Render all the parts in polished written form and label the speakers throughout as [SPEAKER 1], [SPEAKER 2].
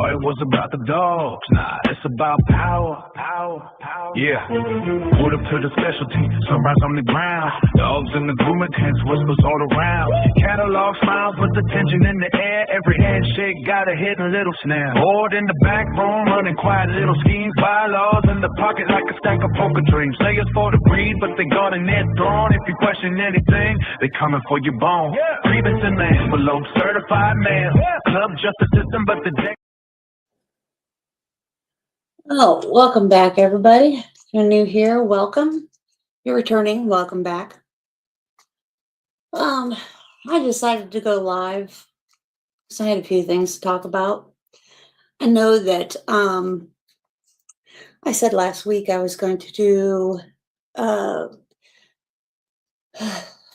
[SPEAKER 1] thought it was about the dogs. Nah, it's about power. Yeah. Put up to the specialty, sunrise on the ground. Dogs in the grooming tents, whispers all around. Catalog smiles with the tension in the air. Every handshake got a hidden little snare. Bored in the back room, running quiet little schemes. Bylaws in the pocket like a stack of poker dreams. Slayers for the breed, but they guarding their throne. If you question anything, they coming for your bone. Grievance in the envelope, certified mail. Club justice system, but the deck.
[SPEAKER 2] Oh, welcome back, everybody. If you're new here, welcome. You're returning, welcome back. I decided to go live because I had a few things to talk about. I know that I said last week I was going to do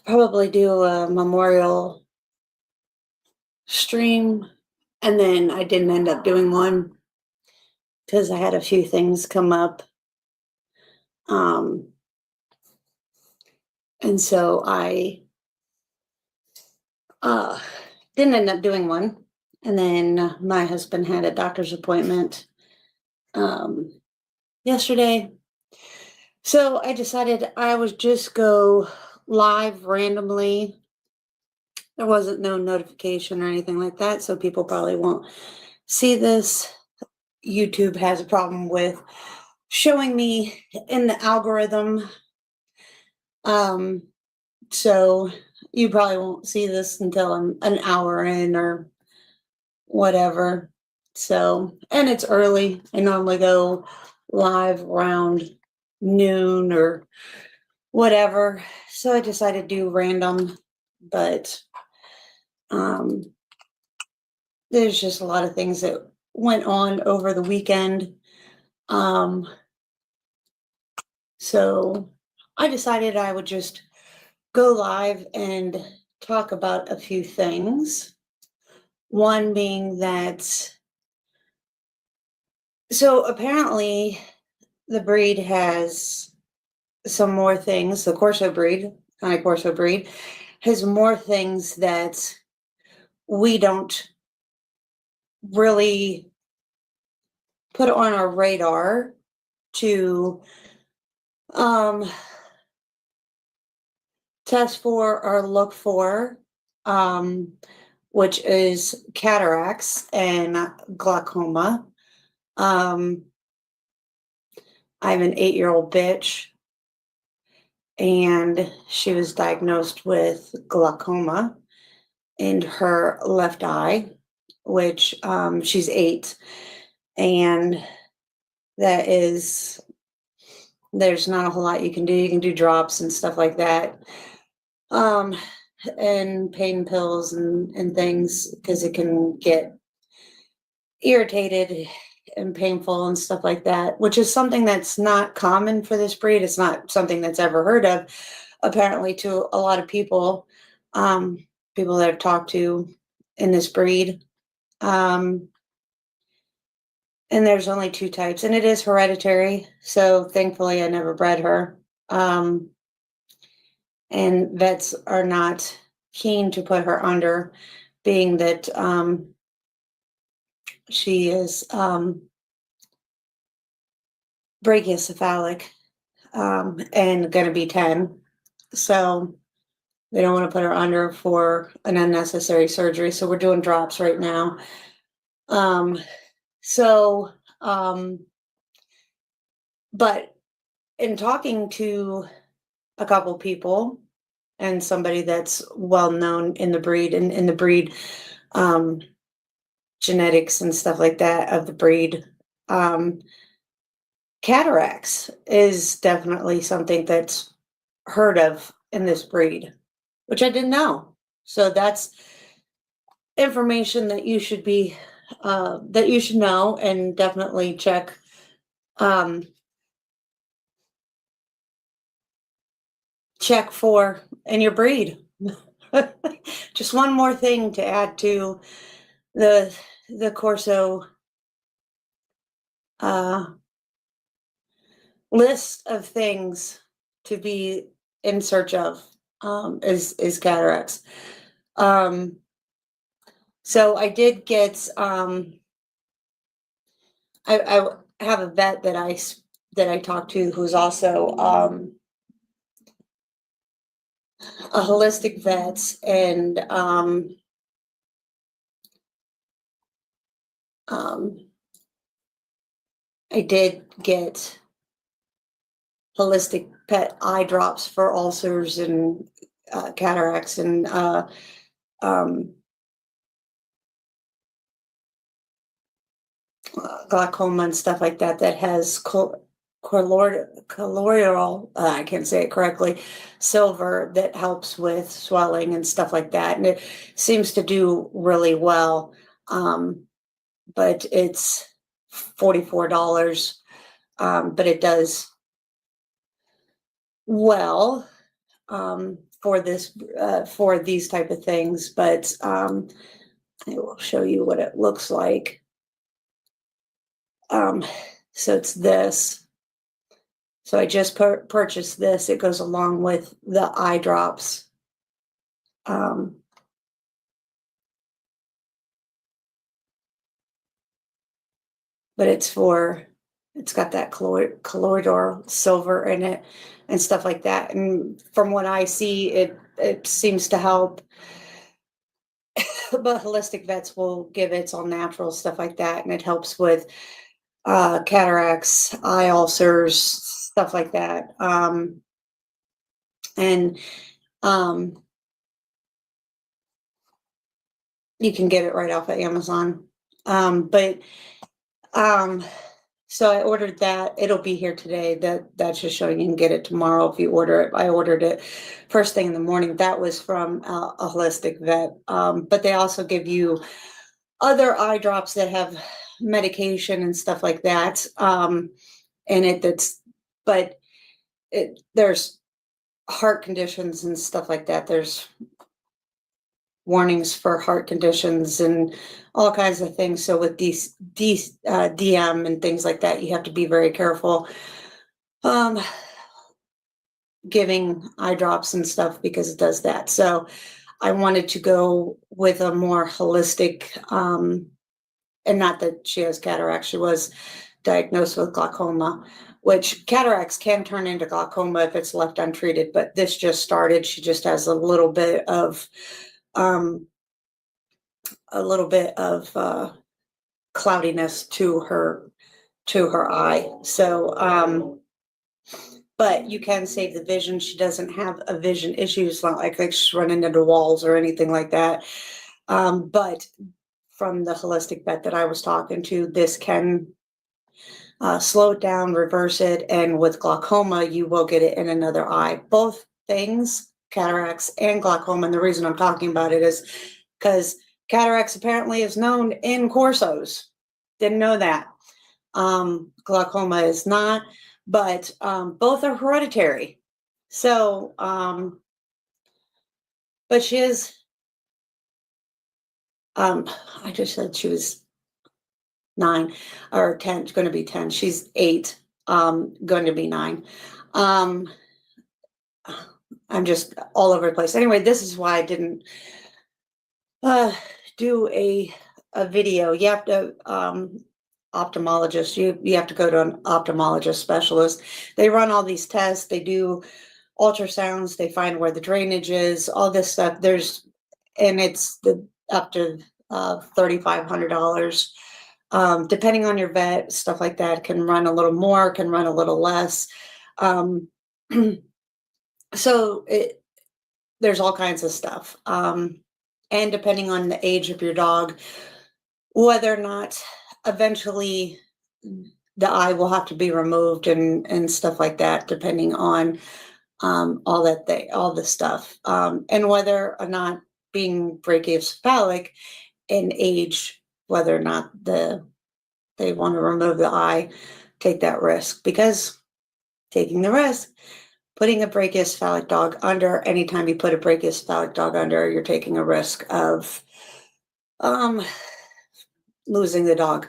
[SPEAKER 2] probably do a memorial stream, and then I didn't end up doing one because I had a few things come up. And so I didn't end up doing one. And then my husband had a doctor's appointment yesterday. So I decided I would just go live randomly. There wasn't no notification or anything like that, so people probably won't see this. YouTube has a problem with showing me in the algorithm. So you probably won't see this until I'm an hour in or whatever. So, and it's early. I normally go live around noon or whatever. So I decided to do random, but there's just a lot of things that went on over the weekend. So I decided I would just go live and talk about a few things. One being that, so apparently the breed has some more things, the Corso breed, Cane Corso breed, has more things that we don't really put on our radar to test for or look for, which is cataracts and glaucoma. I have an 8-year-old bitch, and she was diagnosed with glaucoma in her left eye, which she's 8, and that is, there's not a whole lot you can do. You can do drops and stuff like that, and pain pills and things, because it can get irritated and painful and stuff like that, which is something that's not common for this breed. It's not something that's ever heard of, apparently, to a lot of people, people that I've talked to in this breed. And there's only 2 types, and it is hereditary. So thankfully I never bred her. And vets are not keen to put her under, being that she is brachycephalic and going to be 10. So they don't want to put her under for an unnecessary surgery. So we're doing drops right now. But in talking to a couple people and somebody that's well known in the breed and in the breed genetics and stuff like that of the breed, cataracts is definitely something that's heard of in this breed, which I didn't know. So that's information that you should be that you should know, and definitely check check for in your breed. Just one more thing to add to the Corso list of things to be in search of is cataracts. So I did get I have a vet that I talk to who's also a holistic vet, and I did get holistic pet eye drops for ulcers and cataracts and glaucoma and stuff like that, that has colloidal, I can't say it correctly, silver, that helps with swelling and stuff like that, and it seems to do really well. But it's $44, but it does well for this for these type of things. But I will show you what it looks like. So it's this. So I just purchased this. It goes along with the eye drops. But it's got that colloidal silver in it and stuff like that. And from what I see, it seems to help. But holistic vets will give it's all natural stuff like that, and it helps with cataracts, eye ulcers, stuff like that. And you can get it right off of Amazon. So I ordered that. It'll be here today. That's just showing you can get it tomorrow if you order it. I ordered it first thing in the morning. That was from a holistic vet. But they also give you other eye drops that have medication and stuff like that in it. There's heart conditions and stuff like that. There's warnings for heart conditions and all kinds of things. So with these DM and things like that, you have to be very careful giving eye drops and stuff, because it does that. So I wanted to go with a more holistic, and not that she has cataracts. She was diagnosed with glaucoma, which cataracts can turn into glaucoma if it's left untreated, but this just started. She just has a little bit of cloudiness to her eye. So but you can save the vision. She doesn't have a vision issue. It's not like she's running into walls or anything like that. But from the holistic vet that I was talking to, this can slow it down, reverse it, and with glaucoma, you will get it in another eye. Both things, cataracts and glaucoma, and the reason I'm talking about it is because cataracts apparently is known in Corsos. Didn't know that. Glaucoma is not, but both are hereditary. So, but she is, I just said she was 9 or 10, it's going to be 10. She's 8, going to be 9. I'm just all over the place. Anyway, this is why I didn't do a video. You have to ophthalmologist. You have to go to an ophthalmologist specialist. They run all these tests. They do ultrasounds. They find where the drainage is. All this stuff. And it's up to $3,500. Depending on your vet, stuff like that can run a little more, can run a little less. So there's all kinds of stuff. And depending on the age of your dog, whether or not eventually the eye will have to be removed and stuff like that, depending on all the stuff, and whether or not being brachycephalic in age, whether or not they want to remove the eye, take that risk, because taking the risk, putting a brachycephalic dog under, anytime you put a brachycephalic dog under, you're taking a risk of losing the dog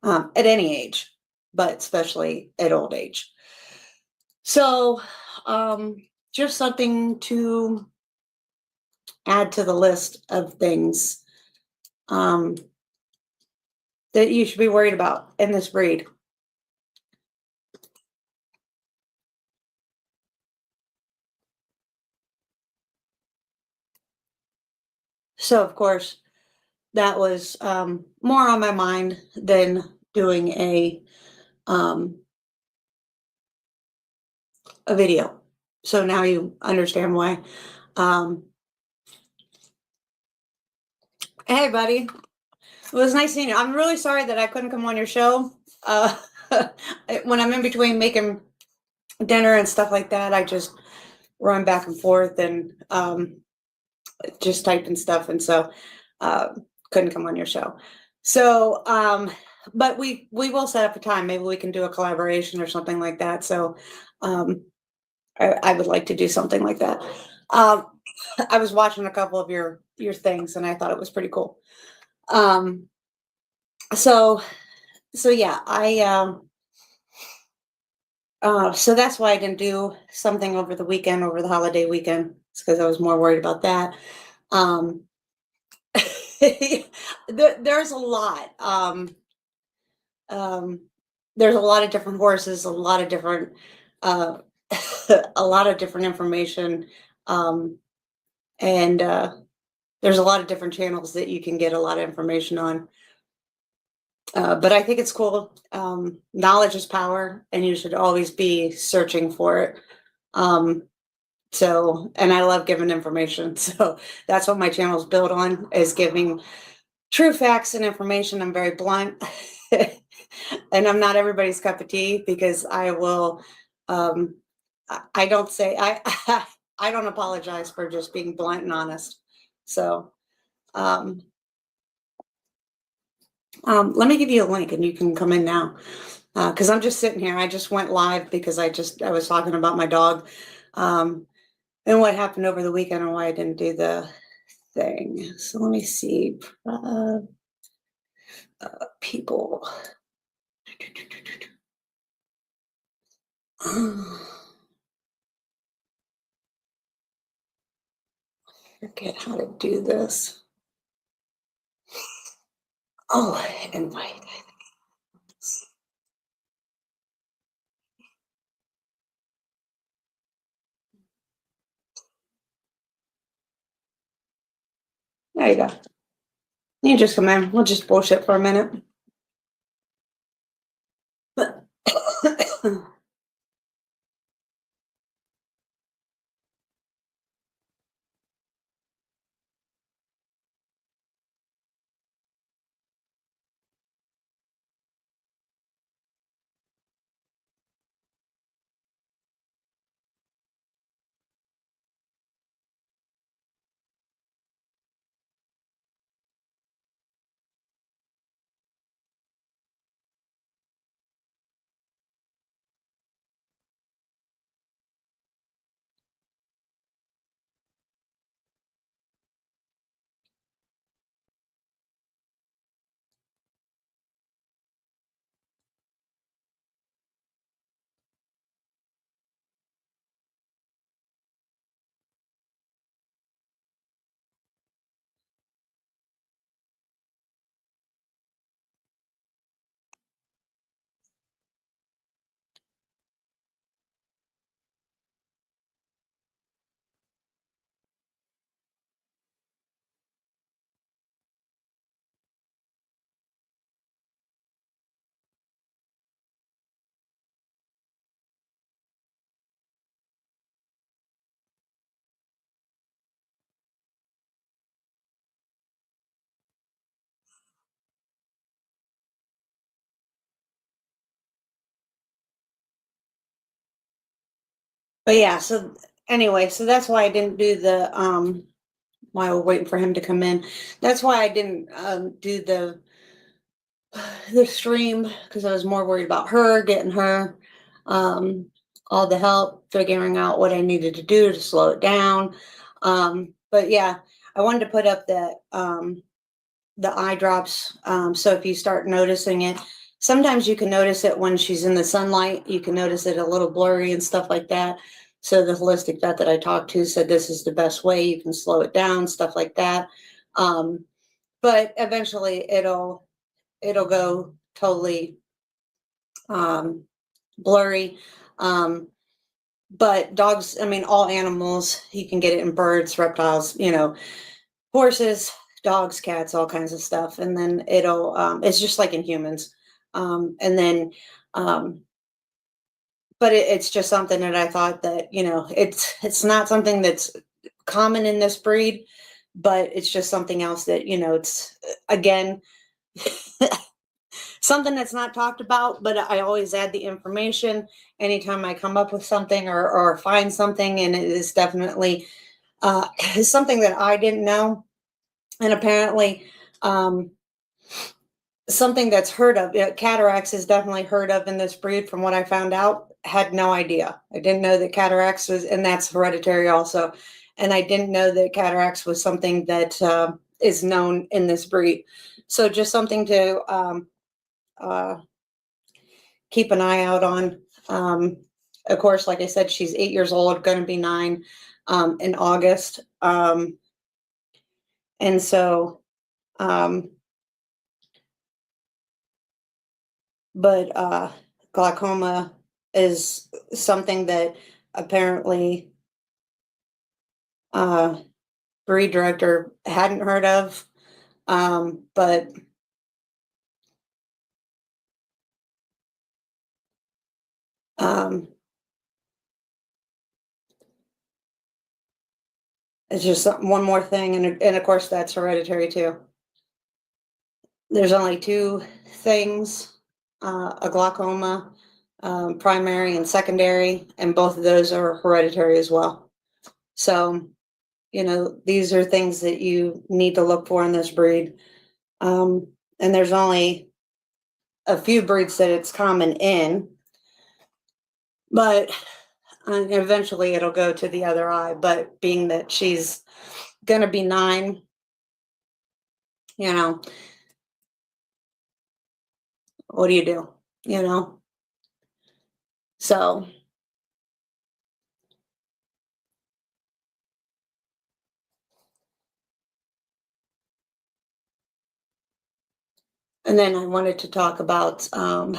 [SPEAKER 2] at any age, but especially at old age. So just something to add to the list of things that that you should be worried about in this breed. So, of course, that was more on my mind than doing a video. So now you understand why. Hey, buddy. It was nice seeing you. I'm really sorry that I couldn't come on your show. When I'm in between making dinner and stuff like that, I just run back and forth and just typing stuff. And so couldn't come on your show. So, but we will set up a time. Maybe we can do a collaboration or something like that. So I would like to do something like that. I was watching a couple of your things and I thought it was pretty cool. So yeah, so that's why I didn't do something over the weekend, over the holiday weekend. It's because I was more worried about that. There's a lot. There's a lot of different horses, a lot of different, a lot of different information. And there's a lot of different channels that you can get a lot of information on. But I think it's cool. Knowledge is power, and you should always be searching for it. So, and I love giving information. So that's what my channel is built on, is giving true facts and information. I'm very blunt, and I'm not everybody's cup of tea, because I will, I don't say, I don't apologize for just being blunt and honest. So, let me give you a link and you can come in now. Cause I'm just sitting here. I just went live because I was talking about my dog, and what happened over the weekend and why I didn't do the thing. So let me see, people. Forget how to do this. Oh, invite. There you go. You just come in. We'll just bullshit for a minute. But yeah, so anyway, so that's why I didn't do the while we're waiting for him to come in. That's why I didn't do the stream, because I was more worried about her, getting her all the help, figuring out what I needed to do to slow it down. But yeah, I wanted to put up that the eye drops. So if you start noticing it, sometimes you can notice it when she's in the sunlight. You can notice it a little blurry and stuff like that. So the holistic vet that I talked to said this is the best way. You can slow it down, stuff like that. But eventually it'll it'll go totally blurry. But dogs, I mean, all animals, you can get it in birds, reptiles, horses, dogs, cats, all kinds of stuff. And then it's just like in humans. And then, but it's just something that I thought that, it's not something that's common in this breed, but it's just something else that, it's, again, something that's not talked about, but I always add the information anytime I come up with something or find something. And it is definitely something that I didn't know. And apparently something that's heard of. Cataracts is definitely heard of in this breed from what I found out. Had no idea. I didn't know that cataracts was, and that's hereditary also. And I didn't know that cataracts was something that is known in this breed. So just something to keep an eye out on. Of course, like I said, she's 8 years old, going to be 9 in August. And so, but glaucoma is something that apparently breed director hadn't heard of, but it's just one more thing, and of course that's hereditary too. There's only 2 things, a glaucoma, primary and secondary, and both of those are hereditary as well. So, these are things that you need to look for in this breed. And there's only a few breeds that it's common in, but eventually it'll go to the other eye. But being that she's going to be 9, what do you do? So, and then I wanted to talk about a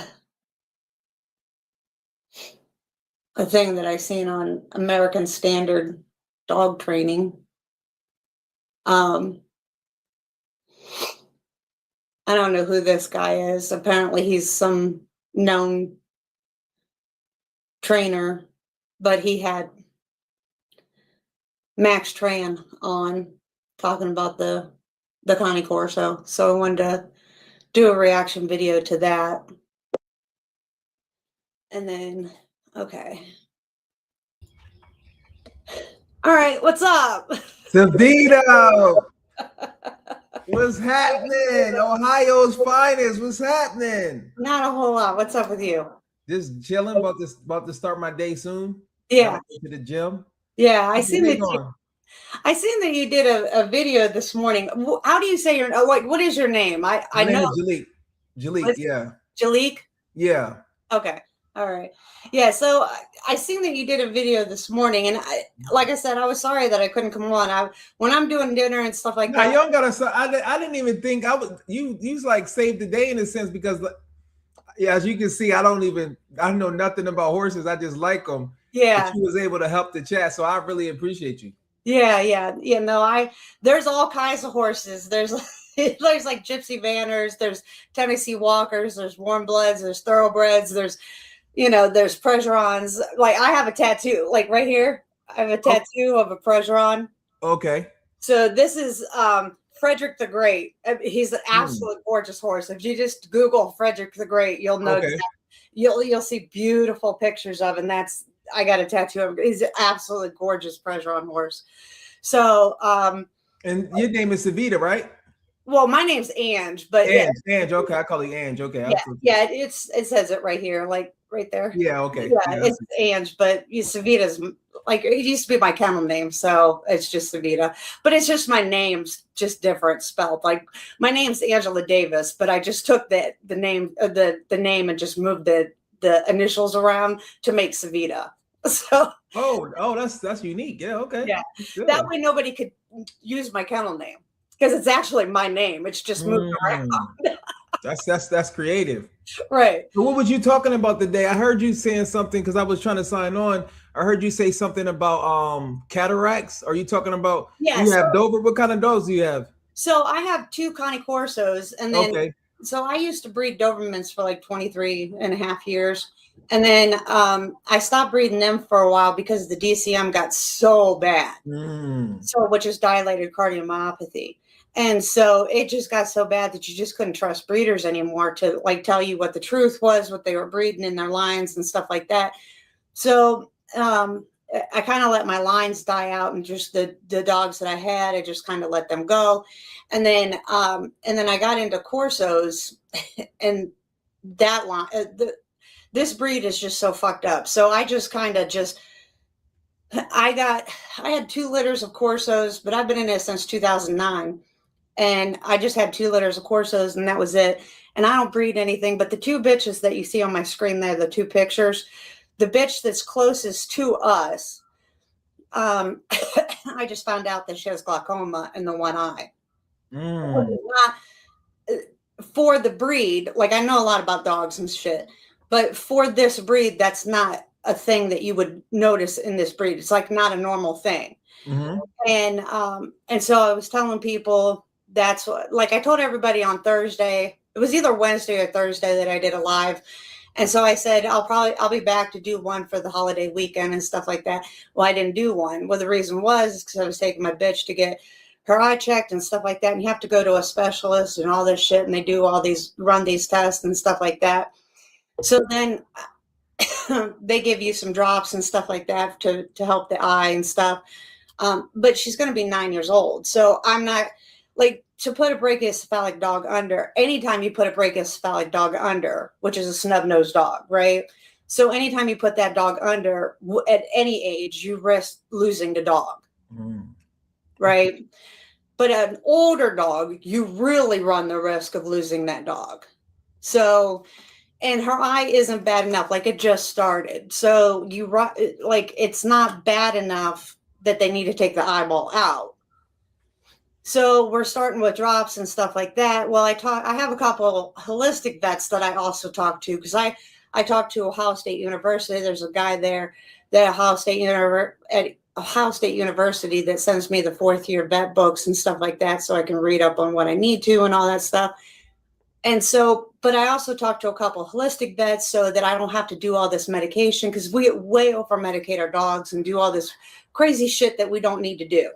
[SPEAKER 2] thing that I seen on American Standard dog training. I don't know who this guy is. Apparently he's some known trainer, but he had Max Tran on talking about the Cane Corso. So I wanted to do a reaction video to that. And then, okay. All right, what's up?
[SPEAKER 3] Savida! What's happening? Ohio's finest. What's happening?
[SPEAKER 2] Not a whole lot. What's up with you?
[SPEAKER 3] Just chilling. About to start my day soon.
[SPEAKER 2] Yeah.
[SPEAKER 3] To the gym.
[SPEAKER 2] Yeah, I seen that you did a video this morning. How do you say your what is your name? I know
[SPEAKER 3] Jalik. Jalik, yeah.
[SPEAKER 2] Jalik?
[SPEAKER 3] Yeah.
[SPEAKER 2] Okay. All right. Yeah, so I seen that you did a video this morning, and like I said, I was sorry that I couldn't come on. When I'm doing dinner and stuff like that.
[SPEAKER 3] You don't gotta. I didn't even think I was. You like saved the day in a sense because, yeah, as you can see, I know nothing about horses. I just like them.
[SPEAKER 2] Yeah.
[SPEAKER 3] But you was able to help the chat, so I really appreciate you.
[SPEAKER 2] Yeah. No, there's all kinds of horses. There's like Gypsy Vanners, there's Tennessee Walkers, there's Warm Bloods, there's Thoroughbreds, there's Prejurons. Like I have a tattoo, like right here. I have a tattoo of a Prejuron.
[SPEAKER 3] Okay.
[SPEAKER 2] So this is Frederick the Great. He's an absolute gorgeous horse. If you just Google Frederick the Great, you'll know exactly. You'll see beautiful pictures of, and I got a tattoo of him. He's an absolutely gorgeous Prejuron horse. So
[SPEAKER 3] and your name is Savida, right?
[SPEAKER 2] Well, my name's Ange, but
[SPEAKER 3] Ange. Okay, I call you Ange. Okay.
[SPEAKER 2] Yeah. It says it right here, like right there.
[SPEAKER 3] Yeah. Okay.
[SPEAKER 2] Yeah, it's Ange, but Savida's like it used to be my kennel name, so it's just Savida. But it's just my name's just different spelled. Like my name's Angela Davis, but I just took the name and just moved the initials around to make Savida. So.
[SPEAKER 3] Oh, that's unique. Yeah. Okay.
[SPEAKER 2] Yeah. That way nobody could use my kennel name. because it's actually my name. It's just moved around.
[SPEAKER 3] That's creative.
[SPEAKER 2] Right.
[SPEAKER 3] So what was you talking about today? I heard you saying something because I was trying to sign on. I heard you say something about cataracts. Are you talking about you have Dober? What kind of dogs do you have?
[SPEAKER 2] So I have 2 Cane Corsos, and then so I used to breed Dobermans for like 23 and a half years. And then I stopped breeding them for a while because the DCM got so bad. So, which is dilated cardiomyopathy. And so it just got so bad that you just couldn't trust breeders anymore to like tell you what the truth was, what they were breeding in their lines and stuff like that. So I kind of let my lines die out, and just the dogs that I had, I just kind of let them go. And then I got into Corsos, and that line, this breed is just so fucked up. So I just kind of I had 2 litters of Corsos, but I've been in it since 2009. And I just had 2 litters of Corsos, and that was it. And I don't breed anything, but the 2 bitches that you see on my screen there, the 2 pictures, the bitch that's closest to us, I just found out that she has glaucoma in the one eye. For the breed, like I know a lot about dogs and shit, but for this breed, that's not a thing that you would notice in this breed. It's like not a normal thing. And so I was telling people, that's what, like I told everybody on Thursday, it was either Wednesday or Thursday that I did a live. And so I said, I'll be back to do one for the holiday weekend and stuff like that. Well, I didn't do one. Well, the reason was because I was taking my bitch to get her eye checked and stuff like that. And you have to go to a specialist and all this shit. And they do run these tests and stuff like that. So then they give you some drops and stuff like that to help the eye and stuff. But she's going to be 9 years old. So I'm not like to put a brachycephalic dog under. Anytime you put a brachycephalic dog under, which is a snub-nosed dog, right? So anytime you put that dog under at any age, you risk losing the dog, right? But an older dog, you really run the risk of losing that dog. So, and her eye isn't bad enough. Like it just started. So it's not bad enough that they need to take the eyeball out. So we're starting with drops and stuff like that. Well, I have a couple holistic vets that I also talk to, because I talked to Ohio State University. There's a guy there at Ohio State University that sends me the 4th year vet books and stuff like that, so I can read up on what I need to and all that stuff. And so, but I also talk to a couple holistic vets so that I don't have to do all this medication, because we way over medicate our dogs and do all this crazy shit that we don't need to do.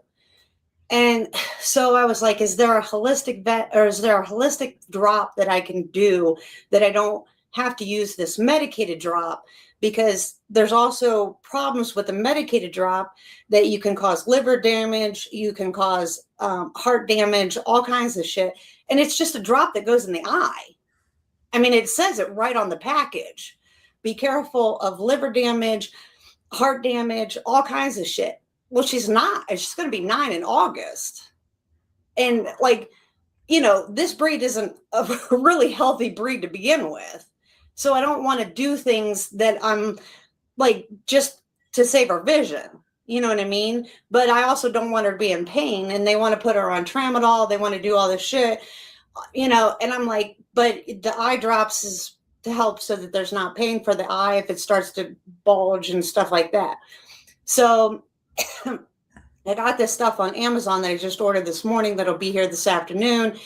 [SPEAKER 2] And so I was like, is there a holistic vet, or is there a holistic drop that I can do that I don't have to use this medicated drop? Because there's also problems with the medicated drop that you can cause liver damage, you can cause heart damage, all kinds of shit. And it's just a drop that goes in the eye. I mean, it says it right on the package. Be careful of liver damage, heart damage, all kinds of shit. Well, she's not. She's going to be 9 in August. And like, this breed isn't a really healthy breed to begin with. So I don't want to do things that I'm like just to save her vision. You know what I mean? But I also don't want her to be in pain, and they want to put her on tramadol. They want to do all this shit, and I'm like, but the eye drops is to help so that there's not pain for the eye if it starts to bulge and stuff like that. So I got this stuff on Amazon that I just ordered this morning that'll be here this afternoon.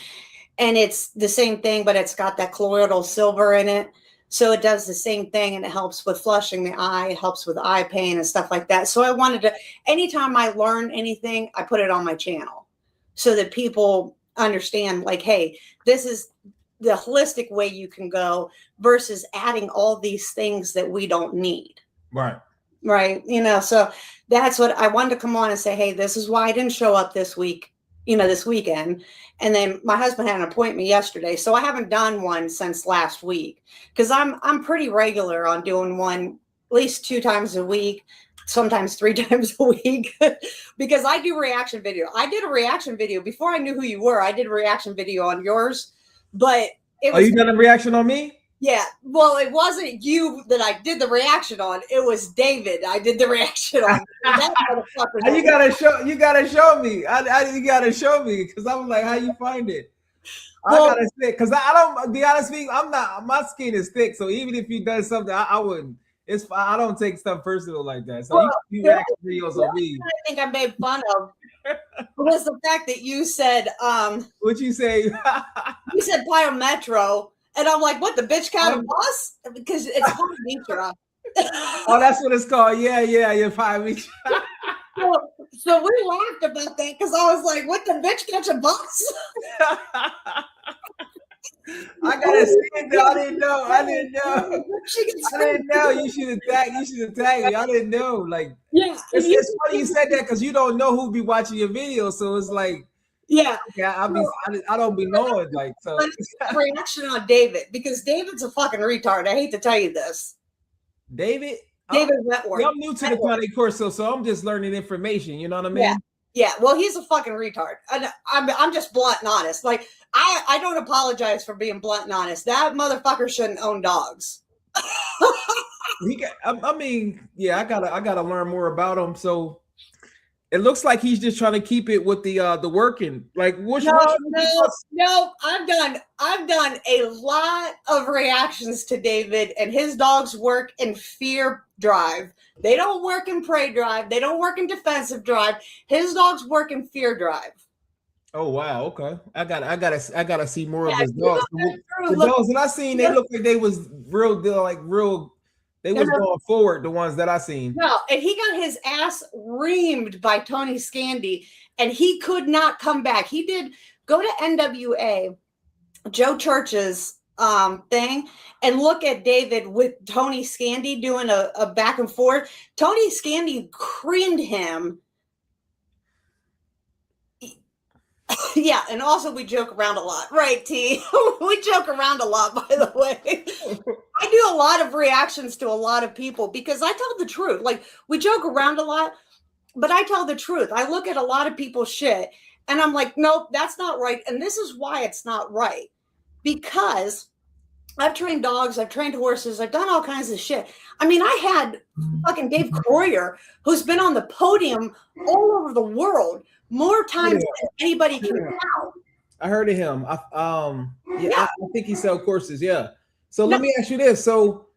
[SPEAKER 2] And it's the same thing, but it's got that colloidal silver in it. So it does the same thing, and it helps with flushing the eye. It helps with eye pain and stuff like that. So I wanted to, anytime I learn anything, I put it on my channel so that people understand, like, hey, this is the holistic way you can go versus adding all these things that we don't need.
[SPEAKER 3] Right.
[SPEAKER 2] Right. So that's what I wanted to come on and say, hey, this is why I didn't show up this week, this weekend. And then my husband had an appointment yesterday. So I haven't done one since last week, because I'm pretty regular on doing one at least 2 times a week, sometimes 3 times a week, because I do reaction video. I did a reaction video before I knew who you were. I did a reaction video on yours, but
[SPEAKER 3] you done a reaction on me?
[SPEAKER 2] Yeah, well, it wasn't you that I did the reaction on. It was David. I did the reaction on. That
[SPEAKER 3] motherfucker. You gotta show me. You gotta show me because I was like, how you find it? Well, I gotta say, because I don't. Be honest with you, I'm not. My skin is thick, so even if you done something, I wouldn't. It's fine. I don't take stuff personal like that. So you react videos on me.
[SPEAKER 2] I think I made fun of was the fact that you said.
[SPEAKER 3] What'd you say?
[SPEAKER 2] You said Pio Metro. And I'm like, what, the bitch kind of boss? Because it's called Mitra.
[SPEAKER 3] Oh, that's what it's called. Yeah, Pie Mitra.
[SPEAKER 2] So we laughed about that because I was like, what, the bitch catch a bus?
[SPEAKER 3] I gotta see it though. I didn't know. You should attack me. I didn't know. Like,
[SPEAKER 2] yeah,
[SPEAKER 3] it's funny you said that because you don't know who be watching your video. So it's like,
[SPEAKER 2] yeah,
[SPEAKER 3] I don't be knowing, like, so.
[SPEAKER 2] Reaction on David, because David's a fucking retard. I hate to tell you this.
[SPEAKER 3] David
[SPEAKER 2] Wentworth.
[SPEAKER 3] I'm new to the Cane Corso, so I'm just learning information. You know what I mean?
[SPEAKER 2] Yeah. Well, he's a fucking retard. I'm just blunt and honest. Like, I don't apologize for being blunt and honest. That motherfucker shouldn't own dogs.
[SPEAKER 3] I gotta learn more about him. So. It looks like he's just trying to keep it with the working. Like, no,
[SPEAKER 2] I've done a lot of reactions to David, and his dogs work in fear drive. They don't work in prey drive. They don't work in defensive drive. His dogs work in fear drive.
[SPEAKER 3] Oh wow, okay. I gotta see more of his dogs. The dogs that I seen, they look like they was real. They was going forward, the ones that I seen.
[SPEAKER 2] No, and he got his ass reamed by Tony Scandy, and he could not come back. He did go to NWA, Joe Church's thing, and look at David with Tony Scandy doing a back and forth. Tony Scandy creamed him. Yeah, and also we joke around a lot, right, T? We joke around a lot, by the way. I do a lot of reactions to a lot of people because I tell the truth. Like, we joke around a lot, but I tell the truth. I look at a lot of people's shit, and I'm like, nope, that's not right. And this is why it's not right. Because I've trained dogs, I've trained horses, I've done all kinds of shit. I mean, I had fucking Dave Croyer, who's been on the podium all over the world more times than anybody can count.
[SPEAKER 3] I heard of him. I think he sells courses. Yeah. So let me ask you this. So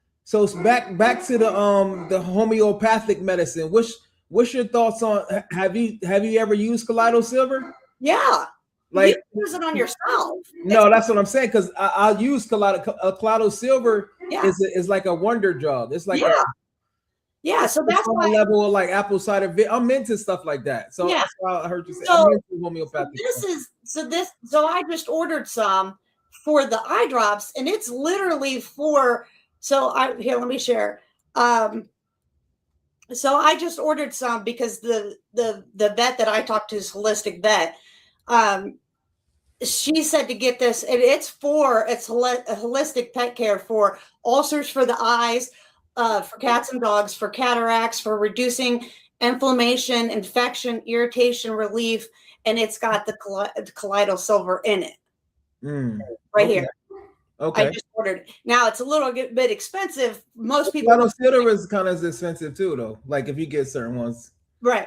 [SPEAKER 3] back to the homeopathic medicine. What's your thoughts on? Have you ever used Colloidal silver?
[SPEAKER 2] Yeah.
[SPEAKER 3] Like,
[SPEAKER 2] you use it on yourself.
[SPEAKER 3] No, that's what I'm saying. Because I'll use Colloidal silver. Is like a wonder drug. It's like so that's why level of like apple cider. I'm into stuff like that. So that's why I heard you say I'm into homeopathic.
[SPEAKER 2] So I just ordered some for the eye drops, and it's literally for. Let me share. So I just ordered some because the vet that I talked to is holistic vet. She said to get this, and it's holistic pet care for ulcers for the eyes, for cats and dogs, for cataracts, for reducing inflammation, infection, irritation relief, and it's got the colloidal silver in it. Here. Okay. I just ordered it. Now it's a little bit expensive. Most people.
[SPEAKER 3] Colloidal silver is kind of expensive too, though. Like if you get certain ones.
[SPEAKER 2] Right.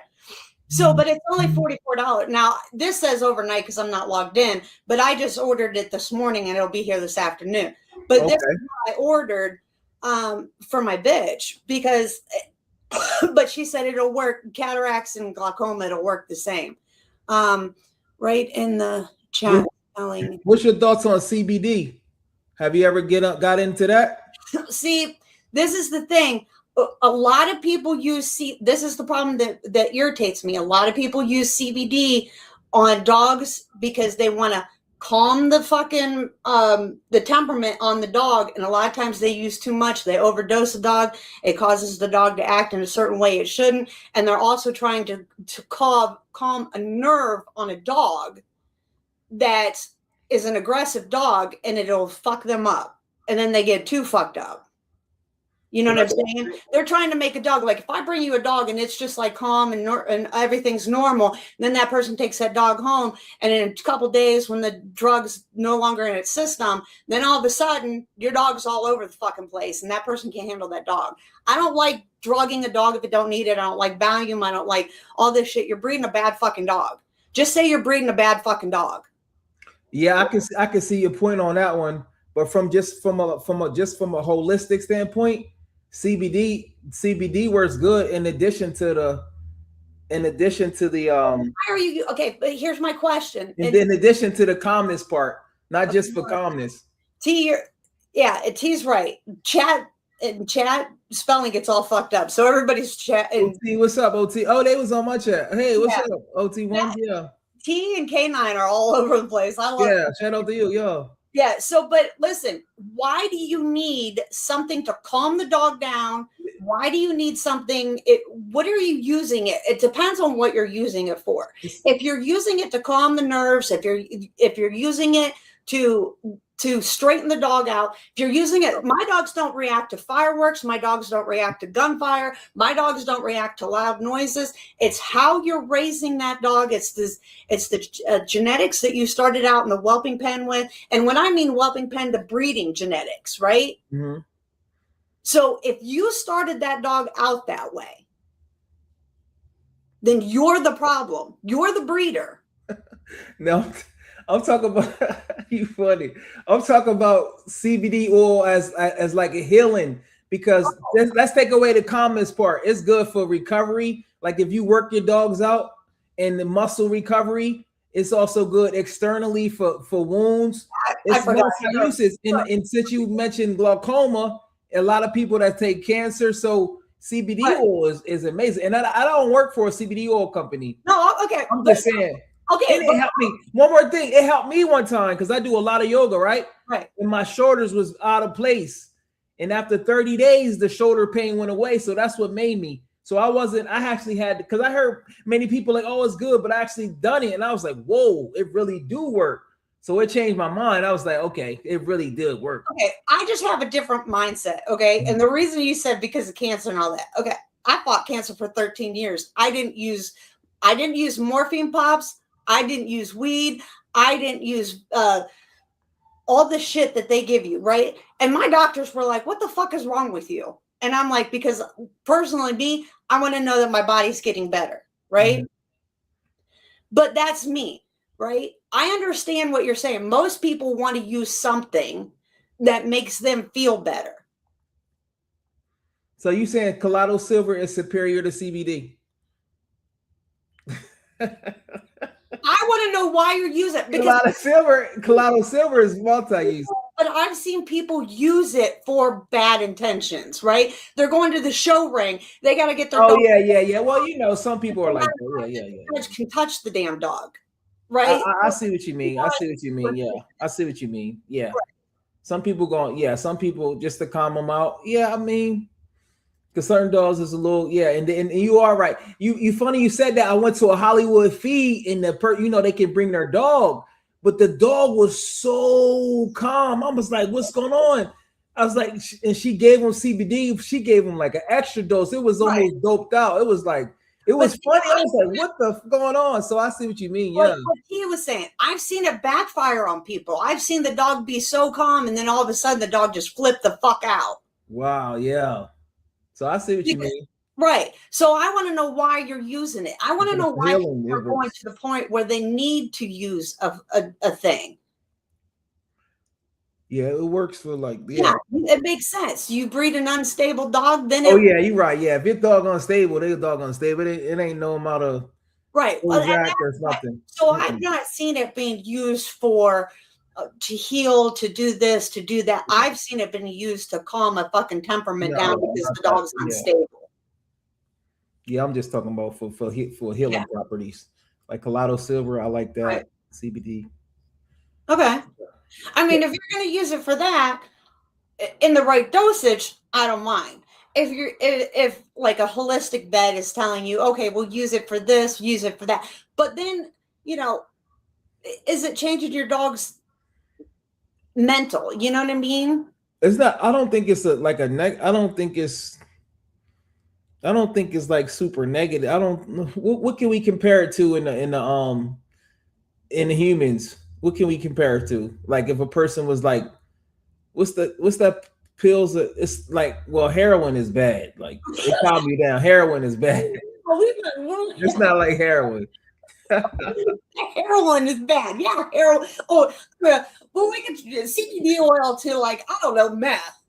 [SPEAKER 2] So, but it's only $44. Now, this says overnight because I'm not logged in, but I just ordered it this morning and it'll be here this afternoon. But this is what I ordered for my bitch because, but she said it'll work. Cataracts and glaucoma, it'll work the same. Right in the chat.
[SPEAKER 3] What's your thoughts on CBD? Have you ever got into that?
[SPEAKER 2] See, this is the thing. A lot of people use this is the problem that irritates me. A lot of people use CBD on dogs because they want to calm the fucking the temperament on the dog, and a lot of times they use too much. They overdose the dog. It causes the dog to act in a certain way it shouldn't, and they're also trying to calm a nerve on a dog that is an aggressive dog, and it'll fuck them up, and then they get too fucked up. You know what I'm saying? They're trying to make a dog. Like if I bring you a dog and it's just like calm and everything's normal, then that person takes that dog home. And in a couple of days when the drug's no longer in its system, then all of a sudden your dog's all over the fucking place and that person can't handle that dog. I don't like drugging a dog if it don't need it. I don't like Valium. I don't like all this shit. You're breeding a bad fucking dog. Just say you're breeding a bad fucking dog.
[SPEAKER 3] Yeah, I can see your point on that one. But from a holistic standpoint, CBD works good in addition to the
[SPEAKER 2] Why are you okay? But here's my question.
[SPEAKER 3] And in addition to the calmness part, not just for calmness.
[SPEAKER 2] T's right. Chat spelling gets all fucked up. So everybody's chat.
[SPEAKER 3] OT, what's up, OT? Oh, they was on my chat. Hey, what's up, OT1? Yeah.
[SPEAKER 2] T and K9 are all over the place. I love it.
[SPEAKER 3] Shout out to you, yo.
[SPEAKER 2] Yeah. So, but listen, why do you need something to calm the dog down? Why do you need something? What are you using it? It depends on what you're using it for. If you're using it to calm the nerves, if you're using it to straighten the dog out, if you're using it, my dogs don't react to fireworks. My dogs don't react to gunfire. My dogs don't react to loud noises. It's how you're raising that dog. It's the genetics that you started out in the whelping pen with. And when I mean whelping pen, the breeding genetics, right?
[SPEAKER 3] Mm-hmm.
[SPEAKER 2] So if you started that dog out that way, then you're the problem. You're the breeder.
[SPEAKER 3] No, I'm talking about you funny. I'm talking about CBD oil as like a healing, because let's take away the calmness part. It's good for recovery. Like if you work your dogs out and the muscle recovery, it's also good externally for wounds. It's multi-uses. And since you mentioned glaucoma, a lot of people that take cancer, so CBD oil is amazing. And I don't work for a CBD oil company.
[SPEAKER 2] No, okay.
[SPEAKER 3] I'm just saying.
[SPEAKER 2] Okay.
[SPEAKER 3] It helped me. One more thing. It helped me one time because I do a lot of yoga, right?
[SPEAKER 2] Right.
[SPEAKER 3] And my shoulders was out of place. And after 30 days, the shoulder pain went away. So that's what made me. So I actually had, because I heard many people like, oh, it's good, but I actually done it. And I was like, whoa, it really do work. So it changed my mind. I was like, okay, it really did work.
[SPEAKER 2] Okay, I just have a different mindset, okay? And the reason you said because of cancer and all that, okay, I fought cancer for 13 years. I didn't use morphine pops. I didn't use weed. I didn't use all the shit that they give you, right? And my doctors were like, what the fuck is wrong with you? And I'm like, because personally, I want to know that my body's getting better, right? Mm-hmm. But that's me. Right? I understand what you're saying. Most people want to use something that makes them feel better.
[SPEAKER 3] So you saying Colloidal silver is superior to CBD?
[SPEAKER 2] I want to know why you use it.
[SPEAKER 3] Colloidal silver is multi-use.
[SPEAKER 2] But I've seen people use it for bad intentions, right? They're going to the show ring. They got to get their dog.
[SPEAKER 3] Yeah. Well, some people are like, yeah.
[SPEAKER 2] Can touch the damn dog. Right.
[SPEAKER 3] I see what you mean. Yeah. I see what you mean. Yeah. Right. Some people some people just to calm them out. Yeah. I mean, because certain dogs is a little, and you are right. You funny you said that. I went to a Hollywood feed and they can bring their dog, but the dog was so calm. I was like, what's going on? I was like, and she gave him CBD. She gave him like an extra dose. It was almost doped out. It was like, it was funny. I was like, what the going on? So I see what you mean. Yeah.
[SPEAKER 2] What he was saying, I've seen it backfire on people. I've seen the dog be so calm and then all of a sudden the dog just flipped the fuck out.
[SPEAKER 3] Wow. Yeah. So I see what you mean.
[SPEAKER 2] Right. So I want to know why you're using it. I want to know why you're going to the point where they need to use a thing.
[SPEAKER 3] Yeah, it works for
[SPEAKER 2] it makes sense. You breed an unstable dog, then
[SPEAKER 3] you're right. Yeah, if your dog unstable, their dog unstable. It ain't no amount of
[SPEAKER 2] right.
[SPEAKER 3] Well, or nothing.
[SPEAKER 2] So I've not seen it being used for to heal, to do this, to do that. I've seen it being used to calm a fucking temperament down because the dog's unstable.
[SPEAKER 3] Yeah, I'm just talking about for healing properties, like Colloidal silver. I like that. Right. CBD.
[SPEAKER 2] Okay. I mean, if you're going to use it for that in the right dosage, I don't mind. If like a holistic vet is telling you, okay, we'll use it for this, use it for that. But then, is it changing your dog's mental? You know what I mean?
[SPEAKER 3] It's not. I don't think it's I don't think it's. I don't think it's like super negative. I don't. What can we compare it to in the humans? What can we compare it to? Like if a person was like, what's that pills? It's like, well, heroin is bad. Like it calmed you down. Heroin is bad. It's not like heroin.
[SPEAKER 2] Heroin is bad. Yeah, heroin. Oh, well, we can CBD oil to like, I don't know, meth.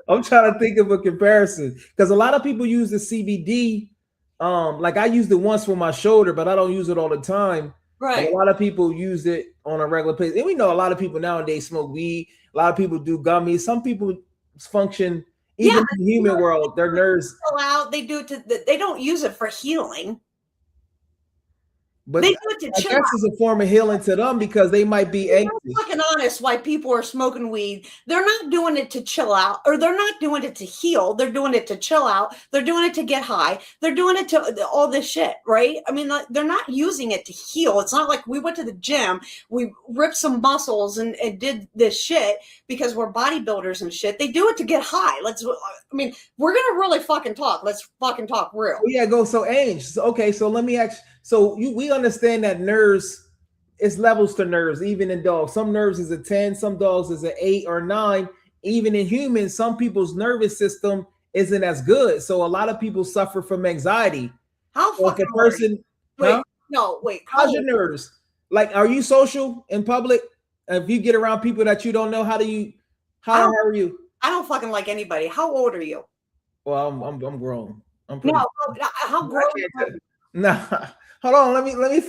[SPEAKER 3] I'm trying to think of a comparison because a lot of people use the CBD. Like I used it once for my shoulder, but I don't use it all the time.
[SPEAKER 2] Right.
[SPEAKER 3] And a lot of people use it on a regular basis. And we know a lot of people nowadays smoke weed. A lot of people do gummies. Some people function even in the human world. Their nerves
[SPEAKER 2] chill out. They do it they don't use it for healing.
[SPEAKER 3] But
[SPEAKER 2] they do it to chill out.
[SPEAKER 3] It's a form of healing to them because they might be anxious.
[SPEAKER 2] I'm fucking honest why people are smoking weed. They're not doing it to chill out, or they're not doing it to heal. They're doing it to chill out. They're doing it to get high. They're doing it to all this shit, right? I mean, they're not using it to heal. It's not like we went to the gym, we ripped some muscles and did this shit because we're bodybuilders and shit. They do it to get high. We're gonna really fucking talk. Let's fucking talk real.
[SPEAKER 3] Yeah, go. So Ange, so let me ask. So we understand that nerves, it's levels to nerves, even in dogs. Some nerves is a 10, some dogs is an 8 or 9. Even in humans, some people's nervous system isn't as good. So a lot of people suffer from anxiety.
[SPEAKER 2] How fucking
[SPEAKER 3] person?
[SPEAKER 2] Wait, no, wait.
[SPEAKER 3] How's your nerves? Like, are you social in public? If you get around people that you don't know, how are you?
[SPEAKER 2] I don't fucking like anybody. How old are you?
[SPEAKER 3] Well, I'm grown.
[SPEAKER 2] No, how grown?
[SPEAKER 3] Nah. Hold on, let me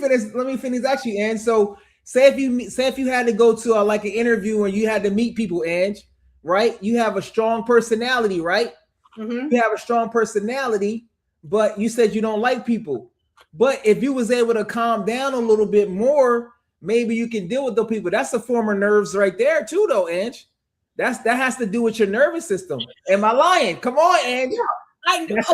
[SPEAKER 3] finish actually, Ange. So say if you had to go to like an interview and you had to meet people, Ange, right? You have a strong personality, right?
[SPEAKER 2] Mm-hmm.
[SPEAKER 3] You have a strong personality, but you said you don't like people. But if you was able to calm down a little bit more, maybe you can deal with those people. That's a form of nerves right there too, though, Ange. That has to do with your nervous system. Am I lying? Come on, Ange.
[SPEAKER 2] Yeah.
[SPEAKER 3] That's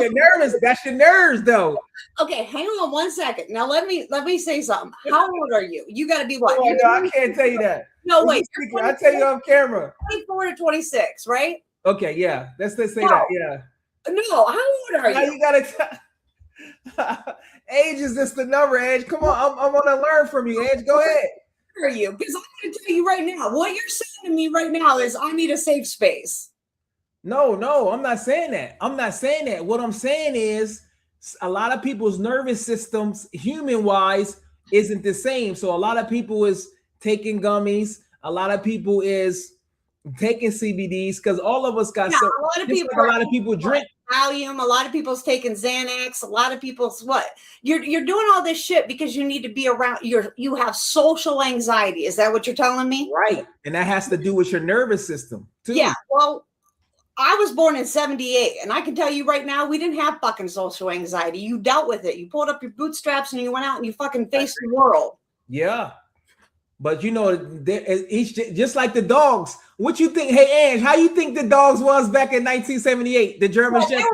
[SPEAKER 3] your nerves, though.
[SPEAKER 2] Okay, hang on 1 second. Now let me say something. How old are you? You got to be what?
[SPEAKER 3] Oh, no, I can't tell you that.
[SPEAKER 2] No, wait.
[SPEAKER 3] I'll tell you off camera.
[SPEAKER 2] 24 to 26, right?
[SPEAKER 3] Okay, yeah. Let's say that. Yeah.
[SPEAKER 2] No, how old are you?
[SPEAKER 3] Now you gotta. Age is just the number, Edge. Come on, I'm gonna learn from you, Edge. Go ahead.
[SPEAKER 2] Are you? Because I'm gonna tell you right now. What you're saying to me right now is I need a safe space.
[SPEAKER 3] No, I'm not saying that. What I'm saying is a lot of people's nervous systems, human-wise, isn't the same. So a lot of people is taking gummies. A lot of people is taking CBDs because all of us got a lot of people drink
[SPEAKER 2] Valium. A lot of people's taking Xanax. A lot of people's what? You're doing all this shit because you need to be around. You have social anxiety. Is that what you're telling me?
[SPEAKER 3] Right, and that has to do with your nervous system too.
[SPEAKER 2] Yeah. Well, I was born in 78, and I can tell you right now, we didn't have fucking social anxiety. You dealt with it. You pulled up your bootstraps and you went out and you fucking faced the world.
[SPEAKER 3] Yeah. But you know, each just like the dogs. What you think? Hey, Ange, how you think the dogs was back in 1978? The German Shepherd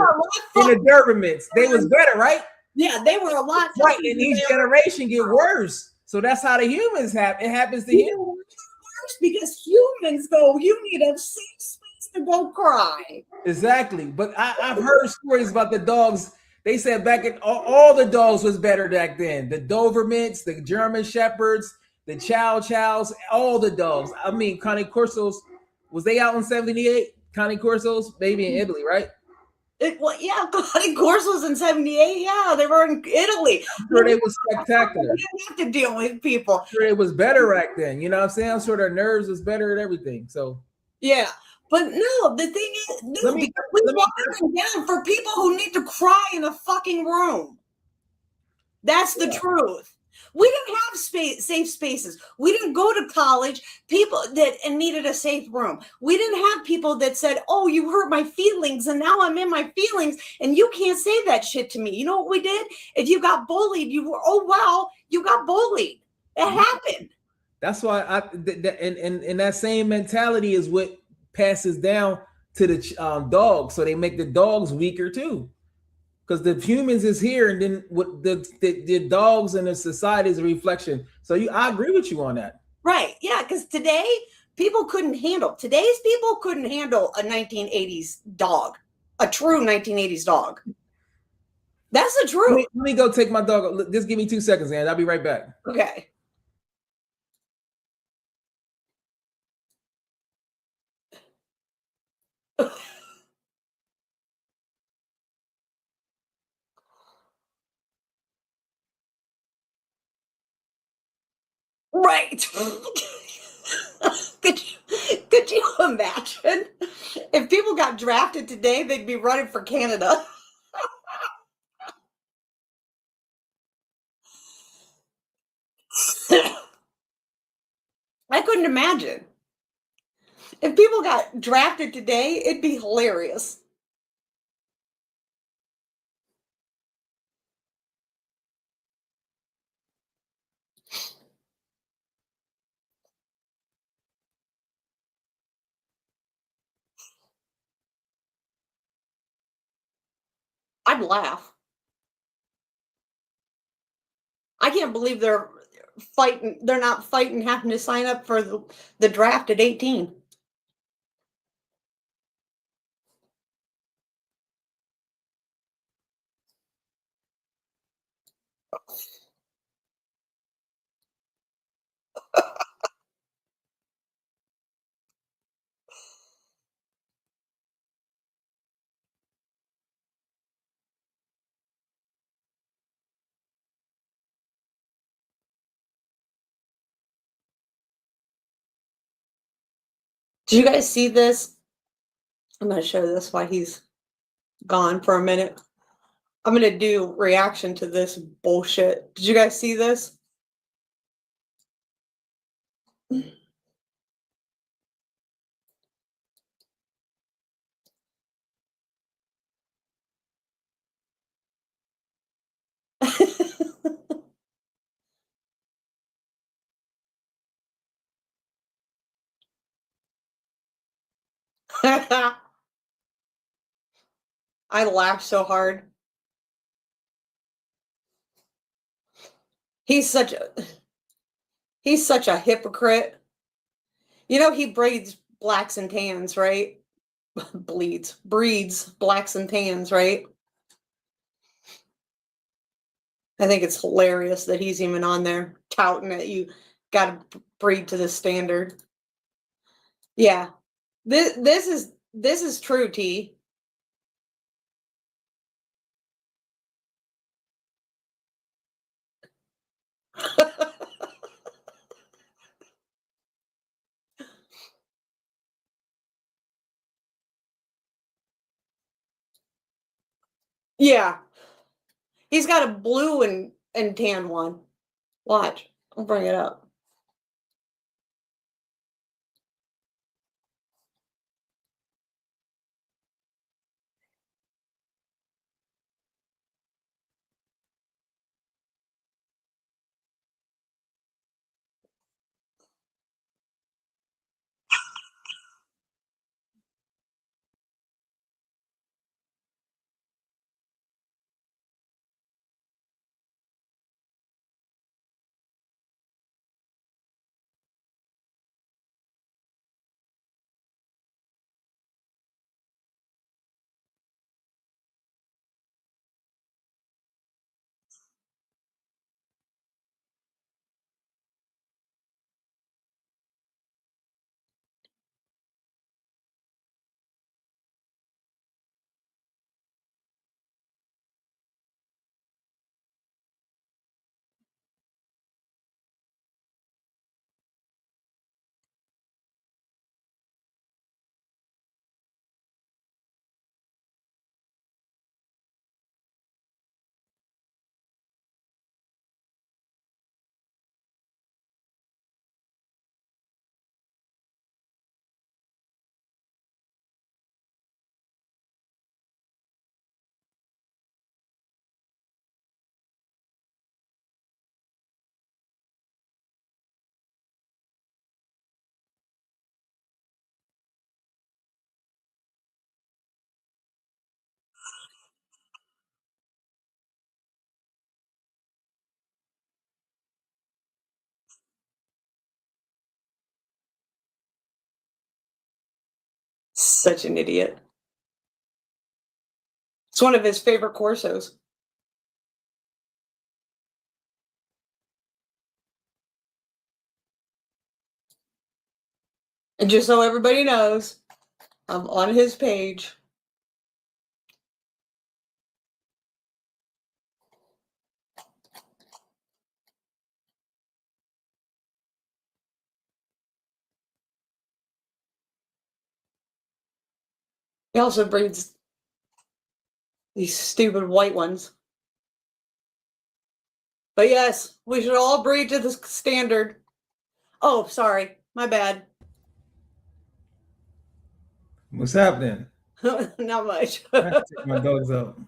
[SPEAKER 3] and the Dobermans. They was better, right?
[SPEAKER 2] Yeah, they were a lot.
[SPEAKER 3] Right, and each generation get worse. So that's how the humans happen. It happens to humans.
[SPEAKER 2] Worse because humans go, you need a safe space to go cry.
[SPEAKER 3] Exactly. But I've heard stories about the dogs. They said back in all the dogs was better back then. The Dobermans, the German Shepherds, the Chow Chows, all the dogs. I mean, Cane Corsos, was they out in 78? Cane Corsos, maybe in Italy, right?
[SPEAKER 2] Cane Corsos in 78. Yeah, they were in Italy.
[SPEAKER 3] I'm sure they was spectacular.
[SPEAKER 2] You didn't have to deal with people.
[SPEAKER 3] I'm sure it was better back then. You know what I'm saying? I'm sure their nerves was better and everything. So
[SPEAKER 2] yeah. But no, the thing is, we walk down for people who need to cry in a fucking room. That's the truth. We didn't have safe spaces. We didn't go to college. People that needed a safe room. We didn't have people that said, "Oh, you hurt my feelings, and now I'm in my feelings, and you can't say that shit to me." You know what we did? If you got bullied, you were, "Oh wow, you got bullied." It happened.
[SPEAKER 3] That's why and that same mentality is what passes down to the dogs, so they make the dogs weaker too. Because the humans is here, and then what the dogs and the society is a reflection. So I agree with you on that.
[SPEAKER 2] Right. Yeah. Because today people couldn't handle. Today's people couldn't handle a 1980s dog, a true 1980s dog. That's the truth.
[SPEAKER 3] Let me go take my dog. Just give me 2 seconds, and I'll be right back.
[SPEAKER 2] Okay. Right. Could you imagine if people got drafted today, they'd be running for Canada? I couldn't imagine. If people got drafted today, it'd be hilarious. I'd laugh. I can't believe they're fighting. They're not fighting having to sign up for the draft at 18. Did you guys see this? I'm going to show this while he's gone for a minute. I'm going to do reaction to this bullshit. Did you guys see this? I laughed so hard. He's such a hypocrite. You know, he breeds blacks and tans, right? Breeds blacks and tans, right? I think it's hilarious that he's even on there touting that you got to breed to the standard. Yeah, this is true, T. Yeah, he's got a blue and tan one. Watch, I'll bring it up. Such an idiot. It's one of his favorite Corsos. And just so everybody knows, I'm on his page. He also breeds these stupid white ones. But yes, we should all breed to the standard. Oh, sorry. My bad.
[SPEAKER 3] What's happening?
[SPEAKER 2] Not much.
[SPEAKER 3] I have to take my dogs out.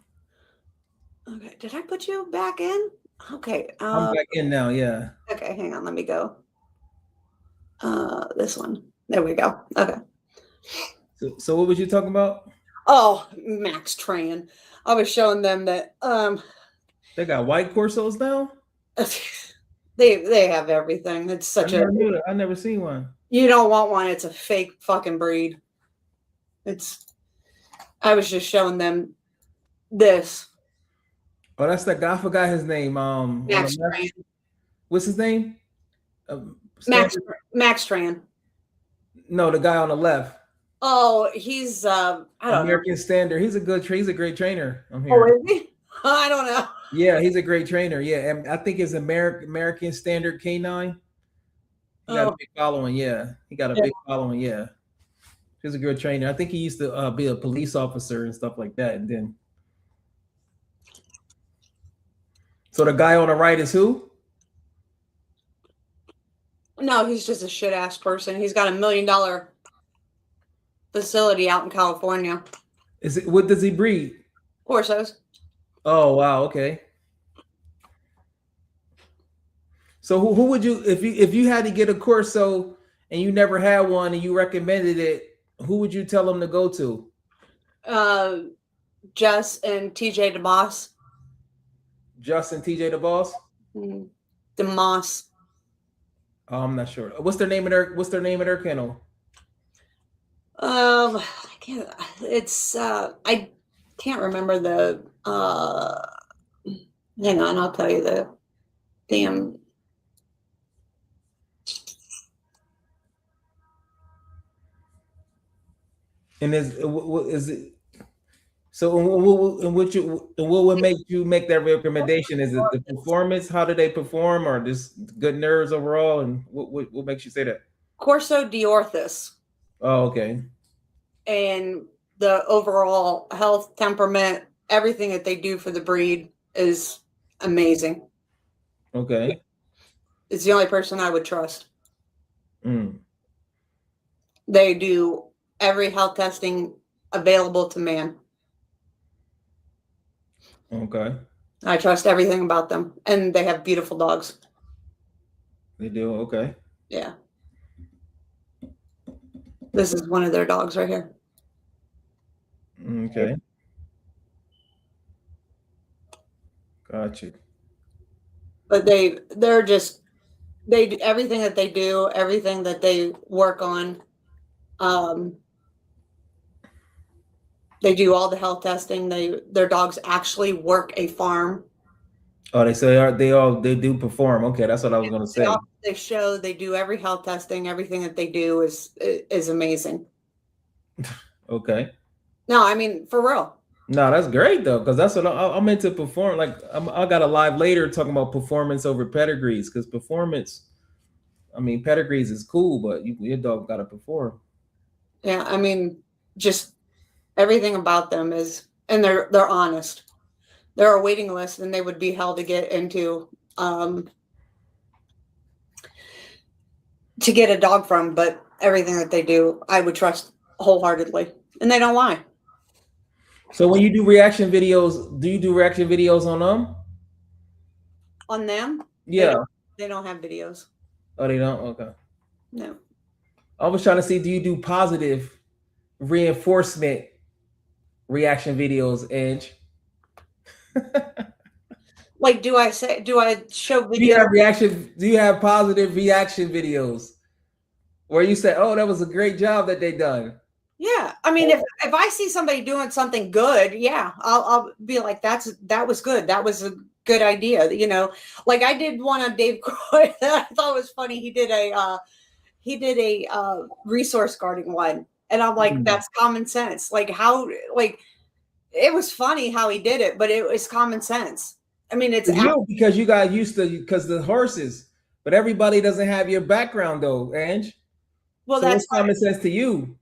[SPEAKER 2] Okay, did I put you back in? Okay.
[SPEAKER 3] I'm back in now, yeah.
[SPEAKER 2] Okay, hang on, let me go. This one. There we go. Okay.
[SPEAKER 3] So what was you talking about?
[SPEAKER 2] Oh, Max Tran. I was showing them that
[SPEAKER 3] They got white Corsos now?
[SPEAKER 2] they have everything. It's such
[SPEAKER 3] I never seen one.
[SPEAKER 2] You don't want one, it's a fake fucking breed. I was just showing them this.
[SPEAKER 3] Oh, that's that guy. I forgot his name.
[SPEAKER 2] Max Tran.
[SPEAKER 3] What's his name?
[SPEAKER 2] Max Tran.
[SPEAKER 3] No, the guy on the left.
[SPEAKER 2] Oh, he's I don't
[SPEAKER 3] American
[SPEAKER 2] know.
[SPEAKER 3] Standard. He's a great trainer. I'm here.
[SPEAKER 2] Oh, is he? I don't know.
[SPEAKER 3] Yeah, he's a great trainer. Yeah, and I think it's American Standard K9. He got a big following. Yeah, he got a big following. Yeah, he's a good trainer. I think he used to be a police officer and stuff like that. And then, so the guy on the right is who?
[SPEAKER 2] No, he's just a shit ass person. He's got $1 million facility out in California.
[SPEAKER 3] What does he breed?
[SPEAKER 2] Corsos.
[SPEAKER 3] Oh wow, okay. So who would you, if you had to get a Corso and you never had one and you recommended it, who would you tell them to go to?
[SPEAKER 2] Jess and TJ DeMoss.
[SPEAKER 3] Jess and TJ DeMoss?
[SPEAKER 2] DeMoss.
[SPEAKER 3] Oh, I'm not sure. What's their name of their kennel?
[SPEAKER 2] I can't remember the hang on, I'll tell you the damn.
[SPEAKER 3] And is it? So, what would make you make that recommendation? Is it the performance? How do they perform, or just good nerves overall? And what makes you say that?
[SPEAKER 2] Corso Diorthus.
[SPEAKER 3] Oh, okay.
[SPEAKER 2] And the overall health, temperament, everything that they do for the breed is amazing.
[SPEAKER 3] Okay.
[SPEAKER 2] It's the only person I would trust.
[SPEAKER 3] Mm.
[SPEAKER 2] They do every health testing available to man.
[SPEAKER 3] Okay.
[SPEAKER 2] I trust everything about them. And they have beautiful dogs.
[SPEAKER 3] They do? Okay.
[SPEAKER 2] Yeah. This is one of their dogs right here.
[SPEAKER 3] Okay. Gotcha.
[SPEAKER 2] But they're just, they do everything that they do, everything that they work on. They do all the health testing. Their dogs actually work a farm.
[SPEAKER 3] Oh, they say they do perform. Okay, that's what I was going to say.
[SPEAKER 2] They do every health testing. Everything that they do is amazing.
[SPEAKER 3] Okay.
[SPEAKER 2] No, I mean, for real.
[SPEAKER 3] No, that's great though, because that's what I'm into. Perform. Like I got a live later talking about performance over pedigrees, because performance, I mean, pedigrees is cool, but your dog got to perform.
[SPEAKER 2] Yeah, I mean, just everything about them is, and they're honest. There are waiting lists, and they would be hell to get into to get a dog from. But everything that they do, I would trust wholeheartedly, and they don't lie.
[SPEAKER 3] So when you do reaction videos, do you do reaction videos on them?
[SPEAKER 2] On them?
[SPEAKER 3] Yeah.
[SPEAKER 2] They don't have videos.
[SPEAKER 3] Oh, they don't? Okay.
[SPEAKER 2] No.
[SPEAKER 3] I was trying to see, do you do positive reinforcement reaction videos, Edge?
[SPEAKER 2] Like, do I show videos?
[SPEAKER 3] Do you have positive reaction videos where you say, oh, that was a great job that they done?
[SPEAKER 2] Yeah. I mean, if I see somebody doing something good, yeah, I'll be like, that was good. That was a good idea. You know, like I did one on Dave Croy that I thought was funny. He did a resource guarding one, and I'm like, that's common sense. Like how, like it was funny how he did it, but it was common sense. I mean, it's
[SPEAKER 3] you because you got used to because the horses, but everybody doesn't have your background though, Ange. Well, so that's common sense to you.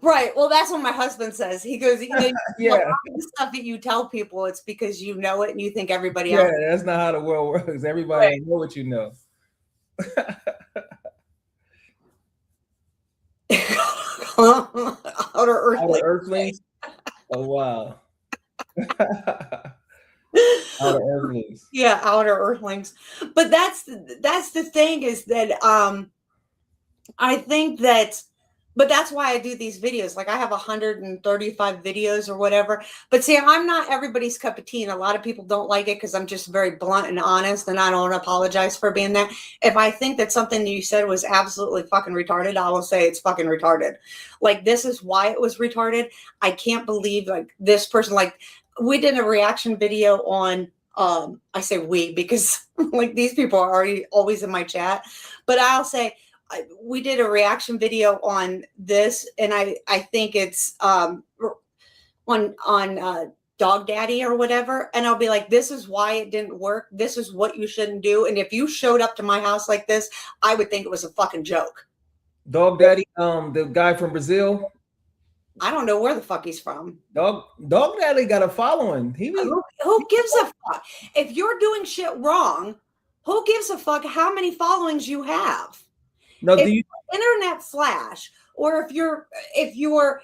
[SPEAKER 2] Right. Well, that's what my husband says. He goes, you know, yeah, the stuff that you tell people, it's because you know it and you think everybody else.
[SPEAKER 3] Yeah, that's not how the world works. Everybody know what you know.
[SPEAKER 2] Outer
[SPEAKER 3] Earthlings. Oh wow. Outer Earthlings.
[SPEAKER 2] Yeah, Outer Earthlings. But that's the thing is that I think that. But that's why I do these videos. Like I have 135 videos or whatever. But see, I'm not everybody's cup of tea. And a lot of people don't like it because I'm just very blunt and honest. And I don't apologize for being that. If I think that something you said was absolutely fucking retarded, I will say it's fucking retarded. Like this is why it was retarded. I can't believe like this person, like we did a reaction video on, I say we because like these people are already always in my chat. But I'll say, we did a reaction video on this, and I think it's on Dog Daddy or whatever, and I'll be like, this is why it didn't work. This is what you shouldn't do. And if you showed up to my house like this, I would think it was a fucking joke.
[SPEAKER 3] Dog Daddy, the guy from Brazil.
[SPEAKER 2] I don't know where the fuck he's from.
[SPEAKER 3] Dog Daddy got a following.
[SPEAKER 2] Who gives a fuck? If you're doing shit wrong, who gives a fuck how many followings you have?
[SPEAKER 3] No,
[SPEAKER 2] if internet flash, or if your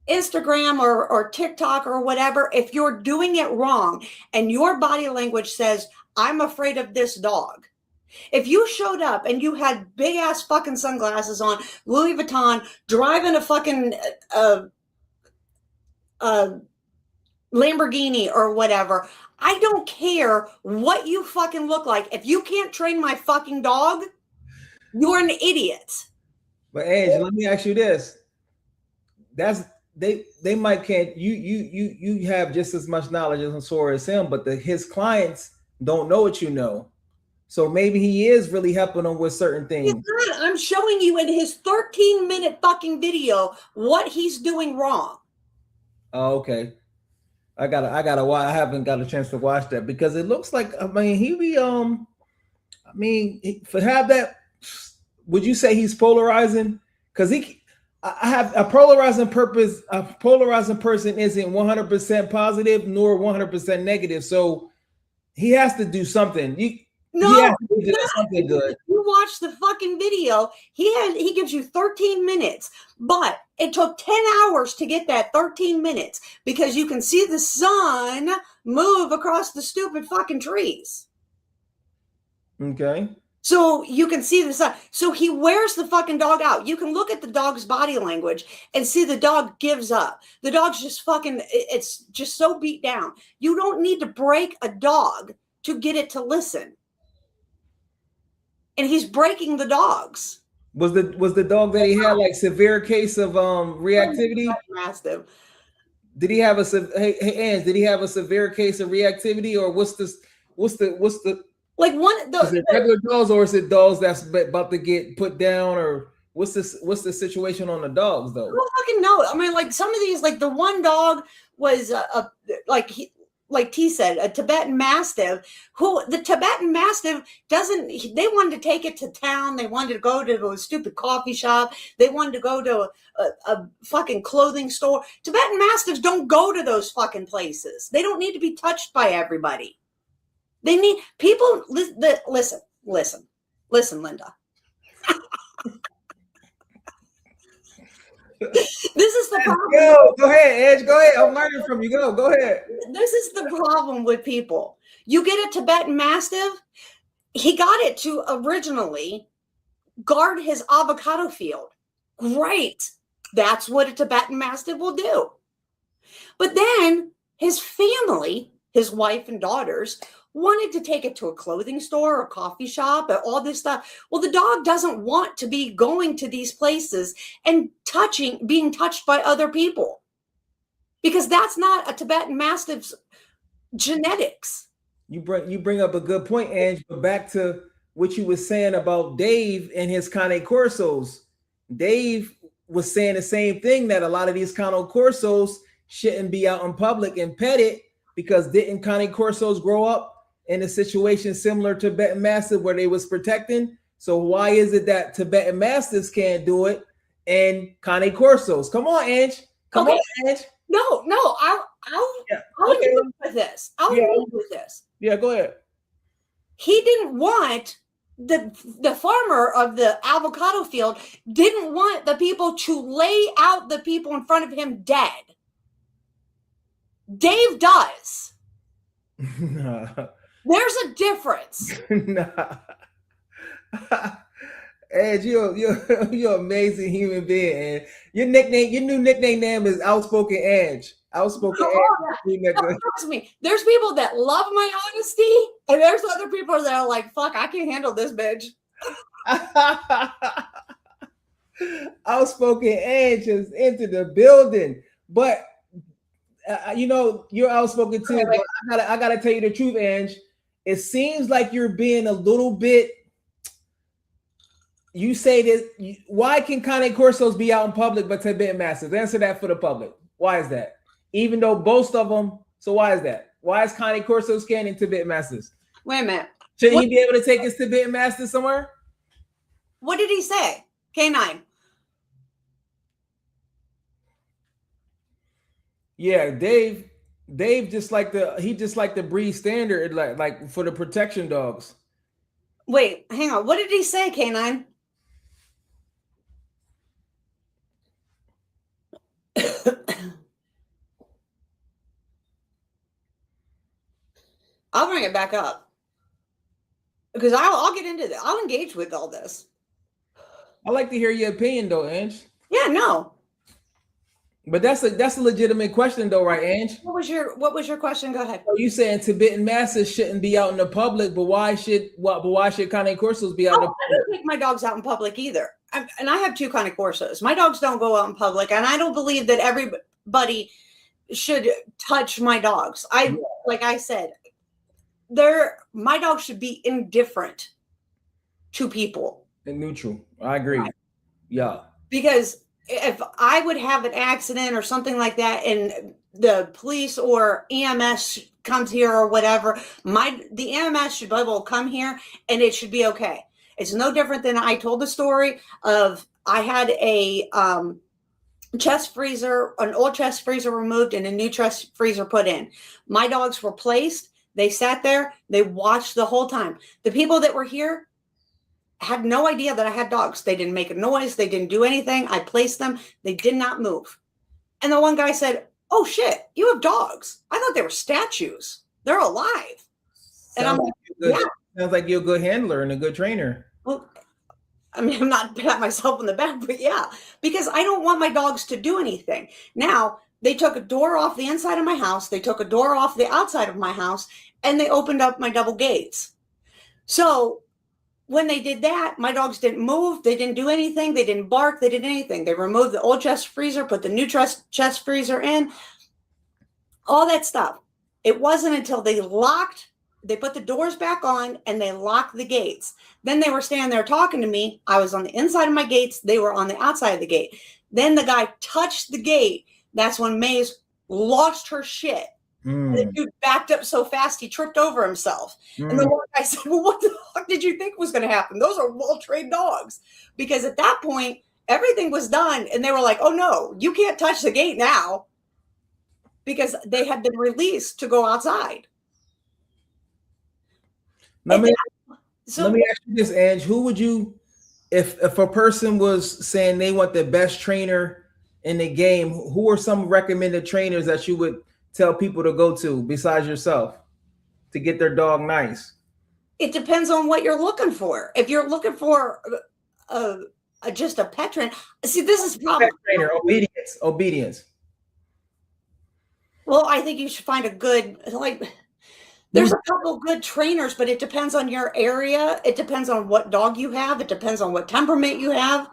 [SPEAKER 2] Instagram or TikTok or whatever, if you're doing it wrong and your body language says, I'm afraid of this dog. If you showed up and you had big ass fucking sunglasses on, Louis Vuitton, driving a fucking Lamborghini or whatever, I don't care what you fucking look like. If you can't train my fucking dog, you're an idiot.
[SPEAKER 3] But Ange, let me ask you this: that's they might can't you have just as much knowledge as him, but his clients don't know what you know. So maybe he is really helping them with certain things.
[SPEAKER 2] I'm showing you in his 13-minute fucking video what he's doing wrong.
[SPEAKER 3] Oh, okay. I gotta watch. I haven't got a chance to watch that because it looks like for have that. Would you say he's polarizing? Because I have a polarizing purpose. A polarizing person isn't 100% positive nor 100% negative. So he has to do something. He has to do something good.
[SPEAKER 2] You watch the fucking video. He gives you 13 minutes, but it took 10 hours to get that 13 minutes because you can see the sun move across the stupid fucking trees.
[SPEAKER 3] Okay.
[SPEAKER 2] So you can see the sun. So he wears the fucking dog out. You can look at the dog's body language and see the dog gives up. The dog's just fucking, it's just so beat down. You don't need to break a dog to get it to listen. And he's breaking the dogs.
[SPEAKER 3] Was the dog that he had like severe case of reactivity?
[SPEAKER 2] Massive.
[SPEAKER 3] Did he have Ange, did he have a severe case of reactivity, or what's the
[SPEAKER 2] like one
[SPEAKER 3] is it regular dogs, or is it dogs that's about to get put down, or what's the situation on the dogs though?
[SPEAKER 2] I don't fucking know. I mean, like some of these, like the one dog was like T said, a Tibetan Mastiff, who the Tibetan Mastiff they wanted to take it to town. They wanted to go to a stupid coffee shop. They wanted to go to a fucking clothing store. Tibetan Mastiffs don't go to those fucking places. They don't need to be touched by everybody. They need people. Listen, Linda. This is the problem.
[SPEAKER 3] Go ahead, Edge. Go ahead. I'm learning from you. Go ahead.
[SPEAKER 2] This is the problem with people. You get a Tibetan Mastiff. He got it to originally guard his avocado field. Great. That's what a Tibetan Mastiff will do. But then his family, his wife and daughters, wanted to take it to a clothing store or coffee shop and all this stuff. Well, the dog doesn't want to be going to these places and being touched by other people, because that's not a Tibetan Mastiff's genetics.
[SPEAKER 3] You bring up a good point, Ange, but back to what you were saying about Dave and his Cane Corsos. Dave was saying the same thing, that a lot of these Cane Corsos shouldn't be out in public and petted, because didn't Cane Corsos grow up in a situation similar to Tibetan Mastiff where they was protecting? So why is it that Tibetan Mastiffs can't do it and Cane Corsos? Come on, Ange. Come on, Ange.
[SPEAKER 2] No, I'll agree with this. I'll agree with this.
[SPEAKER 3] Yeah, go ahead.
[SPEAKER 2] He didn't want the farmer of the avocado field didn't want the people to lay out the people in front of him dead. Dave does. There's a difference.
[SPEAKER 3] Ed, you're an amazing human being, and your new nickname name is Outspoken Edge. Outspoken Edge.
[SPEAKER 2] Trust me, there's people that love my honesty, and there's other people that are like, "Fuck, I can't handle this bitch."
[SPEAKER 3] Outspoken Edge has entered the building, but you're outspoken too. But I gotta tell you the truth, Ange. It seems like you're being a little bit. You say that. Why can Cane Corsos be out in public but Tibetan Mastiffs? Answer that for the public. Why is that? Even though both of them. So why is that? Why is Cane Corso scanning Tibetan Mastiffs?
[SPEAKER 2] Wait a minute.
[SPEAKER 3] Should he be able to take his Tibetan Mastiff somewhere?
[SPEAKER 2] What did he say? K9.
[SPEAKER 3] Yeah, Dave just like the breed standard, like for the protection dogs.
[SPEAKER 2] Wait, hang on. What did he say, K9? I'll bring it back up because I'll get into this. I'll engage with all this.
[SPEAKER 3] I like to hear your opinion, though, Ange.
[SPEAKER 2] Yeah, no.
[SPEAKER 3] But that's a legitimate question, though, right, Ange?
[SPEAKER 2] What was your question? Go ahead.
[SPEAKER 3] So you saying Tibetan Mastiffs shouldn't be out in the public, but why should Cane Corsos be out in the public?
[SPEAKER 2] I don't take my dogs out in public either. And I have 2 Cane Corsos. My dogs don't go out in public, and I don't believe that everybody should touch my dogs. Like I said, my dogs should be indifferent to people.
[SPEAKER 3] And neutral. I agree. Right. Yeah.
[SPEAKER 2] Because if I would have an accident or something like that, and the police or EMS comes here or whatever, the EMS should be able to come here and it should be okay. It's no different than I told the story of I had a chest freezer, an old chest freezer removed and a new chest freezer put in. My dogs were placed. They sat there. They watched the whole time. The people that were here had no idea that I had dogs. They didn't make a noise. They didn't do anything. I placed them. They did not move. And the one guy said, "Oh shit, you have dogs. I thought they were statues. They're alive." And I'm like,
[SPEAKER 3] yeah. Sounds like you're a good handler and a good trainer.
[SPEAKER 2] Well, I mean, I'm not pat myself on the back, but yeah, because I don't want my dogs to do anything. Now, they took a door off the inside of my house. They took a door off the outside of my house, and they opened up my double gates. So when they did that, my dogs didn't move. They didn't do anything. They didn't bark. They didn't anything. They removed the old chest freezer, put the new chest freezer in, all that stuff. It wasn't until they put the doors back on and they locked the gates. Then they were standing there talking to me. I was on the inside of my gates. They were on the outside of the gate. Then the guy touched the gate. That's when Maze lost her shit. The dude backed up so fast he tripped over himself. And the one guy said, "Well, what the fuck did you think was going to happen? Those are well-trained dogs." Because at that point, everything was done. And they were like, "Oh, no, you can't touch the gate now." Because they had been released to go outside.
[SPEAKER 3] Let me ask you this, Ange. Who would you, if a person was saying they want the best trainer in the game, who are some recommended trainers that you would tell people to go to besides yourself to get their dog nice?
[SPEAKER 2] It depends on what you're looking for. If you're looking for just a pet trainer, see, this is probably
[SPEAKER 3] trainer, obedience.
[SPEAKER 2] Well, I think you should find a good, like, There's a couple good trainers, but it depends on your area. It depends on what dog you have. It depends on what temperament you have.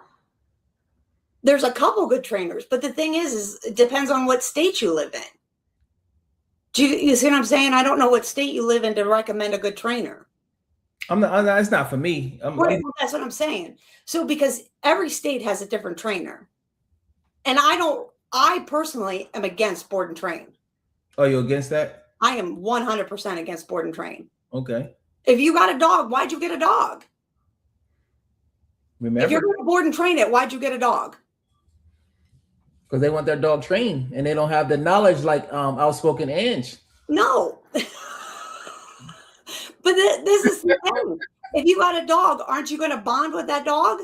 [SPEAKER 2] There's a couple good trainers, but the thing is it depends on what state you live in. Do you see what I'm saying? I don't know what state you live in to recommend a good trainer.
[SPEAKER 3] It's not for me.
[SPEAKER 2] Well, that's what I'm saying. So because every state has a different trainer, and I personally am against board and train.
[SPEAKER 3] Oh, you're against that?
[SPEAKER 2] I am 100% against board and train.
[SPEAKER 3] Okay.
[SPEAKER 2] If you got a dog, why'd you get a dog?
[SPEAKER 3] Remember,
[SPEAKER 2] if you're going to board and train it, why'd you get a dog?
[SPEAKER 3] Because they want their dog trained, and they don't have the knowledge like outspoken Ange.
[SPEAKER 2] No. But this is the thing. If you got a dog, aren't you going to bond with that dog?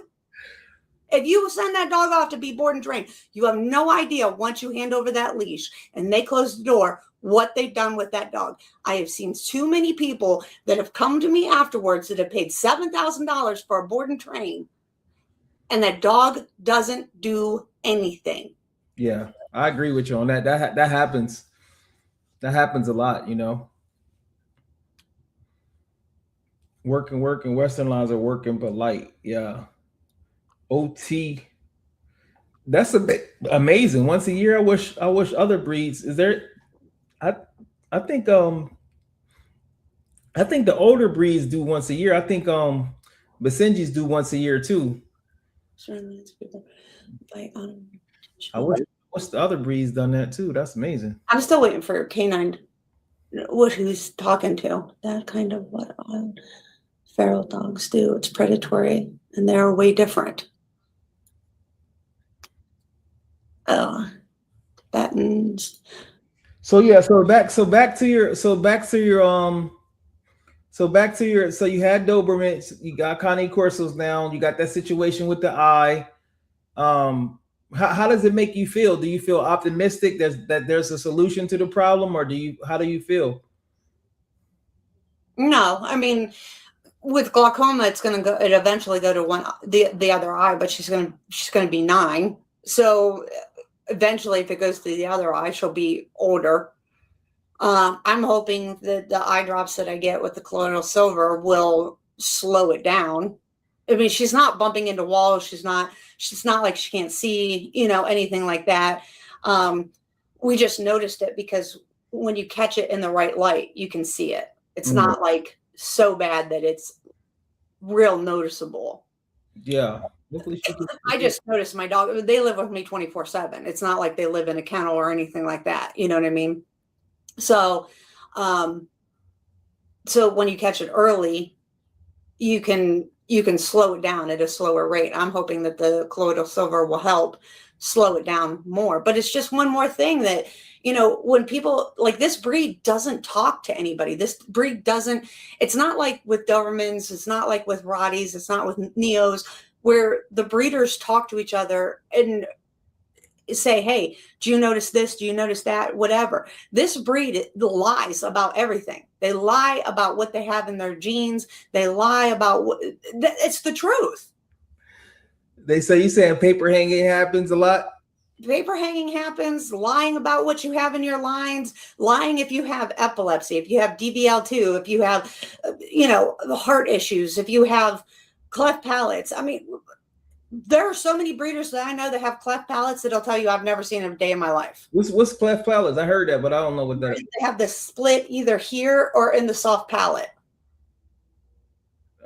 [SPEAKER 2] If you send that dog off to be board and trained, you have no idea once you hand over that leash and they close the door, what they've done with that dog. I have seen too many people that have come to me afterwards that have paid $7,000 for a board and train, and that dog doesn't do anything.
[SPEAKER 3] Yeah, I agree with you on that. That happens. That happens a lot, you know. Working. Western lines are working, but light. Yeah. OT. That's a bit amazing. Once a year. I wish other breeds. Is there? I think the older breeds do once a year. I think Basenjis do once a year too. I wish the other breeds done that too. That's amazing.
[SPEAKER 2] I'm still waiting for your canine. Who's talking to? That kind of what feral dogs do. It's predatory, and they're way different. Tibetans. So you had
[SPEAKER 3] Doberman, you got Cane Corsos now, you got that situation with the eye. How does it make you feel? Do you feel optimistic that there's a solution to the problem, or how do you feel?
[SPEAKER 2] No, I mean, with glaucoma, it eventually go to the other eye, but she's gonna be 9. So eventually, if it goes to the other eye, she'll be older. I'm hoping that the eye drops that I get with the colloidal silver will slow it down. I mean, she's not bumping into walls. She's not like she can't see, anything like that. We just noticed it because when you catch it in the right light, you can see it. It's not like so bad that it's real noticeable.
[SPEAKER 3] Yeah.
[SPEAKER 2] I just noticed my dog, they live with me 24/7. It's not like they live in a kennel or anything like that. You know what I mean? So, so when you catch it early, you can slow it down at a slower rate. I'm hoping that the colloidal silver will help slow it down more. But it's just one more thing that, when people like this breed doesn't talk to anybody. This breed doesn't, it's not like with Dobermans, it's not like with Rotties, it's not with Neos, where the breeders talk to each other and say, hey, do you notice this? Do you notice that? Whatever. This breed lies about everything. They lie about what they have in their genes. They lie about it's the truth.
[SPEAKER 3] You saying paper hanging happens a lot?
[SPEAKER 2] Paper hanging happens, lying about what you have in your lines, lying if you have epilepsy, if you have DBL2, if you have, the heart issues, if you have cleft palates. I mean, there are so many breeders that I know that have cleft palates that'll tell you I've never seen a day in my life.
[SPEAKER 3] What's cleft palates? I heard that, but I don't know what that is.
[SPEAKER 2] They have this split either here or in the soft palate.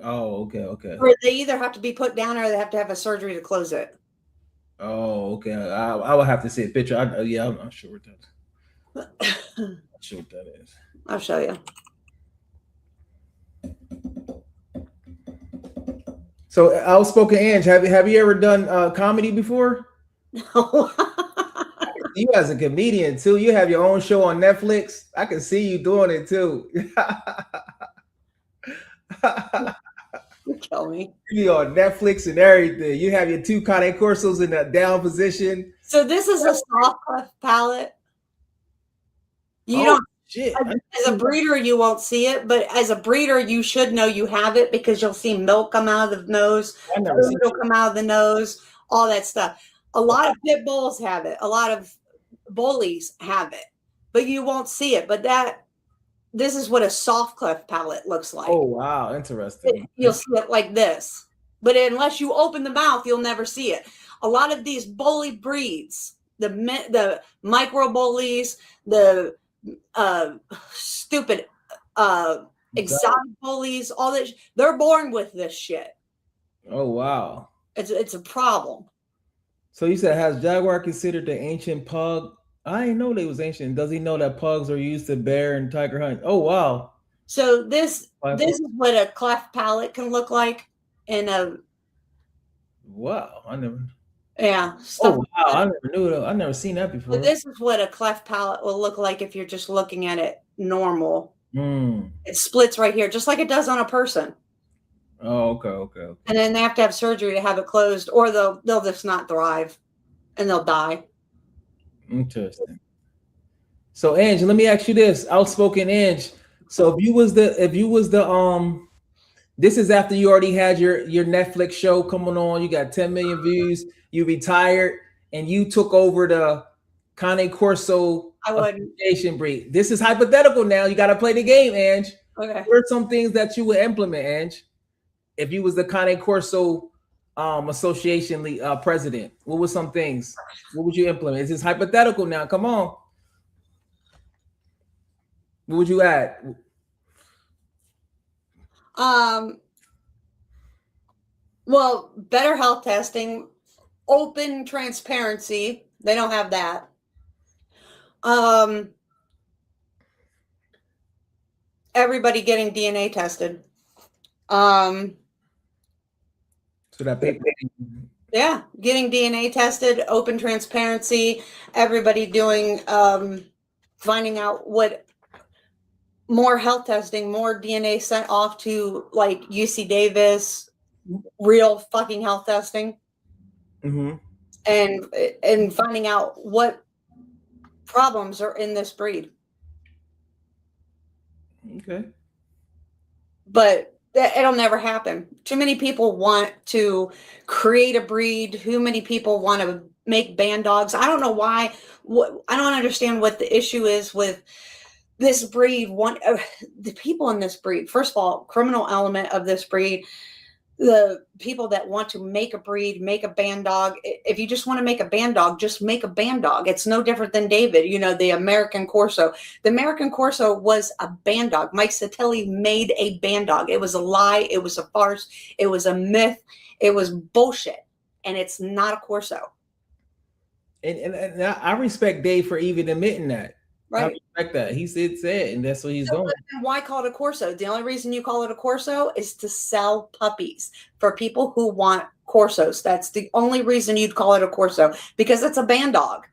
[SPEAKER 3] Oh, okay.
[SPEAKER 2] Or they either have to be put down or they have to have a surgery to close it.
[SPEAKER 3] Oh, okay. I will have to see a picture. I'm not sure what that is. I'm not sure what that is.
[SPEAKER 2] I'll show you.
[SPEAKER 3] So, outspoken Ange, have you ever done comedy before?
[SPEAKER 2] No.
[SPEAKER 3] You as a comedian too. You have your own show on Netflix. I can see you doing it too.
[SPEAKER 2] You tell me.
[SPEAKER 3] You're on Netflix and everything. You have your 2 Cane Corsos in the down position.
[SPEAKER 2] So this is a soft cleft palate. You don't.
[SPEAKER 3] Shit.
[SPEAKER 2] As a breeder, you won't see it, but as a breeder, you should know you have it because you'll see milk come out of the nose, food will come out of the nose, all that stuff. A lot of pit bulls have it. A lot of bullies have it, but you won't see it. But this is what a soft cleft palate looks like.
[SPEAKER 3] Oh, wow. Interesting.
[SPEAKER 2] You'll see it like this. But unless you open the mouth, you'll never see it. A lot of these bully breeds, the micro bullies, the stupid exotic bullies, all this, they're born with this shit.
[SPEAKER 3] Oh, wow.
[SPEAKER 2] It's a problem.
[SPEAKER 3] So you said, has Jaguar considered the ancient pug? I didn't know they was ancient. Does he know that pugs are used to bear and tiger hunt? Oh, wow.
[SPEAKER 2] So this is what a cleft palate can look like in a.
[SPEAKER 3] Wow, I never.
[SPEAKER 2] Yeah.
[SPEAKER 3] Oh, wow, I never knew that. I never seen that before.
[SPEAKER 2] But this is what a cleft palate will look like if you're just looking at it normal. It splits right here, just like it does on a person.
[SPEAKER 3] Oh, okay.
[SPEAKER 2] And then they have to have surgery to have it closed, or they'll just not thrive, and they'll die.
[SPEAKER 3] Interesting. So, Ange, let me ask you this, outspoken Ange. So, if you was the this is after you already had your Netflix show coming on. You got 10 million views. You retired, and you took over the Cane Corso Association breed. This is hypothetical now. You got to play the game, Ange.
[SPEAKER 2] Okay.
[SPEAKER 3] What are some things that you would implement, Ange, if you was the Cane Corso Association president? What were some things? What would you implement? This is hypothetical now. Come on. What would you add?
[SPEAKER 2] Well, better health testing, open transparency. They don't have that. Everybody getting DNA tested.
[SPEAKER 3] So that paper.
[SPEAKER 2] Yeah, getting DNA tested, open transparency. Everybody doing, finding out what. More health testing, more DNA sent off to like UC Davis, real fucking health testing, and finding out what problems are in this breed.
[SPEAKER 3] Okay,
[SPEAKER 2] but it'll never happen. Too many people want to create a breed. Too many people want to make band dogs. I don't know why. I don't understand what the issue is with this breed. The people in this breed, first of all, criminal element of this breed, the people that want to make a breed, make a band dog. If you just want to make a band dog, just make a band dog. It's no different than David, the American Corso. The American Corso was a band dog. Mike Sattelli made a band dog. It was a lie. It was a farce. It was a myth. It was bullshit. And it's not a Corso.
[SPEAKER 3] And I respect Dave for even admitting that.
[SPEAKER 2] Right.
[SPEAKER 3] I respect that. He said, and that's what he's doing.
[SPEAKER 2] Why call it a Corso? The only reason you call it a Corso is to sell puppies for people who want Corsos. That's the only reason you'd call it a Corso, because it's a band dog.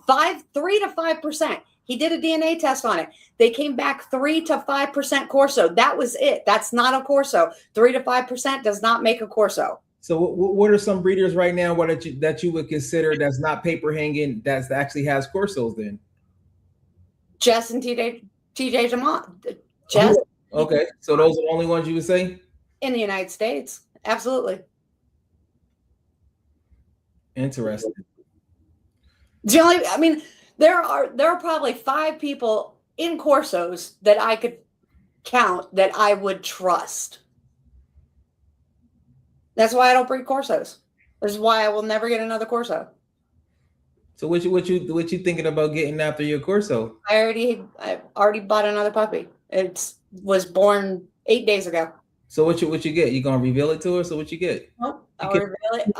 [SPEAKER 2] 3 to 5%. He did a DNA test on it. They came back 3 to 5% Corso. That was it. That's not a Corso. 3 to 5% does not make a Corso.
[SPEAKER 3] So what are some breeders right now that you would consider that's not paper hanging, that actually has Corsos then?
[SPEAKER 2] Jess and TJ Jamont. Jess.
[SPEAKER 3] Okay, so those are the only ones you would say? In
[SPEAKER 2] the United States. Absolutely.
[SPEAKER 3] Interesting.
[SPEAKER 2] There are probably 5 people in Corsos that I could count that I would trust. That's why I don't breed Corsos. This is why I will never get another Corso.
[SPEAKER 3] So what you thinking about getting after your Corso?
[SPEAKER 2] I already bought another puppy. It was born 8 days ago.
[SPEAKER 3] So what you get? You gonna reveal it to her? So what you get?
[SPEAKER 2] Nope. I'll reveal it.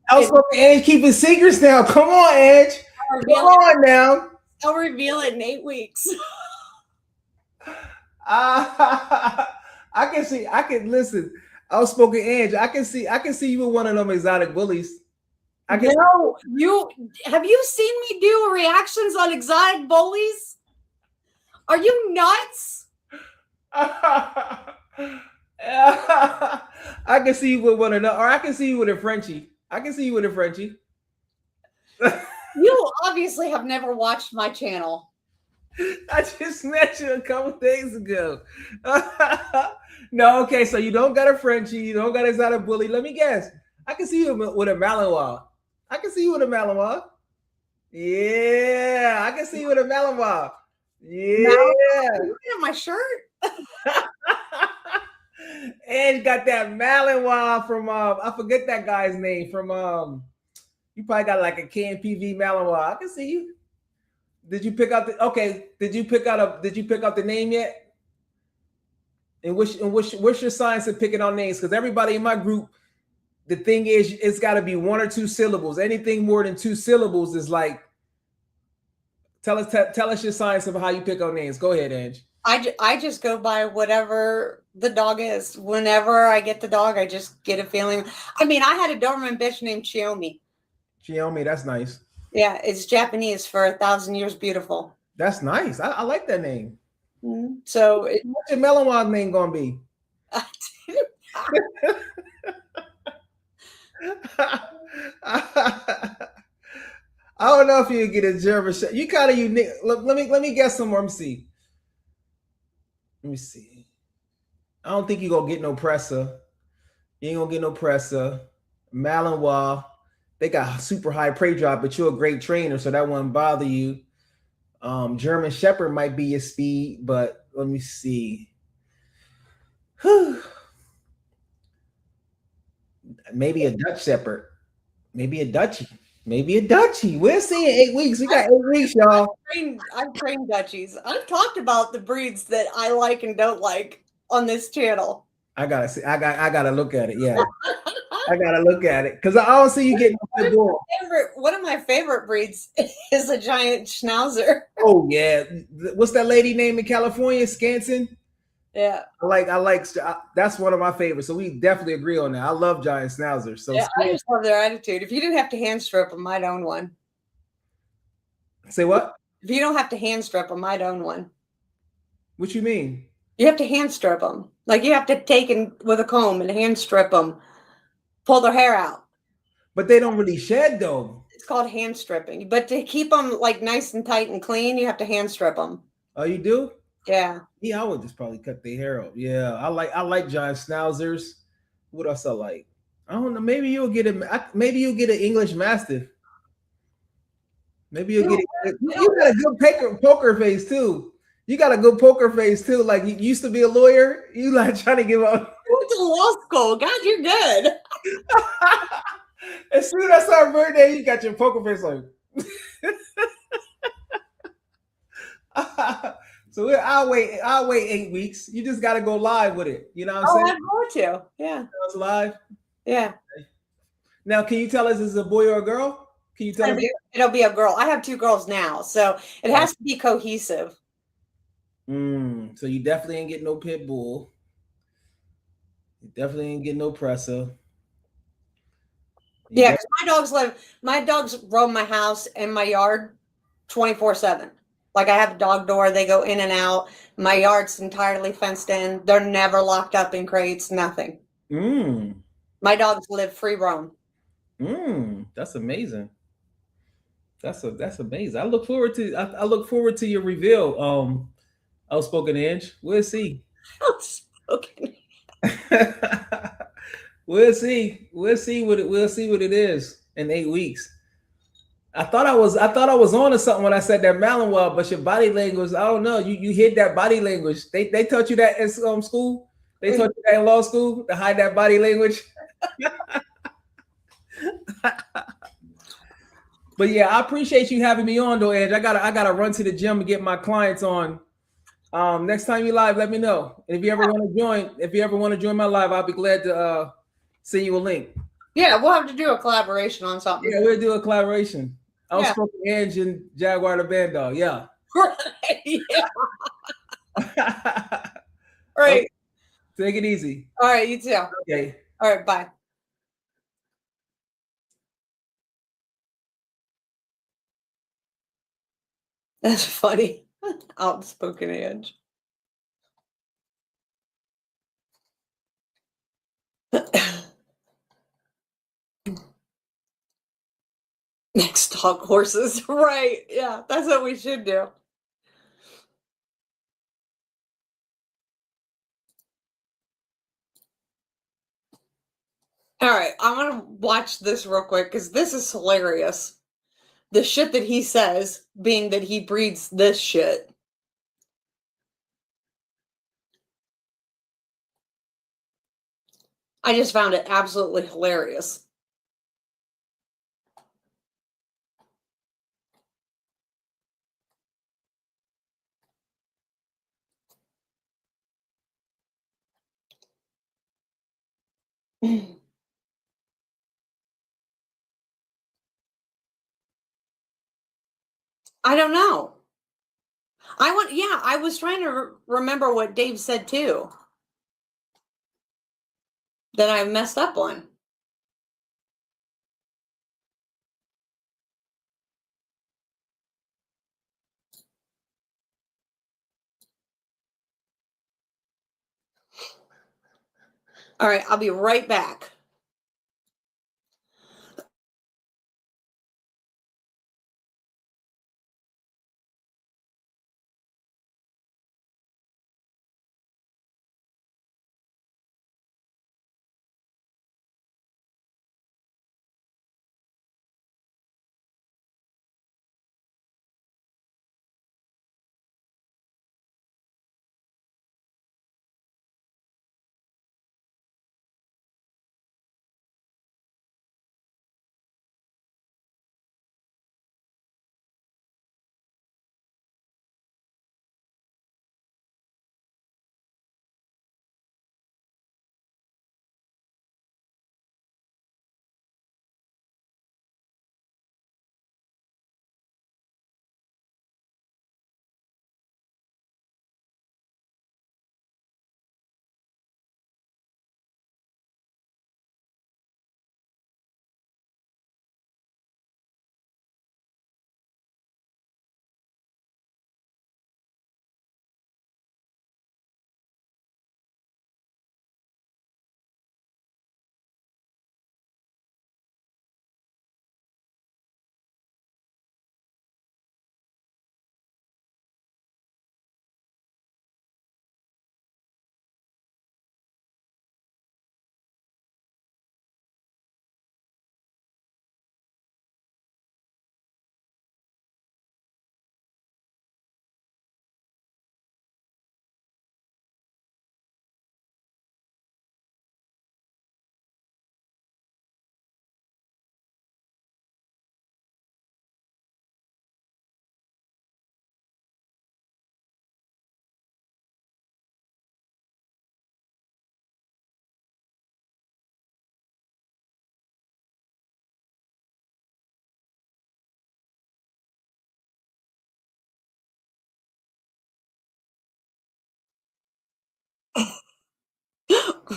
[SPEAKER 3] I was hoping Ange keeping secrets now. Come on, Ange. Come on now.
[SPEAKER 2] I'll reveal it in 8 weeks.
[SPEAKER 3] I can listen. Outspoken Ange. I can see you with one of them exotic bullies.
[SPEAKER 2] Have you seen me do reactions on exotic bullies? Are you nuts?
[SPEAKER 3] I can see you with one of them, or I can see you with a Frenchie.
[SPEAKER 2] You obviously have never watched my channel.
[SPEAKER 3] I just met you a couple days ago. No, okay, so you don't got a Frenchie, you don't got an exotic bully. Let me guess. I can see you with a Malinois. Yeah, I can see you with a Malinois. Yeah.
[SPEAKER 2] Look at my shirt.
[SPEAKER 3] And got that Malinois from I forget that guy's name from you probably got like a Can PV Malinois. I can see you. Did you pick out did you pick out the name yet? And what's your science of picking out names? Because everybody in my group, the thing is it's got to be 1 or 2 syllables. Anything more than 2 syllables is like tell us your science of how you pick out names. Go ahead, Ange.
[SPEAKER 2] I just go by whatever the dog is. Whenever I get the dog, I just get a feeling. I mean, I had a Doberman bitch named Chiomi.
[SPEAKER 3] Chiomi, that's nice.
[SPEAKER 2] Yeah, it's Japanese for 1,000 years beautiful.
[SPEAKER 3] That's nice. I like that name.
[SPEAKER 2] Mm-hmm. So
[SPEAKER 3] what's your Malinois name gonna be? I don't know if you get a German. You kind of unique. Let me guess some more. Let me see. I don't think you're gonna get no presser. You ain't gonna get no presser. Malinois, they got super high prey drop, but you're a great trainer, so that wouldn't bother you. German Shepherd might be your speed, but let me see. Maybe a Dutch Shepherd. Maybe a Dutchie. We'll see in 8 weeks. We got 8 weeks, y'all.
[SPEAKER 2] I've trained Dutchies. I've talked about the breeds that I like and don't like on this channel.
[SPEAKER 3] I gotta see. I gotta look at it. Yeah, I gotta look at it because I don't see you getting
[SPEAKER 2] one of my favorite breeds is a giant Schnauzer.
[SPEAKER 3] Oh yeah, what's that lady name in California? Scanson.
[SPEAKER 2] Yeah,
[SPEAKER 3] I like. That's one of my favorites. So we definitely agree on that. I love giant Schnauzers. So
[SPEAKER 2] yeah, I just love their attitude. If you didn't have to hand strip them, I'd own one.
[SPEAKER 3] Say what?
[SPEAKER 2] If you don't have to hand strip them, I'd own one.
[SPEAKER 3] What you mean?
[SPEAKER 2] You have to hand strip them. Like you have to take in with a comb and hand strip them, pull their hair out.
[SPEAKER 3] But they don't really shed though.
[SPEAKER 2] It's called hand stripping. But to keep them like nice and tight and clean, you have to hand strip them.
[SPEAKER 3] Oh, you do?
[SPEAKER 2] Yeah.
[SPEAKER 3] Yeah, I would just probably cut their hair off. Yeah, I like giant Schnauzers. What else I like? I don't know. Maybe you'll get an English Mastiff. Maybe you'll get it. You got a good poker face too. Like you used to be a lawyer. You like trying to give up.
[SPEAKER 2] You went to law school. God, you're good.
[SPEAKER 3] As soon as our birthday, you got your poker face like. So I'll wait 8 weeks. You just got to go live with it. You know what I'm saying?
[SPEAKER 2] I'm going to. Yeah.
[SPEAKER 3] It's live.
[SPEAKER 2] Yeah.
[SPEAKER 3] Now, can you tell us is it a boy or a girl? Can you tell us?
[SPEAKER 2] It'll be a girl. I have 2 girls now, so it has to be cohesive.
[SPEAKER 3] So you definitely ain't getting no pit bull. You definitely ain't getting no presser.
[SPEAKER 2] Yeah, because my dogs roam my house and my yard 24/7. Like I have a dog door, they go in and out. My yard's entirely fenced in. They're never locked up in crates, nothing. My dogs live free roam.
[SPEAKER 3] That's amazing. That's amazing. I look forward to your reveal. Outspoken Inch. We'll see.
[SPEAKER 2] Outspoken.
[SPEAKER 3] We'll see what it is in 8 weeks. I thought I was on to something when I said that Malinois, but your body language, I don't know. You hid that body language. They taught you that in school. They taught you that in law school to hide that body language. But yeah, I appreciate you having me on though, Edge. I gotta run to the gym and get my clients on. Next time you live, let me know. And if you ever want to join my live, I'll be glad to send you a link.
[SPEAKER 2] Yeah, we'll have to do a collaboration on something.
[SPEAKER 3] Yeah, we'll do a collaboration. Outspoken Edge and JaguarDabandog. Yeah.
[SPEAKER 2] Yeah. All right.
[SPEAKER 3] Okay. Take it easy.
[SPEAKER 2] All right, you too.
[SPEAKER 3] Okay.
[SPEAKER 2] All right, bye. That's funny. Outspoken Edge. Next talk horses. Right. Yeah, that's what we should do. All right, I'm going to watch this real quick because this is hilarious. The shit that he says, being that he breeds this shit. I just found it absolutely hilarious. I don't know. I was trying to remember what Dave said too. That I messed up on. All right, I'll be right back.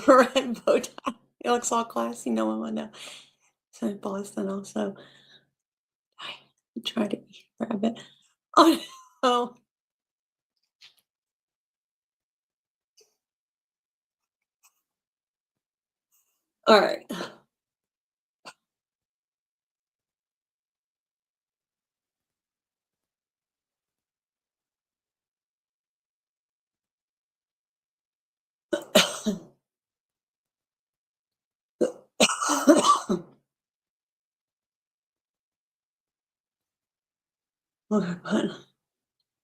[SPEAKER 2] Red bow tie. It looks all classy. No one would know. So Boston also. I try to grab it. Oh no. All right.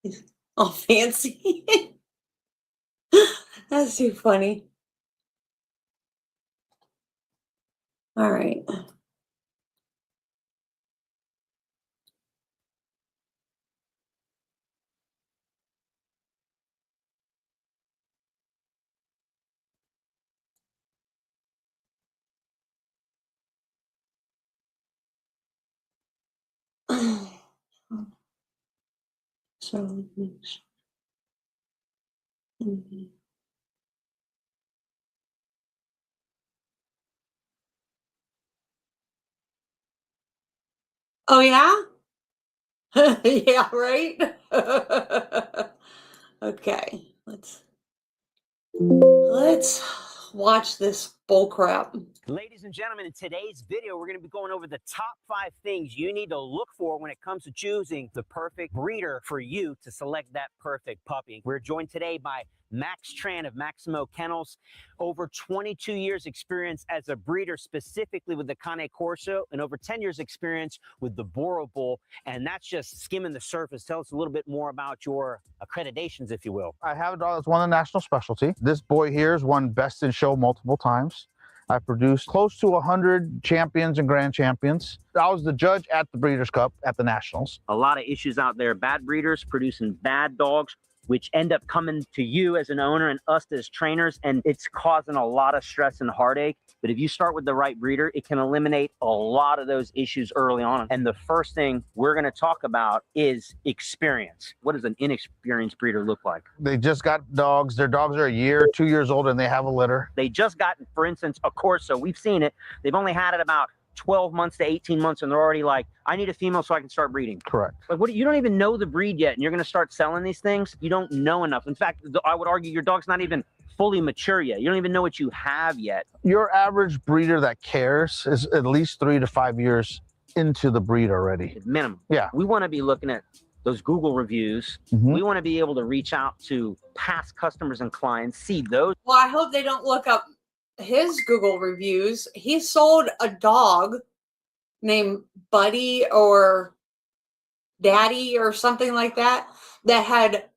[SPEAKER 2] He's all fancy. That's too funny. All right. So, oh yeah? Yeah, right? Okay, let's watch this bull crap.
[SPEAKER 4] Ladies and gentlemen, in today's video, we're going to be going over the top 5 things you need to look for when it comes to choosing the perfect breeder for you to select that perfect puppy. We're joined today by Max Tran of Maximo Kennels, over 22 years experience as a breeder, specifically with the Cane Corso, and over 10 years experience with the Boro Bull. And that's just skimming the surface. Tell us a little bit more about your accreditations, if you will.
[SPEAKER 5] I have a dog that's won the national specialty. This boy here has won Best in Show multiple times. I produced close to 100 champions and grand champions. I was the judge at the Breeders' Cup at the Nationals.
[SPEAKER 4] A lot of issues out there. Bad breeders producing bad dogs, which end up coming to you as an owner and us as trainers, and it's causing a lot of stress and heartache. But if you start with the right breeder, it can eliminate a lot of those issues early on. And the first thing we're going to talk about is experience. What does an inexperienced breeder look like?
[SPEAKER 5] They just got dogs. Their dogs are a year, 2 years old, and they have a litter.
[SPEAKER 4] They just got, for instance, a Corso. We've seen it. They've only had it about 12 months to 18 months, and they're already like, I need a female so I can start breeding.
[SPEAKER 5] Correct.
[SPEAKER 4] Like, what? You don't even know the breed yet, and you're going to start selling these things? You don't know enough. In fact, I would argue your dog's not even fully mature yet. You don't even know what you have yet.
[SPEAKER 5] Your average breeder that cares is at least 3 to 5 years into the breed already.
[SPEAKER 4] Minimum.
[SPEAKER 5] Yeah.
[SPEAKER 4] We want to be looking at those Google reviews.
[SPEAKER 5] Mhm.
[SPEAKER 4] We want to be able to reach out to past customers and clients, see those.
[SPEAKER 2] Well, I hope they don't look up his Google reviews. He sold a dog named Buddy or Daddy or something like that that had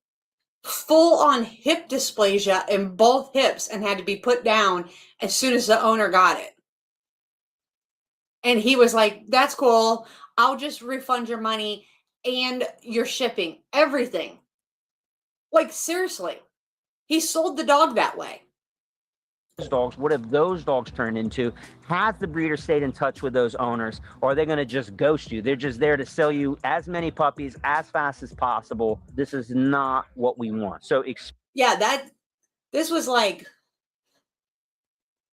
[SPEAKER 2] full-on hip dysplasia in both hips and had to be put down as soon as the owner got it. And he was like, that's cool. I'll just refund your money and your shipping, everything. Like, seriously, he sold the dog that way.
[SPEAKER 4] Dogs, what have those dogs turned into? Has the breeder stayed in touch with those owners, or are they going to just ghost you? They're just there to sell you as many puppies as fast as possible. This is not what we want. So
[SPEAKER 2] Yeah, this was like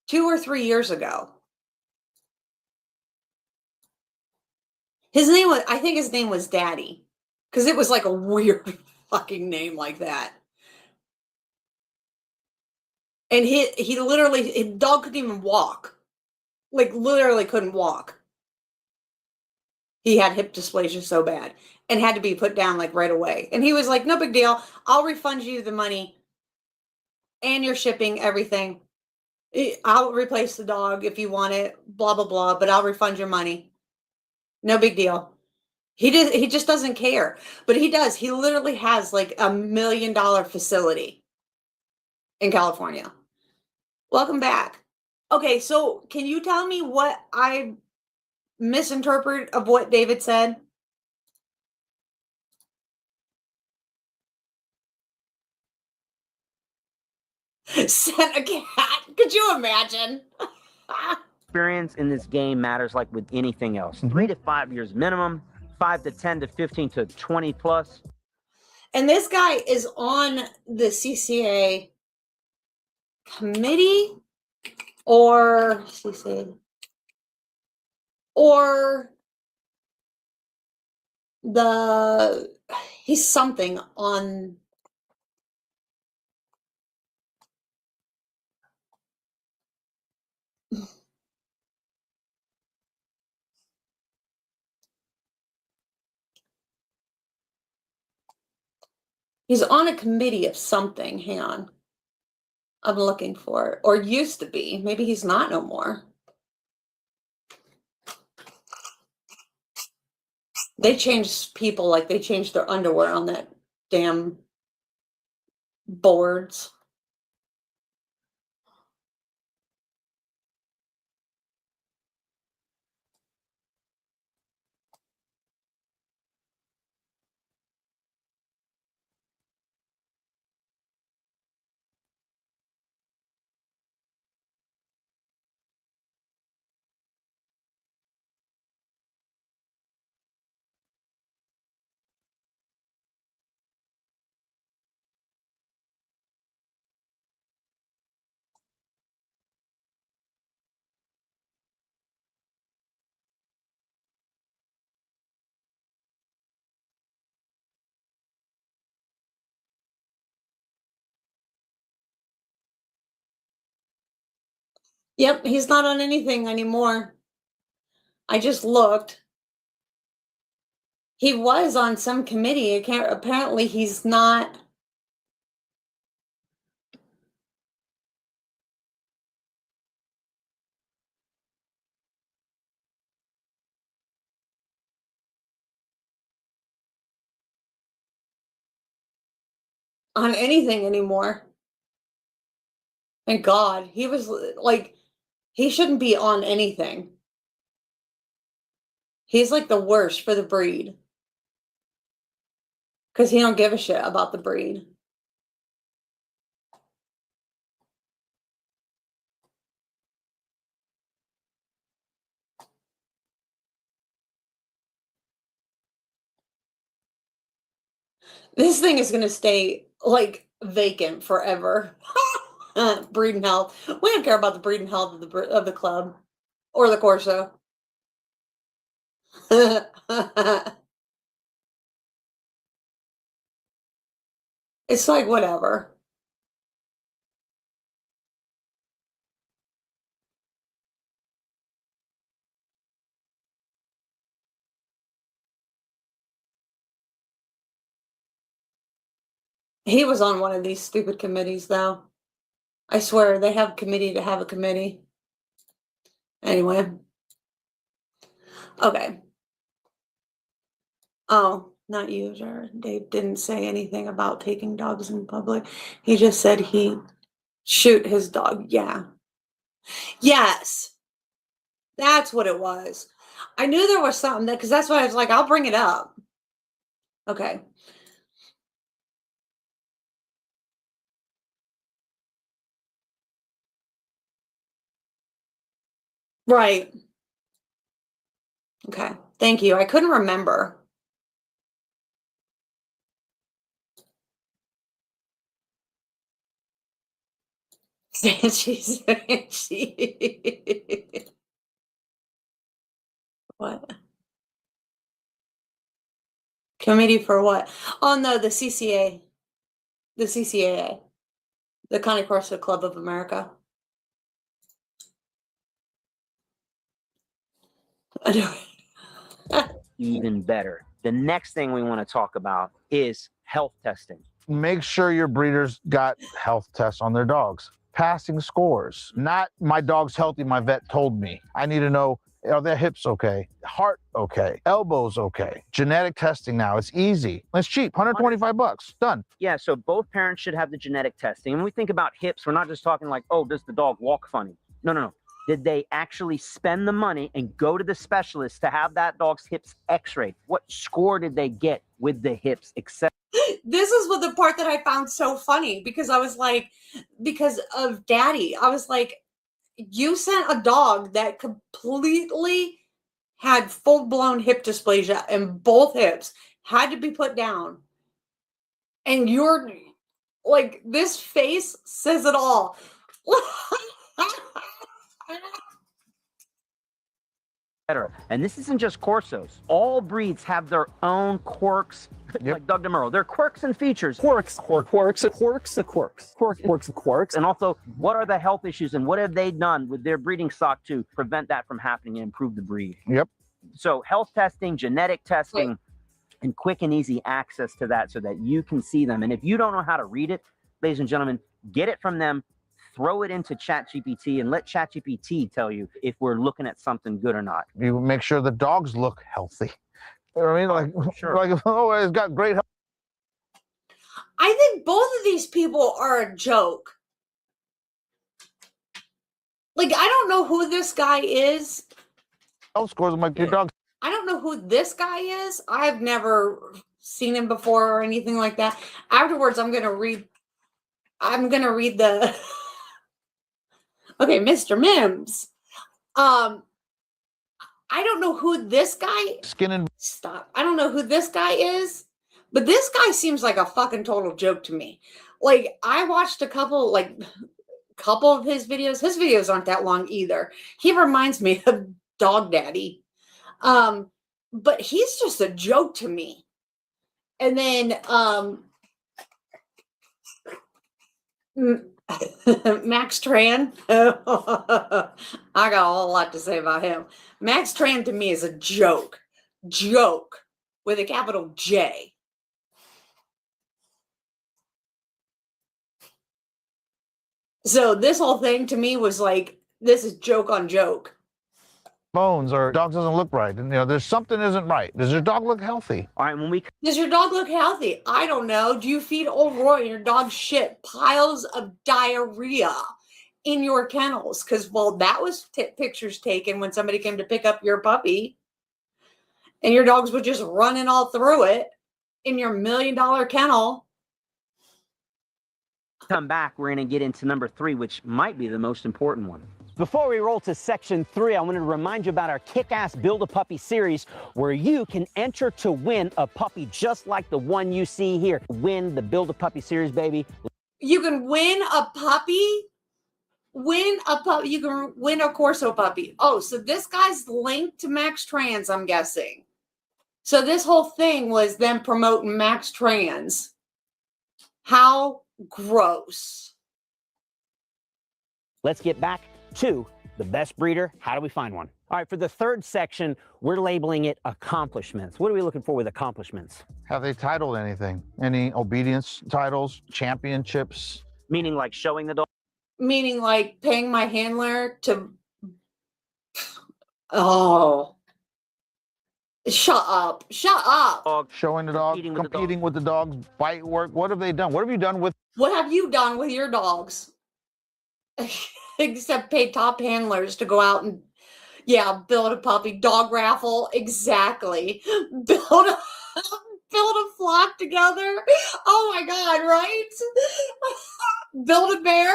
[SPEAKER 2] 2 or 3 years ago. I think his name was Daddy, because it was like a weird fucking name like that. And he literally, his dog couldn't even walk. Like, literally couldn't walk. He had hip dysplasia so bad and had to be put down like right away. And he was like, no big deal. I'll refund you the money and your shipping, everything. I'll replace the dog if you want it, blah, blah, blah, but I'll refund your money. No big deal. He just doesn't care. But he does. He literally has like $1 million facility in California. Welcome back. Okay, so can you tell me what I misinterpret of what David said? Sent a cat. Could you imagine?
[SPEAKER 4] experience in this game matters like with anything else. 3 to 5 years minimum, 5 to 10 to 15 to 20 plus.
[SPEAKER 2] And this guy is on the CCA committee or CCA or he's something on he's on a committee of something. Hang on. I'm looking for it. Or used to be. Maybe he's not no more. They changed people like they changed their underwear on that damn boards. Yep, he's not on anything anymore. I just looked. He was on some committee. Apparently he's not. On anything anymore. Thank God. He was like, He shouldn't be on anything. He's like the worst for the breed. Because he don't give a shit about the breed. This thing is going to stay like vacant forever. Breeding health. We don't care about the breeding health of the club or the Corso. It's like whatever. He was on one of these stupid committees, though. I swear, they have a committee to have a committee. Anyway. Okay. Oh, not you, Jared. Dave didn't say anything about taking dogs in public. He just said he'd shoot his dog. Yeah. Yes. That's what it was. I knew there was something because that's why I was like, I'll bring it up. Okay. Right. Okay. Thank you. I couldn't remember. What? Committee for what? Oh no, the CCA. The CCAA. The Cane Corso Club of America.
[SPEAKER 4] Even better. The next thing we want to talk about is health testing.
[SPEAKER 5] Make sure your breeders got health tests on their dogs. Passing scores. Not my dog's healthy, my vet told me. I need to know, are their hips okay? Heart okay? Elbows okay? Genetic testing now, it's easy. It's cheap, 125 bucks, done.
[SPEAKER 4] Yeah, so both parents should have the genetic testing. And when we think about hips, we're not just talking like, oh, does the dog walk funny? No. Did they actually spend the money and go to the specialist to have that dog's hips x-rayed? What score did they get with the hips, etc.?
[SPEAKER 2] This is what the part that I found so funny, because I was like, because of Daddy, I was like, you sent a dog that completely had full-blown hip dysplasia and both hips had to be put down. And you're like, this face says it all.
[SPEAKER 4] And this isn't just Corsos. All breeds have their own quirks, like Doug DeMuro. They're quirks and features.
[SPEAKER 6] Quirks.
[SPEAKER 4] And also, what are the health issues and what have they done with their breeding stock to prevent that from happening and improve the breed?
[SPEAKER 5] Yep.
[SPEAKER 4] So health testing, genetic testing, and quick and easy access to that so that you can see them. And if you don't know how to read it, ladies and gentlemen, get it from them. Throw it into ChatGPT and let ChatGPT tell you if we're looking at something good or not.
[SPEAKER 5] You make sure the dogs look healthy. You know what I mean? Like, like, oh, it's got great health.
[SPEAKER 2] I think both of these people are a joke. Like, I don't know who this guy is.
[SPEAKER 5] Health scores like your dogs.
[SPEAKER 2] I don't know who this guy is. I've never seen him before or anything like that. Afterwards, I'm going to read the... Okay, Mr. Mims. I don't know who this guy... Stop. I don't know who this guy is, but this guy seems like a fucking total joke to me. Like, I watched a couple of his videos. His videos aren't that long either. He reminds me of Dog Daddy. But he's just a joke to me. And then Max Tran. I got a whole lot to say about him. Max Tran to me is a joke. Joke with a capital J. So this whole thing to me was like, this is joke on joke.
[SPEAKER 5] Bones or dog doesn't look right. And, you know, there's something isn't right. Does your dog look healthy?
[SPEAKER 4] All right,
[SPEAKER 2] Does your dog look healthy? I don't know. Do you feed old Roy and your dog shit piles of diarrhea in your kennels. Because, well, that was pictures taken when somebody came to pick up your puppy and your dogs were just running all through it in your $1 million kennel.
[SPEAKER 4] Come back, we're going to get into number 3, which might be the most important one. Before we roll to section 3, I wanted to remind you about our kick-ass Build-A-Puppy series, where you can enter to win a puppy just like the one you see here. Win the Build-A-Puppy series, baby.
[SPEAKER 2] You can win a puppy. You can win a Corso puppy. Oh, so this guy's linked to Max Trans, I'm guessing. So this whole thing was them promoting Max Trans. How gross.
[SPEAKER 4] Let's get back to the best breeder. How do we find one? All right, for the third section, we're labeling it accomplishments. What are we looking for with accomplishments?
[SPEAKER 5] Have they titled anything? Any obedience titles, championships?
[SPEAKER 4] Meaning like showing the dog?
[SPEAKER 2] Meaning like paying my handler to... Oh. Shut up. Shut up.
[SPEAKER 4] Dog.
[SPEAKER 5] Showing the dog, competing with the dogs, bite work. What have they done? What have you done with...
[SPEAKER 2] What have you done with your dogs? Except pay top handlers to go out and, yeah, build a puppy dog raffle. Exactly. Build a flock together. Oh my God, right? Build a bear.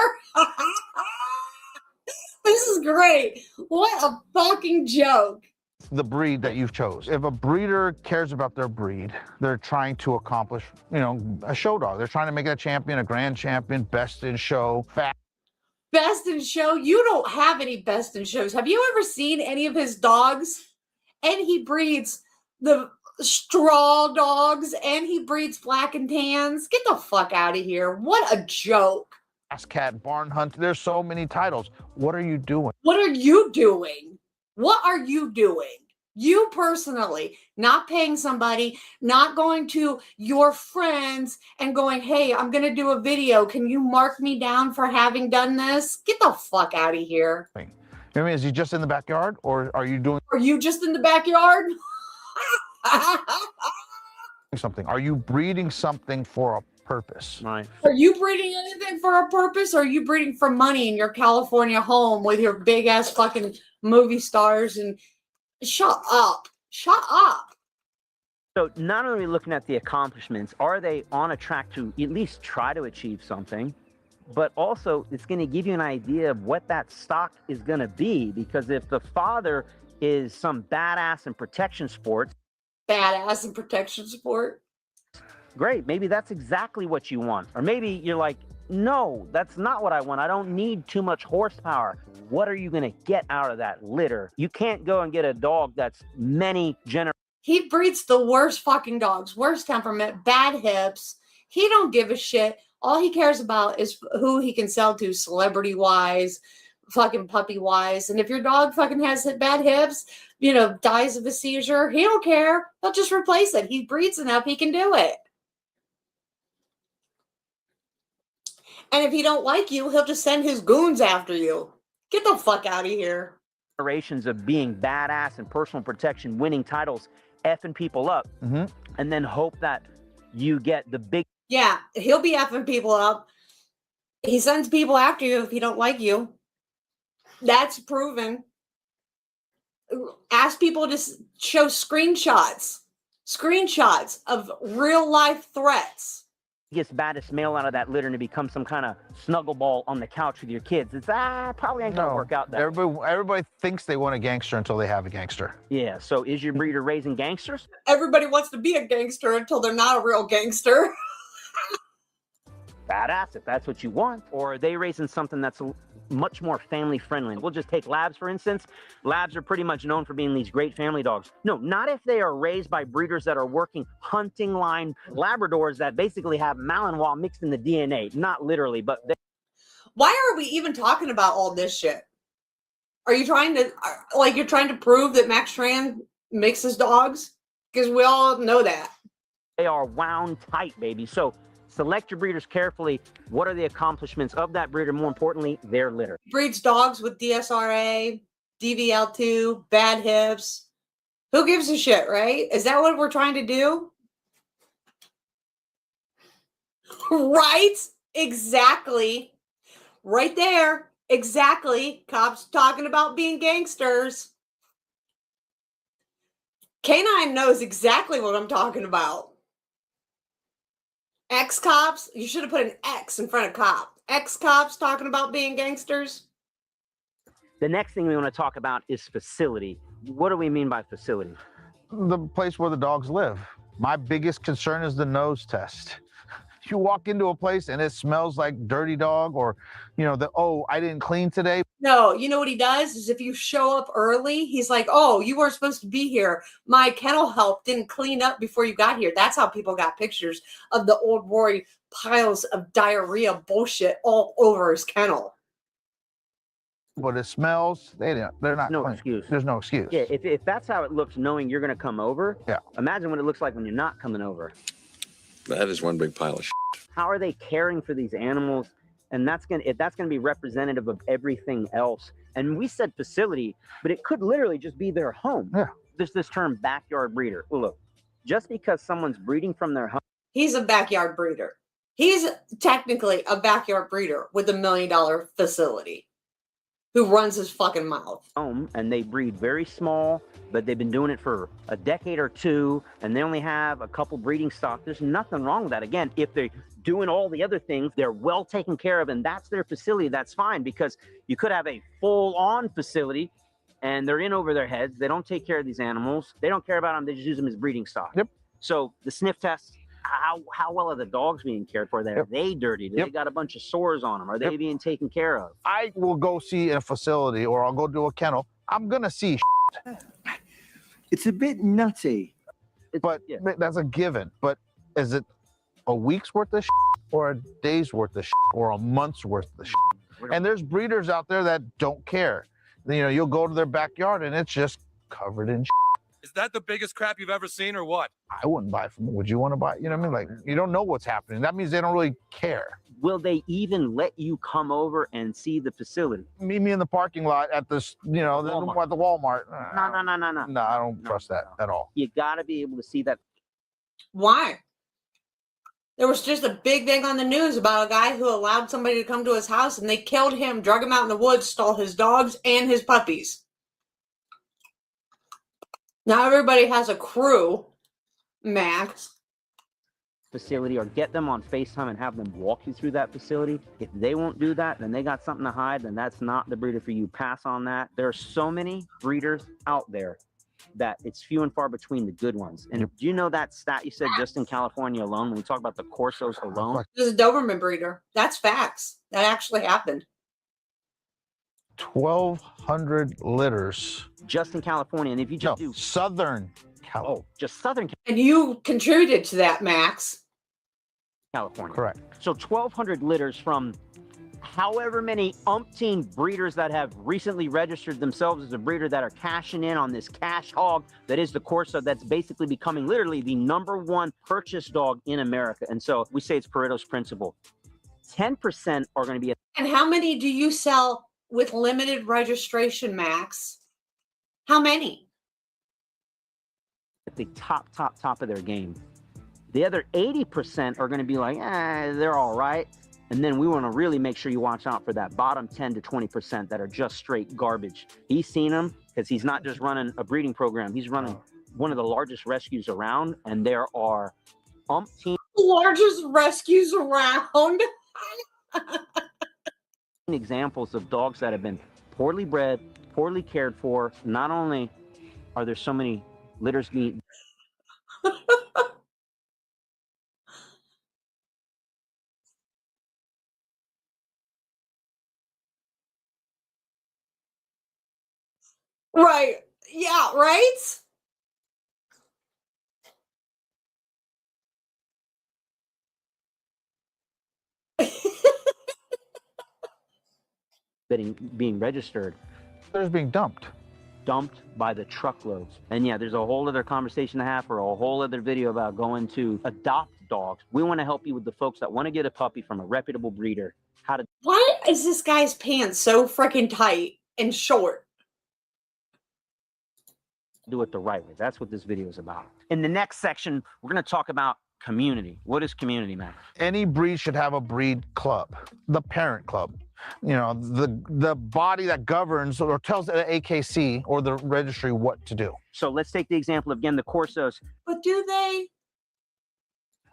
[SPEAKER 2] This is great. What a fucking joke.
[SPEAKER 5] The breed that you've chose. If a breeder cares about their breed, they're trying to accomplish, you know, a show dog. They're trying to make it a champion, a grand champion, best in show, fat.
[SPEAKER 2] Best in show? You don't have any best in shows. Have you ever seen any of his dogs? And he breeds the straw dogs and he breeds black and tans. Get the fuck out of here. What a joke.
[SPEAKER 5] Ass cat, barn hunt. There's so many titles. What are you doing?
[SPEAKER 2] What are you doing? What are you doing? You personally, not paying somebody, not going to your friends and going, hey, I'm going to do a video. Can you mark me down for having done this? Get the fuck out of here.
[SPEAKER 5] I mean, is he just in the backyard or are you doing...
[SPEAKER 2] Are you just in the backyard?
[SPEAKER 5] something? Are you breeding something for a purpose?
[SPEAKER 4] Right.
[SPEAKER 2] Are you breeding anything for a purpose? Or are you breeding for money in your California home with your big ass fucking movie stars? And shut up. Shut up.
[SPEAKER 4] So not only are we looking at the accomplishments, are they on a track to at least try to achieve something, but also it's going to give you an idea of what that stock is going to be. Because if the father is some badass in protection sports,
[SPEAKER 2] Badass in protection sport.
[SPEAKER 4] great, maybe that's exactly what you want. Or maybe you're like, no, that's not what I want. I don't need too much horsepower. What are you going to get out of that litter? You can't go and get a dog that's many generations.
[SPEAKER 2] He breeds the worst fucking dogs, worst temperament, bad hips. He don't give a shit. All he cares about is who he can sell to celebrity-wise, fucking puppy-wise. And if your dog fucking has bad hips, you know, dies of a seizure, he don't care. He'll just replace it. He breeds enough, he can do it. And if he don't like you, he'll just send his goons after you. Get the fuck out of here.
[SPEAKER 4] Generations of being badass and personal protection, winning titles, effing people up, and then hope that you get the big...
[SPEAKER 2] Yeah, he'll be effing people up. He sends people after you if he don't like you. That's proven. Ask people to show screenshots of real life threats.
[SPEAKER 4] Gets baddest male out of that litter and it becomes some kind of snuggle ball on the couch with your kids. It's probably ain't gonna work out that
[SPEAKER 5] everybody thinks they want a gangster until they have a gangster.
[SPEAKER 4] Yeah, so is your breeder raising gangsters?
[SPEAKER 2] Everybody wants to be a gangster until they're not a real gangster.
[SPEAKER 4] Badass if that's what you want. Or are they raising something that's much more family friendly? We'll just take labs, for instance. Labs are pretty much known for being these great family dogs. No, not if they are raised by breeders that are working hunting line Labradors that basically have Malinois mixed in the DNA. Not literally, but they...
[SPEAKER 2] Why are we even talking about all this shit? Are you trying to, like, you're trying to prove that Max Tran mixes dogs? Because we all know that.
[SPEAKER 4] They are wound tight, baby. So select your breeders carefully. What are the accomplishments of that breeder? More importantly, their litter.
[SPEAKER 2] Breeds dogs with DSRA, DVL2, bad hips. Who gives a shit, right? Is that what we're trying to do? Right? Exactly. Right there. Exactly. Cops talking about being gangsters. Canine knows exactly what I'm talking about. Ex-cops, you should have put an X in front of cop. Ex-cops talking about being gangsters.
[SPEAKER 4] The next thing we want to talk about is facility. What do we mean by facility?
[SPEAKER 5] The place where the dogs live. My biggest concern is the nose test. You walk into a place and it smells like dirty dog, or, you know, I didn't clean today.
[SPEAKER 2] No, you know what he does is if you show up early, he's like, oh, you weren't supposed to be here. My kennel help didn't clean up before you got here. That's how people got pictures of the old Roy piles of diarrhea bullshit all over his kennel.
[SPEAKER 5] But it smells, they're not
[SPEAKER 4] No
[SPEAKER 5] clean.
[SPEAKER 4] excuse.
[SPEAKER 5] There's no excuse.
[SPEAKER 4] Yeah, if that's how it looks knowing you're going to come over,
[SPEAKER 5] Yeah.
[SPEAKER 4] Imagine what it looks like when you're not coming over.
[SPEAKER 6] That is one big pile of shit.
[SPEAKER 4] How are they caring for these animals? And if that's going to be representative of everything else. And we said facility, but it could literally just be their home.
[SPEAKER 5] Yeah.
[SPEAKER 4] There's this term backyard breeder. Well, look, just because someone's breeding from their home.
[SPEAKER 2] He's a backyard breeder. He's technically a backyard breeder with $1 million facility who runs his fucking mouth.
[SPEAKER 4] And they breed very small, but they've been doing it for a decade or two, and they only have a couple breeding stock. There's nothing wrong with that. Again, if they're doing all the other things, they're well taken care of, and that's their facility, that's fine, because you could have a full-on facility and they're in over their heads. They don't take care of these animals. They don't care about them. They just use them as breeding stock.
[SPEAKER 5] Yep.
[SPEAKER 4] So the sniff test, how well are the dogs being cared for? Are they dirty? Do they got a bunch of sores on them? Are they being taken care of?
[SPEAKER 5] I will go see a facility, or I'll go to a kennel. I'm going to see
[SPEAKER 7] It's a bit nutty.
[SPEAKER 5] but that's a given. But is it a week's worth of or a day's worth of or a month's worth of And there's breeders out there that don't care. You know, you'll go to their backyard and it's just covered in
[SPEAKER 8] Is that the biggest crap you've ever seen or what?
[SPEAKER 5] I wouldn't buy from them. Would you want to buy? You know what I mean? Like, you don't know what's happening. That means they don't really care.
[SPEAKER 4] Will they even let you come over and see the facility?
[SPEAKER 5] Meet me in the parking lot at this, you know, at the Walmart.
[SPEAKER 4] No.
[SPEAKER 5] No, I don't trust that at all.
[SPEAKER 4] You got to be able to see that.
[SPEAKER 2] Why? There was just a big thing on the news about a guy who allowed somebody to come to his house and they killed him, drug him out in the woods, stole his dogs and his puppies. Now everybody has a crew, Max.
[SPEAKER 4] Facility, or get them on FaceTime and have them walk you through that facility. If they won't do that, then they got something to hide, then that's not the breeder for you. Pass on that. There are so many breeders out there that it's few and far between the good ones. And do you know that stat you said just in California alone, when we talk about the Corsos alone?
[SPEAKER 2] This is a Doberman breeder. That's facts. That actually happened.
[SPEAKER 5] 1,200 litters.
[SPEAKER 4] Just in California. And if you just do
[SPEAKER 5] Southern California.
[SPEAKER 4] Just Southern
[SPEAKER 2] And you contributed to that, Max.
[SPEAKER 4] California.
[SPEAKER 5] Correct.
[SPEAKER 4] So 1,200 litters from however many umpteen breeders that have recently registered themselves as a breeder that are cashing in on this cash hog that is the Corso, that's basically becoming literally the #1 purchase dog in America. And so we say it's Pareto's principle. 10% are going to be.
[SPEAKER 2] And how many do you sell with limited registration, Max? How many?
[SPEAKER 4] At the top of their game. The other 80% are going to be like, they're all right. And then we want to really make sure you watch out for that bottom 10 to 20% that are just straight garbage. He's seen them because he's not just running a breeding program. He's running one of the largest rescues around, and there are umpteen
[SPEAKER 2] largest rescues around.
[SPEAKER 4] examples of dogs that have been poorly bred, poorly cared for. Not only are there so many litters being
[SPEAKER 2] Right. Yeah, right?
[SPEAKER 4] being registered,
[SPEAKER 5] They're being dumped
[SPEAKER 4] by the truckloads. And yeah, there's a whole other conversation to have, or a whole other video about going to adopt dogs. We want to help you with the folks that want to get a puppy from a reputable breeder. How to
[SPEAKER 2] Why is this guy's pants so freaking tight and short?
[SPEAKER 4] do it the right way. That's what this video is about. In the next section, we're going to talk about community. What is community, man?
[SPEAKER 5] Any breed should have a breed club, the parent club. you know, the body that governs or tells the AKC or the registry what to do.
[SPEAKER 4] So let's take the example of, again, the Corsos.
[SPEAKER 2] But do they?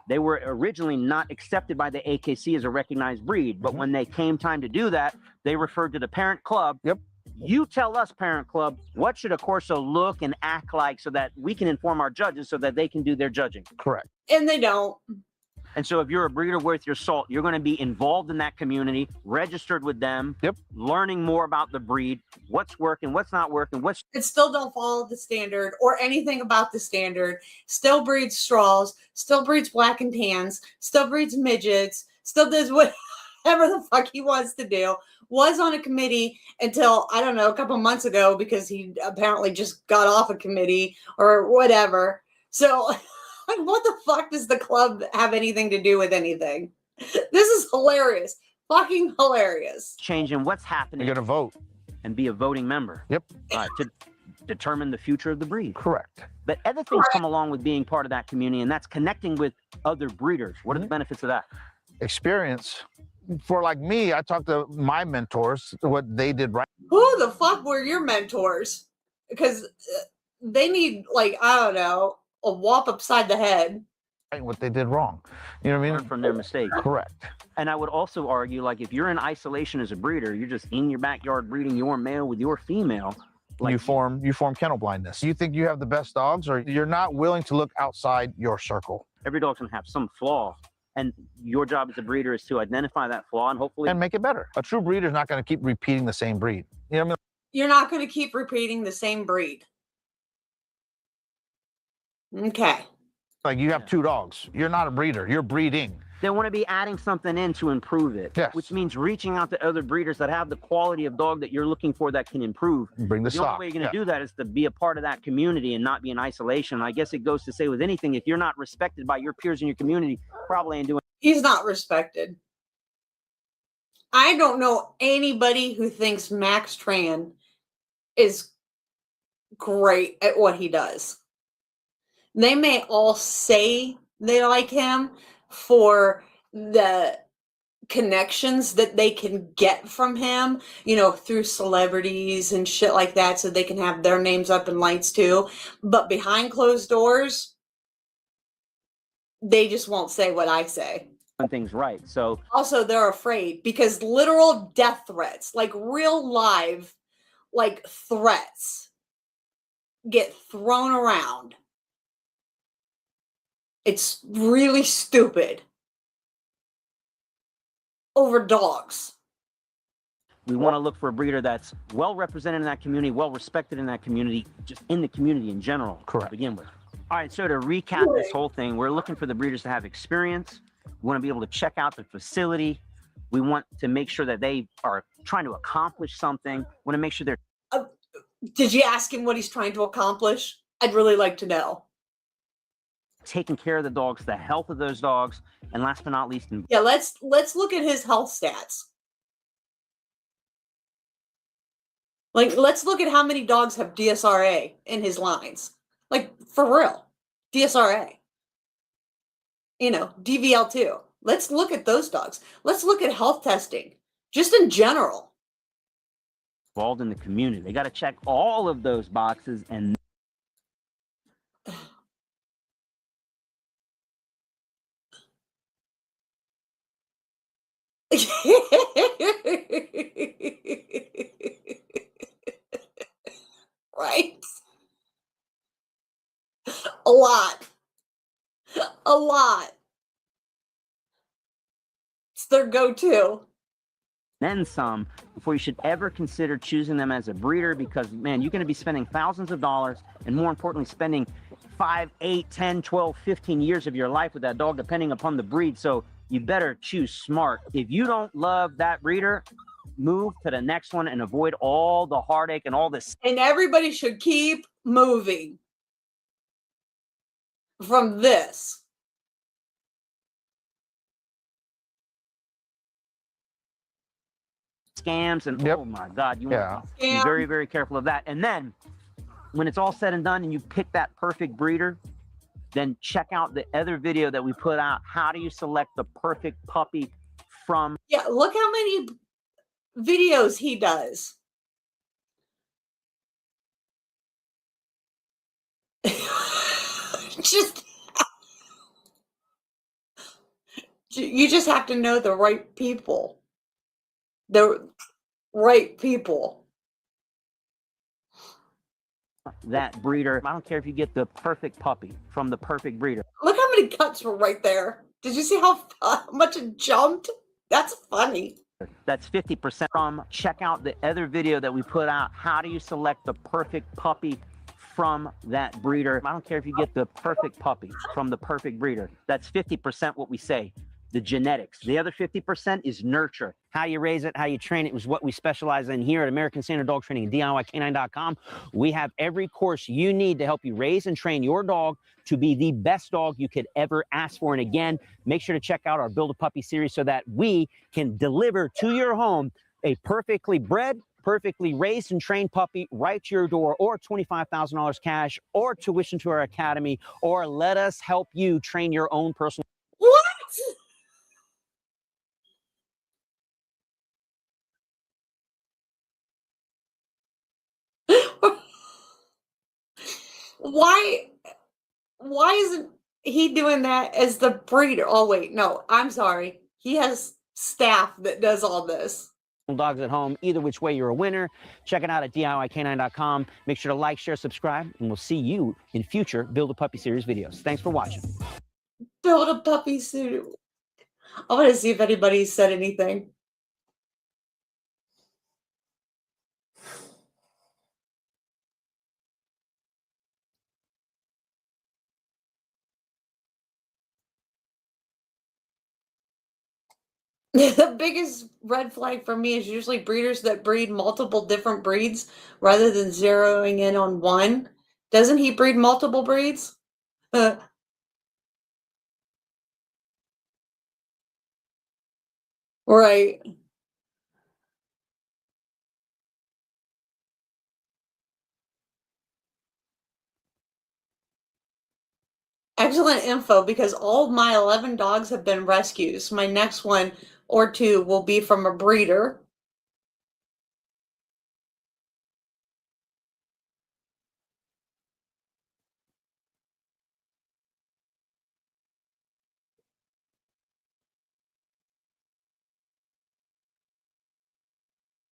[SPEAKER 4] They were originally not accepted by the AKC as a recognized breed, but when they came time to do that, they referred to the parent club.
[SPEAKER 5] Yep.
[SPEAKER 4] You tell us, parent club, what should a Corso look and act like so that we can inform our judges so that they can do their judging.
[SPEAKER 5] Correct.
[SPEAKER 2] And they don't.
[SPEAKER 4] And so if you're a breeder worth your salt, you're going to be involved in that community, registered with them,
[SPEAKER 5] Yep.
[SPEAKER 4] learning more about the breed, what's working, what's not working, what's...
[SPEAKER 2] It still don't follow the standard or anything about the standard. Still breeds straws, still breeds black and tans, still breeds midgets, still does whatever the fuck he wants to do. Was on a committee until, I don't know, a couple months ago because he apparently just got off a committee or whatever. So... like, what the fuck does the club have anything to do with anything? This is hilarious. Fucking hilarious.
[SPEAKER 4] changing what's happening
[SPEAKER 5] You're going to vote.
[SPEAKER 4] and be a voting member.
[SPEAKER 5] Yep.
[SPEAKER 4] To determine the future of the breed.
[SPEAKER 5] Correct.
[SPEAKER 4] But other things come along with being part of that community, and that's connecting with other breeders. What are the benefits of that?
[SPEAKER 5] Experience. For like me, I talked to my mentors, what they did right.
[SPEAKER 2] Who the fuck were your mentors? Because they need, like, I don't know, a whop upside the head.
[SPEAKER 5] What they did wrong. You know what I
[SPEAKER 4] Learn
[SPEAKER 5] mean?
[SPEAKER 4] from their mistakes.
[SPEAKER 5] Correct.
[SPEAKER 4] And I would also argue, like, if you're in isolation as a breeder, you're just in your backyard breeding your male with your female. Like,
[SPEAKER 5] you form kennel blindness. You think you have the best dogs, or you're not willing to look outside your circle
[SPEAKER 4] every dog's gonna have some flaw, and your job as a breeder is to identify that flaw and hopefully
[SPEAKER 5] and make it better. A true breeder is not going to keep repeating the same breed. You know what I mean?
[SPEAKER 2] You're not going to keep repeating the same breed. Okay.
[SPEAKER 5] Like you have two dogs. You're not a breeder. You're breeding.
[SPEAKER 4] they want to be adding something in to improve it.
[SPEAKER 5] Yes.
[SPEAKER 4] Which means reaching out to other breeders that have the quality of dog that you're looking for that can improve.
[SPEAKER 5] Bring the
[SPEAKER 4] The
[SPEAKER 5] stock.
[SPEAKER 4] only way you're going to do that is to be a part of that community and not be in isolation. I guess it goes to say with anything, if you're not respected by your peers in your community, probably ain't doing.
[SPEAKER 2] He's not respected. I don't know anybody who thinks Max Tran is great at what he does. They may all say they like him for the connections that they can get from him, you know, through celebrities and shit like that, so they can have their names up in lights too. But behind closed doors, they just won't say what I say.
[SPEAKER 4] Things right. So
[SPEAKER 2] Also, they're afraid because literal death threats, like real live, like threats, get thrown around. It's really stupid. Over dogs.
[SPEAKER 4] we want to look for a breeder that's well represented in that community, well respected in that community, just in the community in general.
[SPEAKER 5] Correct.
[SPEAKER 4] To begin with. All right. So to recap this whole thing, we're looking for the breeders to have experience. We want to be able to check out the facility. We want to make sure that they are trying to accomplish something. We want to make sure they're.
[SPEAKER 2] Did you ask him what he's trying to accomplish? I'd really like to know.
[SPEAKER 4] taking care of the dogs, the health of those dogs, and last but not least,
[SPEAKER 2] Yeah, let's look at his health stats. Like, let's look at how many dogs have DSRA in his lines. Like, for real. DSRA. You know, DVL2. Let's look at those dogs. Let's look at health testing, just in general.
[SPEAKER 4] involved in the community. They got to check all of those boxes and
[SPEAKER 2] Right? A lot. A lot. It's their go-to.
[SPEAKER 4] then some before you should ever consider choosing them as a breeder, because man, you're going to be spending thousands of dollars and more importantly spending 5, 8, 10, 12, 15 years of your life with that dog depending upon the breed. So you better choose smart. If you don't love that breeder, move to the next one and avoid all the heartache and all this.
[SPEAKER 2] And everybody should keep moving from this.
[SPEAKER 4] Scams and
[SPEAKER 5] Yep.
[SPEAKER 4] oh my God, you
[SPEAKER 5] Yeah.
[SPEAKER 4] want to be very, very careful of that. And then when it's all said and done and you pick that perfect breeder, then check out the other video that we put out. How do you select the perfect puppy from?
[SPEAKER 2] Yeah, look how many videos he does. You just have to know the right people. The right people.
[SPEAKER 4] That breeder. I don't care if you get the perfect puppy from the perfect breeder.
[SPEAKER 2] Look how many cuts were right there. Did you see how much it jumped? That's funny.
[SPEAKER 4] That's 50% from. Check out the other video that we put out. How do you select the perfect puppy from that breeder? I don't care if you get the perfect puppy from the perfect breeder. That's 50% what we say, the genetics. The other 50% is nurture. How you raise it, how you train it was what we specialize in here at American Standard Dog Training and DIYcanine.com. We have every course you need to help you raise and train your dog to be the best dog you could ever ask for. And again, make sure to check out our Build a Puppy series so that we can deliver to your home a perfectly bred, perfectly raised and trained puppy right to your door, or $25,000 cash, or tuition to our academy, or let us help you train your own personal.
[SPEAKER 2] What? Why isn't he doing that as the breeder? Oh wait, no, I'm sorry. He has staff that does all this.
[SPEAKER 4] Dogs at home. Either which way, you're a winner. Check it out at DIYcanine.com. Make sure to like, share, subscribe, and we'll see you in future Build a Puppy series videos. Thanks for watching.
[SPEAKER 2] Build a puppy suit. I want to see if anybody said anything. The biggest red flag for me is usually breeders that breed multiple different breeds rather than zeroing in on one. Doesn't he breed multiple breeds? Right. Excellent info, because all of my 11 dogs have been rescues. My next one or two will be from a breeder.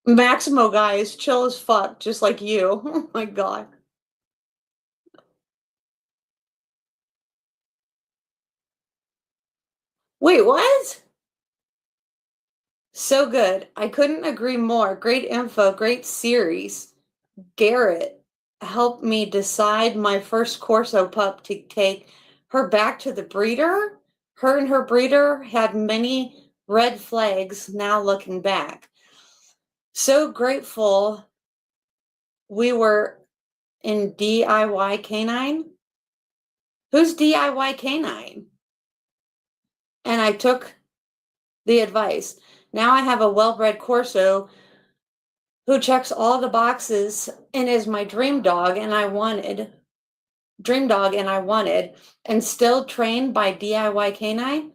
[SPEAKER 2] Maximo guy is chill as fuck, just like you. Oh my god. Wait, what? So good. I couldn't agree more. Great info, great series. Garrett helped me decide my first Corso pup to take her back to the breeder. Her and her breeder had many red flags now looking back. So grateful we were in DIY Canine. Who's DIY Canine? And I took the advice. Now I have a well-bred Corso who checks all the boxes and is my dream dog, and I wanted, and still trained by DIY Canine.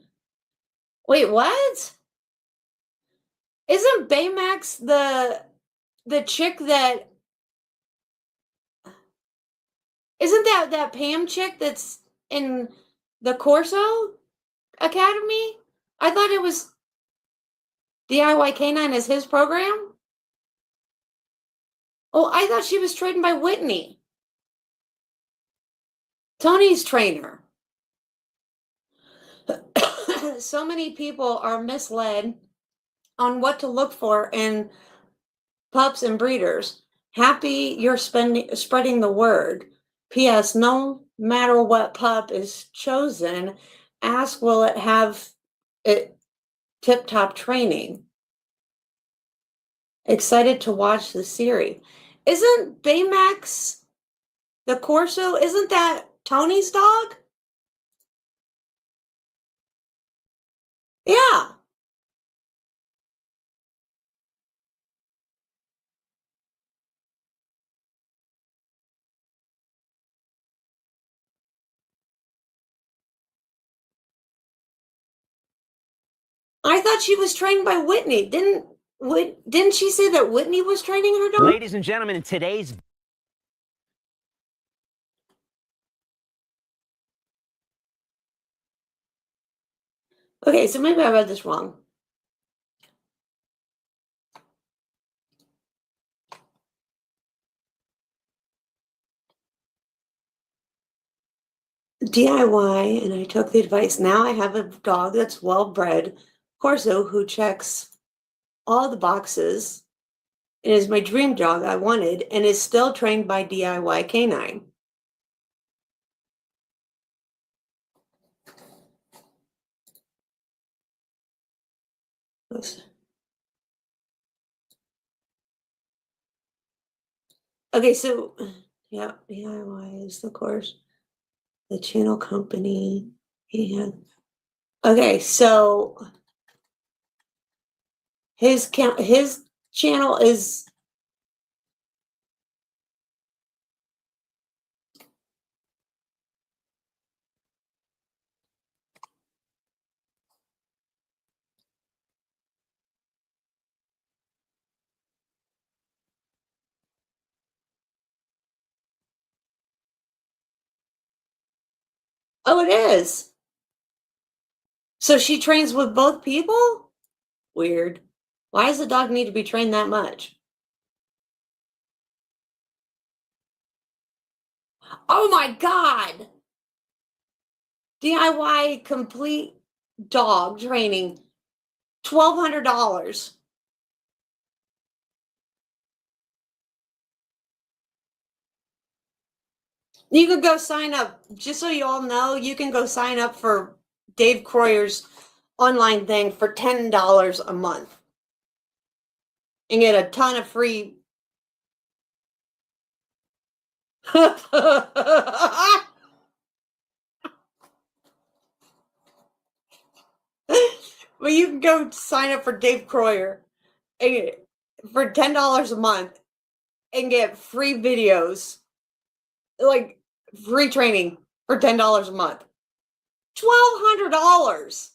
[SPEAKER 2] Wait, what? Isn't Baymax the chick that, isn't that Pam chick that's in the Corso Academy? I thought it was DIY Canine is his program. Oh, I thought she was trained by Whitney, Tony's trainer. So many people are misled on what to look for in pups and breeders. Happy you're spreading the word. P.S. No matter what pup is chosen, ask will it have it tip-top training. Excited to watch the series. Isn't Baymax the Corso? Isn't that Tony's dog? Yeah. I thought she was trained by Whitney. Didn't Didn't she say that Whitney was training her dog?
[SPEAKER 4] Ladies and gentlemen, in today's
[SPEAKER 2] Okay, so maybe I read this wrong. DIY, and I took the advice. Now I have a dog that's well-bred, Corso, who checks all the boxes. It is my dream dog I wanted, and is still trained by DIY Canine. Okay, so yeah, DIY is the course. The channel company. Okay, so his channel is oh, it is. So she trains with both people? Weird. Why does the dog need to be trained that much? Oh my God. DIY complete dog training, $1,200. You could go sign up, just so you all know, you can go sign up for Dave Croyer's online thing for $10 a month and get a ton of free. Well, you can go sign up for Dave Croyer for $10 a month and get free videos, like free training for $10 a month. $1,200.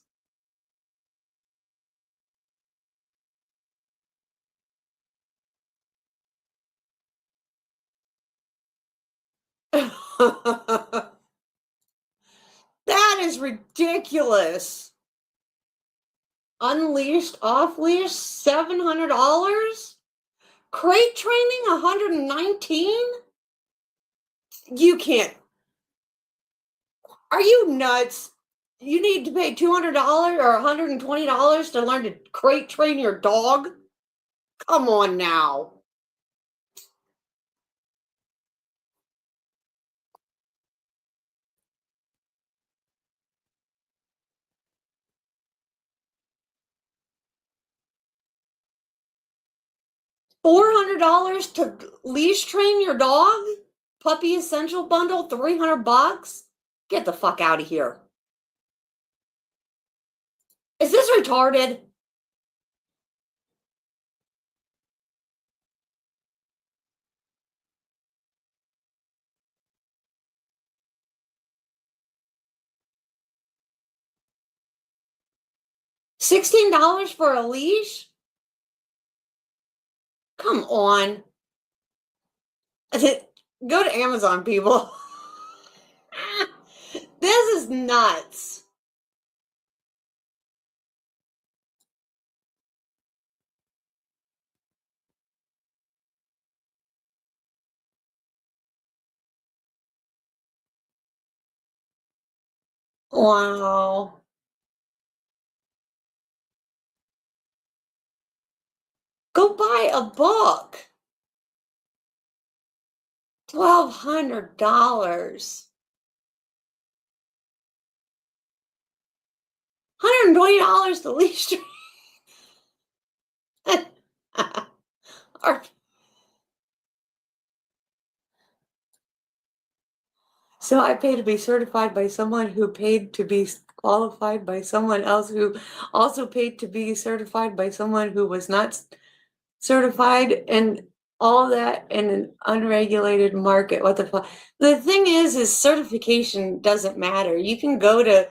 [SPEAKER 2] That is ridiculous. Unleashed, off leash, $700. Crate training, $119. You can't. Are you nuts? You need to pay $200 or $120 to learn to crate train your dog? Come on now. $400 to leash train your dog? Puppy essential bundle, $300? Get the fuck out of here. Is this retarded? $16 for a leash? Come on. Go to Amazon, people. This is nuts. Wow. Go buy a book. $1,200. $120 to leash. So I paid to be certified by someone who paid to be qualified by someone else who also paid to be certified by someone who was not certified, and all that in an unregulated market. What the fuck? The thing is certification doesn't matter. You can go to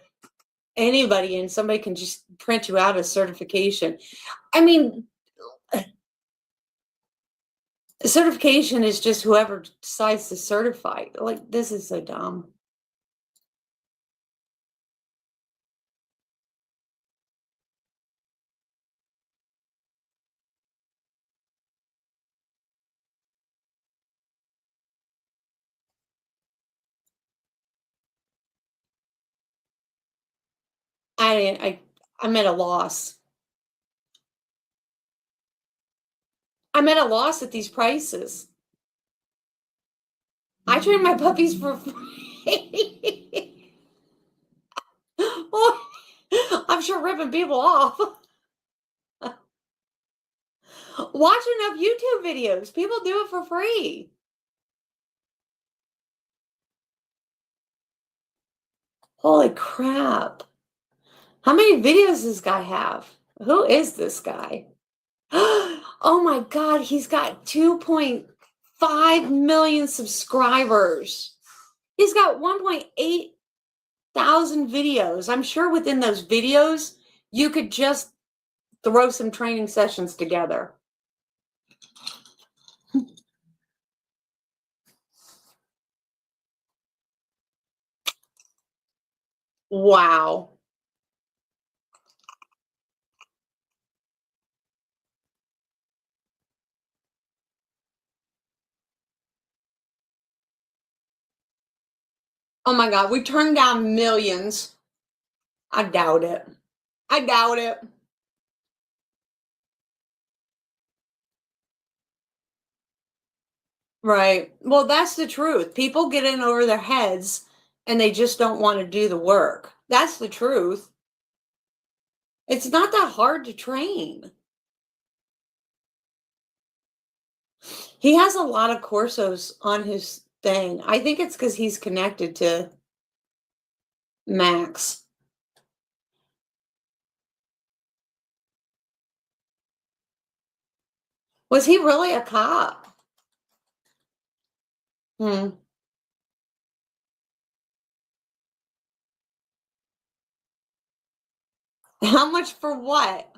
[SPEAKER 2] anybody and somebody can just print you out a certification. I mean, Certification is just whoever decides to certify. Like, this is so dumb. I'm at a loss. I'm at a loss at these prices. I train my puppies for free. Well, I'm sure ripping people off. Watch enough YouTube videos. People do it for free. Holy crap. How many videos does this guy have? Who is this guy? Oh my God, he's got 2.5 million subscribers. He's got 1.8 thousand videos. I'm sure within those videos, you could just throw some training sessions together. Wow. Oh my God, we turned down millions. I doubt it. I doubt it. Right. Well, that's the truth. People get in over their heads and they just don't want to do the work. That's the truth. It's not that hard to train. He has a lot of Corsos on his thing. I think it's because he's connected to Max. Was he really a cop? How much for what?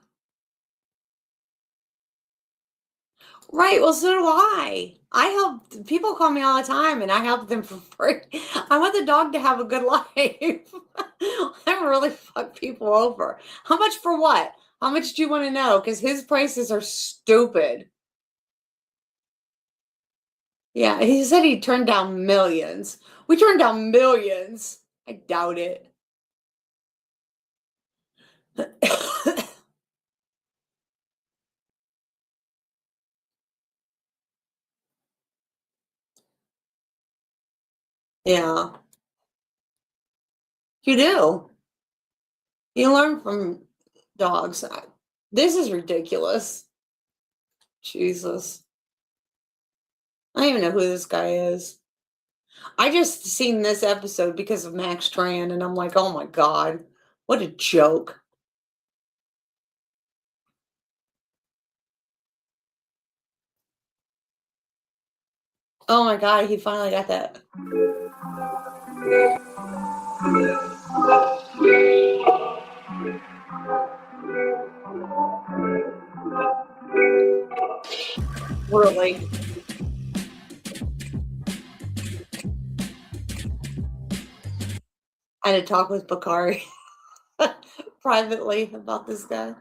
[SPEAKER 2] Right. Well, so do I. I help people call me all the time and I help them for free. I want the dog to have a good life. I really fuck people over. How much for what? How much do you want to know? Because his prices are stupid. Yeah, he said he turned down millions. We turned down millions. I doubt it. Yeah. You do. You learn from dogs. This is ridiculous. Jesus. I don't even know who this guy is. I just seen this episode because of Max Tran, and I'm like, oh my God, what a joke. Oh my God, he finally got that. Really? I had to talk with Bakari privately about this guy.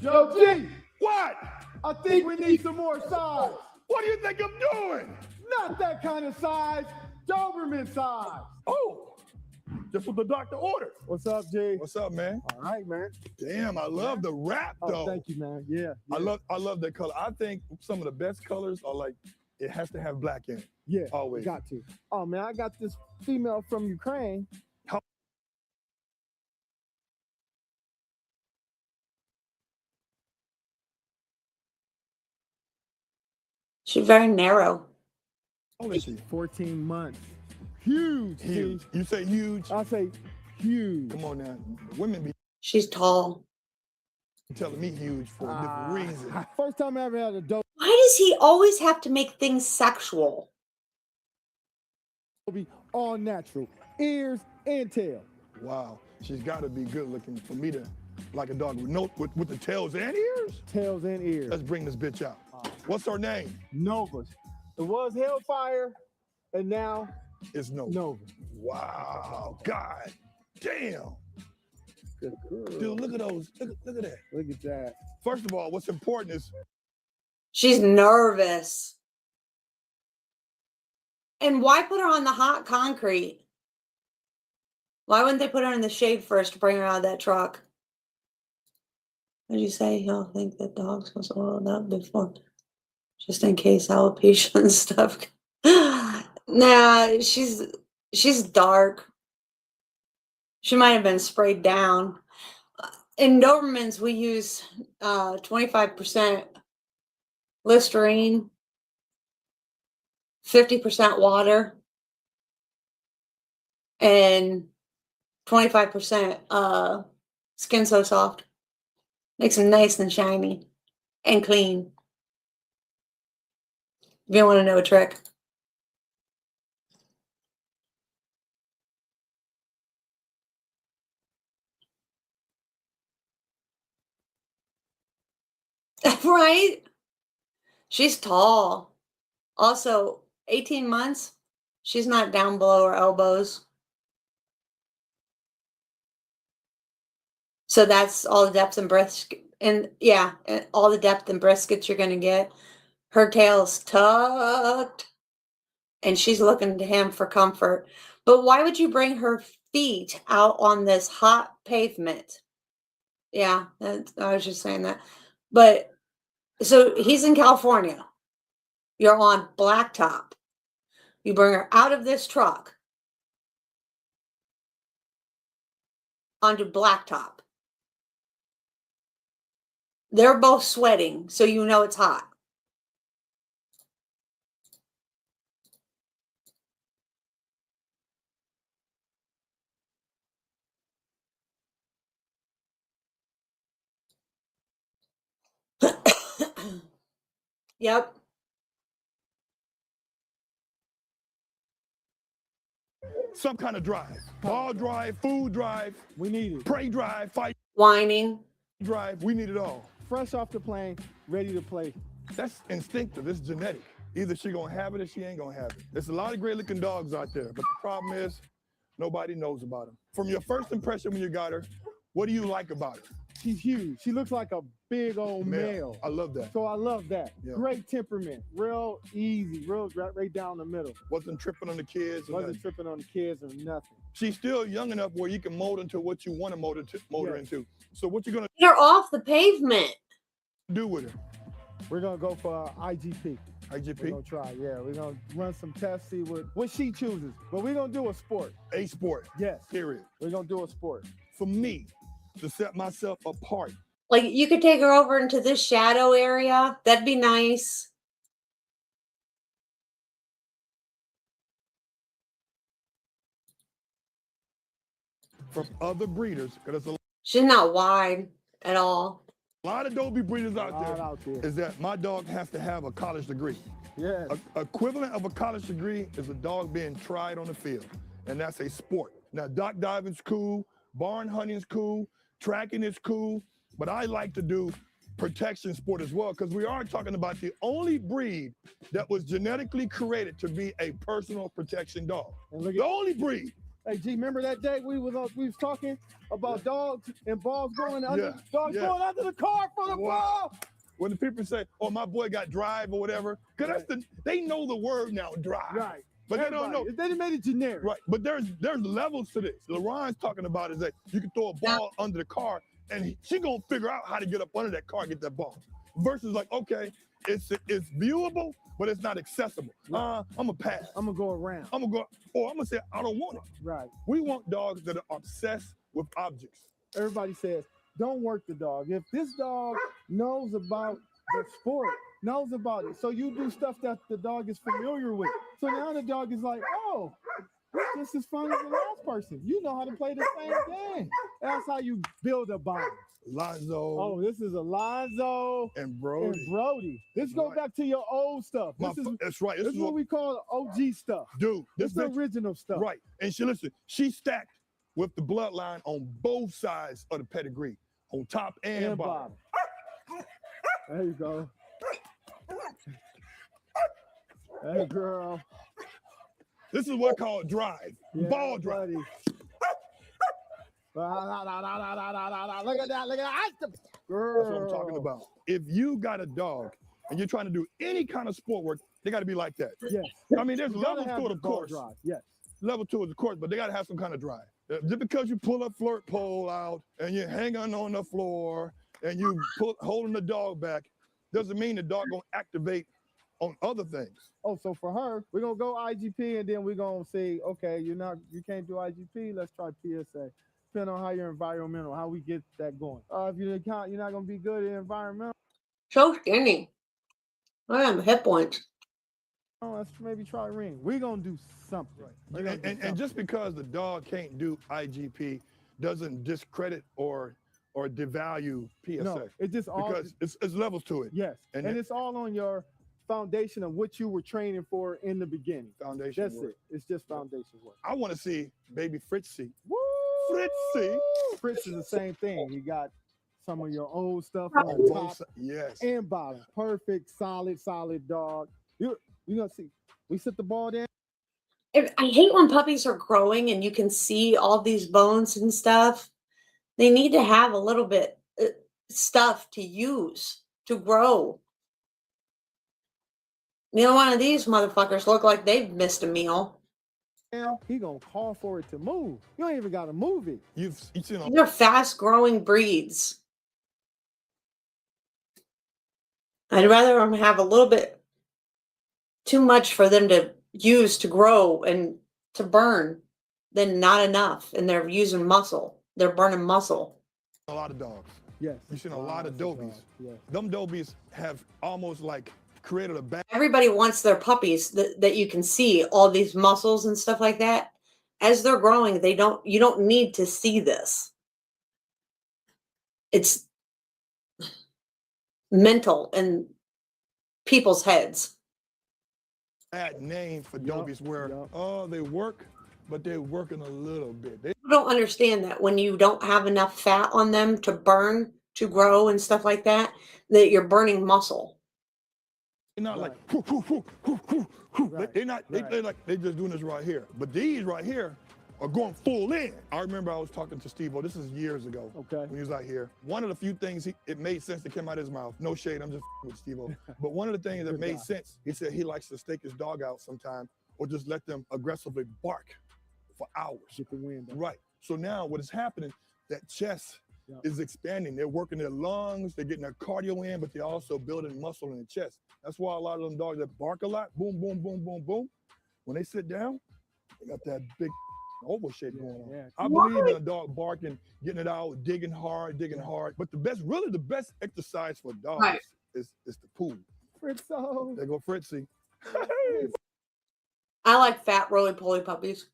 [SPEAKER 9] Yo, G, what? I think we need some more size. What do you think I'm doing? Not that kind of size. Doberman size. Oh, just what the doctor ordered. What's up, G? What's up, man? All right, man. Damn, I love the wrap, though. Oh, thank you, man. Yeah. I love that color. I think some of the best colors are like, it has to have black in it. Yeah, always. Got to. Oh, man, I got this female from Ukraine.
[SPEAKER 2] She's very narrow.
[SPEAKER 9] Oh, is she? 14 months. Huge. Huge. You say huge? I say huge. Come on now. Women be.
[SPEAKER 2] She's tall.
[SPEAKER 9] Telling me huge for a different reason. First time I ever had a dope.
[SPEAKER 2] Why does he always have to make things sexual?
[SPEAKER 9] All natural. Ears and tail. Wow. She's got to be good looking for me to Like a dog with the tails and ears?
[SPEAKER 10] Tails and ears.
[SPEAKER 9] Let's bring this bitch out. What's her name?
[SPEAKER 10] Nova. It was Hellfire, and now
[SPEAKER 9] it's Nova.
[SPEAKER 10] Nova.
[SPEAKER 9] Wow. God damn.
[SPEAKER 10] Good girl.
[SPEAKER 9] Dude, look at those. Look at that.
[SPEAKER 10] Look at that.
[SPEAKER 9] First of all, what's important is
[SPEAKER 2] she's nervous. And why put her on the hot concrete? Why wouldn't they put her in the shade first to bring her out of that truck? What did you say? He'll think that dogs was oiled up before, just in case alopecia and stuff. Nah, she's dark. She might have been sprayed down. In Dobermans, we use 25% Listerine, 50% water, and 25% Skin So Soft. Makes them nice and shiny and clean. If you want to know a trick. Right? She's tall. Also, 18 months, she's not down below her elbows. So that's all the depth and breast, and yeah, all the depth and briskets you're going to get. Her tail's tucked, and she's looking to him for comfort. But why would you bring her feet out on this hot pavement? Yeah, I was just saying that. But so he's in California. You're on blacktop. You bring her out of this truck onto blacktop. They're both sweating, so you know it's hot. Yep.
[SPEAKER 9] some kind of drive. Ball drive, food drive.
[SPEAKER 10] We need it.
[SPEAKER 9] Prey drive, fight
[SPEAKER 2] Whining.
[SPEAKER 9] drive. We need it all.
[SPEAKER 10] Fresh off the plane, ready to play.
[SPEAKER 9] That's instinctive. It's genetic. Either she gonna have it or she ain't gonna have it. There's a lot of great looking dogs out there, but the problem is nobody knows about them. From your first impression when you got her, what do you like about her?
[SPEAKER 10] She's huge. She looks like a big old male.
[SPEAKER 9] I love that.
[SPEAKER 10] So I love that.
[SPEAKER 9] Yeah.
[SPEAKER 10] Great temperament. Real easy. Real right down the middle.
[SPEAKER 9] Wasn't tripping on the kids.
[SPEAKER 10] Wasn't tripping on the kids or nothing.
[SPEAKER 9] She's still young enough where you can mold into what you want to mold her into. So what you gonna
[SPEAKER 2] Get her off the pavement.
[SPEAKER 9] do with her?
[SPEAKER 10] We're gonna go for IGP.
[SPEAKER 9] IGP?
[SPEAKER 10] We're gonna try, yeah. We're gonna run some tests, see what she chooses. But we're gonna do a sport.
[SPEAKER 9] A sport.
[SPEAKER 10] Yes.
[SPEAKER 9] Period.
[SPEAKER 10] We're gonna do a sport.
[SPEAKER 9] For me, to set myself apart.
[SPEAKER 2] Like, you could take her over into this shadow area. That'd be nice.
[SPEAKER 9] From other breeders, because there's
[SPEAKER 2] She's not wide at all.
[SPEAKER 9] a lot of Dobie breeders out there, is that my dog has to have a college degree.
[SPEAKER 10] Yeah.
[SPEAKER 9] Equivalent of a college degree is a dog being tried on the field, and that's a sport. Now, dock diving's cool, barn hunting's cool, tracking is cool, but I like to do protection sport as well, because we are talking about the only breed that was genetically created to be a personal protection dog. The only breed.
[SPEAKER 10] Hey, G, remember that day we was talking about dogs and balls going under, going under the car for the ball?
[SPEAKER 9] When the people say, "Oh, my boy got drive" or whatever, because they know the word now, drive.
[SPEAKER 10] Right.
[SPEAKER 9] But they don't know.
[SPEAKER 10] They made it generic.
[SPEAKER 9] Right. But there's levels to this. LaRon's talking about is that you can throw a ball under the car and she gonna figure out how to get up under that car and get that ball. Versus like, okay, it's viewable, but it's not accessible.
[SPEAKER 10] Right.
[SPEAKER 9] I'm gonna pass.
[SPEAKER 10] I'm gonna go around.
[SPEAKER 9] I'm gonna say I don't want it.
[SPEAKER 10] Right.
[SPEAKER 9] We want dogs that are obsessed with objects.
[SPEAKER 10] Everybody says, don't work the dog. If this dog knows about the sport, knows about it, so you do stuff that the dog is familiar with. So now the dog is like, oh, this is as fun as the last person. You know how to play the same game. That's how you build a bond.
[SPEAKER 9] Lonzo.
[SPEAKER 10] Oh, this is Alonzo
[SPEAKER 9] and Brody.
[SPEAKER 10] This goes back to your old stuff.
[SPEAKER 9] That's right.
[SPEAKER 10] This is what we call OG stuff.
[SPEAKER 9] Dude,
[SPEAKER 10] this is the original stuff.
[SPEAKER 9] Right. And she stacked with the bloodline on both sides of the pedigree. on top and bottom.
[SPEAKER 10] There you go. Hey, girl.
[SPEAKER 9] This is what called drive, ball drive.
[SPEAKER 10] Buddy. Look at that, look at that. Girl.
[SPEAKER 9] That's what I'm talking about. If you got a dog and you're trying to do any kind of sport work, they got to be like that.
[SPEAKER 10] Yes.
[SPEAKER 9] I mean, there's levels to it, of course.
[SPEAKER 10] Drive. Yes.
[SPEAKER 9] Level 2 is of course, but they got to have some kind of drive. Just because you pull a flirt pole out and you're hanging on the floor and you holding the dog back, doesn't mean the dog gonna activate on other things.
[SPEAKER 10] Oh, so for her, we're gonna go IGP and then we're gonna say, okay, you can't do IGP, let's try PSA. Depending on how your environmental, how we get that going. If you're not gonna be good at environmental.
[SPEAKER 2] So skinny. I am hip points.
[SPEAKER 10] Oh, let's maybe try ring. We're gonna do something.
[SPEAKER 9] Right. And just because the dog can't do IGP doesn't discredit or devalue PSA.
[SPEAKER 10] No, it just all
[SPEAKER 9] because it's levels to it.
[SPEAKER 10] Yes, and it's all on your foundation of what you were training for in the beginning.
[SPEAKER 9] Foundation
[SPEAKER 10] That's
[SPEAKER 9] work.
[SPEAKER 10] it. It's just foundation work.
[SPEAKER 9] I want to see baby Fritzy.
[SPEAKER 10] Woo!
[SPEAKER 9] Fritzy.
[SPEAKER 10] Fritz is the same thing. You got some of your old stuff on top
[SPEAKER 9] yes.
[SPEAKER 10] and bottom. Perfect, solid dog. You're gonna see. We sit the ball down.
[SPEAKER 2] I hate when puppies are growing and you can see all these bones and stuff. They need to have a little bit stuff to use to grow. One of these motherfuckers look like they've missed a meal.
[SPEAKER 10] He gonna call for it to move. You ain't even gotta move it.
[SPEAKER 9] You've seen
[SPEAKER 2] These are fast-growing breeds. I'd rather them have a little bit too much for them to use to grow and to burn than not enough, and they're using muscle. They're burning muscle.
[SPEAKER 9] A lot of dogs.
[SPEAKER 10] Yes.
[SPEAKER 9] You've seen a lot of dobies.
[SPEAKER 10] Yes.
[SPEAKER 9] Them dobies have almost like created a bad.
[SPEAKER 2] Everybody wants their puppies that you can see all these muscles and stuff like that. As they're growing, you don't need to see this. It's mental in people's heads.
[SPEAKER 9] Bad name for dobies where they work, but they're working a little bit. They
[SPEAKER 2] People don't understand that when you don't have enough fat on them to burn, to grow and stuff like that, that you're burning muscle.
[SPEAKER 9] They're not like they're not they're just doing this right here. But these right here are going full in. I remember I was talking to Steve-O, this is years ago.
[SPEAKER 10] Okay.
[SPEAKER 9] When he was out here. One of the few things it made sense that came out of his mouth. No shade, I'm just with Steve-O. But one of the things that made sense, he said he likes to stake his dog out sometime or just let them aggressively bark for hours.
[SPEAKER 10] Get the wind up.
[SPEAKER 9] Right. So now what is happening, that chest is expanding. They're working their lungs, they're getting their cardio in, but they're also building muscle in the chest. That's why a lot of them dogs that bark a lot, boom, boom, boom, boom, boom. When they sit down, they got that big oval shape going on.
[SPEAKER 10] Yeah.
[SPEAKER 9] I believe in a dog barking, getting it out, digging hard. But the best exercise for dogs is the pool.
[SPEAKER 10] Fritzo.
[SPEAKER 9] There go Fritzy.
[SPEAKER 2] I like fat, roly-poly puppies.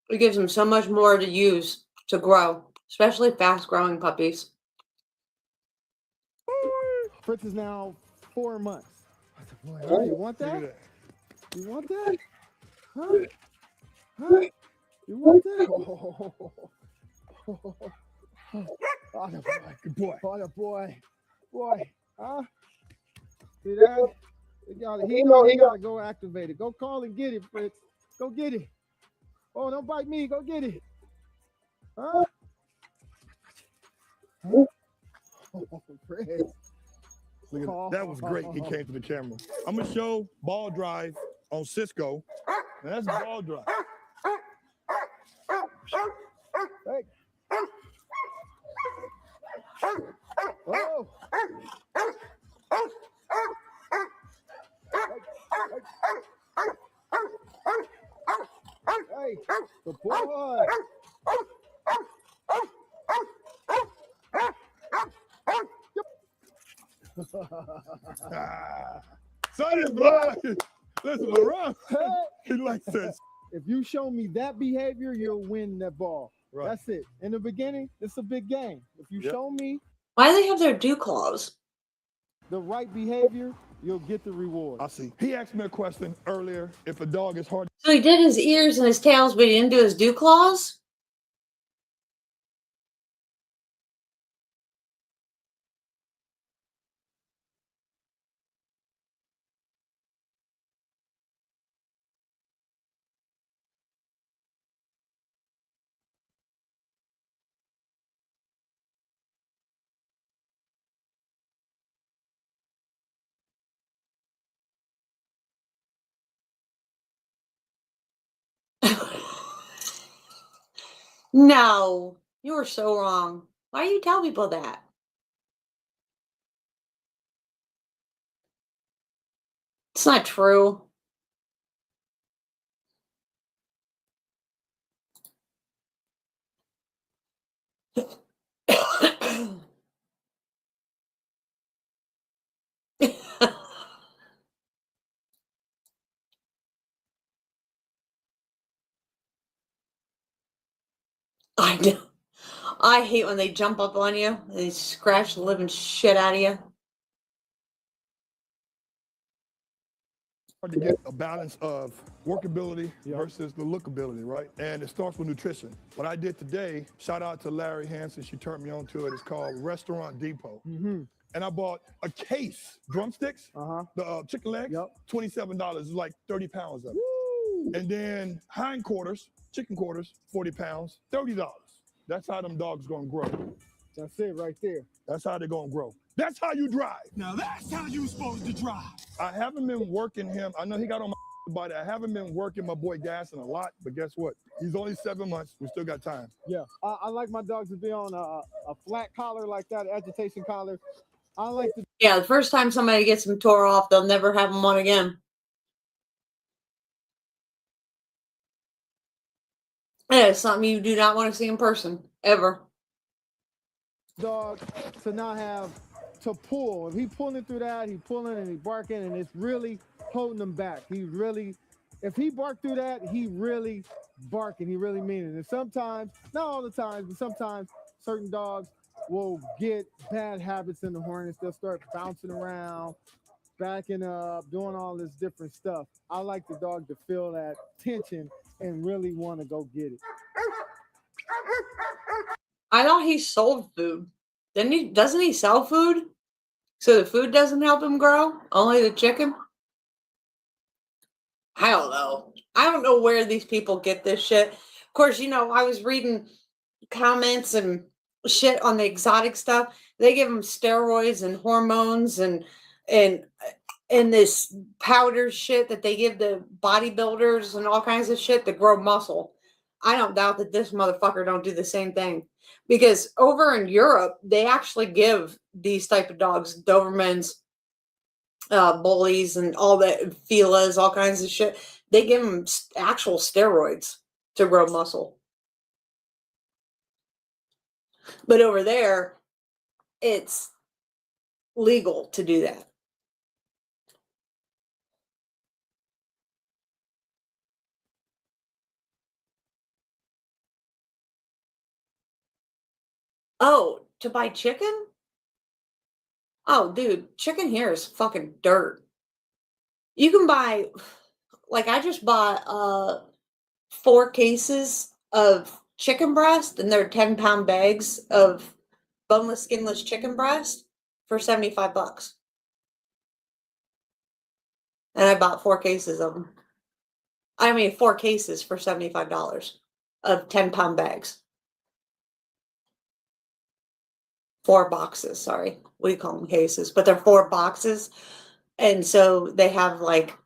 [SPEAKER 2] It gives them so much more to use to grow, especially fast-growing puppies.
[SPEAKER 10] Fritz is now 4 months. Oh, you want that? You want that? Huh? Huh? You want that? Oh, the boy.
[SPEAKER 9] Good boy.
[SPEAKER 10] Oh, the boy. Boy. Huh? See that? He gotta go activate it. Go call and get it, Fritz. Go get it. Oh, don't bite me. Go get it. Huh? Oh, Fritz.
[SPEAKER 9] Look at that was great. He came to the camera. I'm gonna show ball drive on Cisco. Now that's ball drive.
[SPEAKER 10] Hey. Oh. Hey, the boy.
[SPEAKER 9] Son is blind. Listen, LaRon, he likes this.
[SPEAKER 10] If you show me that behavior, you'll win that ball.
[SPEAKER 9] Right.
[SPEAKER 10] That's it. In the beginning, it's a big game. If you show me
[SPEAKER 2] Why do they have their dew claws?
[SPEAKER 10] the right behavior, you'll get the reward.
[SPEAKER 9] I see. He asked me a question earlier. If a dog is hard,
[SPEAKER 2] So he did his ears and his tails, but he didn't do his dew claws? No, you are so wrong. Why do you tell people that? It's not true. I know. I hate when they jump up on you. They scratch the living shit out of you.
[SPEAKER 9] Hard to get a balance of workability versus the lookability, right? And it starts with nutrition. What I did today, shout out to Larry Hansen, she turned me on to it. It's called Restaurant Depot. And I bought a case, drumsticks, the chicken legs, $27. It's like 30 pounds of it. And then hind quarters, chicken quarters, 40 pounds, $30. That's how them dogs gonna grow.
[SPEAKER 10] That's it right there.
[SPEAKER 9] That's how they're gonna grow. That's how you drive.
[SPEAKER 8] Now that's how you supposed to drive.
[SPEAKER 9] I haven't been working him. I know he got on my body. I haven't been working my boy Gasson a lot, but guess what? He's only 7 months. We still got time.
[SPEAKER 10] Yeah, I like my dogs to be on a flat collar like that, agitation collar. I like to.
[SPEAKER 2] Yeah, the first time somebody gets them tore off, they'll never have them on again. That is something you do not want to see in person, ever.
[SPEAKER 10] Dog to not have to pull. If he pulling through that, he pulling and he barking, and it's really holding him back. He really, if he barked through that, he really barking. He really meaning it. And sometimes, not all the time, but sometimes certain dogs will get bad habits in the harness. They'll start bouncing around, backing up, doing all this different stuff. I like the dog to feel that tension and really want to go get it.
[SPEAKER 2] I thought he sold food. Doesn't he sell food? So the food doesn't help him grow? Only the chicken? I don't know. I don't know where these people get this shit. Of course, you know, I was reading comments and shit on the exotic stuff. They give them steroids and hormones and this powder shit that they give the bodybuilders and all kinds of shit to grow muscle. I don't doubt that this motherfucker don't do the same thing. Because over in Europe, they actually give these type of dogs, Dobermans, bullies, and all that, Filas, all kinds of shit. They give them actual steroids to grow muscle. But over there, it's legal to do that. Oh, to buy chicken? Oh, dude, chicken here is fucking dirt. You can buy, like, I just bought 4 cases of chicken breast, and they're 10-pound bags of boneless, skinless chicken breast for $75. And I bought 4 cases of them. I mean, 4 cases for $75 of 10-pound bags. 4 boxes, sorry. We call them cases, but they're 4 boxes. And so they have like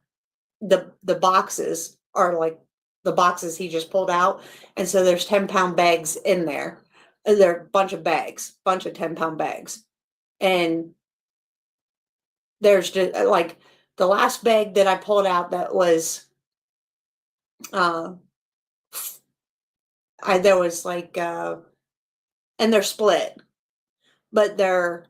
[SPEAKER 2] the boxes are like the boxes he just pulled out. And so there's 10-pound bags in there. And they're a bunch of bags, bunch of 10-pound bags. And there's just like the last bag that I pulled out that was there was like and they're split. But they're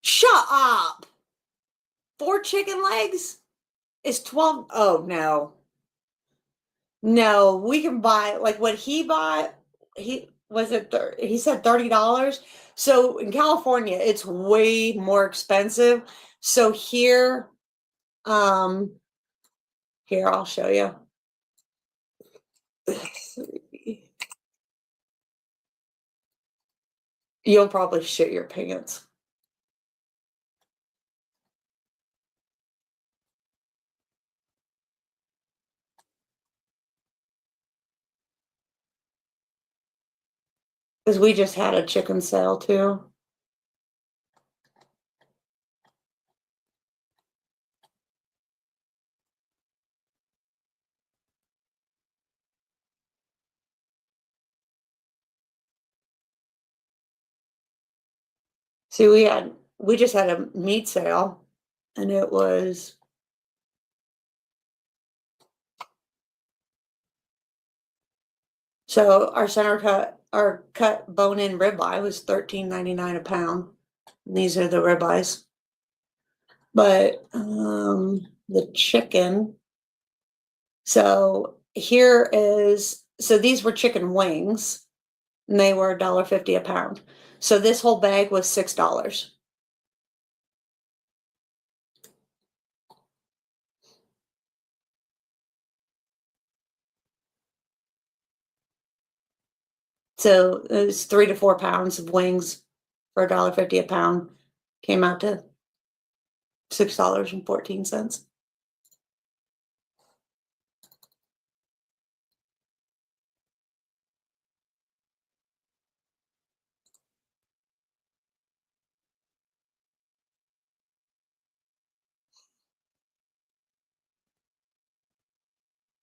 [SPEAKER 2] shut up. 4 chicken legs is 12. Oh no. No, we can buy like what he bought. He said $30. So in California, it's way more expensive. So here, here I'll show you. You'll probably shit your pants. Because we just had a chicken sale too. See, we just had a meat sale, and it was so our cut bone-in ribeye was $13.99 a pound. And these are the ribeyes. But the chicken, so these were chicken wings, and they were $1.50 a pound. So this whole bag was $6. So it was 3 to 4 pounds of wings for $1.50 a pound. Came out to $6.14.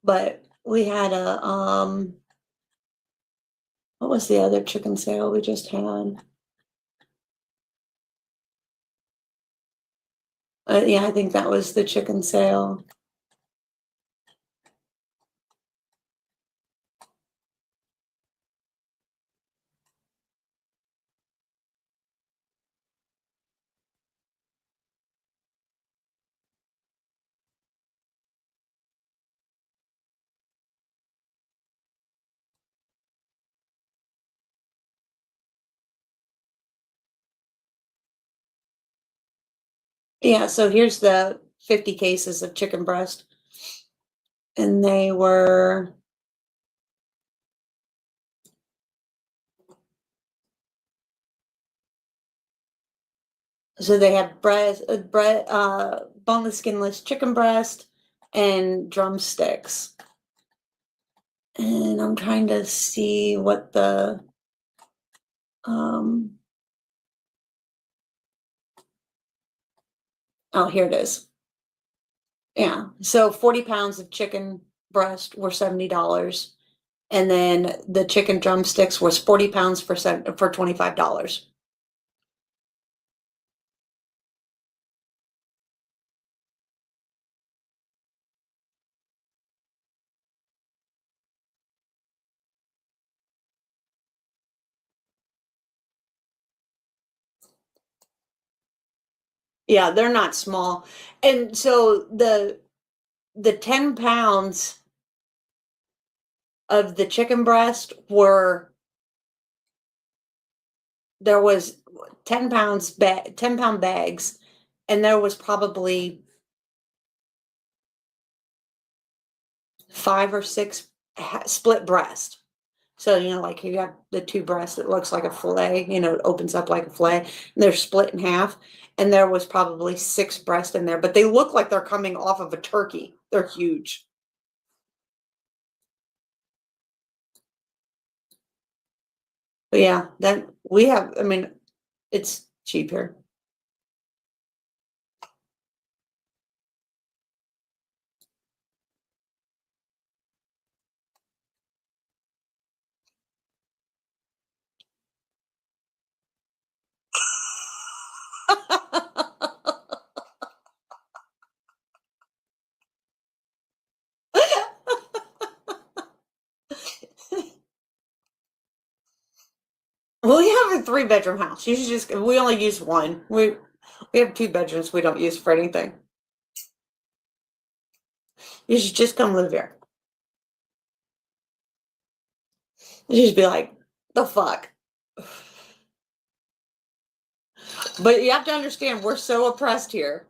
[SPEAKER 2] But we had a what was the other chicken sale we just had? Yeah, I think that was the chicken sale. Yeah, so here's the 50 cases of chicken breast. And they were so they have boneless, skinless chicken breast and drumsticks. And I'm trying to see what the oh, here it is. Yeah, so 40 pounds of chicken breast were $70, and then the chicken drumsticks was 40 pounds for $25. Yeah, they're not small. And so the 10 pounds of the chicken breast there was 10 pound bags, and there was probably 5 or 6 split breast. So, like you have the 2 breasts, it looks like a fillet, it opens up like a fillet, and they're split in half. And there was probably 6 breasts in there, but they look like they're coming off of a turkey. They're huge. But yeah, that we have, it's cheap here. Well, we have a 3-bedroom house. You should we only use one. We have 2 bedrooms we don't use for anything. You should just come live here. You should be like, the fuck? But you have to understand, we're so oppressed here.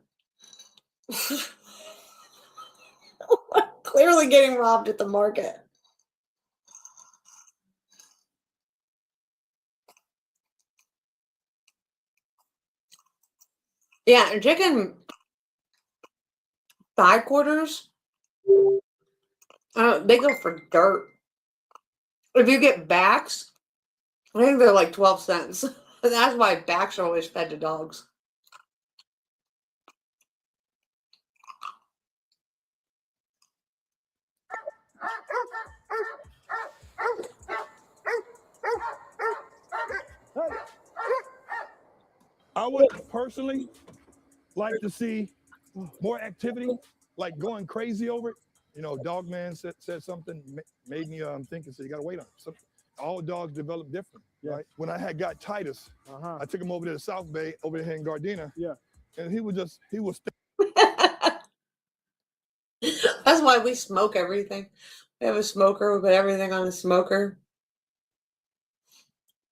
[SPEAKER 2] Clearly getting robbed at the market. Yeah, and chicken thigh quarters, they go for dirt. If you get backs, I think they're like 12 cents. That's why backs are always fed to dogs.
[SPEAKER 9] I would personally like to see more activity, like going crazy over it. You know, Dog Man said something, made me think and said, you got to wait on it. So, all dogs develop different, right? When I got Titus, I took him over to the South Bay, over here in Gardena. Yeah. And he was
[SPEAKER 2] That's why we smoke everything. We have a smoker. We put everything on a smoker.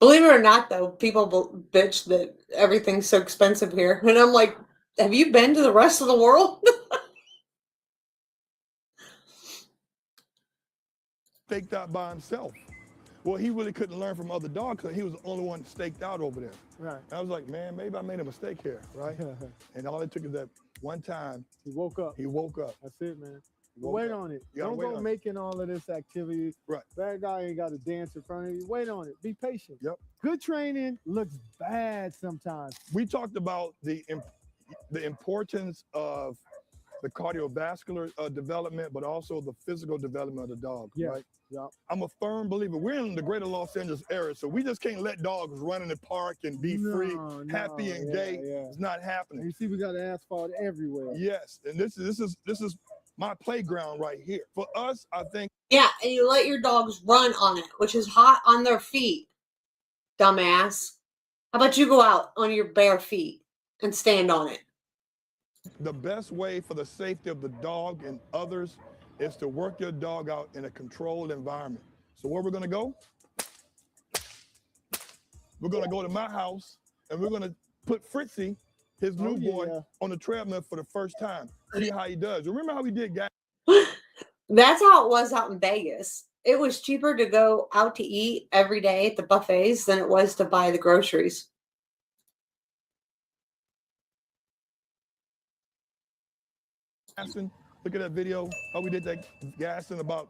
[SPEAKER 2] Believe it or not, though, people bitch that everything's so expensive here. And I'm like, have you been to the rest of the world?
[SPEAKER 9] staked out by himself. Well, he really couldn't learn from other dogs because he was the only one staked out over there. Right. And I was like, man, maybe I made a mistake here, right? And all it took is that one time.
[SPEAKER 10] He woke up.
[SPEAKER 9] He woke up.
[SPEAKER 10] That's it, man. Wait on it. Don't go making all of this activity. Right. That guy ain't got to dance in front of you. Wait on it. Be patient. Yep. Good training looks bad sometimes.
[SPEAKER 9] We talked about the importance of the cardiovascular development, but also the physical development of the dog, right? Yeah. I'm a firm believer. We're in the greater Los Angeles area, so we just can't let dogs run in the park and be free, happy and gay. It's not happening.
[SPEAKER 10] You see, we got asphalt everywhere.
[SPEAKER 9] Yes, and this is my playground right here. For us, I think.
[SPEAKER 2] Yeah, and you let your dogs run on it, which is hot on their feet, dumbass. How about you go out on your bare feet and stand on it?
[SPEAKER 9] The best way for the safety of the dog and others is to work your dog out in a controlled environment. So where we're gonna go? We're gonna go to my house and we're gonna put Fritzy, his new boy, on the treadmill for the first time. See how he does. Remember how we did, guys?
[SPEAKER 2] That's how it was out in Vegas. It was cheaper to go out to eat every day at the buffets than it was to buy the groceries.
[SPEAKER 9] Look at that video, how we did that gassing about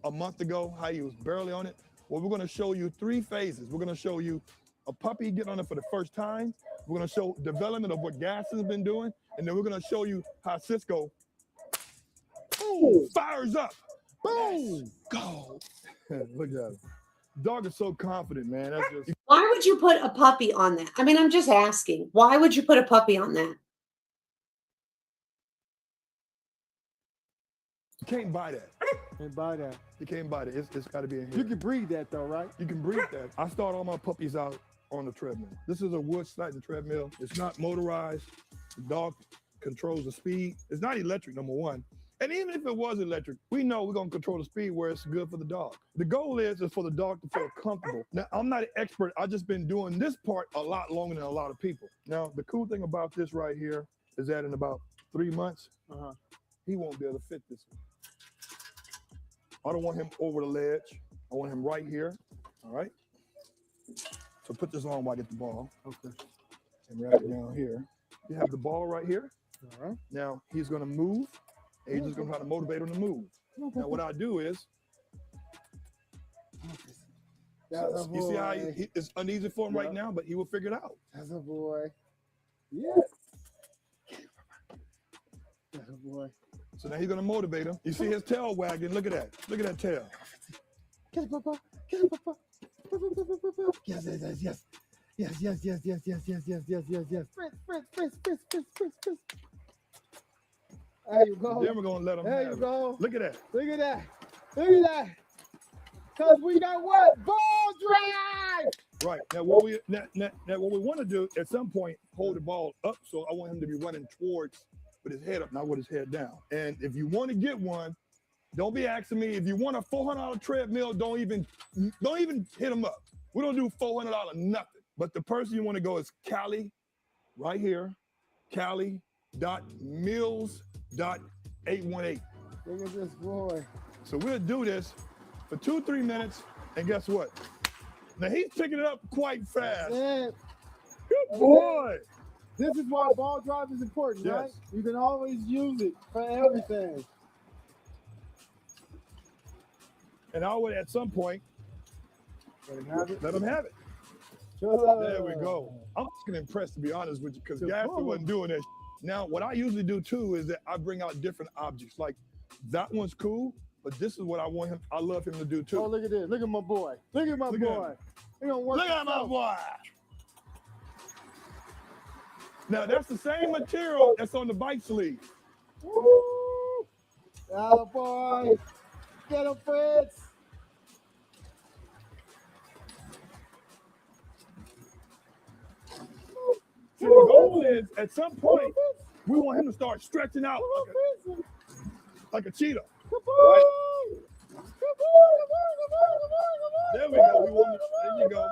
[SPEAKER 9] a month ago, how he was barely on it. Well, we're gonna show you 3 phases. We're gonna show you a puppy getting on it for the first time. We're gonna show development of what gassing has been doing. And then we're gonna show you how Cisco fires up. Boom, go. Look at him. Dog is so confident, man. That's just...
[SPEAKER 2] Why would you put a puppy on that? I mean, I'm just asking. Why would you put a puppy on that?
[SPEAKER 9] You can't buy that.
[SPEAKER 10] Can't buy that.
[SPEAKER 9] You can't buy that. It's got to be in here.
[SPEAKER 10] You can breed that though, right?
[SPEAKER 9] You can breed that. I start all my puppies out on the treadmill. This is a wood sliding treadmill. It's not motorized. The dog controls the speed. It's not electric, number one. And even if it was electric, we know we're going to control the speed where it's good for the dog. The goal is for the dog to feel comfortable. Now, I'm not an expert. I've just been doing this part a lot longer than a lot of people. Now, the cool thing about this right here is that in about 3 months, he won't be able to fit this one. I don't want him over the ledge. I want him right here, all right? So put this on while I get the ball. Okay. And wrap it down here. You have the ball right here. All right. Now, he's gonna move, and you're just gonna try to motivate him to move. Now, what I do is, so, you see how it's uneasy for him right now, but he will figure it out.
[SPEAKER 10] That's a boy. Yeah. That's a boy.
[SPEAKER 9] So now he's gonna motivate him. You see his tail wagging. Look at that. Look at that tail.
[SPEAKER 10] Get it, Papa. Get it, Papa. Yes, yes, yes, yes. Yes, yes, yes, yes, yes, yes, yes, yes, yes, yes. Fritz. There you go.
[SPEAKER 9] Then we're gonna let him
[SPEAKER 10] There
[SPEAKER 9] have
[SPEAKER 10] you go.
[SPEAKER 9] it. Look at that.
[SPEAKER 10] Look at that. Look at that. Cause we got what? Ball drive.
[SPEAKER 9] Right. Now what we want to do at some point, hold the ball up. So I want him to be running towards with his head up, not with his head down. And if you want to get one, don't be asking me. If you want a $400 treadmill, don't even hit him up. We don't do $400 nothing. But the person you want to go is Cali, right here, Cali.mills.818.
[SPEAKER 10] Look at this boy.
[SPEAKER 9] So we'll do this for 2-3 minutes, and guess what? Now he's picking it up quite fast.
[SPEAKER 10] Good
[SPEAKER 9] boy.
[SPEAKER 10] This is why ball drive is important, right? You can always use it for everything.
[SPEAKER 9] And I would, at some point,
[SPEAKER 10] let him have it.
[SPEAKER 9] Let him have it.
[SPEAKER 10] Sure.
[SPEAKER 9] There we go. I'm just getting impressed, to be honest with you, because Gaston wasn't doing that. Now, what I usually do too is that I bring out different objects. Like that one's cool, but this is what I want him. I love him to do too.
[SPEAKER 10] Oh, look at this. Look at my boy. Look at my boy.
[SPEAKER 9] Look at my boy. Now that's the same material that's on the bike sleeve.
[SPEAKER 10] Woo! Oh boy. Get him, Fritz.
[SPEAKER 9] So the goal is, at some point, we want him to start stretching out like a cheetah. Right? There we go. We want to, there you go.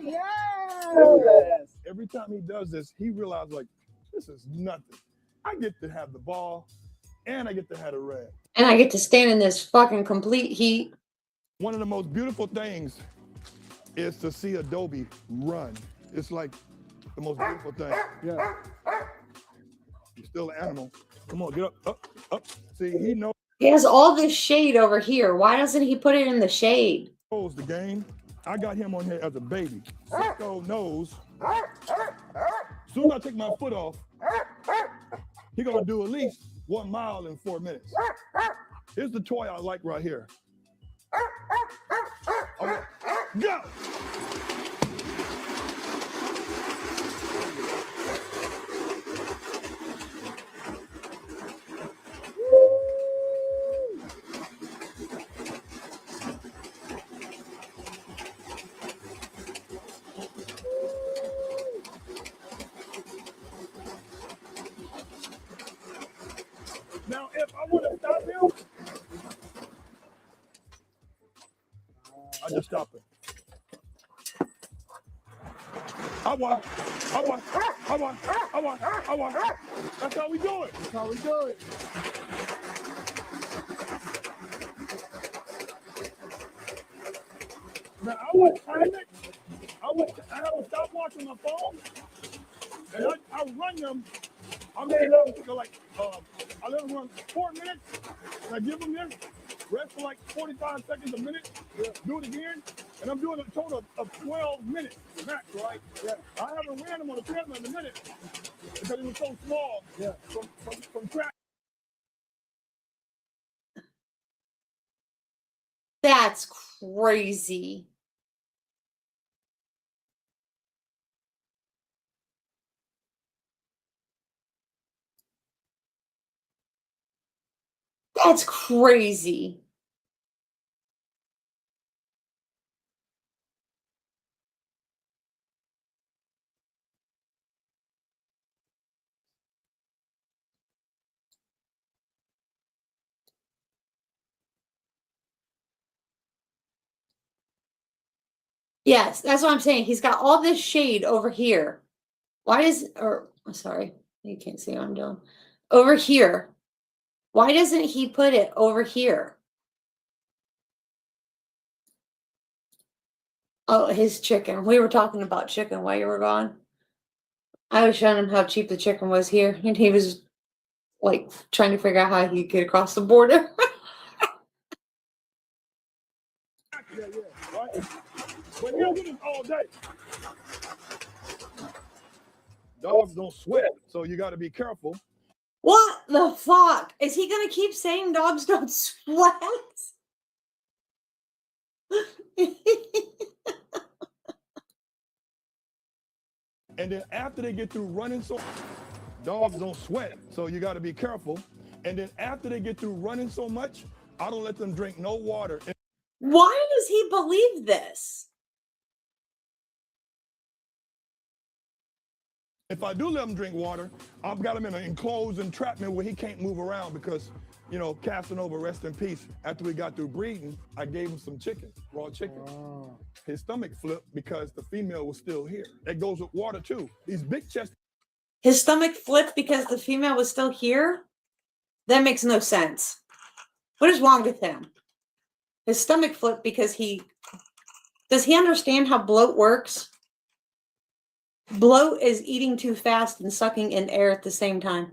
[SPEAKER 10] Yes.
[SPEAKER 9] Every time he does this, he realizes, like, this is nothing. I get to have the ball, and I get to have the red.
[SPEAKER 2] And I get to stand in this fucking complete heat.
[SPEAKER 9] One of the most beautiful things is to see Adobe run. It's like the most beautiful thing.
[SPEAKER 10] Yeah.
[SPEAKER 9] He's still an animal. Come on, get up. See, he knows
[SPEAKER 2] He has all this shade over here. Why doesn't he put it in the shade?
[SPEAKER 9] the game. I got him on here as a baby. Cisco knows. Soon as I take my foot off, he's gonna do at least 1 mile in 4 minutes. Here's the toy I like right here. Okay, go! Now, if I want to stop him, I just stop him. I want. That's how we do it.
[SPEAKER 10] That's how we do it.
[SPEAKER 9] Now, I would time it. I would stop watching my phone, and I run them. I'm gonna let them go like, I let them run 4 minutes, and I give them this, rest for like 45 seconds, a minute, do it again, and I'm doing a total of 12 minutes max, right?
[SPEAKER 10] Yeah.
[SPEAKER 9] I haven't ran them on the treadmill in a minute because it was so small from track.
[SPEAKER 2] That's crazy. That's crazy. Yes, that's what I'm saying. He's got all this shade over here. Why is, or sorry, you can't see what I'm doing. Over here. Why doesn't he put it over here? Oh, his chicken. We were talking about chicken while you were gone. I was showing him how cheap the chicken was here, and he was like trying to figure out how he could get across the border.
[SPEAKER 9] Yeah, right? But you don't do this all day. Dogs don't sweat, so you got to be careful.
[SPEAKER 2] What the fuck? Is he going to keep saying dogs don't sweat?
[SPEAKER 9] And then after they get through running, so dogs don't sweat, so you got to be careful. And then after they get through running so much, I don't let them drink no water.
[SPEAKER 2] Why does he believe this?
[SPEAKER 9] If I do let him drink water, I've got him in an enclosed entrapment where he can't move around because, you know, Casanova, rest in peace. After we got through breeding, I gave him some chicken, raw chicken.
[SPEAKER 10] Oh.
[SPEAKER 9] His stomach flipped because the female was still here. That goes with water too. These big chested.
[SPEAKER 2] His stomach flipped because the female was still here? That makes no sense. What is wrong with him? His stomach flipped because does he understand how bloat works? Bloat is eating too fast and sucking in air at the same time.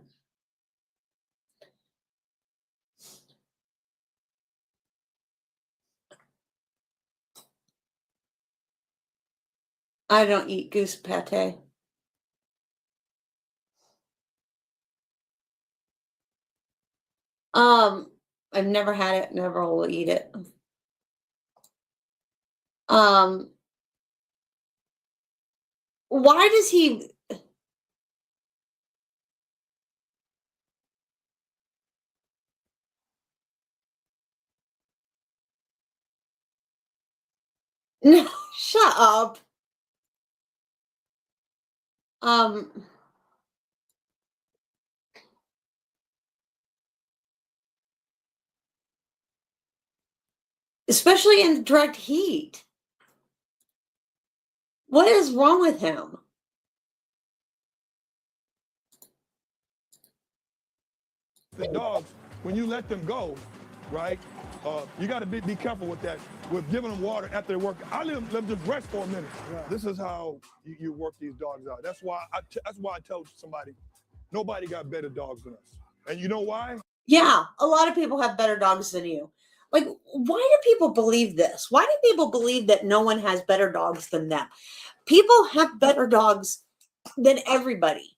[SPEAKER 2] I don't eat goose pate. I've never had it, never will eat it. Why does he? No, shut up. Especially in direct heat. What is wrong with him?
[SPEAKER 9] The dogs, when you let them go, right, you got to be careful with that, with giving them water after they work. I let them just rest for a minute. Yeah. This is how you work these dogs out. That's why I tell somebody, nobody got better dogs than us. And you know why?
[SPEAKER 2] Yeah, a lot of people have better dogs than you. Like, why do people believe this? Why do people believe that no one has better dogs than them? People have better dogs than everybody.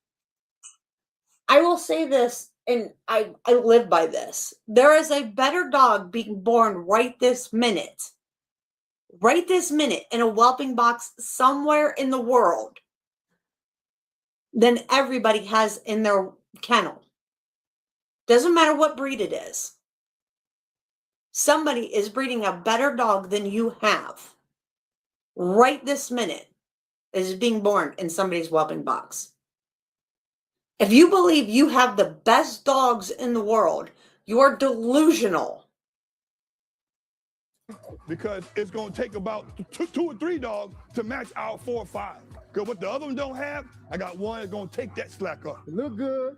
[SPEAKER 2] I will say this, and I live by this. There is a better dog being born right this minute in a whelping box somewhere in the world than everybody has in their kennel. Doesn't matter what breed it is. Somebody is breeding a better dog than you have right this minute is being born in somebody's whelping box. If you believe you have the best dogs in the world, you're delusional.
[SPEAKER 9] Because it's going to take about two or three dogs to match our 4 or 5. Because what the other ones don't have, I got one that's going to take that slack up.
[SPEAKER 10] Look good,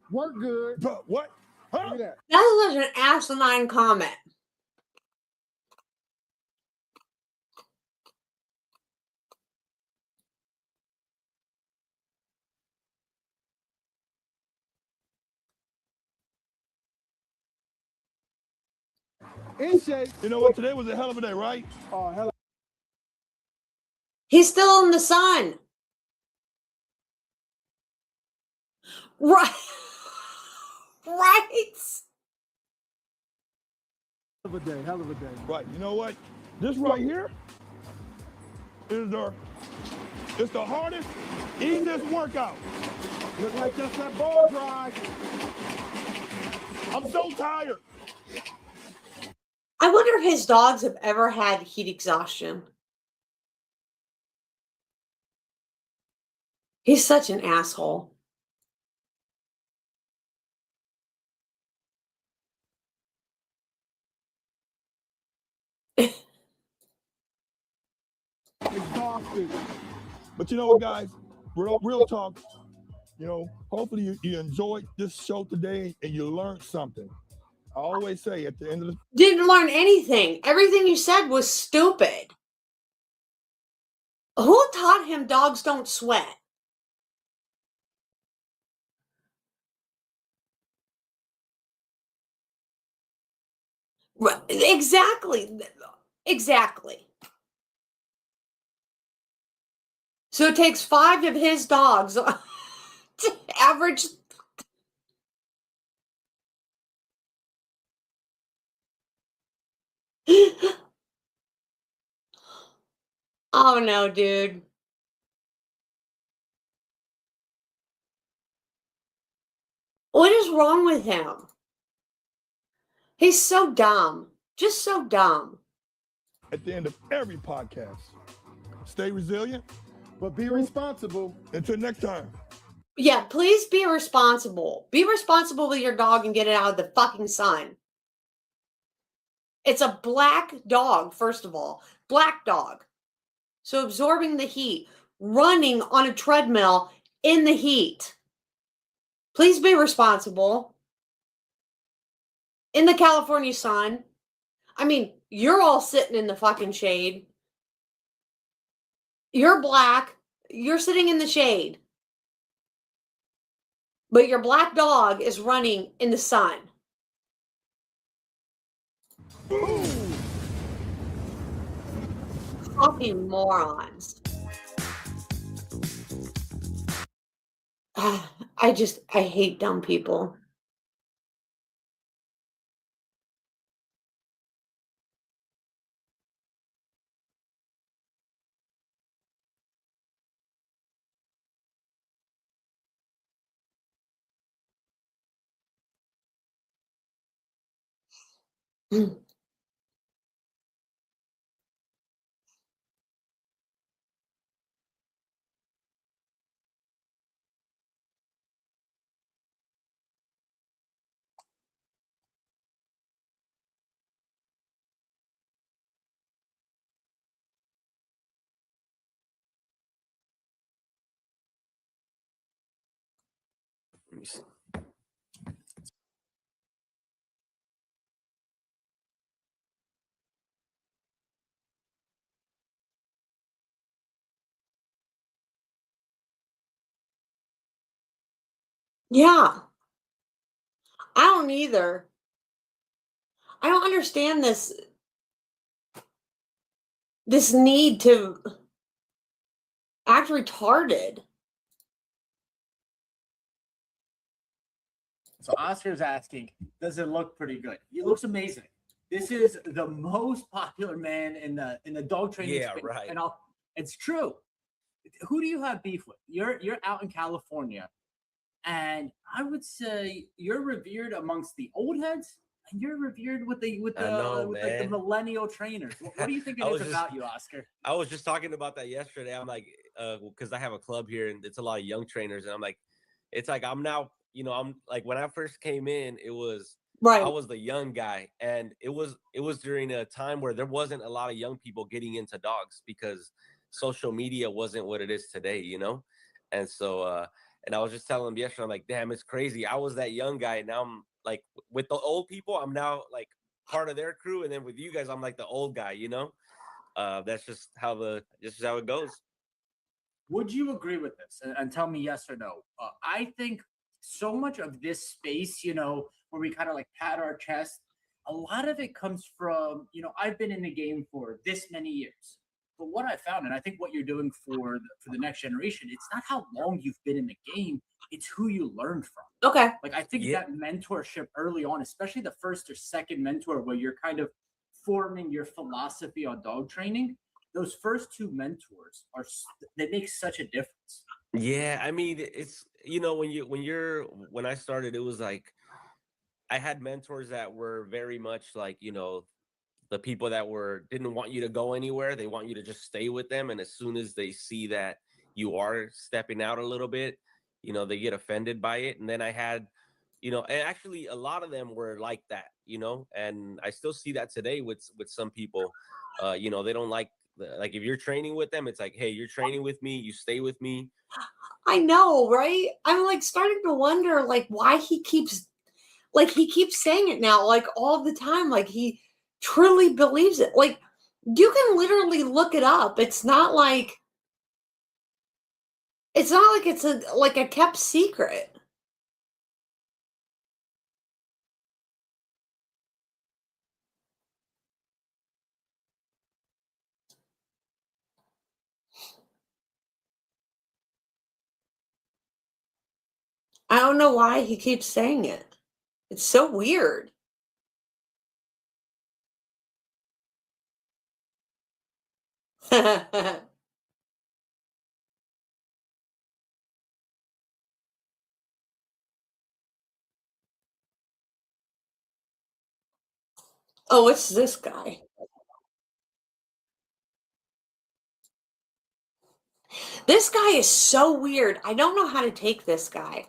[SPEAKER 10] work good.
[SPEAKER 9] But what? Huh?
[SPEAKER 10] Look at that.
[SPEAKER 2] That is such an asinine comment.
[SPEAKER 10] In shape.
[SPEAKER 9] You know what? Today was a hell of a day, right?
[SPEAKER 10] Oh, hell.
[SPEAKER 2] He's still in the sun. Right. Right.
[SPEAKER 10] Hell of a day, hell of a day.
[SPEAKER 9] Right. You know what? This right here is it's the hardest, easiest workout.
[SPEAKER 10] Look like just that ball drive.
[SPEAKER 9] I'm so tired.
[SPEAKER 2] I wonder if his dogs have ever had heat exhaustion. He's such an asshole.
[SPEAKER 10] Exhausted.
[SPEAKER 9] But you know what, guys? Real talk. You know, hopefully you enjoyed this show today and you learned something. I always say at the end of the...
[SPEAKER 2] Didn't learn anything. Everything you said was stupid. Who taught him dogs don't sweat? Exactly. Exactly. So it takes 5 of his dogs to average. Oh no, dude. What is wrong with him? He's so dumb. Just so dumb.
[SPEAKER 9] At the end of every podcast, stay resilient,
[SPEAKER 10] but be responsible.
[SPEAKER 9] Until next time.
[SPEAKER 2] Yeah, please be responsible. Be responsible with your dog and get it out of the fucking sun. It's a black dog, first of all. Black dog. So absorbing the heat. Running on a treadmill in the heat. Please be responsible. In the California sun. I mean, you're all sitting in the fucking shade. You're black. You're sitting in the shade. But your black dog is running in the sun. Fucking morons. I hate dumb people. Yeah. I don't either. I don't understand this need to act retarded.
[SPEAKER 11] So Oscar's asking, does it look pretty good? It looks amazing. This is the most popular man in the dog training space.
[SPEAKER 12] Right.
[SPEAKER 11] And it's true. Who do you have beef with? You're out in California, and I would say you're revered amongst the old heads, and you're revered with the like the millennial trainers. What do you think it is about you, Oscar?
[SPEAKER 12] I was just talking about that yesterday. I'm like, because I have a club here, and it's a lot of young trainers, and I'm like, it's like I'm now. I'm like, when I first came in, it was
[SPEAKER 2] right.
[SPEAKER 12] I was the young guy, and it was during a time where there wasn't a lot of young people getting into dogs because social media wasn't what it is today, And so, and I was just telling them yesterday, I'm like, damn, it's crazy. I was that young guy, and now I'm like, with the old people, I'm now like part of their crew, and then with you guys, I'm like the old guy, That's just how it goes.
[SPEAKER 11] Would you agree with this? And tell me yes or no. I think so much of this space, where we kind of like pat our chest, a lot of it comes from, I've been in the game for this many years. But what I found, and I think what you're doing for the next generation, it's not how long you've been in the game, it's who you learned from.
[SPEAKER 2] Okay.
[SPEAKER 11] Like, I think that mentorship early on, especially the first or second mentor, where you're kind of forming your philosophy on dog training, those first two mentors they make such a difference.
[SPEAKER 12] Yeah, I mean, it's when I started, it was like I had mentors that were very much like the people that didn't want you to go anywhere. They want you to just stay with them, and as soon as they see that you are stepping out a little bit, they get offended by it. And then I had, and actually a lot of them were like that, and I still see that today with some people. They don't like if you're training with them, it's like, hey, you're training with me, you stay with me.
[SPEAKER 2] I know, right? I'm like starting to wonder like why he keeps saying it now, like all the time, like he truly believes it. Like you can literally look it up. It's not like it's a kept secret. I don't know why he keeps saying it. It's so weird. Oh, it's this guy. This guy is so weird. I don't know how to take this guy.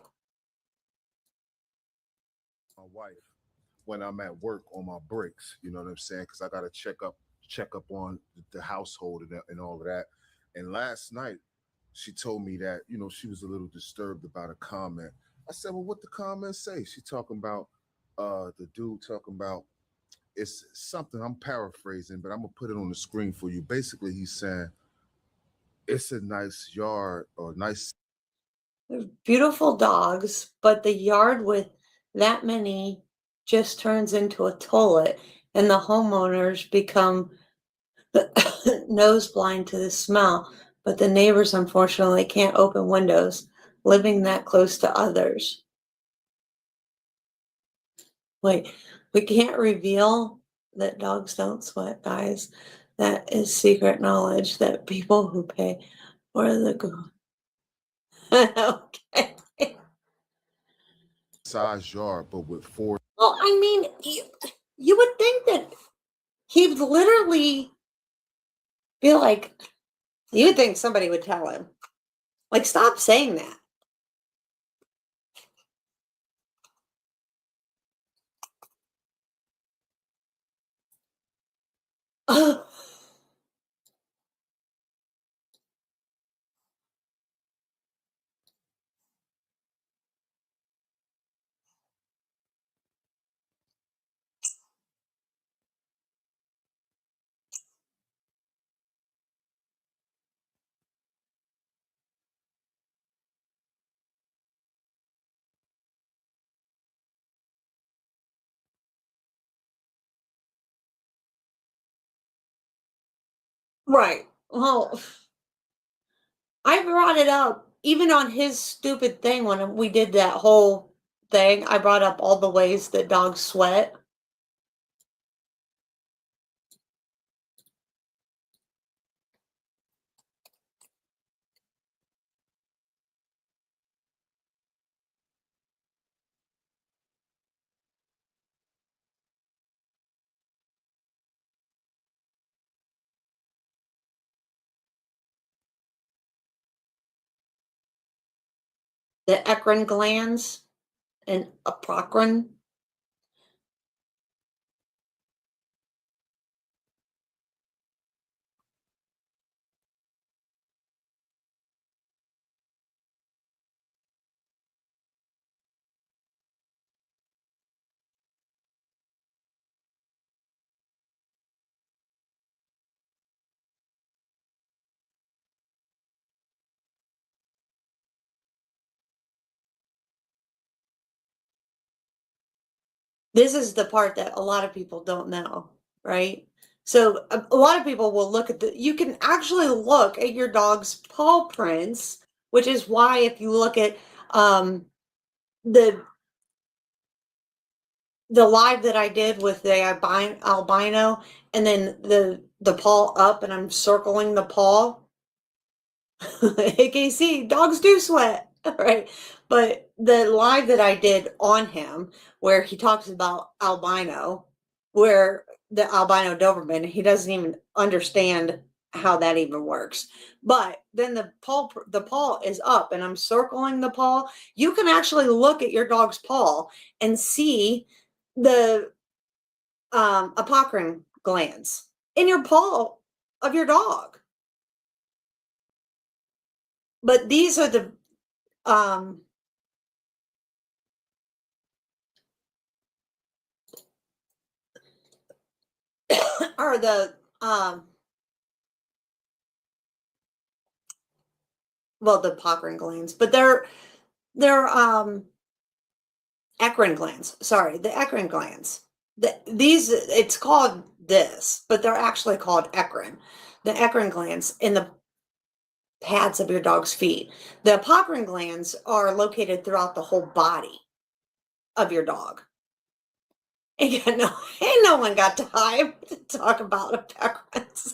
[SPEAKER 13] My wife when I'm at work on my breaks, you know what I'm saying? Because I got to check up on the household and all of that. And last night, she told me that, she was a little disturbed about a comment. I said, well, what the comment say? She talking about the dude talking about, it's something, I'm paraphrasing, but I'm going to put it on the screen for you. Basically, he's saying, it's a nice yard or nice.
[SPEAKER 2] There's beautiful dogs, but the yard with that many just turns into a toilet, and the homeowners become nose blind to the smell. But the neighbors, unfortunately, can't open windows, living that close to others. Wait, we can't reveal that dogs don't sweat, guys. That is secret knowledge that people who pay for the okay.
[SPEAKER 13] Size yard, but with 4.
[SPEAKER 2] Well, I mean, you would think that he'd literally be like, you would think somebody would tell him, like, stop saying that. Right. Well, I brought it up even on his stupid thing when we did that whole thing. I brought up all the ways that dogs sweat. The eccrine glands and apocrine. This is the part that a lot of people don't know, right? So a lot of people will look at you can actually look at your dog's paw prints, which is why if you look at the live that I did with the albino and then the paw up and I'm circling the paw, AKC, dogs do sweat, right? But the live that I did on him, where he talks about albino, where the albino Doberman, he doesn't even understand how that even works. But then the paw is up, and I'm circling the paw. You can actually look at your dog's paw and see the apocrine glands in your paw of your dog. But these are the are the well, the apocrine glands, but they're eccrine glands. Sorry, the eccrine glands. These, it's called this, but they're actually called eccrine. The eccrine glands in the pads of your dog's feet. The apocrine glands are located throughout the whole body of your dog. Ain't no one got time to talk about apocrines.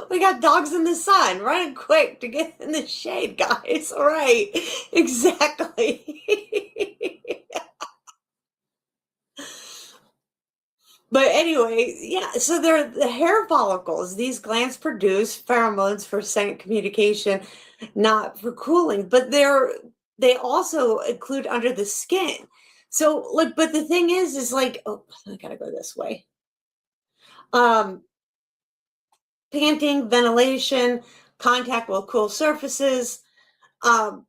[SPEAKER 2] We got dogs in the sun running quick to get in the shade, guys. All right, exactly. But anyway, yeah, so they're the hair follicles. These glands produce pheromones for scent communication, not for cooling, but they also include under the skin. So, like, but the thing is like, oh, I gotta go this way. Panting, ventilation, contact with cool surfaces. But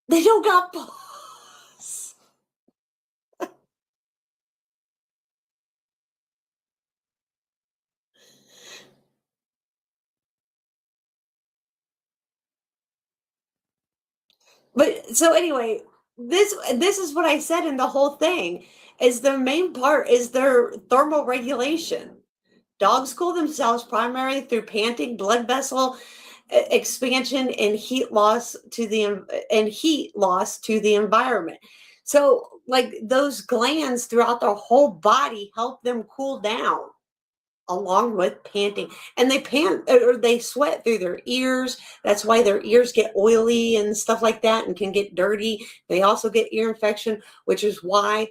[SPEAKER 2] they don't got paws. But so anyway, this is what I said in the whole thing is the main part is their thermal regulation. Dogs cool themselves primarily through panting, blood vessel expansion, and heat loss to the environment. So, like those glands throughout their whole body help them cool down. along with panting. And they pant or they sweat through their ears. That's why their ears get oily and stuff like that and can get dirty. They also get ear infection, which is why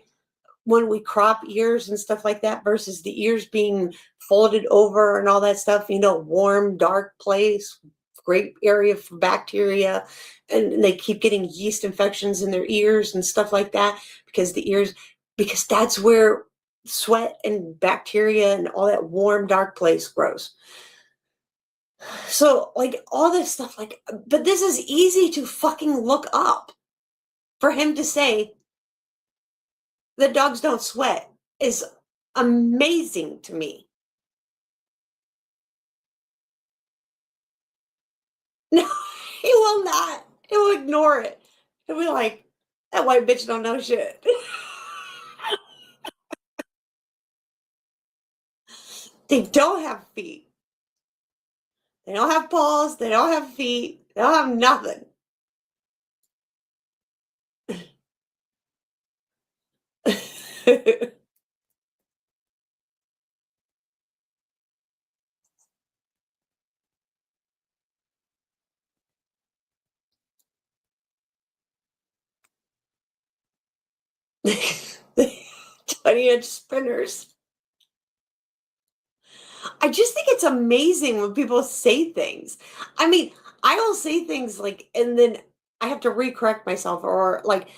[SPEAKER 2] when we crop ears and stuff like that versus the ears being folded over and all that stuff, you know, warm, dark place, great area for bacteria, and they keep getting yeast infections in their ears and stuff like that because the ears, because that's where sweat and bacteria and all that warm, dark place grows. So like all this stuff, like, but this is easy to fucking look up. For him to say that dogs don't sweat is amazing to me. No, he will not. He will ignore it. He'll be like, that white bitch don't know shit. They don't have feet. They don't have paws. They don't have feet. They don't have nothing. The 20-inch spinners. I just think it's amazing when people say things. I mean, I will say things like, and then I have to recorrect myself, or like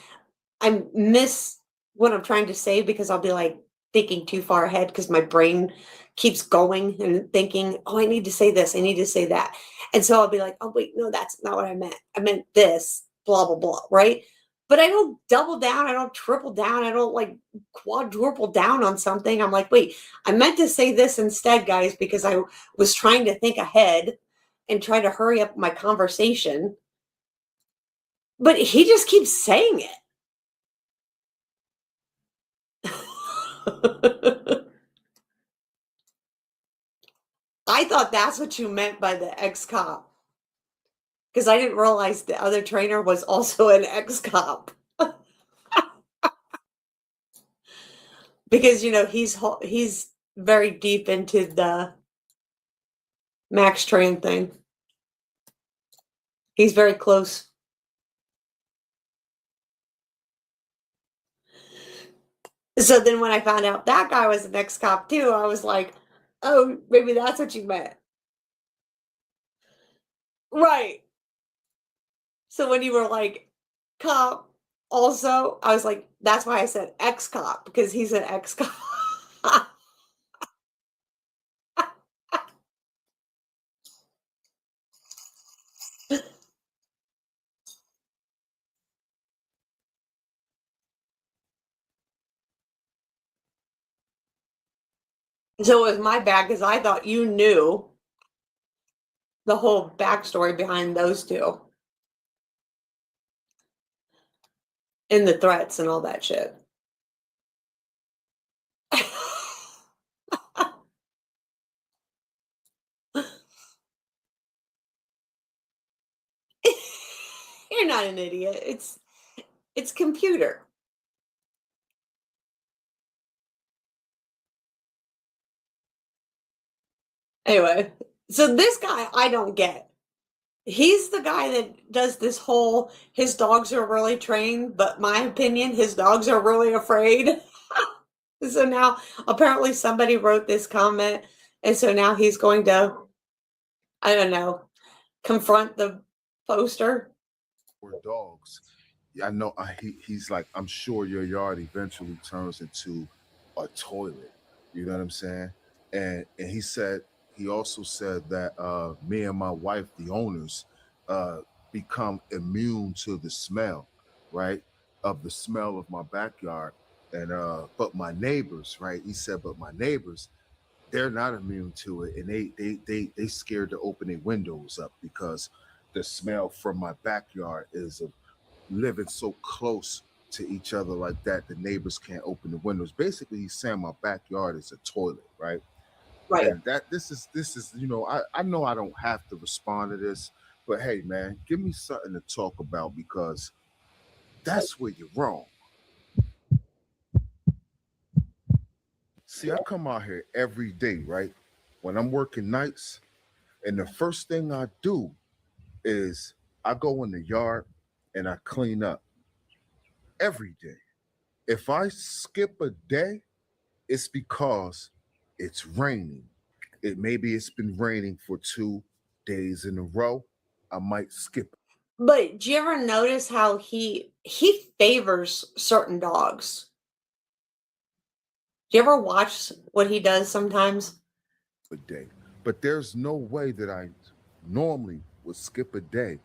[SPEAKER 2] I miss what I'm trying to say because I'll be like thinking too far ahead because my brain keeps going and thinking, oh, I need to say this, I need to say that. And so I'll be like, oh, wait, no, that's not what I meant. I meant this, blah, blah, blah, right? But I don't double down. I don't triple down. I don't like quadruple down on something. I'm like, wait, I meant to say this instead, guys, because I was trying to think ahead and try to hurry up my conversation. But he just keeps saying it. I thought that's what you meant by the ex-cop. Because I didn't realize the other trainer was also an ex-cop. Because, you know, he's very deep into the Max Train thing. He's very close. So then when I found out that guy was an ex-cop too, I was like, oh, maybe that's what you meant. Right. So when you were like, cop, also, I was like, that's why I said ex-cop, because he's an ex-cop. So it was my bad because I thought you knew the whole backstory behind those two. And the threats and all that shit. You're not an idiot. It's computer. Anyway, so this guy I don't get. He's the guy that does this whole, his dogs are really trained, but my opinion, his dogs are really afraid. So now apparently somebody wrote this comment, and so now he's going to, I don't know, confront the poster.
[SPEAKER 13] Or dogs. I know he's like, I'm sure your yard eventually turns into a toilet. You know what I'm saying? And he also said that me and my wife, the owners, become immune to the smell, right? Of the smell of my backyard. And but my neighbors, right? He said, but my neighbors, they're not immune to it, and they scared to open their windows up because the smell from my backyard is of living so close to each other like that. The neighbors can't open the windows. Basically, he's saying my backyard is a toilet, right?
[SPEAKER 2] Right.
[SPEAKER 13] And that this is you know, I know I don't have to respond to this, but hey, man, give me something to talk about because that's where you're wrong. See, I come out here every day, right? when I'm working nights, and the first thing I do is I go in the yard and I clean up every day. If I skip a day, it's because it's raining. Maybe it's been raining for 2 days in a row. I might skip.
[SPEAKER 2] But do you ever notice how he favors certain dogs? Do you ever watch what he does sometimes?
[SPEAKER 13] A day, but there's no way that I normally would skip a day.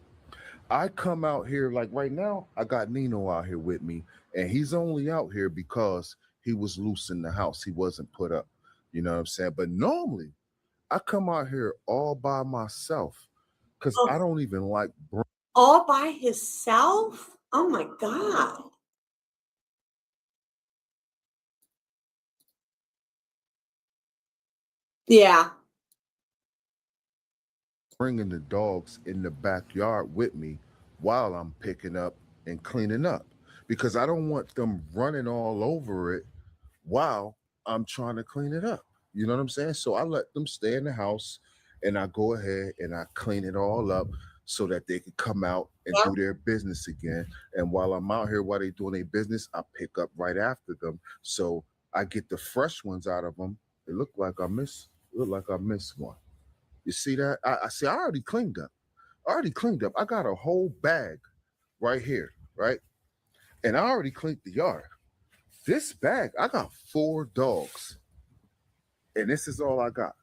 [SPEAKER 13] I come out here like right now, I got Nino out here with me, and he's only out here because he was loose in the house. He wasn't put up. You know what I'm saying? But normally I come out here all by myself because I don't even like
[SPEAKER 2] all by himself? Oh my God. Yeah.
[SPEAKER 13] bringing the dogs in the backyard with me while I'm picking up and cleaning up, because I don't want them running all over it while I'm trying to clean it up. You know what I'm saying? So I let them stay in the house and I go ahead and I clean it all up so that they can come out and do their business again. And while I'm out here, while they're doing their business, I pick up right after them. So I get the fresh ones out of them. It look like I missed one. You see that? I see. I already cleaned up. I got a whole bag right here, right? And I already cleaned the yard. This bag, I got 4 dogs, and this is all I got.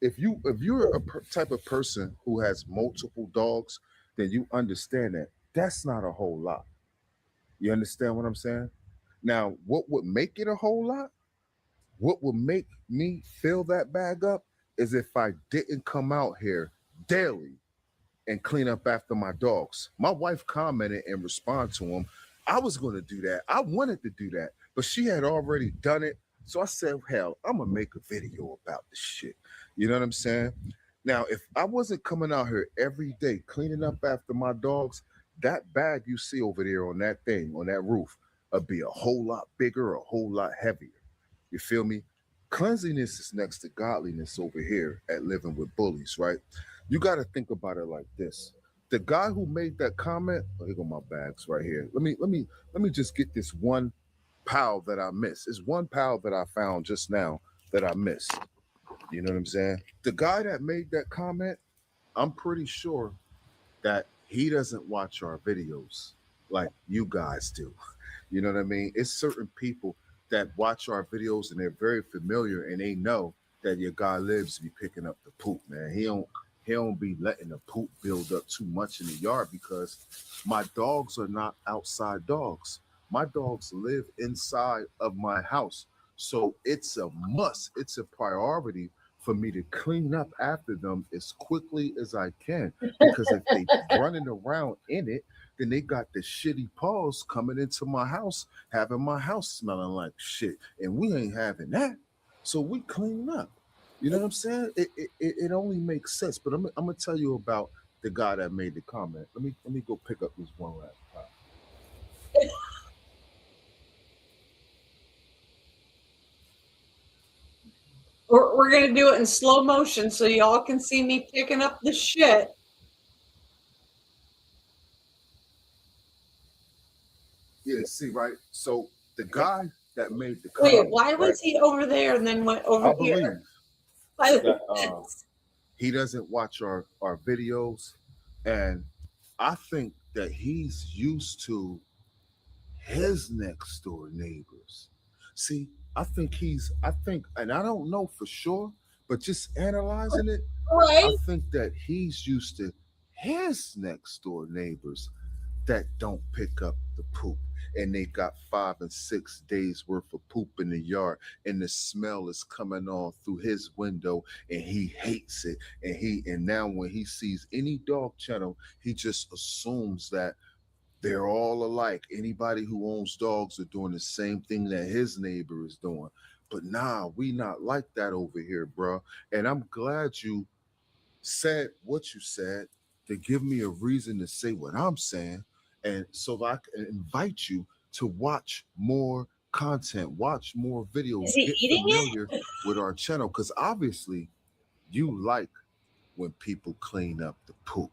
[SPEAKER 13] If you're a type of person who has multiple dogs, then you understand that that's not a whole lot. You understand what I'm saying? Now, what would make it a whole lot? What would make me fill that bag up is if I didn't come out here daily and clean up after my dogs. My wife commented and responded to him. I was going to do that. I wanted to do that, but she had already done it. So I said, hell, I'm going to make a video about this shit. You know what I'm saying? Now, if I wasn't coming out here every day cleaning up after my dogs, that bag you see over there on that thing, on that roof, would be a whole lot bigger, a whole lot heavier. You feel me? Cleanliness is next to godliness over here at Living with Bullies, right? You got to think about it like this. The guy who made that comment, here go my bags right here. Let me just get this one pal that I missed. It's one pal that I found just now that I missed. You know what I'm saying? The guy that made that comment, I'm pretty sure that he doesn't watch our videos like you guys do. You know what I mean? It's certain people that watch our videos and they're very familiar and they know that your guy lives be picking up the poop, man. He don't be letting the poop build up too much in the yard because my dogs are not outside dogs. My dogs live inside of my house. So it's a must. It's a priority for me to clean up after them as quickly as I can. Because if they running around in it, then they got the shitty paws coming into my house, having my house smelling like shit. And we ain't having that. So we clean up. You know what I'm saying? It only makes sense. But I'm gonna tell you about the guy that made the comment. Let me go pick up this one last time.
[SPEAKER 2] We're gonna do it in slow motion so y'all can see me picking up the shit.
[SPEAKER 13] Yeah, see, right? So the guy that made the comment.
[SPEAKER 2] Wait, why was he over there and then went over here?
[SPEAKER 13] That, he doesn't watch our videos, and I think that he's used to his next door neighbors. See, I think, and I don't know for sure, but just analyzing it,
[SPEAKER 2] right?
[SPEAKER 13] I think that he's used to his next door neighbors that don't pick up the poop, and they got 5 and 6 days worth of poop in the yard, and the smell is coming all through his window, and he hates it. And now when he sees any dog channel, he just assumes that they're all alike. Anybody who owns dogs are doing the same thing that his neighbor is doing. But nah, we not like that over here, bro. And I'm glad you said what you said to give me a reason to say what I'm saying, and so that I can invite you to watch more content, watch more videos,
[SPEAKER 2] Is he
[SPEAKER 13] get
[SPEAKER 2] eating
[SPEAKER 13] familiar
[SPEAKER 2] it?
[SPEAKER 13] with our channel, because obviously you like when people clean up the poop.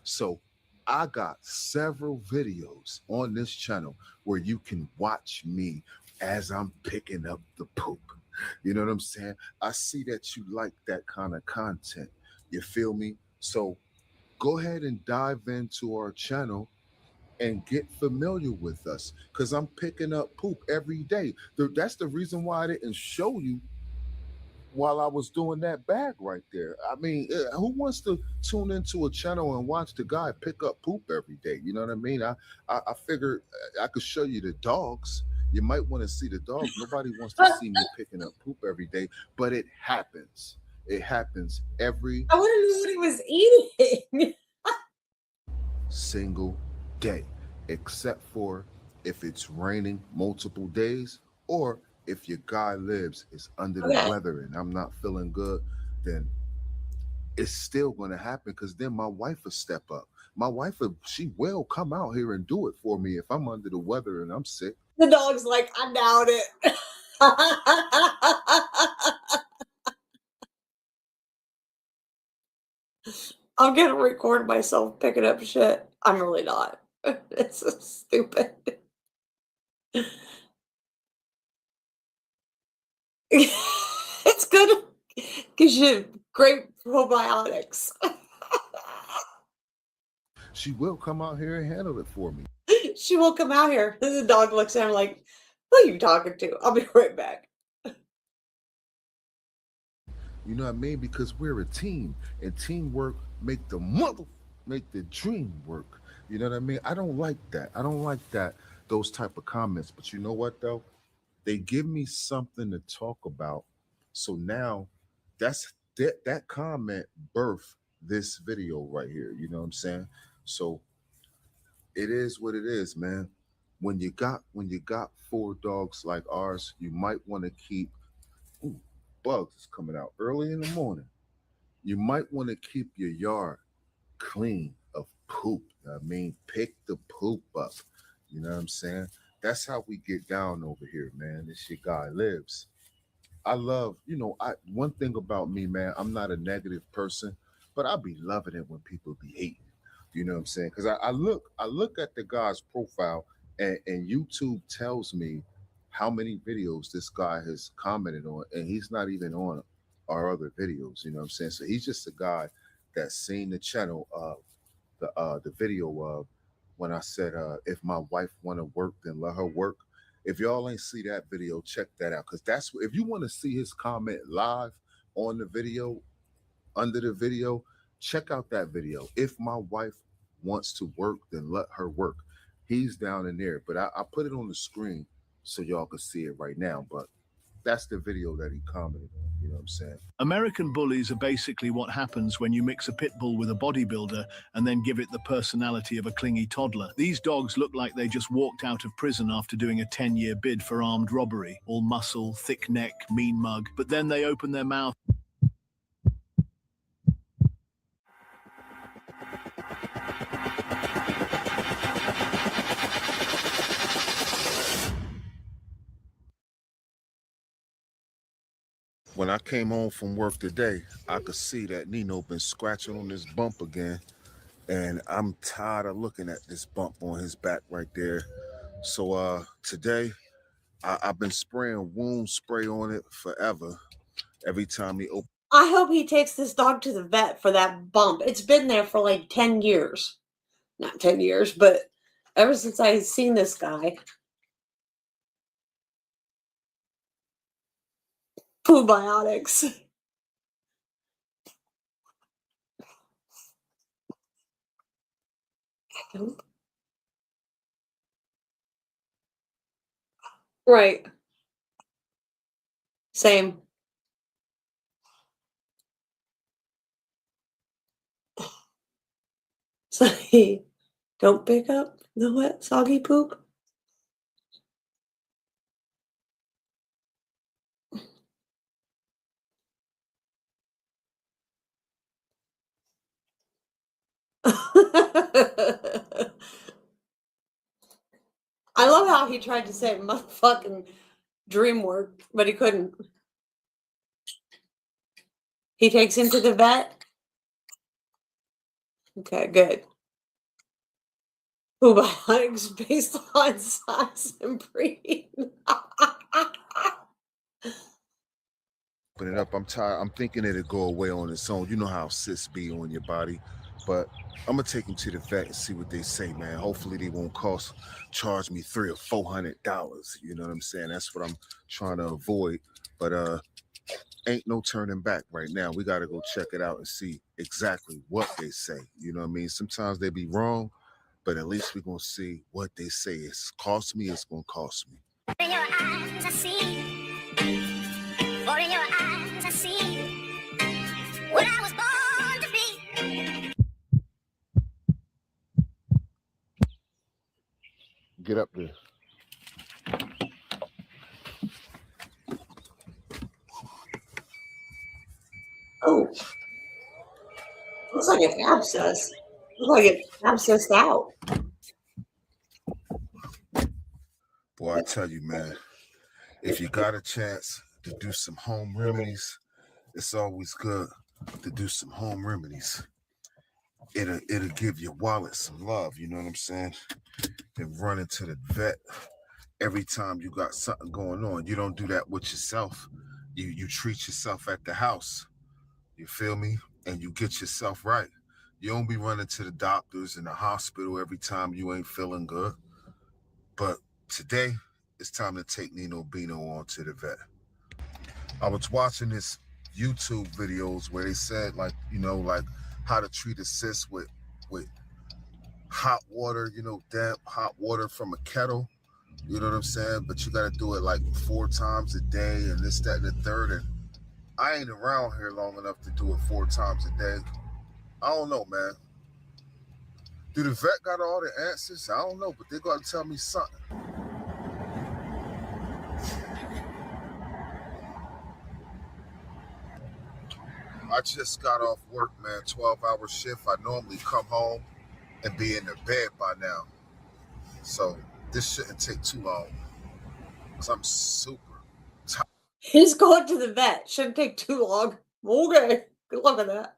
[SPEAKER 13] So I got several videos on this channel where you can watch me as I'm picking up the poop. You know what I'm saying? I see that you like that kind of content. You feel me? So go ahead and dive into our channel and get familiar with us, because I'm picking up poop every day. That's the reason why I didn't show you while I was doing that bag right there. I mean, who wants to tune into a channel and watch the guy pick up poop every day? You know what I mean? I figured I could show you the dogs. You might want to see the dogs. Nobody wants to see me picking up poop every day, but it happens. It happens every
[SPEAKER 2] I want to know what he was eating.
[SPEAKER 13] single day, except for if it's raining multiple days, or if your guy lives is under the weather and I'm not feeling good, then it's still going to happen, because then my wife will step up. My wife, she will come out here and do it for me if I'm under the weather and I'm sick.
[SPEAKER 2] The dog's like, I doubt it. I'm gonna record myself picking up shit. I'm really not. It's so stupid. It's good because you great probiotics.
[SPEAKER 13] She will come out here and handle it for me.
[SPEAKER 2] She will come out here. The dog looks at her like, who are you talking to? I'll be right back.
[SPEAKER 13] You know what I mean? Because we're a team, and teamwork make the dream work. You know what I mean? I don't like that. I don't like those type of comments. But you know what though? They give me something to talk about. So now that comment birthed this video right here. You know what I'm saying? So it is what it is, man. When you got 4 dogs like ours, you might want to keep bugs is coming out early in the morning. You might want to keep your yard clean of poop. I mean, pick the poop up. You know what I'm saying? That's how we get down over here, man. This your guy lives. I love, one thing about me, man, I'm not a negative person, but I be loving it when people be hating. You know what I'm saying? Because I look at the guy's profile, and YouTube tells me how many videos this guy has commented on, and he's not even on our other videos. You know what I'm saying? So he's just a guy that's seen the channel of the video of when I said if my wife want to work, then let her work. If y'all ain't see that video, check that out, because that's if you want to see his comment live on the video, under the video, check out that video. If my wife wants to work, then let her work. He's down in there, but I put it on the screen so y'all can see it right now. But that's the video that he commented on. You know what I'm saying?
[SPEAKER 14] American bullies are basically what happens when you mix a pit bull with a bodybuilder and then give it the personality of a clingy toddler. These dogs look like they just walked out of prison after doing a 10-year bid for armed robbery. All muscle, thick neck, mean mug. But then they open their mouth.
[SPEAKER 13] When I came home from work today, I could see that Nino been scratching on this bump again. And I'm tired of looking at this bump on his back right there. So today, I've been spraying wound spray on it forever. Every time he opens.
[SPEAKER 2] I hope he takes this dog to the vet for that bump. It's been there for like 10 years. Not 10 years, but ever since I've seen this guy. Probiotics. Right. Same. So he don't pick up the wet, soggy poop. I love how he tried to say motherfucking dream work, but he couldn't. He takes him to the vet. Okay, good. Probiotics based on size and breed.
[SPEAKER 13] Open it up. I'm tired. I'm thinking it'll go away on its own. You know how cysts be on your body. But I'm gonna take him to the vet and see what they say, man. Hopefully they won't charge me $300 or $400. You know what I'm saying? That's what I'm trying to avoid. But ain't no turning back right now. We gotta go check it out and see exactly what they say. You know what I mean? Sometimes they be wrong, but at least we're gonna see what they say. It's cost me, it's gonna cost me.
[SPEAKER 15] In your eyes I see, or in your eyes I see what I was born to be.
[SPEAKER 13] Get up there.
[SPEAKER 2] Oh, looks like it's abscess. Looks like it's abscessed out.
[SPEAKER 13] Boy, I tell you, man, if you got a chance to do some home remedies, it's always good to do some home remedies. It'll give your wallet some love, you know what I'm saying? And running to the vet every time you got something going on. You don't do that with yourself. You treat yourself at the house. You feel me? And you get yourself right. You don't be running to the doctors and the hospital every time you ain't feeling good. But today, it's time to take Nino Bino on to the vet. I was watching this YouTube videos where they said, like, you know, like how to treat a cyst with hot water, you know, damp hot water from a kettle. You know what I'm saying? But you got to do it like 4 times a day and this, that, and the third. And I ain't around here long enough to do it 4 times a day. I don't know, man. Do the vet got all the answers? I don't know, but they're going to tell me something. I just got off work, man, 12-hour shift. I normally come home and be in the bed by now. So this shouldn't take too long because I'm super tired.
[SPEAKER 2] He's going to the vet. Shouldn't take too long. Okay. Good luck with that.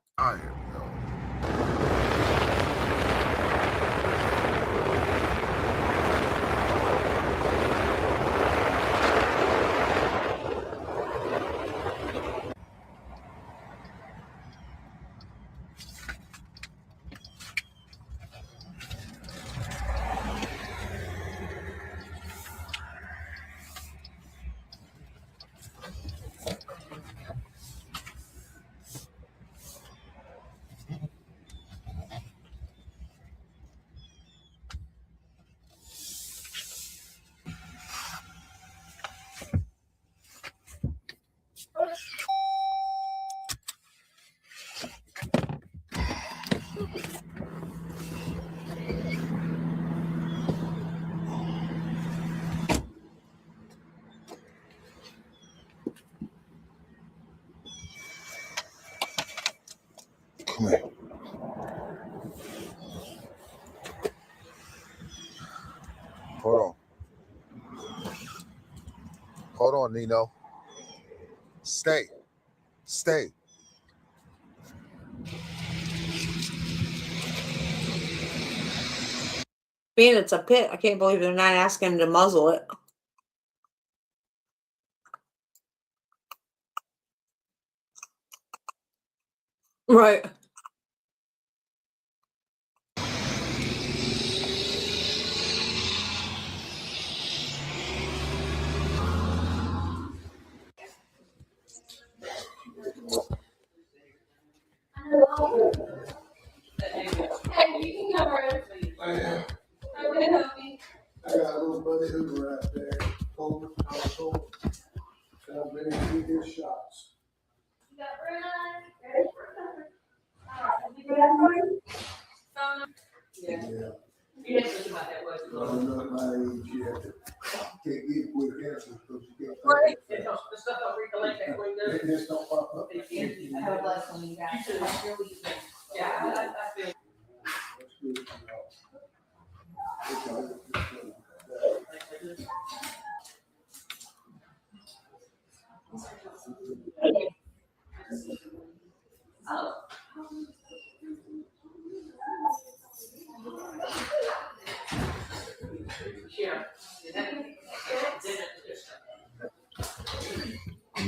[SPEAKER 13] Come here. Hold on. Hold on, Nino. Stay. Stay.
[SPEAKER 2] Being it's a pit, I can't believe they're not asking him to muzzle it. Right.
[SPEAKER 10] I got a little buddy Hoover out there. Cold, cold. I'm ready to do his shots. Yeah. I'm not my age yet. Can't get quick answers because you can't. Right. The stuff I'll recollect that way does. It just don't pop up. I have a blessing when you guys. Yeah, I feel. That's good.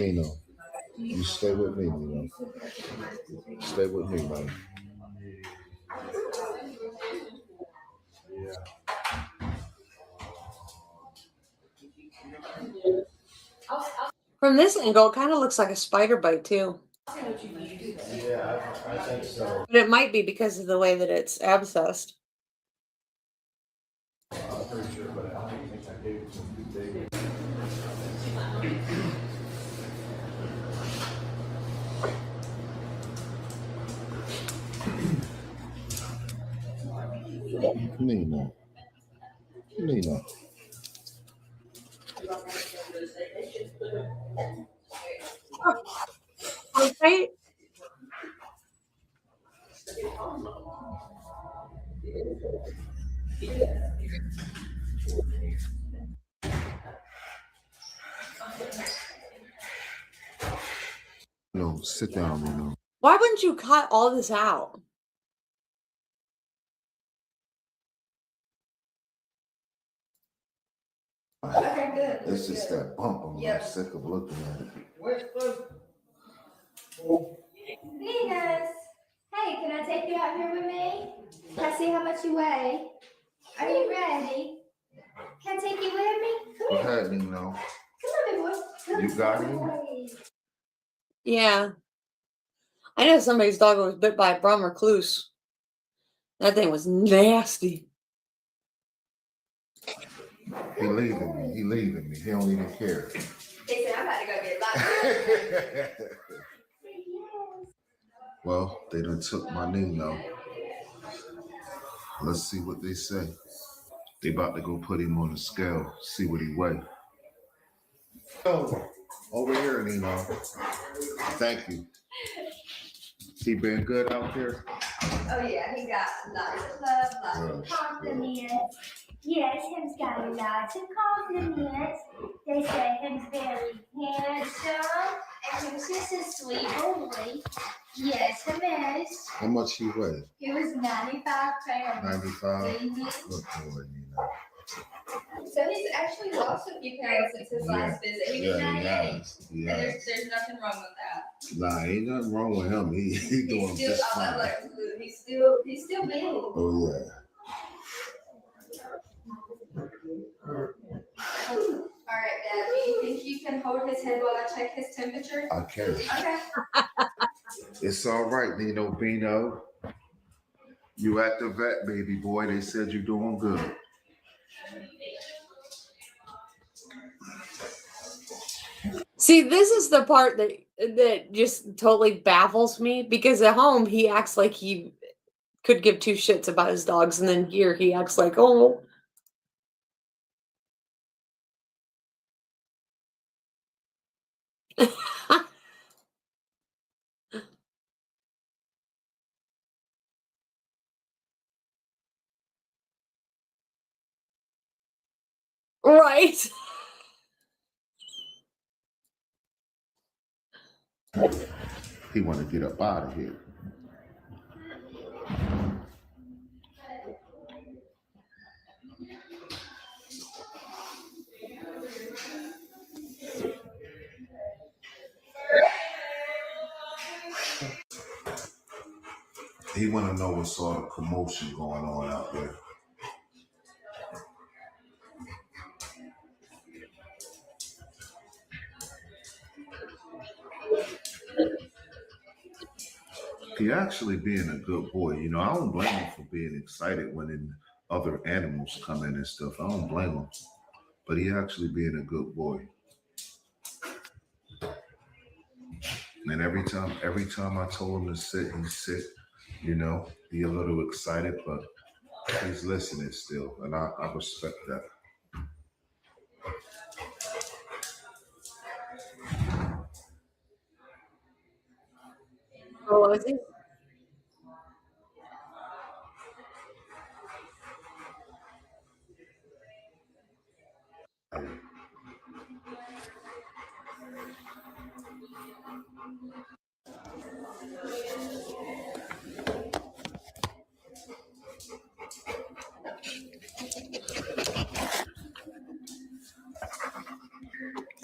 [SPEAKER 13] Nino, you stay with me, Nino. Stay with me, man.
[SPEAKER 2] From this angle, it kind of looks like a spider bite too.
[SPEAKER 13] Yeah, I think so.
[SPEAKER 2] But it might be because of the way that it's abscessed.
[SPEAKER 13] I'm pretty sure, but I don't think I gave it to him too big. Nino. Nino.
[SPEAKER 2] Okay.
[SPEAKER 13] No, sit down, Nino.
[SPEAKER 2] Why wouldn't you cut all this out?
[SPEAKER 15] Okay, good.
[SPEAKER 13] It's just that bump. I'm sick of looking at it.
[SPEAKER 15] Venus, hey, can I take you out here with me? Can I see how much you weigh? Are you ready? Can I take you with me?
[SPEAKER 13] Go ahead, Nino.
[SPEAKER 15] Come on, big boy. Come
[SPEAKER 13] You got him?
[SPEAKER 15] on.
[SPEAKER 2] Yeah. I know somebody's dog was bit by a Brahma recluse. That thing was nasty.
[SPEAKER 13] He leaving me. He leaving me. He don't even care.
[SPEAKER 15] He said, I'm about to go get locked.
[SPEAKER 13] Well, they done took my Nino. Let's see what they say. They about to go put him on the scale, see what he weigh. Oh, over here, Nino. Thank you. He been good out there?
[SPEAKER 15] Oh, yeah, he got lots of love, lots of compliments. Yes, him's got lots of compliments. They say him's very handsome, and him's just a sweet boy. Yes, him is.
[SPEAKER 13] How much he weigh?
[SPEAKER 15] He was 95 pounds.
[SPEAKER 13] 95?
[SPEAKER 15] Mhm.
[SPEAKER 13] Good boy, Nino.
[SPEAKER 15] So he's actually lost a few pounds since his last visit. He was 98. And
[SPEAKER 13] Yeah.
[SPEAKER 15] there's nothing wrong with that.
[SPEAKER 13] Nah, ain't nothing wrong with him. He doing
[SPEAKER 15] Still,
[SPEAKER 13] just fine.
[SPEAKER 15] he's still big.
[SPEAKER 13] Oh, yeah.
[SPEAKER 15] All right, Dad, do you think you can hold his head while I check his temperature?
[SPEAKER 13] I can.
[SPEAKER 15] Okay.
[SPEAKER 13] It's all right, Nino Bino. You at the vet, baby boy. They said you're doing good.
[SPEAKER 2] See, this is the part that just totally baffles me, because at home he acts like he could give two shits about his dogs, and then here he acts like, oh. Right.
[SPEAKER 13] He want to get up out of here. He want to know what sort of commotion going on out there. He actually being a good boy. You know, I don't blame him for being excited when other animals come in and stuff. I don't blame him. But he actually being a good boy. And every time I told him to sit, he sit, you know, be a little excited, but he's listening still. And I respect that.
[SPEAKER 2] Oh, is he?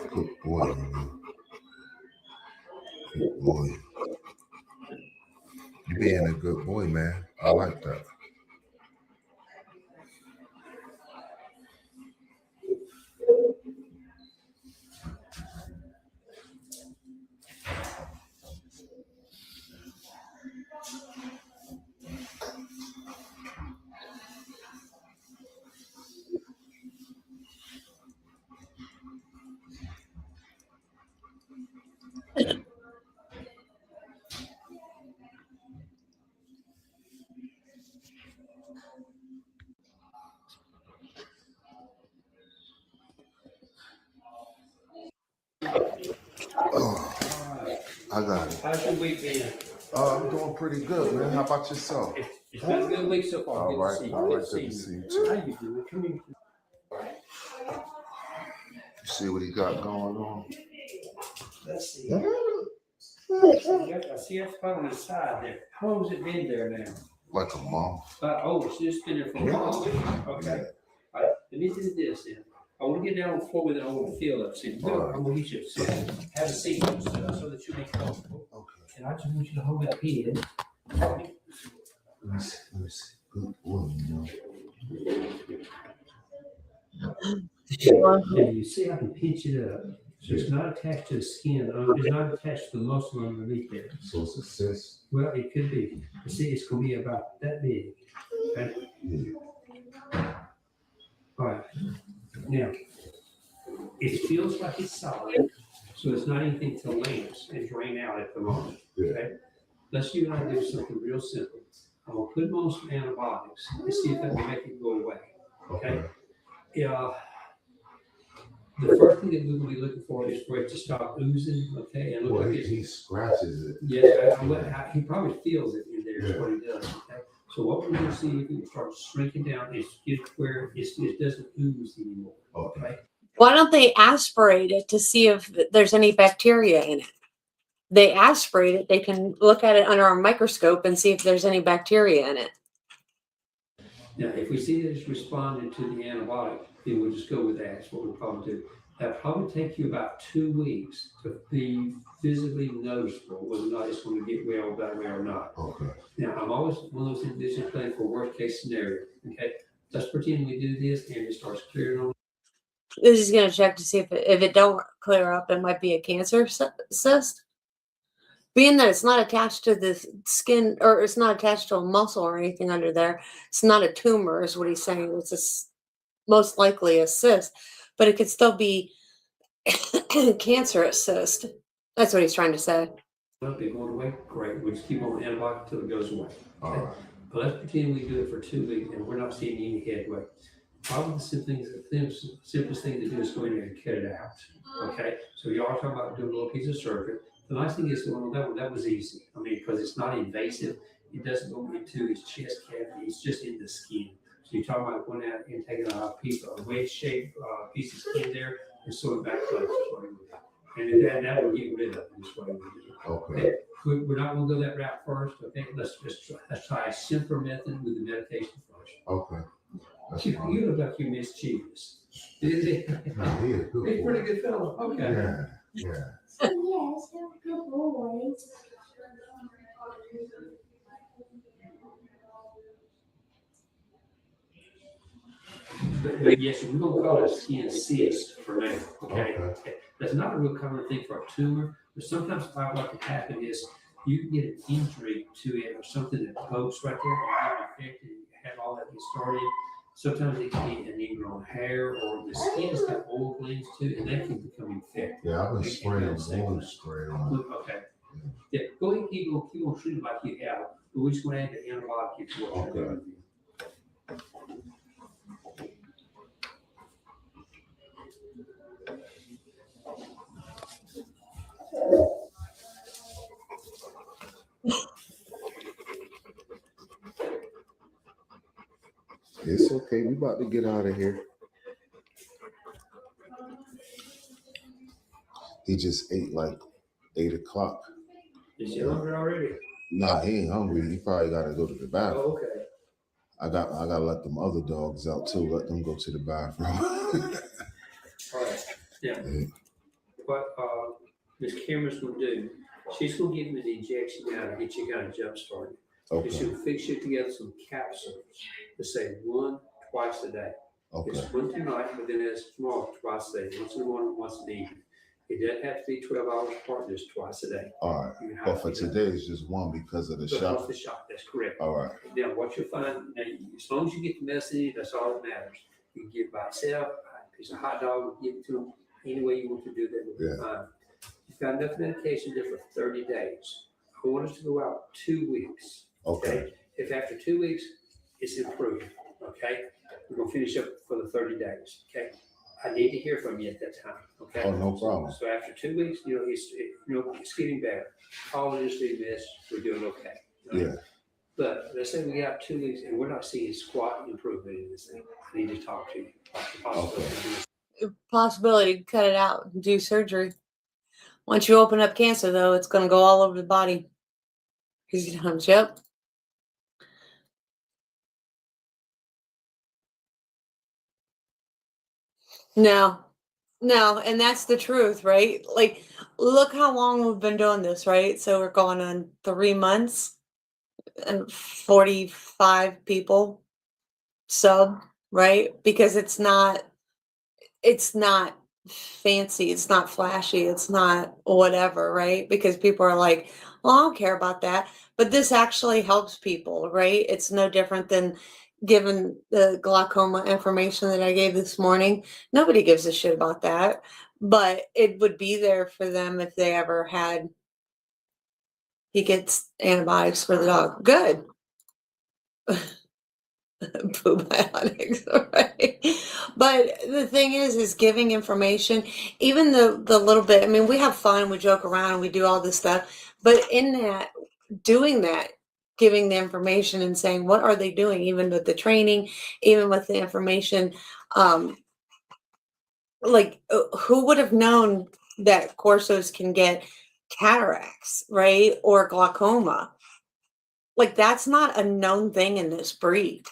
[SPEAKER 13] Good boy, man. boy. You being a good boy, man. I like that. Oh, I got it.
[SPEAKER 16] How's your week been?
[SPEAKER 13] I'm doing pretty good, man. How about yourself?
[SPEAKER 16] It's been a good week so far.
[SPEAKER 13] All
[SPEAKER 16] Good
[SPEAKER 13] right,
[SPEAKER 16] to see you.
[SPEAKER 13] all
[SPEAKER 16] Good
[SPEAKER 13] right.
[SPEAKER 16] to
[SPEAKER 13] Good to
[SPEAKER 16] see
[SPEAKER 13] see
[SPEAKER 16] you.
[SPEAKER 13] you too.
[SPEAKER 16] How you doing? Come here.
[SPEAKER 13] You see what he got going on?
[SPEAKER 16] Let's see. I see a spot on the side there. How long has it been there now?
[SPEAKER 13] Like a month.
[SPEAKER 16] Oh, so it's been there for a while. Okay. All right. Let me do this then. I want to get down on the floor with it. I want to feel up. See, I'm going to get you to have a seat so that you'll be comfortable. Okay. And I just want you to hold that head.
[SPEAKER 13] Let me see. Good boy, you know.
[SPEAKER 16] And you see, I can pinch it up. So it's not attached to the skin. It's not attached to the muscle underneath there.
[SPEAKER 13] So it's a cyst.
[SPEAKER 16] Well, it could be. You see, it's going to be about that big. Okay?
[SPEAKER 13] Yeah.
[SPEAKER 16] All right. Now, it feels like it's solid, so it's not anything to lance and drain out at the moment. Okay? Let's you and I do something real simple. I'm going to put them on some antibiotics and see if that will make it go away. Okay? The first thing that we're going to be looking for is for it to stop oozing, okay? And look like
[SPEAKER 13] he scratches it.
[SPEAKER 16] Yeah, he probably feels it in there is what he does, okay? So what we're going to see if it starts shrinking down is get where it doesn't ooze anymore, okay?
[SPEAKER 2] Why don't they aspirate it to see if there's any bacteria in it? They aspirate it. They can look at it under a microscope and see if there's any bacteria in it.
[SPEAKER 16] Now, if we see that it's responding to the antibiotic, then we'll just go with that. That's what we'll probably do. That'll probably take you about 2 weeks to be visibly noticeable whether or not it's going to get well that way or not.
[SPEAKER 13] Okay.
[SPEAKER 16] Now, I'm always one of those individuals playing for worst case scenario. Okay. Let's pretend we do this and it starts clearing on.
[SPEAKER 2] This is going to check to see if it don't clear up, it might be a cancer cyst. Being that it's not attached to the skin or it's not attached to a muscle or anything under there, it's not a tumor, is what he's saying. It's most likely a cyst, but it could still be cancerous cyst. That's what he's trying to say.
[SPEAKER 16] Well, if it going away, great. We'll just keep on antibiotic until it goes away. Okay? Right. But let's pretend we do it for 2 weeks and we're not seeing any headway. Probably the simplest thing to do is go in there and cut it out. Okay, so you are talking about doing a little piece of surgery. The nice thing is that was easy. I mean, because it's not invasive. It doesn't go into his chest cavity. It's just in the skin. So you're talking about going out and taking a piece of wedge-shaped piece of skin there and sewing back close. And that will get rid of it. This way we do. Okay. We're not going to go that route first. Okay, let's try a simpler method with the medication first.
[SPEAKER 13] Okay.
[SPEAKER 16] You look like you're mischievous. Is he?
[SPEAKER 13] No, he is good.
[SPEAKER 16] He's a pretty good fellow. Okay.
[SPEAKER 13] Yeah.
[SPEAKER 15] Yes, they're good boys.
[SPEAKER 16] But yes, we're going to call it a skin cyst for now. Okay. That's not a real common thing for a tumor, but sometimes what can happen is you can get an injury to it or something that pokes right there and get infected and you have all that get started. Sometimes it can be an ingrown hair or the skin's got oil glands too, and that can become infected.
[SPEAKER 13] Yeah, I've been spraying wound spray on.
[SPEAKER 16] Okay. Yeah, go ahead and keep on treating it like you have, but we're just going to add the antibiotic to what we're doing.
[SPEAKER 13] It's okay. We about to get out of here. He just ate like 8 o'clock.
[SPEAKER 16] Is he hungry already?
[SPEAKER 13] Nah, he ain't hungry. He probably got to go to the bathroom.
[SPEAKER 16] Oh, okay.
[SPEAKER 13] I got to let them other dogs out too. Let them go to the bathroom.
[SPEAKER 16] All right. Yeah. What Miss Cameron's going to do She's going to give him an injection now to get you kind of jump started.
[SPEAKER 17] Okay.
[SPEAKER 16] She'll fix you together some capsules to say twice a day.
[SPEAKER 17] Okay.
[SPEAKER 16] It's one tonight, but then it's tomorrow twice a day. Once in the morning, once in the evening. It doesn't have to be 12 hours apart, just twice a day.
[SPEAKER 17] All right. But for today, it's just one because of the shot.
[SPEAKER 16] Because of the shot, that's correct.
[SPEAKER 17] All right.
[SPEAKER 16] Now, what you'll find, now, as long as you get the message, that's all that matters. You can give it by itself, a piece of hot dog, give it to them. Any way you want to do that will be fine. You've got enough medication there for 30 days. I want us to go out 2 weeks.
[SPEAKER 17] Okay.
[SPEAKER 16] If after 2 weeks, it's improved, okay? We're going to finish up for the 30 days, okay? I need to hear from you at that time, okay?
[SPEAKER 17] Oh, no problem.
[SPEAKER 16] So after 2 weeks, it's getting better. Call in and leave this, we're doing okay.
[SPEAKER 17] Yeah.
[SPEAKER 16] But let's say we got 2 weeks and we're not seeing squat improvement in this thing. I need to talk to you about the
[SPEAKER 2] Possibility to cut it out and do surgery. Once you open up cancer, though, it's going to go all over the body. Yep. No, and that's the truth, right? Like, look how long we've been doing this, right? So we're going on 3 months and 45 people sub, right? Because it's not fancy, it's not flashy, it's not whatever, right? Because people are like, well, I don't care about that. But this actually helps people, right? It's no different than given the glaucoma information that I gave this morning. Nobody gives a shit about that, but it would be there for them if they ever had. He gets antibiotics for the dog. Good. Probiotics, right? But the thing is giving information, even the little bit. I mean, we have fun, we joke around, we do all this stuff, but in that, doing that, giving the information and saying, what are they doing, even with the training, even with the information, like who would have known that Corsos can get cataracts, right? Or glaucoma? Like, that's not a known thing in this breed.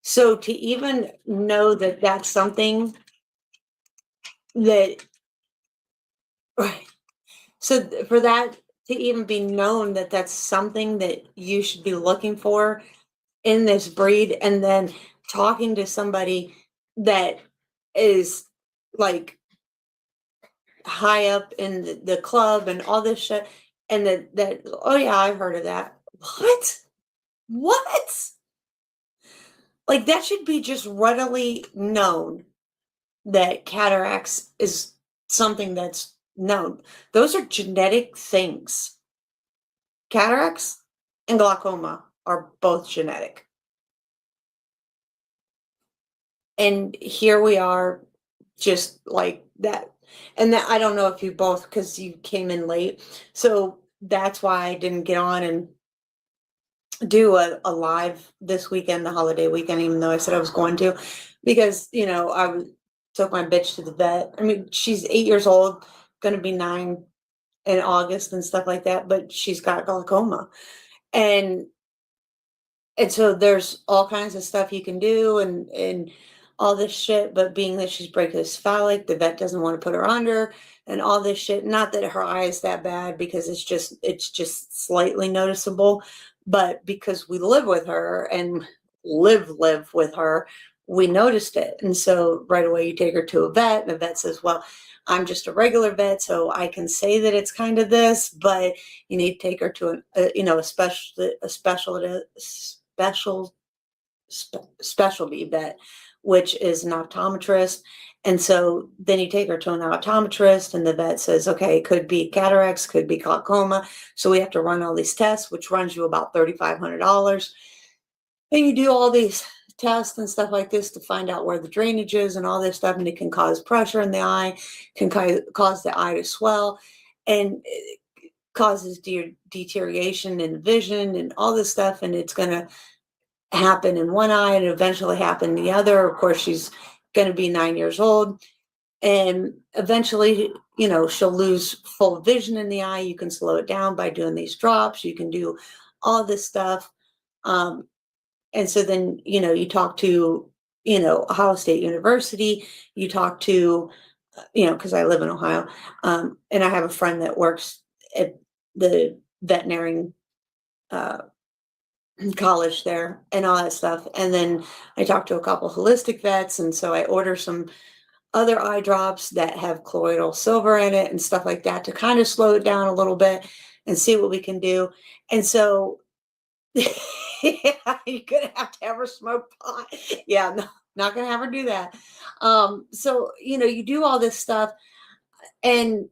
[SPEAKER 2] So to even know that that's something that, right. So for that to even be known that that's something that you should be looking for in this breed, and then talking to somebody that is like high up in the club and all this shit, and that oh yeah, I've heard of that. What? Like, that should be just readily known that cataracts is something that's known. Those are genetic things. Cataracts and glaucoma are both genetic. And here we are, just like that. And that, I don't know if you both, because you came in late, so that's why I didn't get on and do a live this weekend, the holiday weekend, even though I said I was going to, because, you know, took my bitch to the vet. I mean, she's 8 years old, going to be 9 in August and stuff like that, but she's got glaucoma. And so there's all kinds of stuff you can do and all this shit, but being that she's brachycephalic, the vet doesn't want to put her under and all this shit. Not that her eye is that bad, because it's just slightly noticeable, but because we live with her and live with her, we noticed it. And so right away you take her to a vet, and the vet says, well, I'm just a regular vet, so I can say that it's kind of this, but you need to take her to a specialty vet, which is an optometrist. And so then you take her to an optometrist, and the vet says, okay, it could be cataracts, could be glaucoma. So we have to run all these tests, which runs you about $3,500. And you do all these tests and stuff like this to find out where the drainage is and all this stuff. And it can cause pressure in the eye, can cause the eye to swell, and it causes deterioration in vision and all this stuff. And it's going to happen in one eye and eventually happen in the other. Of course, she's going to be 9 years old, and eventually, you know, she'll lose full vision in the eye. You can slow it down by doing these drops. You can do all this stuff. And so then, you know, you talk to, you know, Ohio State University, you talk to because I live in Ohio, and I have a friend that works at the veterinary college there and all that stuff. And then I talked to a couple holistic vets, and so I order some other eye drops that have colloidal silver in it and stuff like that to kind of slow it down a little bit and see what we can do. And so yeah, you're gonna have to have her smoke pot. Yeah, no, not gonna have her do that. So you do all this stuff, and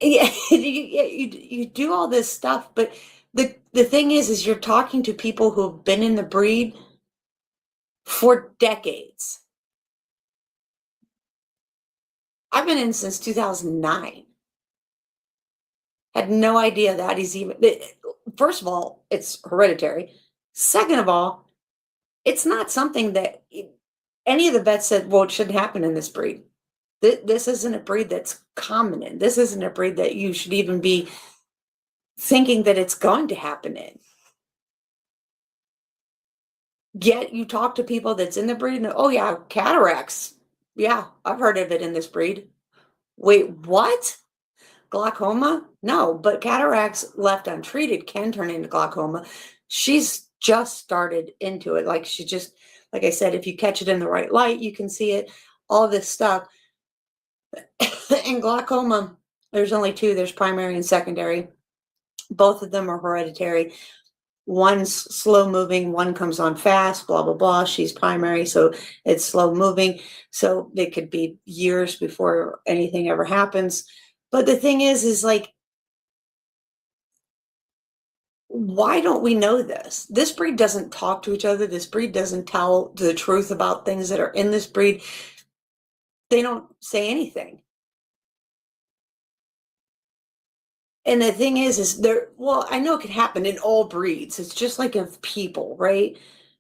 [SPEAKER 2] yeah, you do all this stuff, but the thing is you're talking to people who have been in the breed for decades. I've been in since 2009. Had no idea that is even. First of all, it's hereditary. Second of all, it's not something that any of the vets said, well, it shouldn't happen in this breed. This isn't a breed that's common in. This isn't a breed that you should even be thinking that it's going to happen in. Yet you talk to people that's in the breed and, oh yeah, cataracts. Yeah, I've heard of it in this breed. Wait, what? Glaucoma? No, but cataracts left untreated can turn into glaucoma. She's just started into it. Like I said, if you catch it in the right light, you can see it, all this stuff. And glaucoma, there's only two. There's primary and secondary. Both of them are hereditary. One's slow moving, one comes on fast, blah, blah, blah. She's primary, so it's slow moving. So it could be years before anything ever happens. But the thing is like, why don't we know this? This breed doesn't talk to each other. This breed doesn't tell the truth about things that are in this breed. They don't say anything. And the thing is well, I know it can happen in all breeds. It's just like of people, right?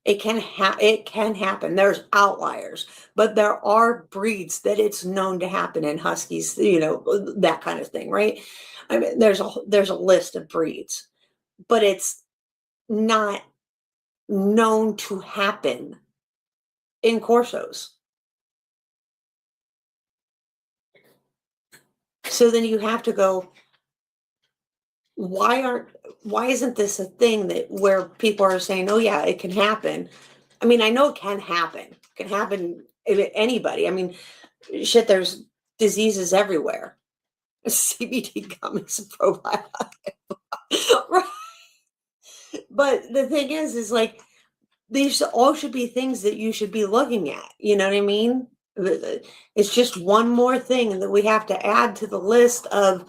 [SPEAKER 2] It can happen. There's outliers, but there are breeds that it's known to happen in. Huskies, that kind of thing, right? I mean, there's a list of breeds, but it's not known to happen in Corsos. So then you have to go, why isn't this a thing where people are saying, oh yeah, it can happen? I mean, I know it can happen. It can happen to anybody. I mean, shit, there's diseases everywhere. CBD gummies, probiotic. Right. But the thing is like, these all should be things that you should be looking at. You know what I mean? It's just one more thing that we have to add to the list of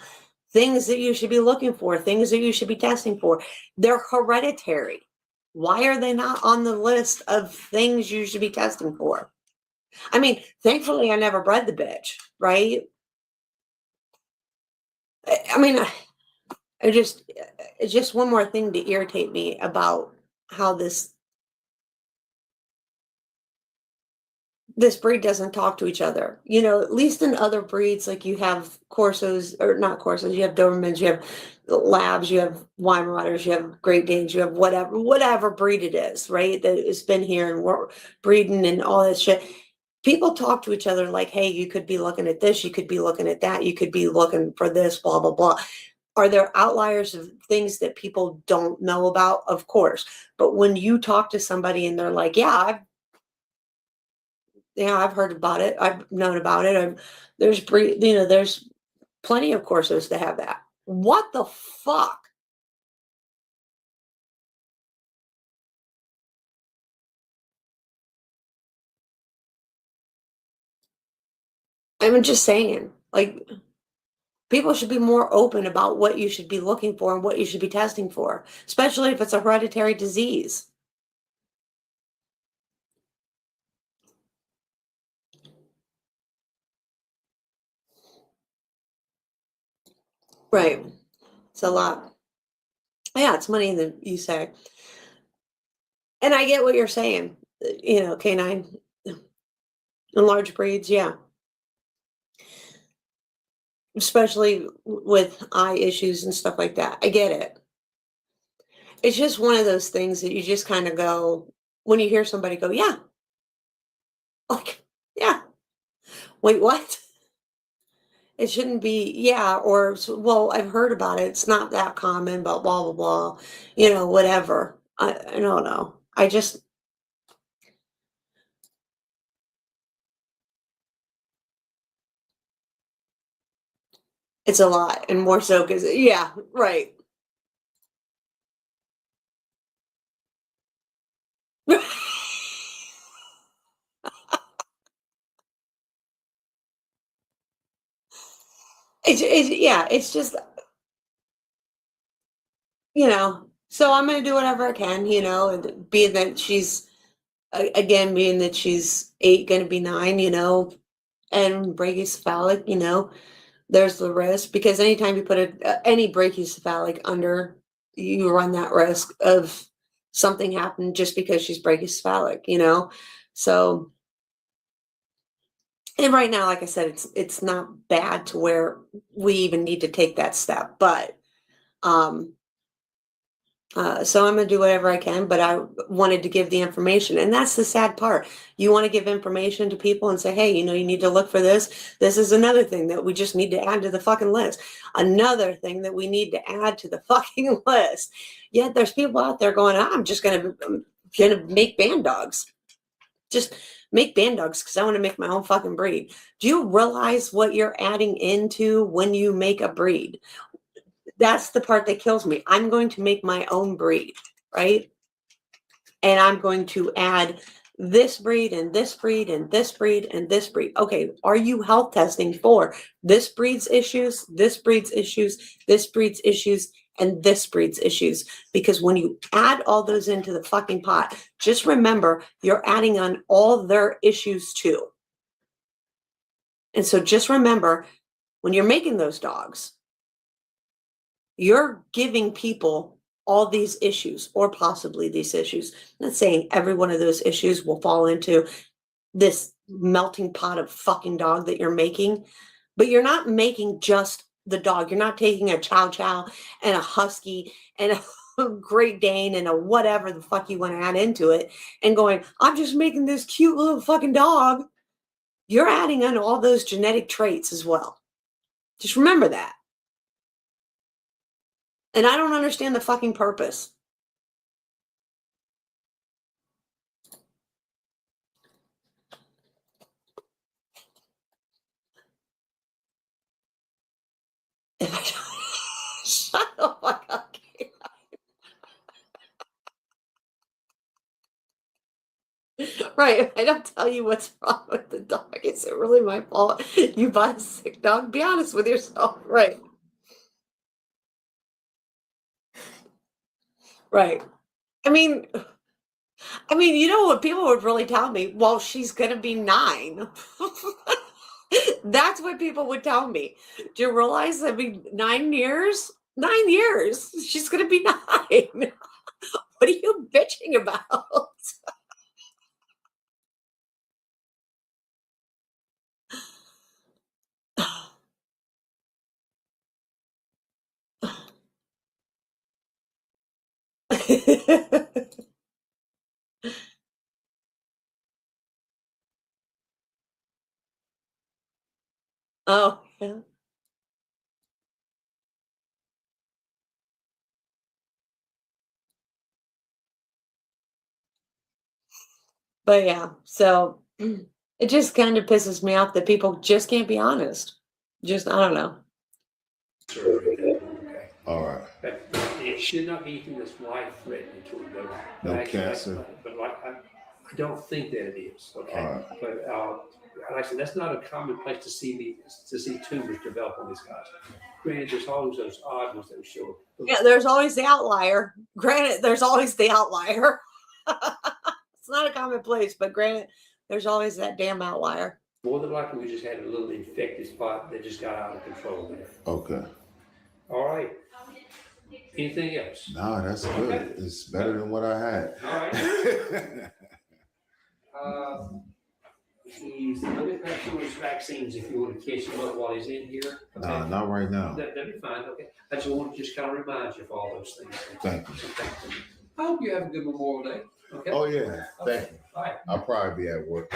[SPEAKER 2] things that you should be looking for, things that you should be testing for. They're hereditary. Why are they not on the list of things you should be testing for? I mean, thankfully, I never bred the bitch, right? I mean, it's just one more thing to irritate me about how this breed doesn't talk to each other. At least in other breeds, like you have Corsos, or not Corsos, you have Dobermans, you have Labs, you have Weimaraters, you have Great Danes, you have whatever breed it is, right? That has been here and we're breeding and all that shit. People talk to each other like, hey, you could be looking at this, you could be looking at that, you could be looking for this, blah, blah, blah. Are there outliers of things that people don't know about? Of course. But when you talk to somebody and they're like, yeah, I've heard about it. I've known about it. There's plenty of Corsos to have that. What the fuck? I'm just saying, like, people should be more open about what you should be looking for and what you should be testing for, especially if it's a hereditary disease. Right. It's a lot. Yeah, it's money that you say. And I get what you're saying. Canine and large breeds, yeah. Especially with eye issues and stuff like that. I get it. It's just one of those things that you just kind of go, when you hear somebody go, yeah, Like, yeah. Wait, what? It shouldn't be, yeah, or, well, I've heard about it. It's not that common, but blah, blah, blah. You know, whatever. I don't know. I just, it's a lot. And more so because, yeah, right. Yeah, it's just, you know, so I'm going to do whatever I can, you know, and being that she's, again, being that she's 8, going to be 9, you know, and brachycephalic, you know, there's the risk because anytime you put any brachycephalic under, you run that risk of something happening just because she's brachycephalic, you know, so. And right now, like I said, it's not bad to where we even need to take that step, but so I'm going to do whatever I can, but I wanted to give the information. And that's the sad part. You want to give information to people and say, hey, you know, you need to look for this. This is another thing that we just need to add to the fucking list. Another thing that we need to add to the fucking list. Yet there's people out there going, I'm just going to make band dogs. Just make band dogs because I want to make my own fucking breed. Do you realize what you're adding into when you make a breed? That's the part that kills me. I'm going to make my own breed, right? And I'm going to add this breed and this breed and this breed and this breed. Okay, are you health testing for this breed's issues, this breed's issues, this breed's issues, and this breed's issues? Because when you add all those into the fucking pot, just remember you're adding on all their issues too. And so just remember when you're making those dogs, you're giving people all these issues or possibly these issues. I'm not saying every one of those issues will fall into this melting pot of fucking dog that you're making, but you're not making just the dog. You're not taking a Chow Chow and a Husky and a Great Dane and a whatever the fuck you want to add into it and going, I'm just making this cute little fucking dog. You're adding on all those genetic traits as well. Just remember that. And I don't understand the fucking purpose. Shut the fuck up. Right. If I don't tell you what's wrong with the dog, is it really my fault? You buy a sick dog? Be honest with yourself. Right. Right. I mean, you know what people would really tell me? Well, she's going to be 9. That's what people would tell me. Do you realize 9 years? 9 years. She's going to be 9. What are you bitching about? Oh, yeah. But yeah, so it just kind of pisses me off that people just can't be honest. Just, I don't know.
[SPEAKER 17] All right.
[SPEAKER 16] But it should not be anything that's life-threatening to a dog.
[SPEAKER 17] No cancer.
[SPEAKER 16] But like, I don't think that it is. Okay.
[SPEAKER 17] All right.
[SPEAKER 16] But like I said, that's not a common place to see tumors develop on these guys. Granted, there's always those odd ones that will show up.
[SPEAKER 2] Yeah, there's always the outlier. Granted, there's always the outlier. It's not a common place, but granted, there's always that damn outlier.
[SPEAKER 16] More than likely, we just had a little infected spot that just got out of control there.
[SPEAKER 17] Okay.
[SPEAKER 16] All right. Anything else?
[SPEAKER 17] No, that's good. Okay. It's better than what I had.
[SPEAKER 16] All right. He's looking at some of his vaccines if you want to catch him up while he's in here. Okay.
[SPEAKER 17] No, not right now.
[SPEAKER 16] That'd be fine. Okay. I just want to just kind of remind you of all those things.
[SPEAKER 17] Thank you.
[SPEAKER 16] I hope you have a good Memorial Day. Okay.
[SPEAKER 17] Oh yeah.
[SPEAKER 16] Okay.
[SPEAKER 17] Thank you.
[SPEAKER 16] All right.
[SPEAKER 17] I'll probably be at work.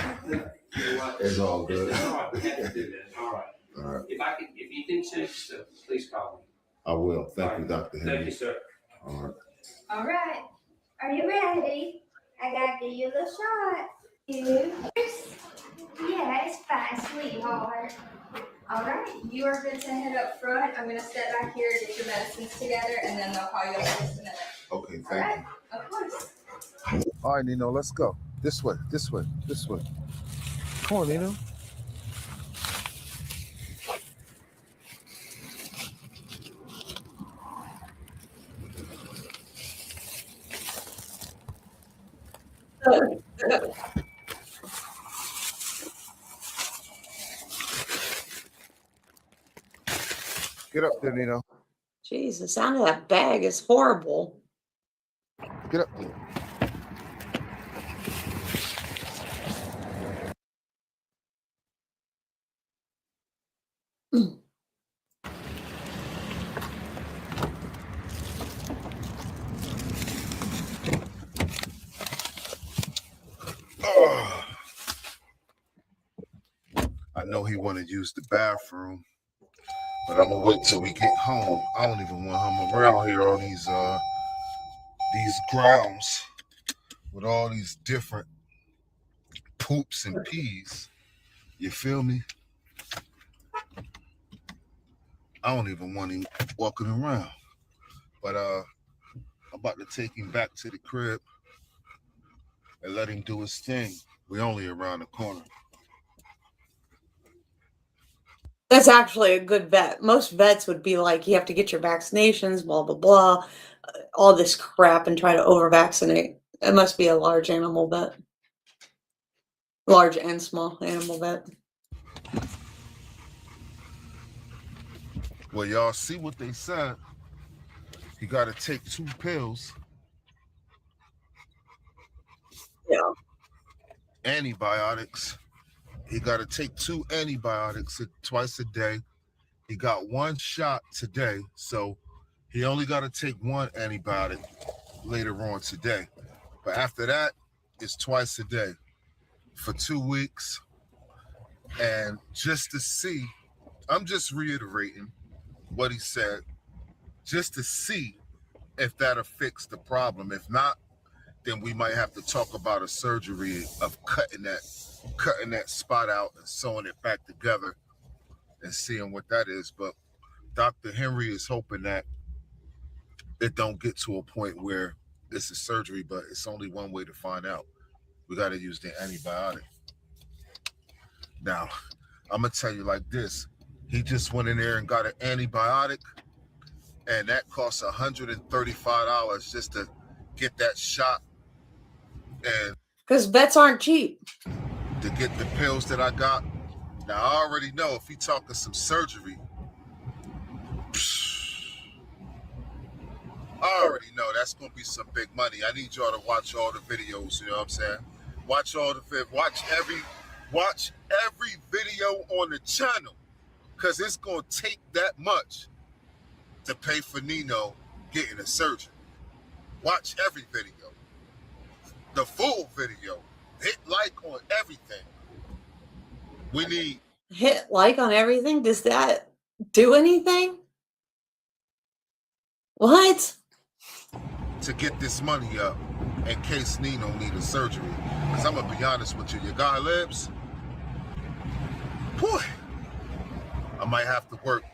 [SPEAKER 16] You know what?
[SPEAKER 17] It's all good.
[SPEAKER 16] All right, we have to do that. All right.
[SPEAKER 17] All right.
[SPEAKER 16] If you think so, please call me.
[SPEAKER 17] I will. Thank you, Dr. Henry.
[SPEAKER 16] Thank you, sir.
[SPEAKER 17] All right.
[SPEAKER 15] All right. Are you ready? I gotta give you a little shot. Yeah, it's fine, sweetheart. All right. You are good to head up front. I'm gonna step back here, get your medicines together, and then they'll call you up in just a minute.
[SPEAKER 17] Okay,
[SPEAKER 15] All
[SPEAKER 17] thank
[SPEAKER 15] right.
[SPEAKER 17] you.
[SPEAKER 15] Of course.
[SPEAKER 13] All right, Nino, let's go. This way, this way, this way. Come on, Nino. Get up there, Nino.
[SPEAKER 2] Jeez, the sound of that bag is horrible.
[SPEAKER 13] Get up there. I know he want to use the bathroom, but I'm gonna wait till we get home. I don't even want him around here on these grounds with all these different poops and peas. You feel me? I don't even want him walking around. But I'm about to take him back to the crib and let him do his thing. We only around the corner.
[SPEAKER 2] That's actually a good vet. Most vets would be like, you have to get your vaccinations, blah, blah, blah, all this crap and try to over-vaccinate. It must be a large animal vet. Large and small animal vet.
[SPEAKER 13] Well, y'all see what they said. He got to take 2 pills.
[SPEAKER 2] Yeah.
[SPEAKER 13] Antibiotics. He got to take 2 antibiotics twice a day. He got 1 shot today, so he only got to take 1 antibiotic later on today. But after that, it's twice a day for 2 weeks. And just to see, I'm just reiterating what he said, just to see if that'll fix the problem. If not, then we might have to talk about a surgery of cutting that spot out and sewing it back together and seeing what that is. But Dr. Henry is hoping that it don't get to a point where it's a surgery, but it's only one way to find out. We got to use the antibiotic. Now, I'm going to tell you like this. He just went in there and got an antibiotic, and that costs $135 just to get that shot. And
[SPEAKER 2] because vets aren't cheap.
[SPEAKER 13] To get the pills that I got. Now, I already know if he talking some surgery, I already know that's going to be some big money. I need y'all to watch all the videos, you know what I'm saying? Watch every video on the channel, because it's going to take that much to pay for Nino getting a surgery. Watch every video. The full video. Hit like on everything. We need...
[SPEAKER 2] Hit like on everything? Does that do anything? What?
[SPEAKER 13] To get this money up in case Nino need a surgery. Because I'm going to be honest with you. Your guy lives... Boy, I might have to work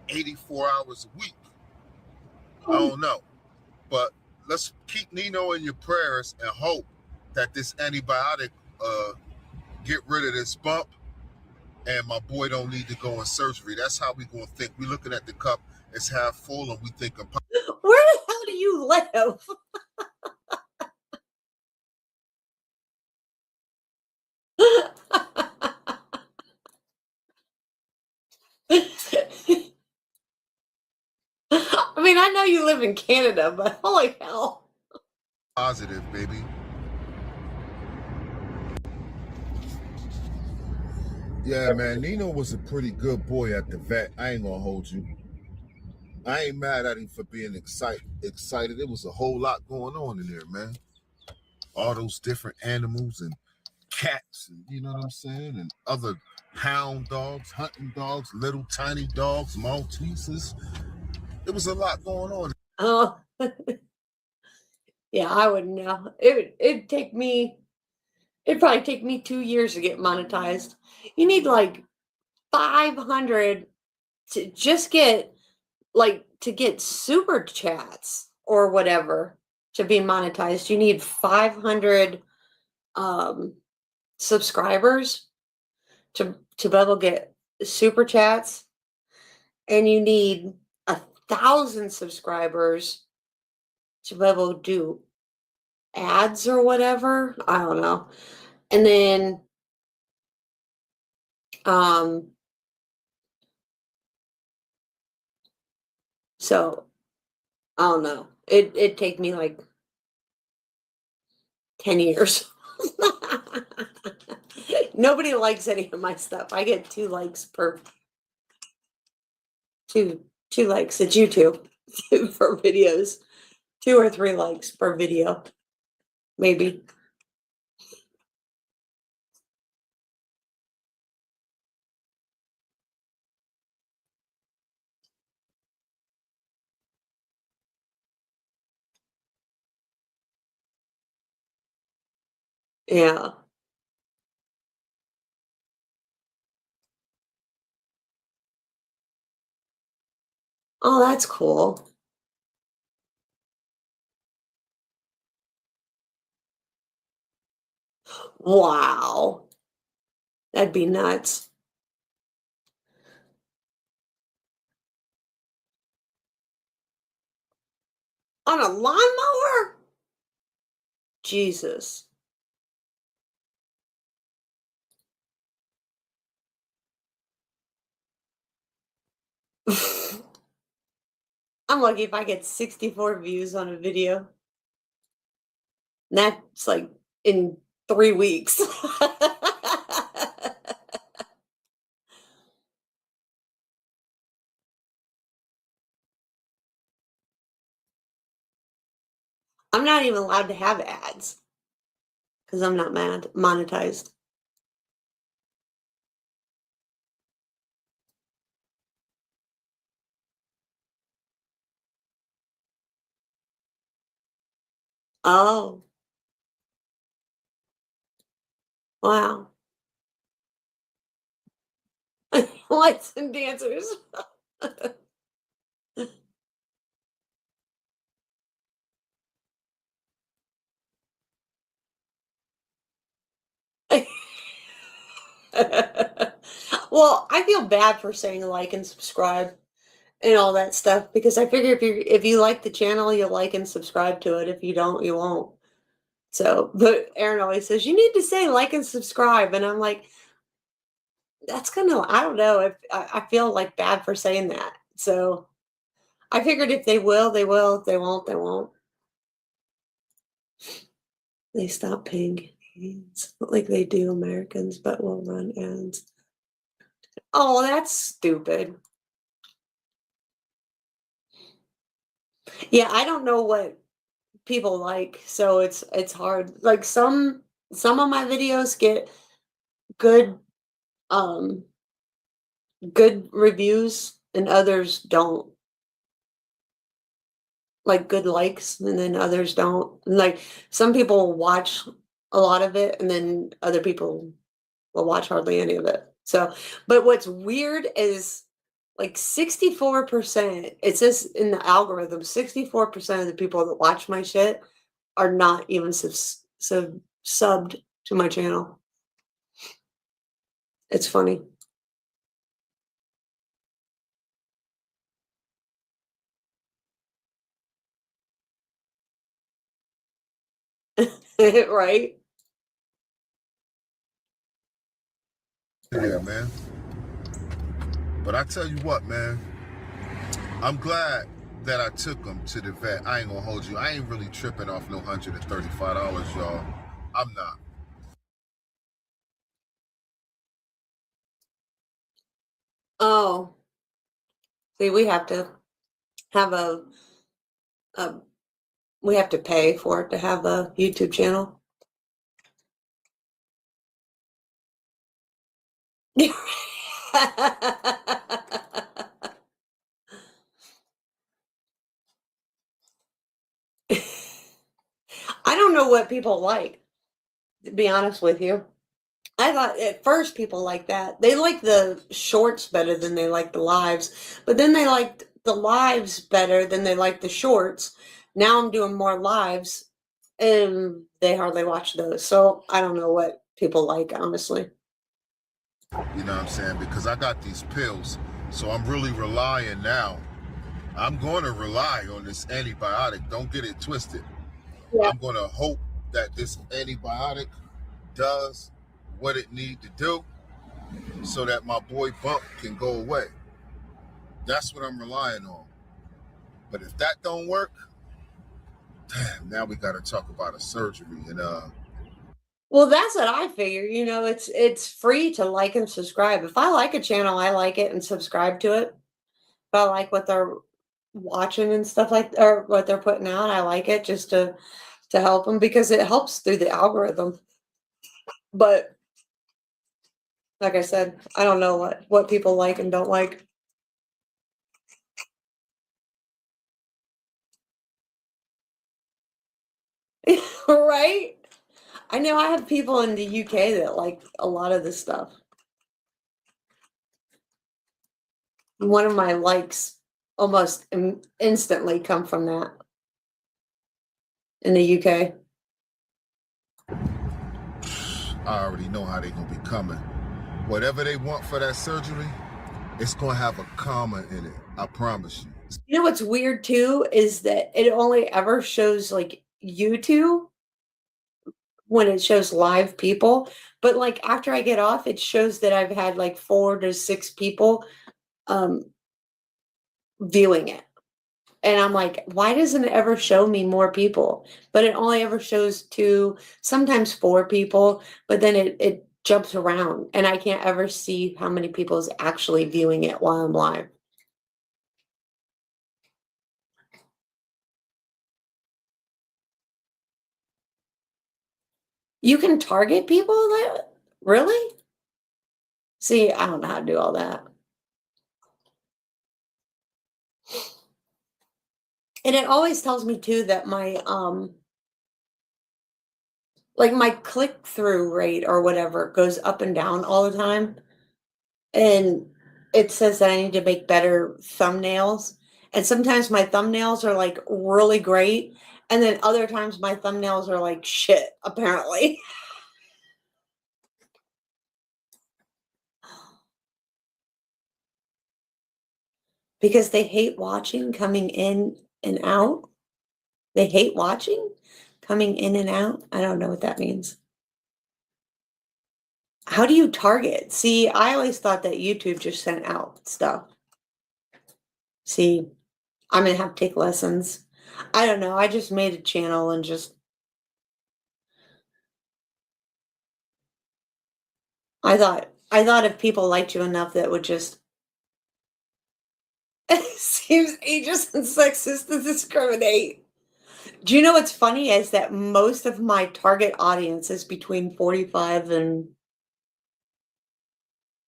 [SPEAKER 13] 84 hours a week. I don't know. But let's keep Nino in your prayers and hope that this antibiotic get rid of this bump and my boy don't need to go in surgery. That's how we gonna think. We looking at the cup, it's half full, and we thinking.
[SPEAKER 2] Where the hell do you live? I mean, I know you live in Canada, but holy hell.
[SPEAKER 13] Positive, baby. Yeah, man, Nino was a pretty good boy at the vet. I ain't gonna hold you. I ain't mad at him for being excited. It was a whole lot going on in there, man. All those different animals and cats, and you know what I'm saying, and other hound dogs, hunting dogs, little tiny dogs, Malteses. There was a lot going on.
[SPEAKER 2] Oh, yeah, I wouldn't know. It'd probably take me 2 years to get monetized. You need like 500 to just get to get super chats or whatever to be monetized. You need 500 subscribers to be able to get super chats, and you need 1,000 subscribers to be able to do ads or whatever. I don't know. And then so I don't know. It'd take me like 10 years. Nobody likes any of my stuff. I get 2 likes per two likes at YouTube for videos. 2 or 3 likes per video. Maybe. Yeah. Oh, that's cool. Wow. That'd be nuts. On a lawnmower? Jesus. I'm lucky if I get 64 views on a video. And that's like in 3 weeks. I'm not even allowed to have ads because I'm not monetized. Oh. Wow. Lights and dancers. Well, I feel bad for saying like and subscribe and all that stuff because I figure if you like the channel, you'll like and subscribe to it. If you don't, you won't. So, but Aaron always says you need to say like and subscribe, and I'm like, that's gonna. I don't know if I feel like bad for saying that. So, I figured if they will, they will. If they won't, they won't. They stop paying ads like they do Americans, but will run ads. Oh, that's stupid. Yeah, I don't know what people like, so it's hard. Like some of my videos get good good reviews and others don't. Like good likes and then others don't. And like some people will watch a lot of it and then other people will watch hardly any of it. So, but what's weird is like 64%, it says in the algorithm, 64% of the people that watch my shit are not even subbed to my channel. It's funny. Right?
[SPEAKER 13] Yeah, man. But I tell you what, man, I'm glad that I took him to the vet. I ain't gonna hold you. I ain't really tripping off no $135, y'all. I'm not.
[SPEAKER 2] Oh, see, we have to have we have to pay for it to have a YouTube channel. I don't know what people like, to be honest with you. I thought at first people like that. They like the shorts better than they like the lives, but then they liked the lives better than they like the shorts. Now I'm doing more lives and they hardly watch those. So I don't know what people like, honestly.
[SPEAKER 13] You know what I'm saying? Because I got these pills, so I'm really relying now. I'm going to rely on this antibiotic. Don't get it twisted.
[SPEAKER 2] Yeah.
[SPEAKER 13] I'm going to hope that this antibiotic does what it need to do so that my boy Bump can go away. That's what I'm relying on. But if that don't work, damn, now we got to talk about a surgery. And
[SPEAKER 2] Well, that's what I figure. You know, it's free to like and subscribe. If I like a channel, I like it and subscribe to it. If I like what they're watching and stuff like, or what they're putting out, I like it just to help them because it helps through the algorithm. But like I said, I don't know what people like and don't like. Right? I know I have people in the UK that like a lot of this stuff. One of my likes almost instantly come from that in the UK.
[SPEAKER 13] I already know how they're going to be coming. Whatever they want for that surgery, it's going to have a comma in it. I promise you.
[SPEAKER 2] You know what's weird too is that it only ever shows like YouTube when it shows live people, but like after I get off, it shows that I've had like 4 to 6 people viewing it. And I'm like, why doesn't it ever show me more people? But it only ever shows 2, sometimes 4 people, but then it jumps around and I can't ever see how many people is actually viewing it while I'm live. You can target people that really? See, I don't know how to do all that. And it always tells me too that my like my click-through rate or whatever goes up and down all the time. And it says that I need to make better thumbnails. And sometimes my thumbnails are like really great. And then other times my thumbnails are like shit, apparently. Because they hate watching coming in and out. They hate watching coming in and out. I don't know what that means. How do you target? See, I always thought that YouTube just sent out stuff. See, I'm going to have to take lessons. I don't know. I just made a channel and just. I thought if people liked you enough that would just. It seems ageist and sexist to discriminate. Do you know what's funny is that most of my target audience is between 45 and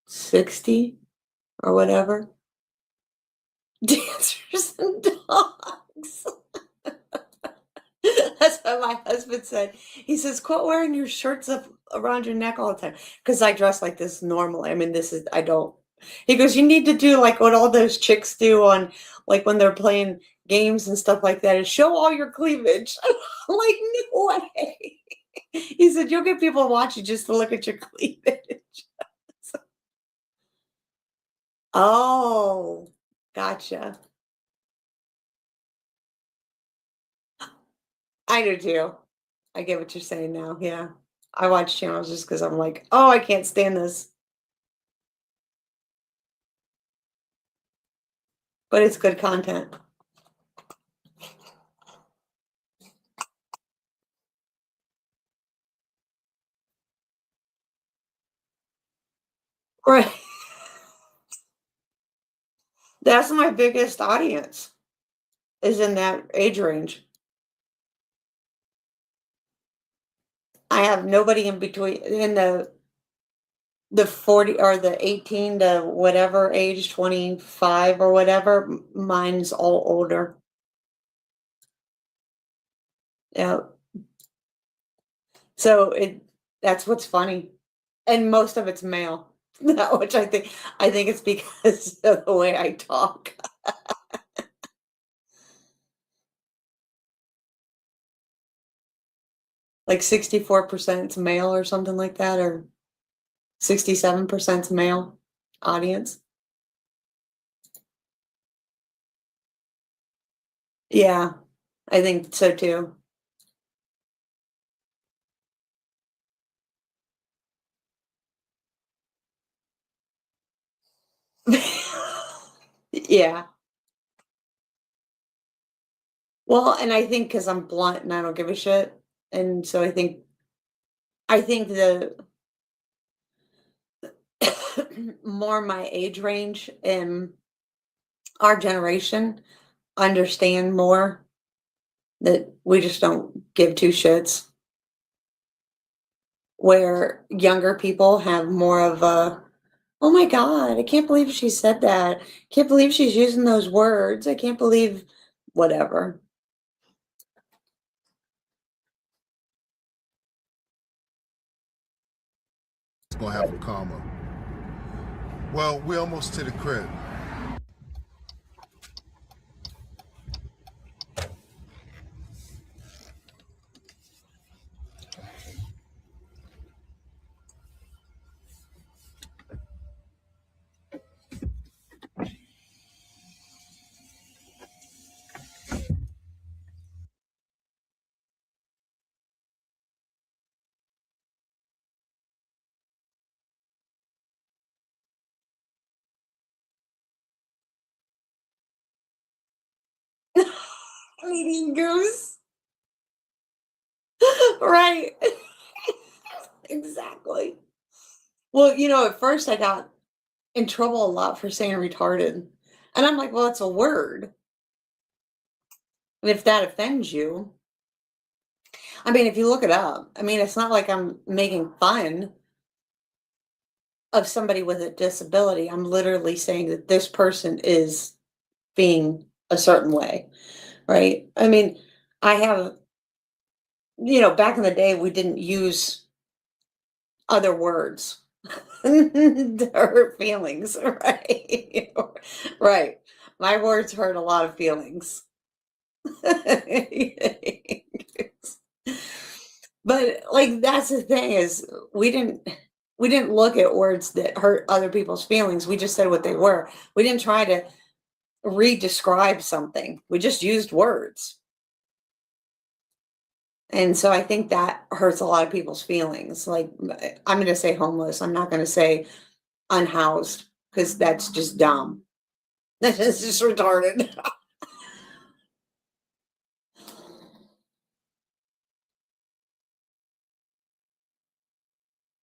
[SPEAKER 2] 60 or whatever. Dancers and dogs. That's what my husband said. He says, quit wearing your shirts up around your neck all the time. Because I dress like this normally. I mean, I don't. He goes, you need to do like what all those chicks do on, like when they're playing games and stuff like that, is show all your cleavage. I'm like, no way. He said, you'll get people watching just to look at your cleavage. Oh, gotcha. I do too. I get what you're saying now. Yeah. I watch channels just because I'm like, oh, I can't stand this. But it's good content. Right. That's my biggest audience, is in that age range. I have nobody in between, in the the 40 or the 18 to whatever age, 25 or whatever. Mine's all older. Yeah. So that's what's funny. And most of it's male. Which I think it's because of the way I talk. Like 64% male or something like that, or 67% male audience. Yeah, I think so too. Yeah. Well, and I think because I'm blunt and I don't give a shit, and so I think the more my age range and our generation understand more that we just don't give two shits. Where younger people have more of a, oh my God, I can't believe she said that. Can't believe she's using those words. I can't believe whatever.
[SPEAKER 13] It's gonna have a comma. Well, we're almost to the crib.
[SPEAKER 2] Eating goose. Right. Exactly. Well, at first I got in trouble a lot for saying retarded. And I'm like, well, it's a word. And if that offends you, I mean, if you look it up, I mean, it's not like I'm making fun of somebody with a disability. I'm literally saying that this person is being a certain way, right? I mean, I have, back in the day, we didn't use other words to hurt feelings, right? Right. My words hurt a lot of feelings. But like that's the thing is we didn't look at words that hurt other people's feelings. We just said what they were. We didn't try to re-describe something. We just used words. And so I think that hurts a lot of people's feelings. Like I'm going to say homeless. I'm not going to say unhoused because that's just dumb. That's just retarded.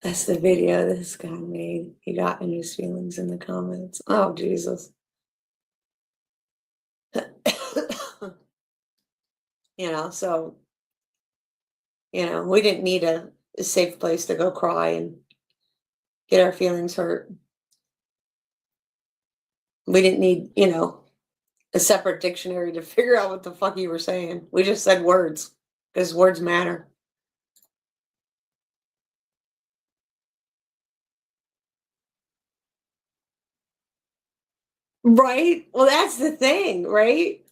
[SPEAKER 2] That's the video this guy made. He got in his feelings in the comments. Oh, Jesus. So, we didn't need a safe place to go cry and get our feelings hurt. We didn't need, a separate dictionary to figure out what the fuck you were saying. We just said words because words matter. Right? Well, that's the thing, right?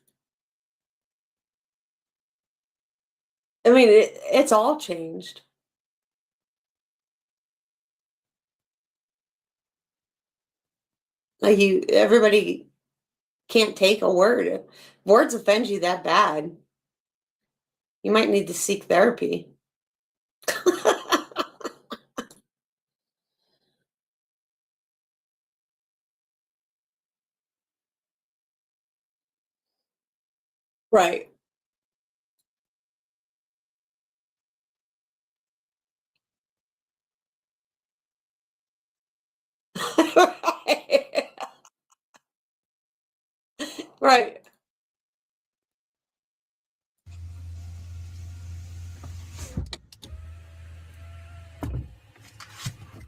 [SPEAKER 2] I mean, it's all changed. Like everybody can't take a word. If words offend you that bad, you might need to seek therapy. Right. Right.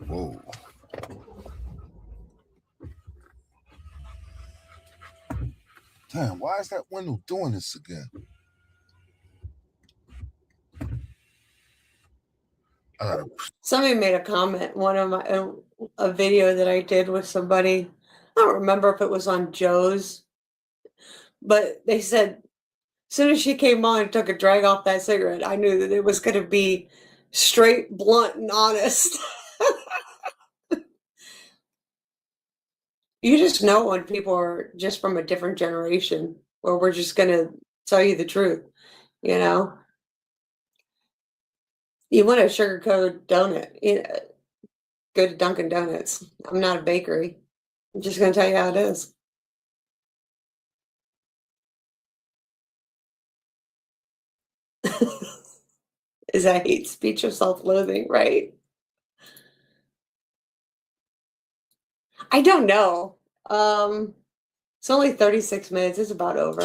[SPEAKER 13] Whoa.
[SPEAKER 17] Damn, why is that window doing this again?
[SPEAKER 2] Somebody made a comment. One of my a video that I did with somebody. I don't remember if it was on Joe's, but they said as soon as she came on and took a drag off that cigarette, I knew that it was going to be straight, blunt, and honest. You just know when people are just from a different generation, or we're just going to tell you the truth, you know? You want a sugar-coated donut, go to Dunkin' Donuts. I'm not a bakery. I'm just going to tell you how it is. Is that hate speech or self-loathing, right? I don't know. It's only 36 minutes. It's about over.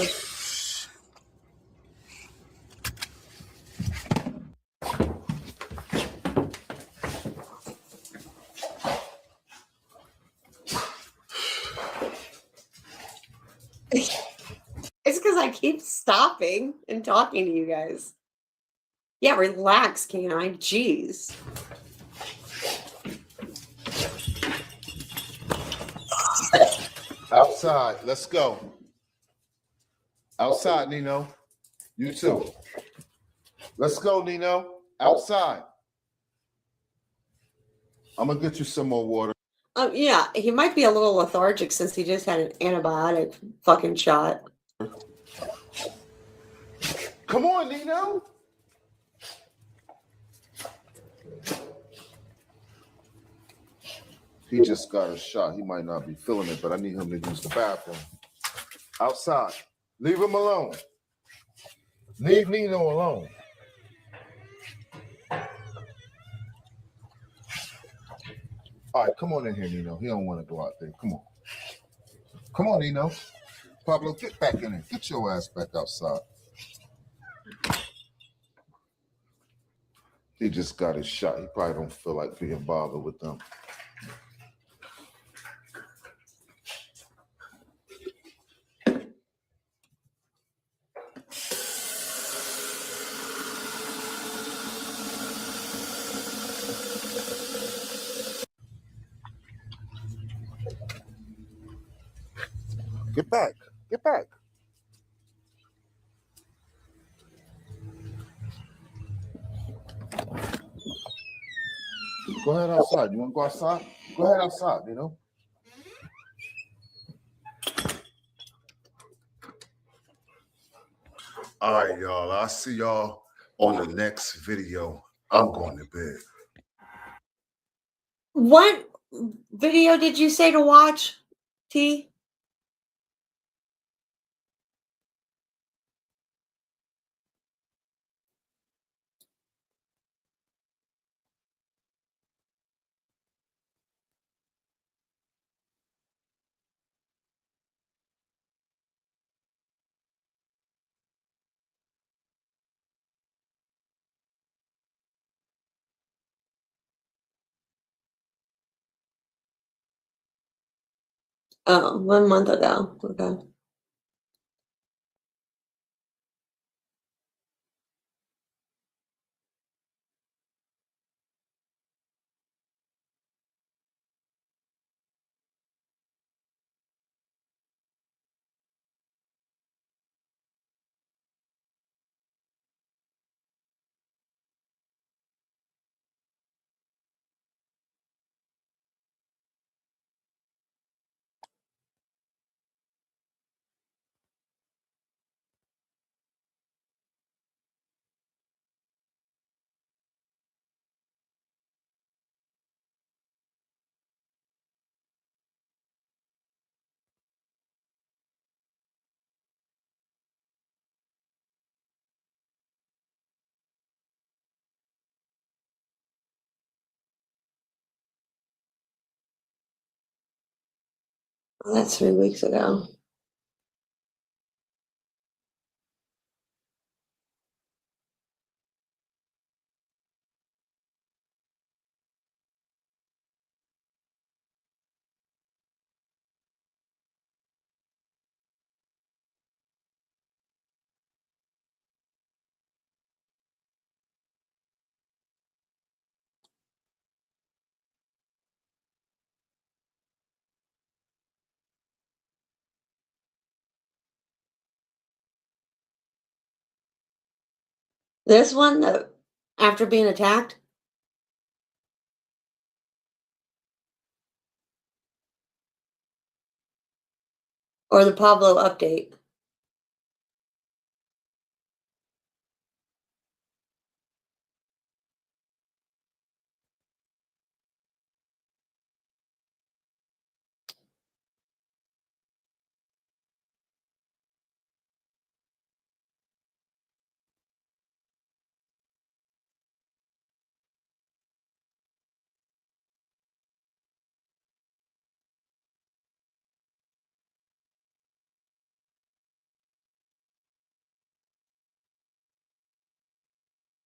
[SPEAKER 2] It's because I keep stopping and talking to you guys. Yeah, relax, canine. Jeez.
[SPEAKER 17] Outside, let's go. Outside, Nino. You too. Let's go, Nino. Outside. I'm gonna get you some more water.
[SPEAKER 2] Yeah, he might be a little lethargic since he just had an antibiotic fucking shot.
[SPEAKER 17] Come on, Nino. He just got a shot. He might not be feeling it, but I need him to use the bathroom. Outside. Leave him alone. Leave Nino alone. All right, come on in here, Nino. He don't want to go out there. Come on. Come on, Nino. Pablo, get back in there. Get your ass back outside. He just got his shot. He probably don't feel like being bothered with them. Get back. Get back. Go ahead outside. You want to go outside? Go ahead outside, you know. All right, y'all. I'll see y'all on the next video. I'm going to bed.
[SPEAKER 2] What video did you say to watch, T? Oh, 1 month ago. Okay. Well, that's 3 weeks ago. This one, after being attacked? Or the Pablo update?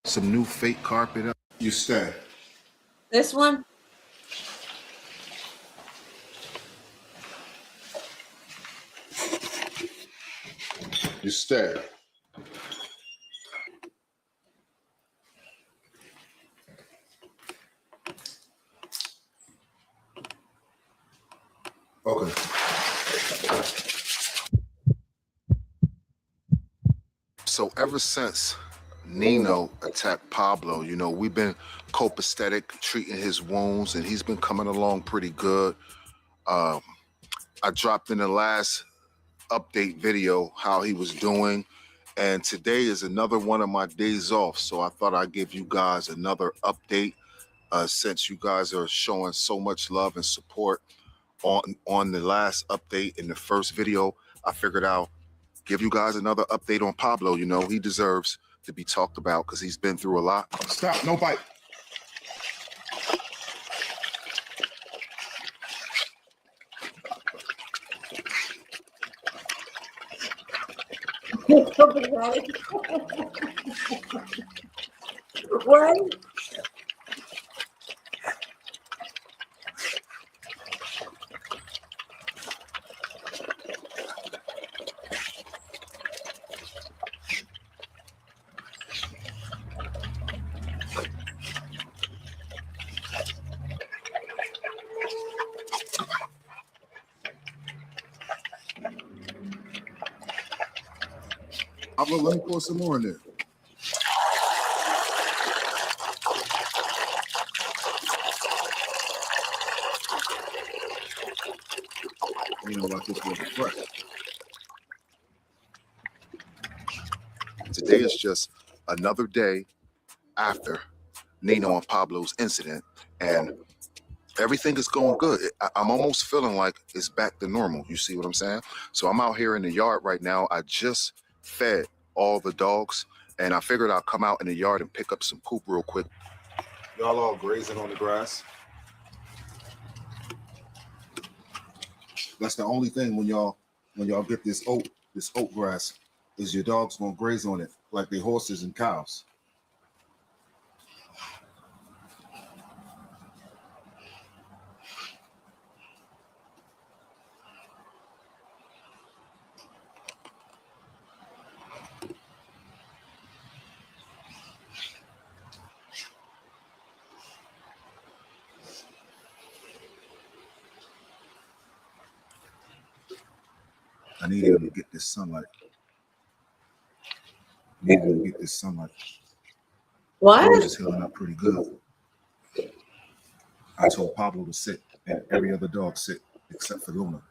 [SPEAKER 17] Some new fake carpet up. You stay.
[SPEAKER 2] This one?
[SPEAKER 17] You stay. Okay. So ever since Nino attacked Pablo, you know, we've been copacetic, treating his wounds, and he's been coming along pretty good. I dropped in the last update video how he was doing, and today is another one of my days off, so I thought I'd give you guys another update since you guys are showing so much love and support on the last update in the first video. I figured I'll give you guys another update on Pablo. You know, he deserves to be talked about because he's been through a lot. Stop, no bite.
[SPEAKER 2] What?
[SPEAKER 17] Pablo, let me pour some more in there. You know, like this was fresh. Today is just another day after Nino and Pablo's incident, and everything is going good. I'm almost feeling like it's back to normal. You see what I'm saying? So I'm out here in the yard right now. I just fed all the dogs, and I figured I'll come out in the yard and pick up some poop real quick. Y'all all grazing on the grass. That's the only thing when y'all get this oat grass, is your dogs gonna graze on it like they horses and cows. I need him to get this sunlight. Need him to get this sunlight.
[SPEAKER 2] What?
[SPEAKER 17] Rose is healing up pretty good. I told Pablo to sit, and every other dog sit except for Luna.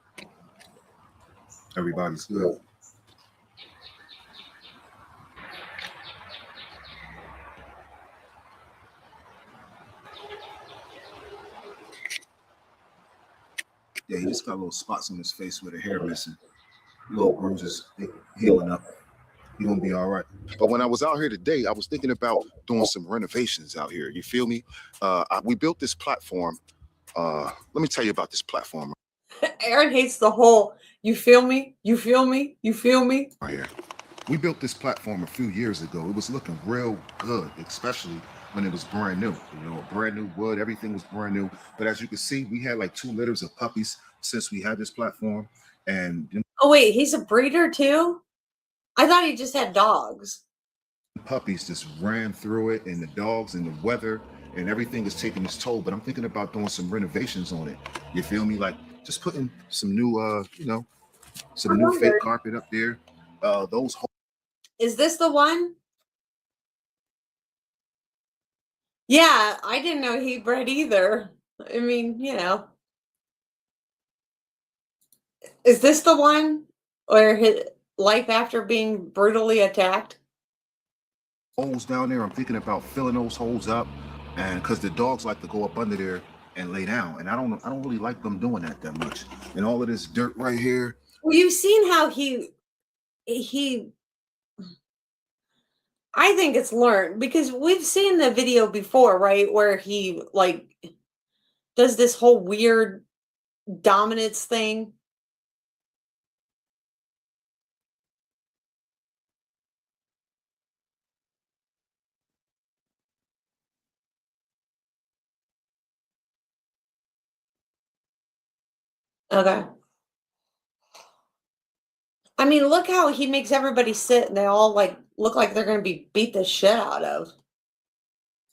[SPEAKER 17] Everybody's good. Yeah, he just got little spots on his face where the hair missing. Little bruises, healing up. You're gonna be all right. But when I was out here today, I was thinking about doing some renovations out here. You feel me? We built this platform. Let me tell you about this platform.
[SPEAKER 2] Aaron hates the whole, you feel me? You feel me? You feel me?
[SPEAKER 17] Right here. We built this platform a few years ago. It was looking real good, especially when it was brand new. You know, brand new wood, everything was brand new. But as you can see, we had like 2 litters of puppies since we had this platform. And
[SPEAKER 2] oh wait, he's a breeder too? I thought he just had dogs.
[SPEAKER 17] Puppies just ran through it, and the dogs and the weather and everything is taking its toll. But I'm thinking about doing some renovations on it. You feel me? Like just putting some new, some new fake carpet up there. Those.
[SPEAKER 2] Is this the one? Yeah, I didn't know he bred either. I mean, you know. Is this the one or his life after being brutally attacked?
[SPEAKER 17] Holes down there, I'm thinking about filling those holes up, and because the dogs like to go up under there and lay down, and I don't really like them doing that much. And all of this dirt right here.
[SPEAKER 2] Well, you've seen how he I think it's learned because we've seen the video before, right? Where he like does this whole weird dominance thing. Okay. I mean, look how he makes everybody sit and they all like look like they're going to be beat the shit out of.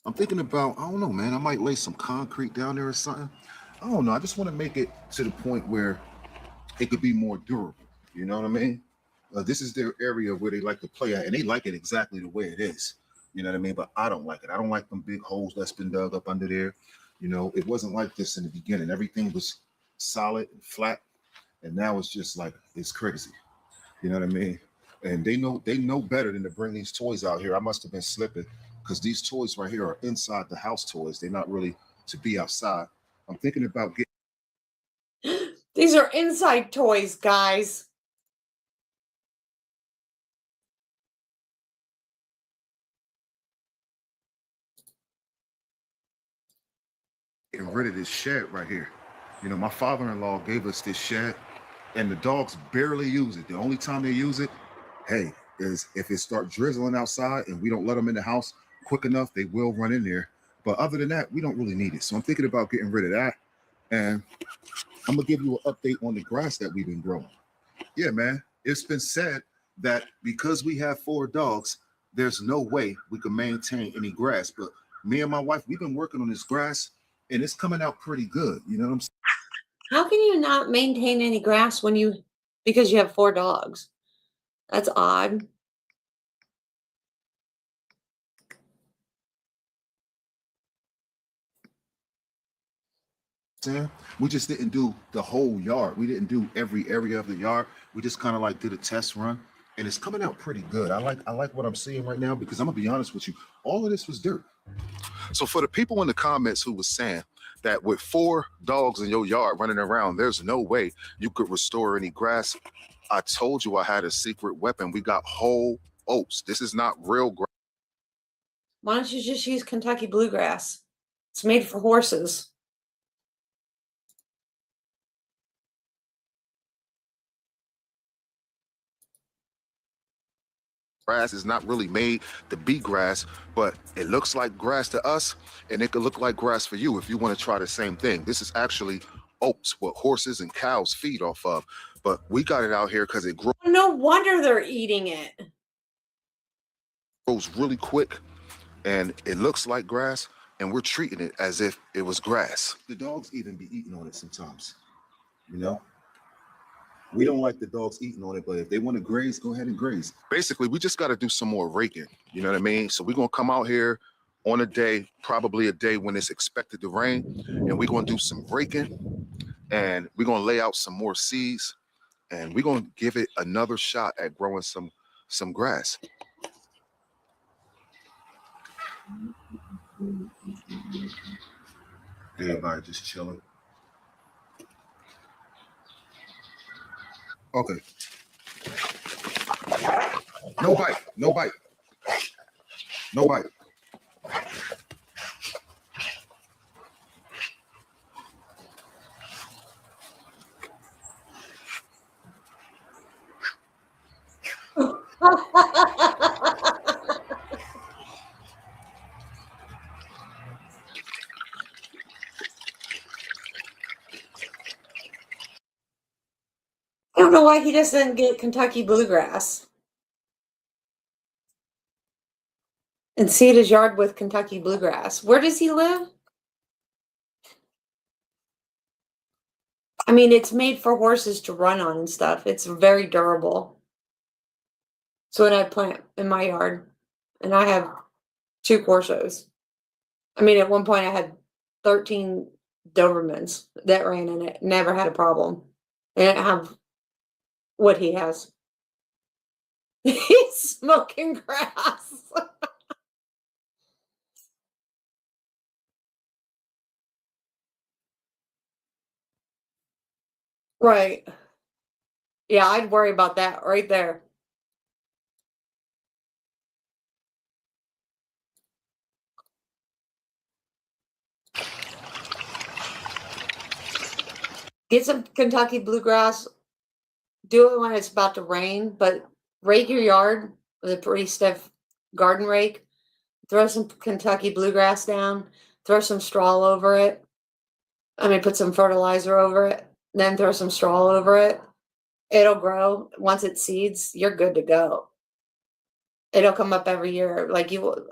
[SPEAKER 17] I'm thinking about, I don't know, man, I might lay some concrete down there or something. I don't know. I just want to make it to the point where it could be more durable. You know what I mean? This is their area where they like to play at, and they like it exactly the way it is. You know what I mean? But I don't like it. I don't like them big holes that's been dug up under there. You know, it wasn't like this in the beginning. Everything was solid and flat, and now it's just like, it's crazy. You know what I mean? And they know better than to bring these toys out here. I must have been slipping because these toys right here are inside the house toys. They're not really to be outside. I'm thinking about getting.
[SPEAKER 2] These are inside toys, guys.
[SPEAKER 17] Getting rid of this shed right here. You know, my father-in-law gave us this shed, and the dogs barely use it. The only time they use it, hey, is if it starts drizzling outside and we don't let them in the house quick enough, they will run in there. But other than that, we don't really need it. So I'm thinking about getting rid of that. And I'm gonna give you an update on the grass that we've been growing. Yeah, man, it's been said that because we have 4 dogs, there's no way we can maintain any grass. But me and my wife, we've been working on this grass, and it's coming out pretty good. You know what I'm saying?
[SPEAKER 2] How can you not maintain any grass because you have 4 dogs? That's odd.
[SPEAKER 17] We just didn't do the whole yard. We didn't do every area of the yard. We just kind of like did a test run, and it's coming out pretty good. I like what I'm seeing right now, because I'm gonna be honest with you, all of this was dirt. So for the people in the comments who was saying that with 4 dogs in your yard running around, there's no way you could restore any grass, I told you I had a secret weapon. We got whole oats. This is not real grass.
[SPEAKER 2] Why don't you just use Kentucky bluegrass? It's made for horses.
[SPEAKER 17] Grass is not really made to be grass, but it looks like grass to us, and it could look like grass for you if you want to try the same thing. This is actually oats, what horses and cows feed off of, but we got it out here because it grows.
[SPEAKER 2] No wonder they're eating it.
[SPEAKER 17] Grows really quick, and it looks like grass, and we're treating it as if it was grass. The dogs even be eating on it sometimes, you know? We don't like the dogs eating on it, but if they want to graze, go ahead and graze. Basically, we just got to do some more raking. You know what I mean? So we're going to come out here on a day, probably a day when it's expected to rain, and we're going to do some raking, and we're going to lay out some more seeds, and we're going to give it another shot at growing some grass. Everybody just chilling. Okay. No bite. No bite. No bite.
[SPEAKER 2] I don't know why he doesn't get Kentucky bluegrass and seed his yard with Kentucky bluegrass. Where does he live? I mean, it's made for horses to run on and stuff. It's very durable. So what I plant in my yard, and I have 2 Corsos. I mean, at one point I had 13 Dobermans that ran in it. Never had a problem. They didn't have what he has. He's smoking grass. Right. Yeah, I'd worry about that right there. Get some Kentucky bluegrass. Do it when it's about to rain, but rake your yard with a pretty stiff garden rake. Throw some Kentucky bluegrass down. Throw some straw over it. I mean, put some fertilizer over it. Then throw some straw over it. It'll grow. Once it seeds, you're good to go. It'll come up every year. Like you will.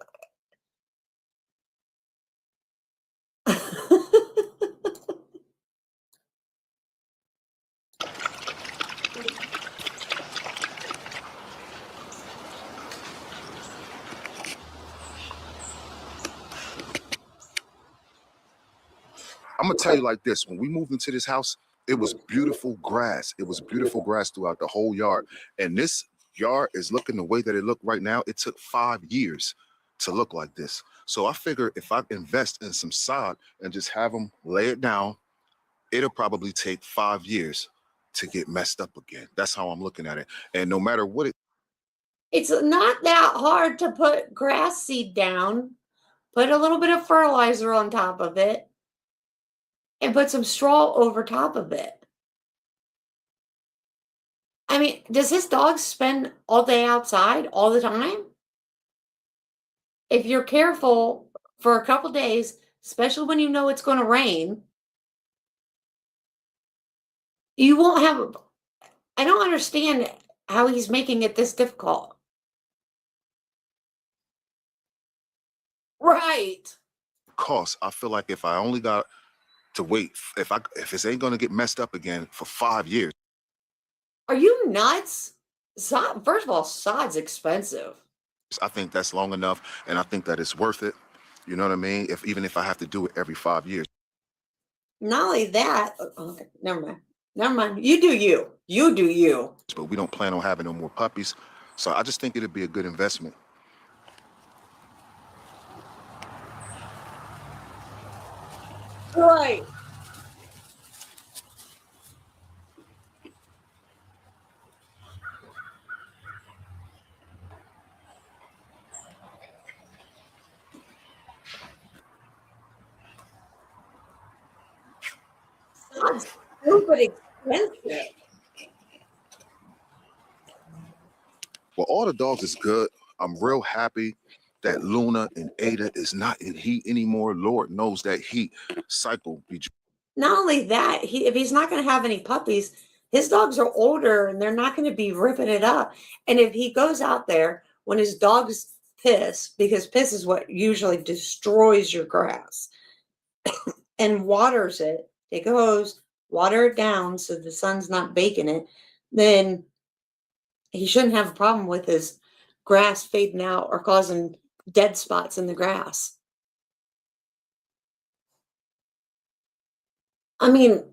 [SPEAKER 17] I'm gonna tell you like this: when we moved into this house, it was beautiful grass. It was beautiful grass throughout the whole yard. And this yard is looking the way that it looked right now. It took 5 years to look like this. So I figure if I invest in some sod and just have them lay it down, it'll probably take 5 years to get messed up again. That's how I'm looking at it. And no matter what
[SPEAKER 2] It's not that hard to put grass seed down, put a little bit of fertilizer on top of it, and put some straw over top of it. I mean, does his dog spend all day outside all the time? If you're careful for a couple days, especially when you know it's going to rain, you won't have. I don't understand how he's making it this difficult. Right.
[SPEAKER 17] costs, I feel like if I only got to wait, if it ain't gonna get messed up again for 5 years.
[SPEAKER 2] Are you nuts? Sod, first of all, sod's expensive.
[SPEAKER 17] I think that's long enough, and I think that it's worth it. You know what I mean? Even if I have to do it every 5 years.
[SPEAKER 2] Not only that, okay, never mind. Never mind. You do you. You do you.
[SPEAKER 17] But we don't plan on having no more puppies. So I just think it'd be a good investment.
[SPEAKER 2] Right. Sod's stupid expensive.
[SPEAKER 17] Well, all the dogs is good. I'm real happy that Luna and Ada is not in heat anymore. Lord knows that heat cycle be.
[SPEAKER 2] Not only that, if he's not going to have any puppies, his dogs are older and they're not going to be ripping it up. And if he goes out there when his dogs piss, because piss is what usually destroys your grass, and waters it, take a hose, water it down so the sun's not baking it, then he shouldn't have a problem with his grass fading out or causing dead spots in the grass. I mean,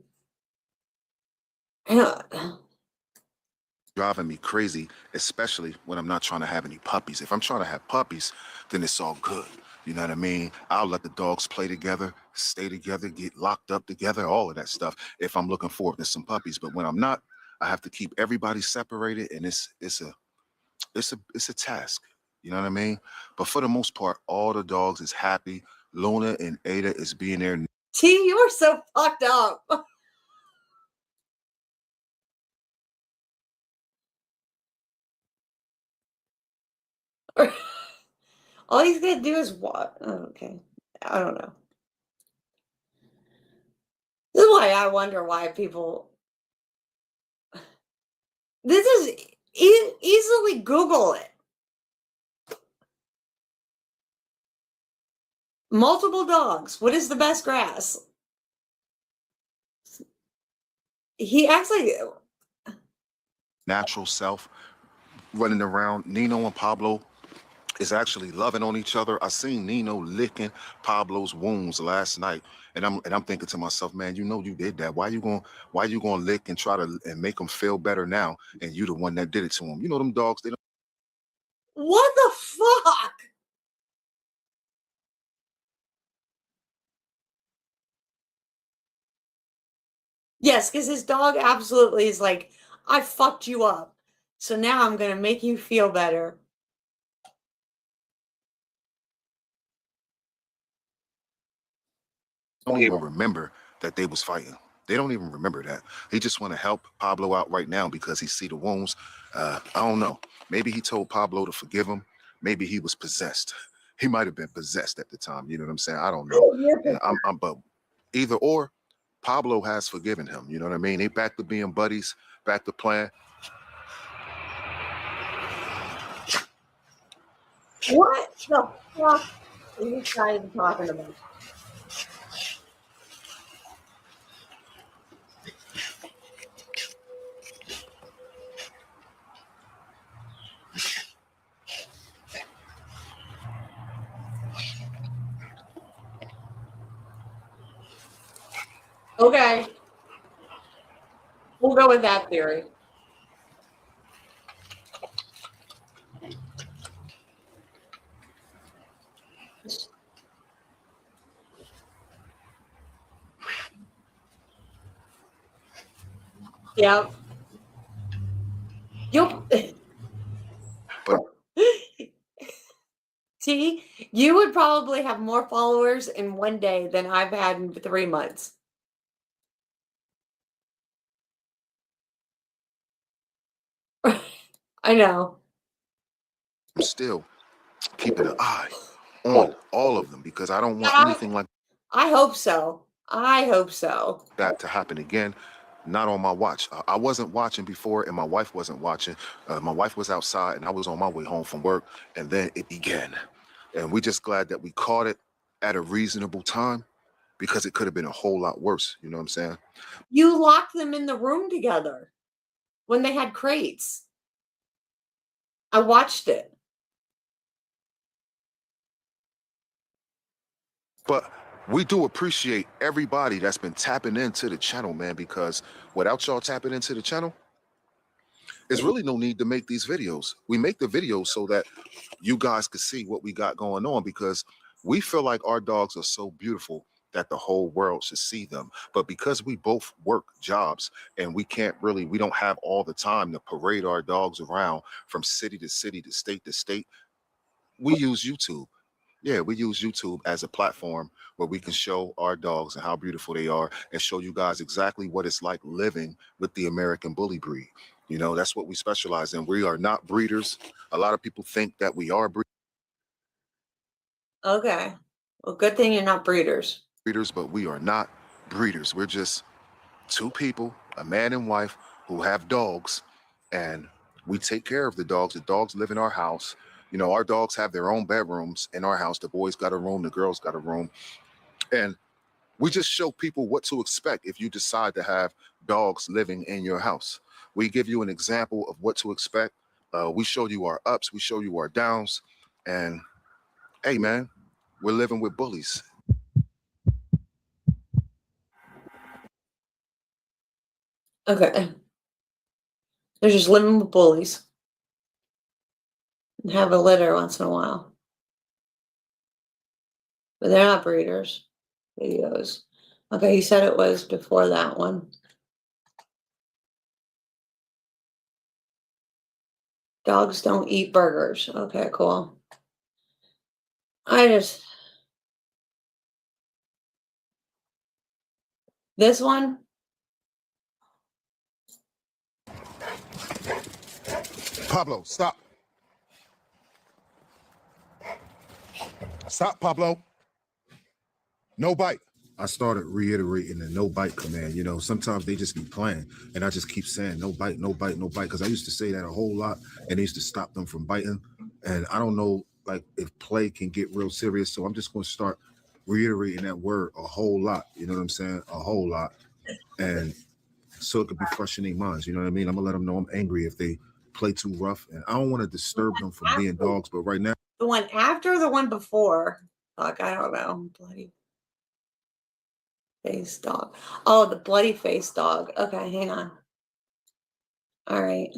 [SPEAKER 17] Driving me crazy, especially when I'm not trying to have any puppies. If I'm trying to have puppies, then it's all good. You know what I mean? I'll let the dogs play together, stay together, get locked up together, all of that stuff. If I'm looking forward to some puppies, but when I'm not, I have to keep everybody separated, and it's a task. You know what I mean? But for the most part, all the dogs is happy. Luna and Ada is being there.
[SPEAKER 2] T, you are so fucked up. All he's gonna do is what? Oh, okay, I don't know. This is why I wonder why people. This is easily Google it. Multiple dogs. What is the best grass? He actually.
[SPEAKER 17] Natural self running around. Nino and Pablo is actually loving on each other. I seen Nino licking Pablo's wounds last night, and I'm thinking to myself, man, you know you did that. Why you gonna lick and try to and make them feel better now? And you the one that did it to them. You know them dogs. They don't.
[SPEAKER 2] What the fuck? Yes, because his dog absolutely is like, I fucked you up. So now I'm going to make you feel better.
[SPEAKER 17] Don't even remember that they was fighting. They don't even remember that. He just want to help Pablo out right now because he see the wounds. I don't know. Maybe he told Pablo to forgive him. Maybe he was possessed. He might have been possessed at the time. You know what I'm saying? I don't know. And but either or, Pablo has forgiven him. You know what I mean? They back to being buddies, back to playing.
[SPEAKER 2] What the fuck is this guy even talking about? Okay. We'll go with that theory. Yep.
[SPEAKER 17] But
[SPEAKER 2] see, you would probably have more followers in one day than I've had in 3 months. I know.
[SPEAKER 17] I'm still keeping an eye on all of them because I don't want anything like
[SPEAKER 2] I hope so. I hope so.
[SPEAKER 17] that to happen again. Not on my watch. I wasn't watching before, and my wife wasn't watching. My wife was outside, and I was on my way home from work, and then it began. And we're just glad that we caught it at a reasonable time because it could have been a whole lot worse. You know what I'm saying?
[SPEAKER 2] You locked them in the room together when they had crates. I watched it.
[SPEAKER 17] But we do appreciate everybody that's been tapping into the channel, man, because without y'all tapping into the channel, there's really no need to make these videos. We make the videos so that you guys can see what we got going on because we feel like our dogs are so beautiful that the whole world should see them. But because we both work jobs and we don't have all the time to parade our dogs around from city to city to state, we use YouTube. Yeah, we use YouTube as a platform where we can show our dogs and how beautiful they are and show you guys exactly what it's like living with the American bully breed. You know, that's what we specialize in. We are not breeders. A lot of people think that we are
[SPEAKER 2] Okay. Well, good thing you're not breeders.
[SPEAKER 17] But we are not breeders. We're just two people, a man and wife, who have dogs, and we take care of the dogs. The dogs live in our house. You know, our dogs have their own bedrooms in our house. The boys got a room, the girls got a room. And we just show people what to expect if you decide to have dogs living in your house. We give you an example of what to expect. We show you our ups, we show you our downs. And hey, man, we're living with bullies.
[SPEAKER 2] Okay. They're just living with bullies. And have a litter once in a while. But they're not breeders. Videos. Okay, he said it was before that one. Dogs don't eat burgers. Okay, cool. This one?
[SPEAKER 17] Pablo, stop. Stop, Pablo. No bite. I started reiterating the no bite command. You know, sometimes they just be playing, and I just keep saying no bite, no bite, no bite, because I used to say that a whole lot, and it used to stop them from biting. And I don't know, like, if play can get real serious, so I'm just going to start reiterating that word a whole lot. You know what I'm saying? A whole lot. And so it could be fresh in their minds. You know what I mean? I'm going to let them know I'm angry if they play too rough, and I don't want to disturb them from being dogs, but right now.
[SPEAKER 2] The one after, the one before? Fuck, I don't know. Bloody face dog. Oh, the bloody face dog. Okay, hang on. All right.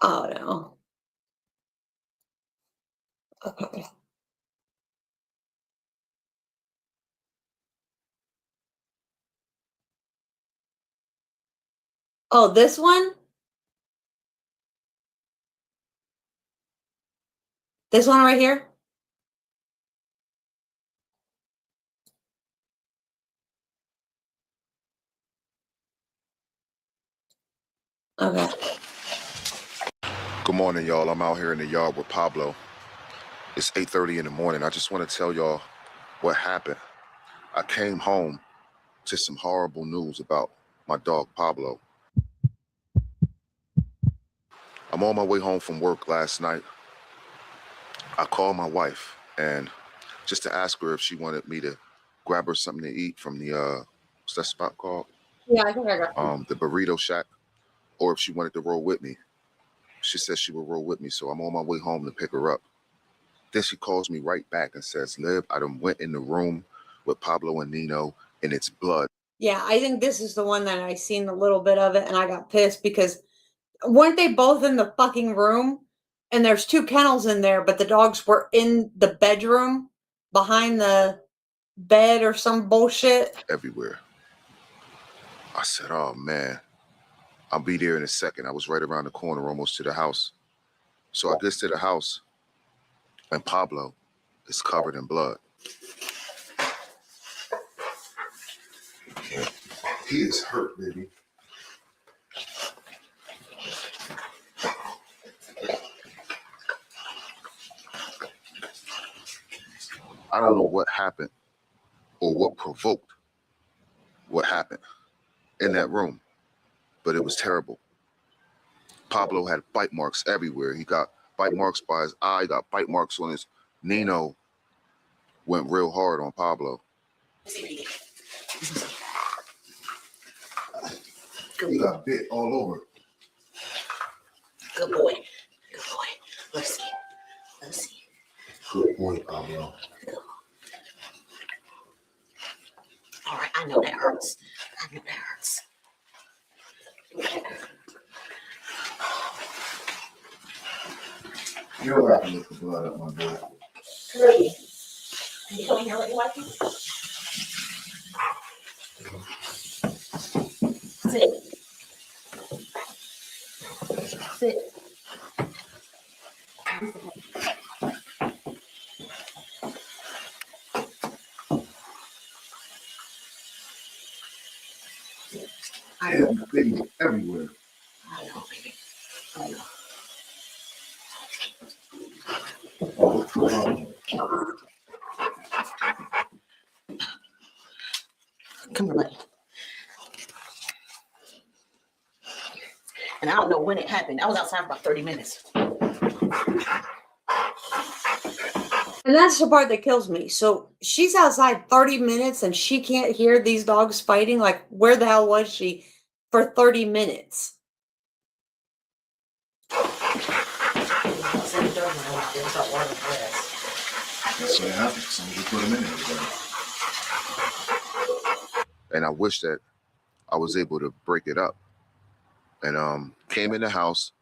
[SPEAKER 2] Oh no. Okay. Oh, this one? This one right here? Okay.
[SPEAKER 17] Good morning, y'all. I'm out here in the yard with Pablo. It's 8:30 in the morning. I just want to tell y'all what happened. I came home to some horrible news about my dog Pablo. I'm on my way home from work last night. I called my wife and just to ask her if she wanted me to grab her something to eat from the what's that spot called?
[SPEAKER 2] Yeah, I think I got
[SPEAKER 17] The burrito shack, or if she wanted to roll with me. She said she would roll with me, so I'm on my way home to pick her up. Then she calls me right back and says, Lib, I done went in the room with Pablo and Nino, and it's blood.
[SPEAKER 2] Yeah, I think this is the one that I seen a little bit of it, and I got pissed because weren't they both in the fucking room? And there's 2 kennels in there, but the dogs were in the bedroom behind the bed or some bullshit.
[SPEAKER 17] Everywhere. I said, oh man, I'll be there in a second. I was right around the corner, almost to the house. So I get to the house, and Pablo is covered in blood. He is hurt, baby. I don't know what happened or what provoked what happened in that room, but it was terrible. Pablo had bite marks everywhere. He got bite marks by his eye, he got bite marks on his. Nino went real hard on Pablo. He got bit all over.
[SPEAKER 18] Good boy. Good boy. Let's see. Let's see.
[SPEAKER 17] Good boy, Pablo.
[SPEAKER 18] All right, I know that hurts. I know that hurts.
[SPEAKER 17] You don't have to lick the blood up, my boy.
[SPEAKER 18] Kirby, can you come in here let me wipe you? Sit. Sit.
[SPEAKER 17] Damn, baby, everywhere.
[SPEAKER 18] I know, baby. I know. Come here, buddy. And I don't know when it happened. I was outside for about 30 minutes.
[SPEAKER 2] And that's the part that kills me. So she's outside 30 minutes and she can't hear these dogs fighting. Like, where the hell was she for 30 minutes?
[SPEAKER 17] That's what happened. Somebody put him in there. And I wish that I was able to break it up. And came in the house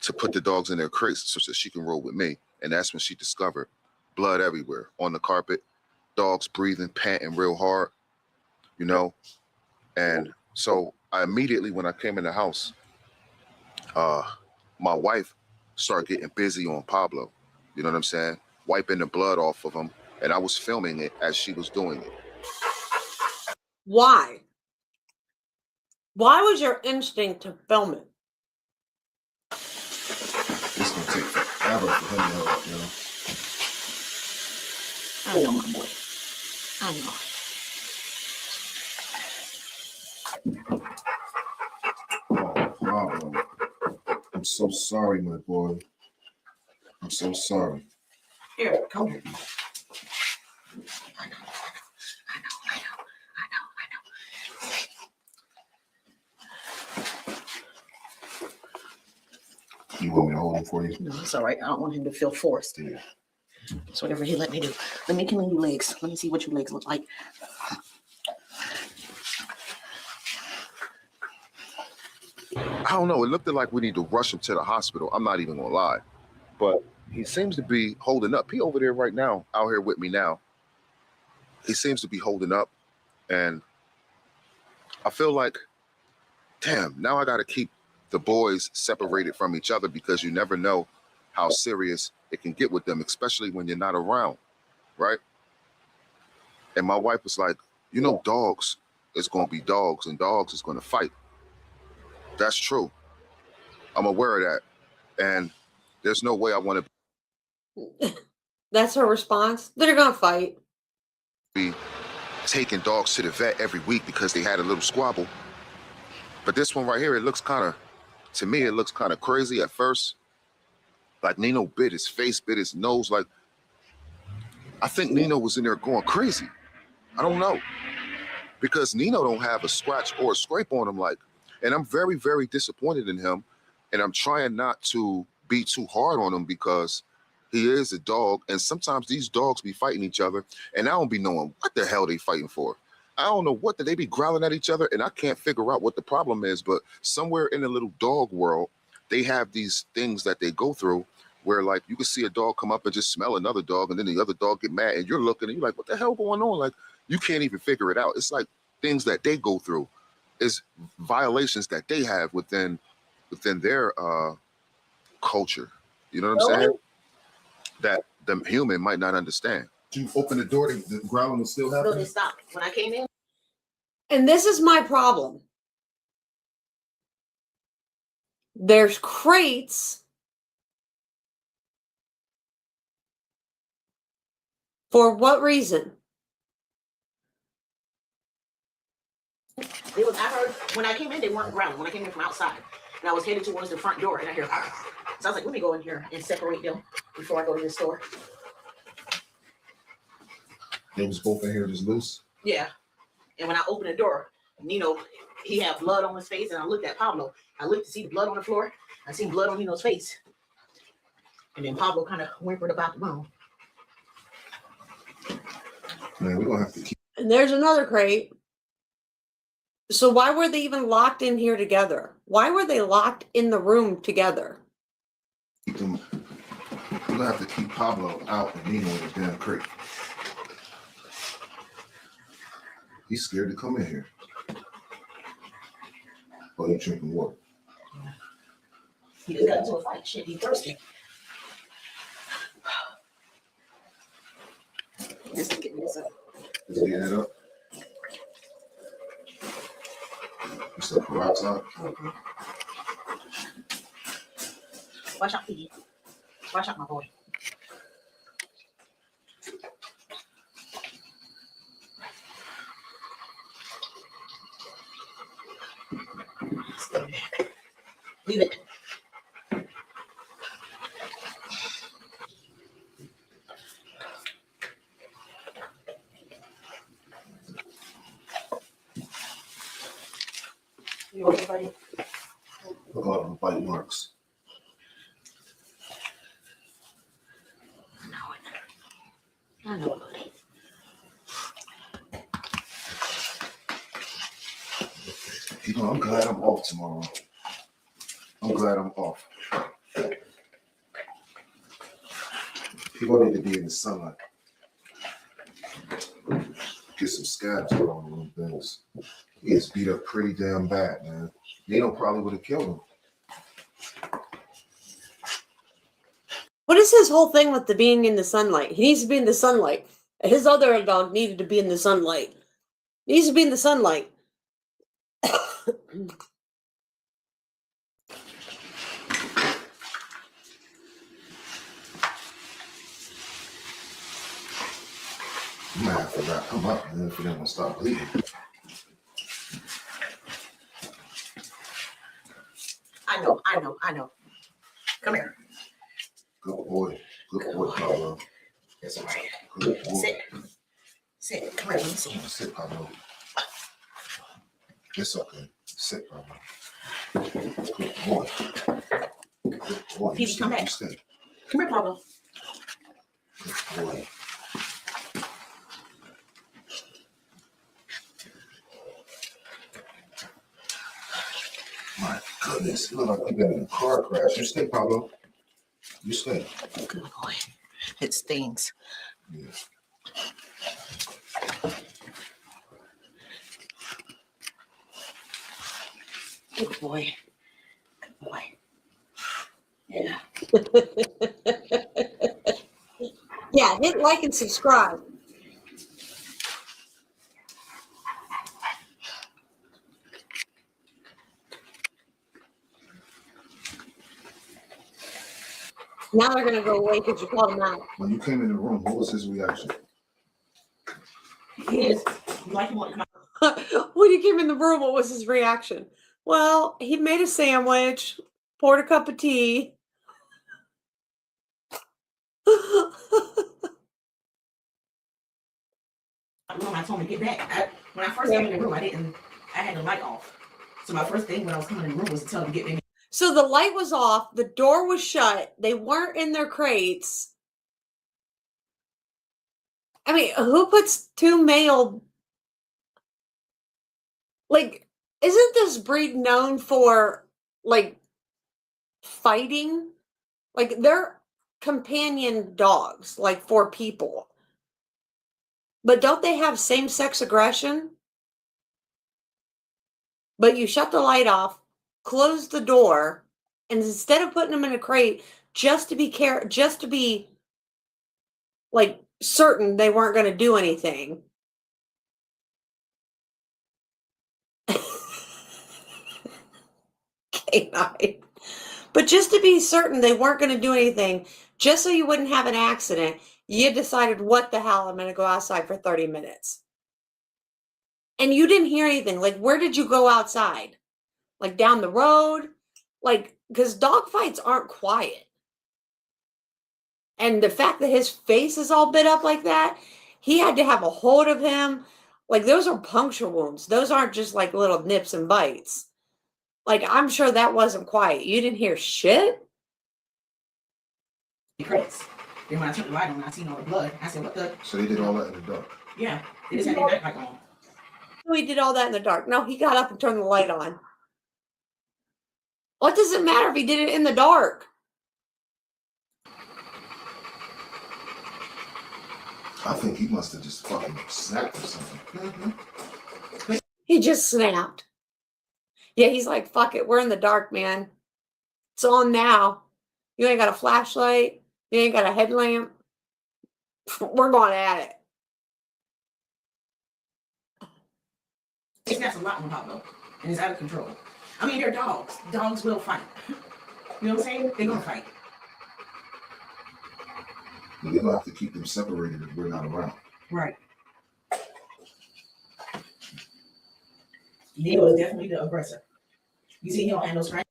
[SPEAKER 17] to put the dogs in their crates so that she can roll with me. And that's when she discovered blood everywhere on the carpet, dogs breathing, panting real hard, you know. And so I immediately, when I came in the house, my wife started getting busy on Pablo. You know what I'm saying? Wiping the blood off of him. And I was filming it as she was doing it.
[SPEAKER 2] Why? Why was your instinct to film it?
[SPEAKER 17] It's going to take forever for him to help, you know.
[SPEAKER 18] I know, my boy. I know.
[SPEAKER 17] Oh, Pablo. I'm so sorry, my boy. I'm so sorry.
[SPEAKER 18] Here, come here.
[SPEAKER 17] You want me to hold him for you?
[SPEAKER 18] No, it's all right. I don't want him to feel forced.
[SPEAKER 17] Yeah.
[SPEAKER 18] It's whatever he let me do. Let me clean your legs. Let me see what your legs look like.
[SPEAKER 17] I don't know. It looked like we need to rush him to the hospital. I'm not even gonna lie, but he seems to be holding up. He over there right now, out here with me now. He seems to be holding up, and I feel like, damn, now I got to keep the boys separated from each other because you never know how serious it can get with them, especially when you're not around, right? And my wife was like, you know, dogs is going to be dogs and dogs is going to fight. That's true. I'm aware of that. And there's no way I want to
[SPEAKER 2] That's her response. They're going to fight.
[SPEAKER 17] be taking dogs to the vet every week because they had a little squabble. But this one right here, it looks kind of, to me, it looks kind of crazy at first. Like Nino bit his face, bit his nose. Like, I think Nino was in there going crazy. I don't know. Because Nino don't have a scratch or a scrape on him. Like, and I'm very, very disappointed in him. And I'm trying not to be too hard on him because he is a dog. And sometimes these dogs be fighting each other. And I don't be knowing what the hell they fighting for. I don't know what they be growling at each other. And I can't figure out what the problem is. But somewhere in the little dog world, they have these things that they go through where, like, you can see a dog come up and just smell another dog. And then the other dog get mad. And you're looking and you're like, what the hell going on? Like, you can't even figure it out. It's like things that they go through. Is violations that they have within their culture. You know what I'm saying? That the human might not understand. You open the door, the growling will still happen?
[SPEAKER 18] No, they stopped when I came in.
[SPEAKER 2] And this is my problem. There's crates for what reason?
[SPEAKER 18] I heard when I came in, they weren't growling. When I came in from outside, and I was headed towards the front door, and I hear, so I was like, let me go in here and separate them before I go to the store.
[SPEAKER 17] They was both in here just loose?
[SPEAKER 18] Yeah. And when I opened the door, Nino, he had blood on his face, and I looked at Pablo. I looked to see the blood on the floor. I seen blood on Nino's face. And then Pablo kind of whimpered about the room.
[SPEAKER 17] Man, we're gonna have to keep.
[SPEAKER 2] And there's another crate. So why were they even locked in here together? Why were they locked in the room together?
[SPEAKER 17] Them. We're gonna have to keep Pablo out and Nino in the damn crate. He's scared to come in here. Oh, he's drinking water.
[SPEAKER 18] He just got into a fight. Shit, he's thirsty. Just get this up.
[SPEAKER 17] Is he getting it up? You said peroxide?
[SPEAKER 18] Mm-hmm. Watch out, Piggy. Watch out, my boy. Leave it. You okay, buddy?
[SPEAKER 17] Look at all the bite marks.
[SPEAKER 18] I know, buddy.
[SPEAKER 17] You know, I'm glad I'm off tomorrow. I'm glad I'm off. People need to be in the sunlight. Get some scabs on all them things. He gets beat up pretty damn bad, man. Nino probably would have killed him.
[SPEAKER 2] What is his whole thing with the being in the sunlight? He needs to be in the sunlight. His other dog needed to be in the sunlight. He needs to be in the sunlight.
[SPEAKER 17] You might have to wrap him up, man, if you don't want to stop bleeding.
[SPEAKER 18] I know. Come here.
[SPEAKER 17] Good boy. Good boy, Pablo.
[SPEAKER 18] That's all right.
[SPEAKER 17] Good boy.
[SPEAKER 18] Sit. Come here, let me see.
[SPEAKER 17] Sit, Pablo. It's okay. Sit, Pablo. Good boy. Boy,
[SPEAKER 18] Peach, come back.
[SPEAKER 17] stay.
[SPEAKER 18] Come here, Pablo.
[SPEAKER 17] Boy. My goodness, you look like you've been in a car crash. You stay, Pablo. You stay.
[SPEAKER 18] Good boy. It stings.
[SPEAKER 17] Yeah.
[SPEAKER 18] Good boy. Good boy. Yeah.
[SPEAKER 2] Yeah, hit like and subscribe. Now they're going to go away because you called them out.
[SPEAKER 17] When you came in the room, what was his reaction?
[SPEAKER 18] He is. Like you want to come
[SPEAKER 2] When he came in the room, what was his reaction? Well, he made a sandwich, poured a cup of tea.
[SPEAKER 18] I told him to get back. When I first came in the room, I had the light off. So my first thing when I was coming in the room was to tell him to get back.
[SPEAKER 2] So the light was off, the door was shut, they weren't in their crates. I mean, who puts two male? Like, isn't this breed known for, like, fighting? Like, they're companion dogs, like, for people. But don't they have same-sex aggression? But you shut the light off, close the door, and instead of putting them in a crate, just to be like certain they weren't going to do anything. Canine. But just to be certain they weren't going to do anything, just so you wouldn't have an accident, you decided, what the hell, I'm going to go outside for 30 minutes. And you didn't hear anything. Like, where did you go outside? Like, down the road? Like, because dog fights aren't quiet. And the fact that his face is all bit up like that, he had to have a hold of him. Like, those are puncture wounds. Those aren't just like little nips and bites. Like, I'm sure that wasn't quiet. You didn't hear shit?
[SPEAKER 18] Crates. Then when I took the light on, I seen all the blood. I said, what the?
[SPEAKER 17] So they did all that in the dark?
[SPEAKER 18] Yeah. They just had their backpack on.
[SPEAKER 2] He did all that in the dark. No, he got up and turned the light on. What does it matter if he did it in the dark?
[SPEAKER 17] I think he must have just fucking snapped or something.
[SPEAKER 18] Mm-hmm.
[SPEAKER 2] He just snapped. Yeah, he's like, fuck it. We're in the dark, man. It's on now. You ain't got a flashlight. You ain't got a headlamp. We're going at it.
[SPEAKER 18] He snaps a lot on Pablo, and it's out of control. I mean, they're dogs. Dogs will fight. You know what I'm saying? They're going to fight.
[SPEAKER 17] We're going to have to keep them separated if we're not around.
[SPEAKER 18] Right. Nino is definitely the aggressor. You see, he don't have no strength.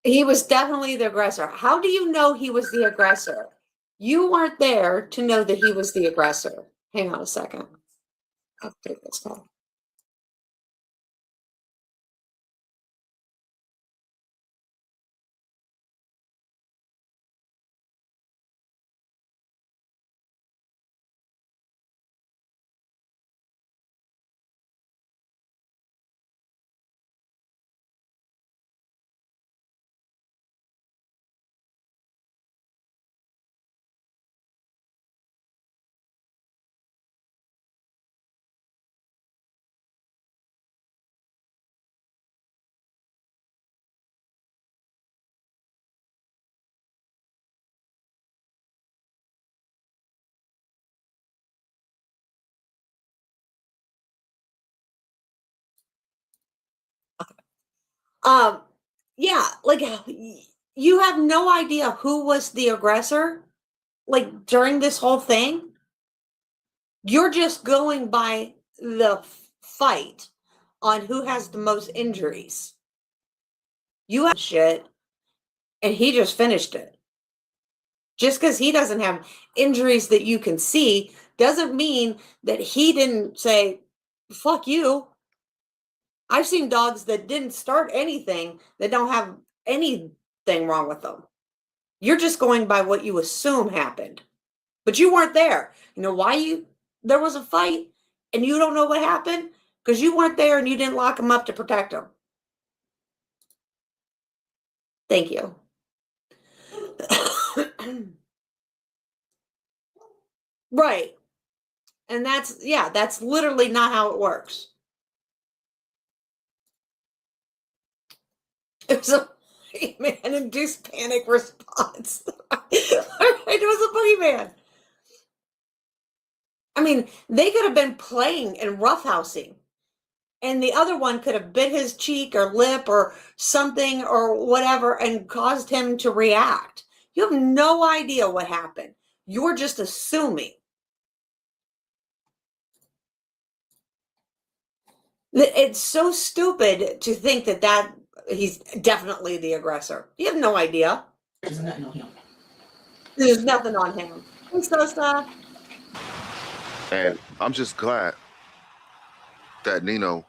[SPEAKER 2] He was definitely the aggressor. How do you know he was the aggressor? You weren't there to know that he was the aggressor. Hang on a second. I'll take this call. Yeah, like, you have no idea who was the aggressor, like, during this whole thing. You're just going by the fight on who has the most injuries. You have shit, and he just finished it. Just because he doesn't have injuries that you can see doesn't mean that he didn't say, fuck you. I've seen dogs that didn't start anything that don't have anything wrong with them. You're just going by what you assume happened. But you weren't there. You know why there was a fight and you don't know what happened? Because you weren't there and you didn't lock him up to protect him. Thank you. Right. And that's literally not how it works. It was a boogeyman-induced panic response. It was a boogeyman. I mean, they could have been playing and roughhousing, and the other one could have bit his cheek or lip or something or whatever and caused him to react. You have no idea what happened. You're just assuming. It's so stupid to think that he's definitely the aggressor. You have no idea.
[SPEAKER 18] There's nothing on him.
[SPEAKER 2] There's nothing on him. Hey, Sosa.
[SPEAKER 17] And I'm just glad that Nino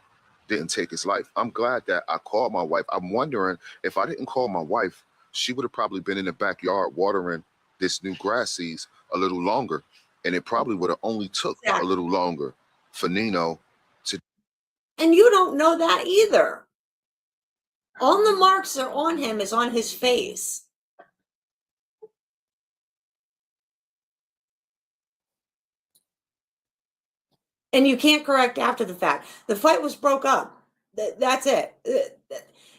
[SPEAKER 17] didn't take his life. I'm glad that I called my wife. I'm wondering if I didn't call my wife, she would have probably been in the backyard watering this new grass seeds a little longer. And it probably would have only took a little longer for Nino to.
[SPEAKER 2] And you don't know that either. All the marks are on him is on his face. And you can't correct after the fact. The fight was broke up. That's it.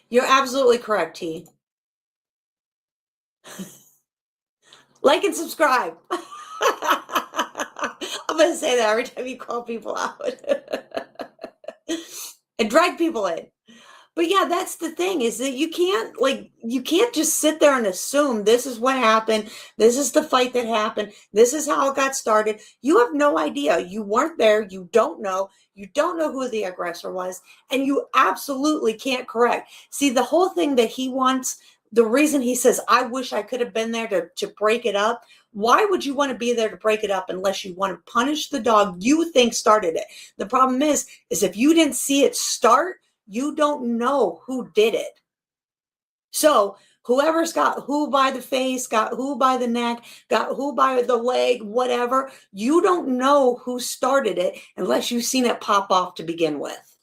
[SPEAKER 2] You're absolutely correct, T. Like and subscribe. I'm going to say that every time you call people out. And drag people in. But yeah, that's the thing, is that you can't just sit there and assume this is what happened. This is the fight that happened. This is how it got started. You have no idea. You weren't there. You don't know. You don't know who the aggressor was. And you absolutely can't correct. See, the whole thing that he wants, the reason he says, I wish I could have been there to break it up. Why would you want to be there to break it up unless you want to punish the dog you think started it? The problem is if you didn't see it start, you don't know who did it. So whoever's got who by the face, got who by the neck, got who by the leg, whatever, you don't know who started it unless you've seen it pop off to begin with.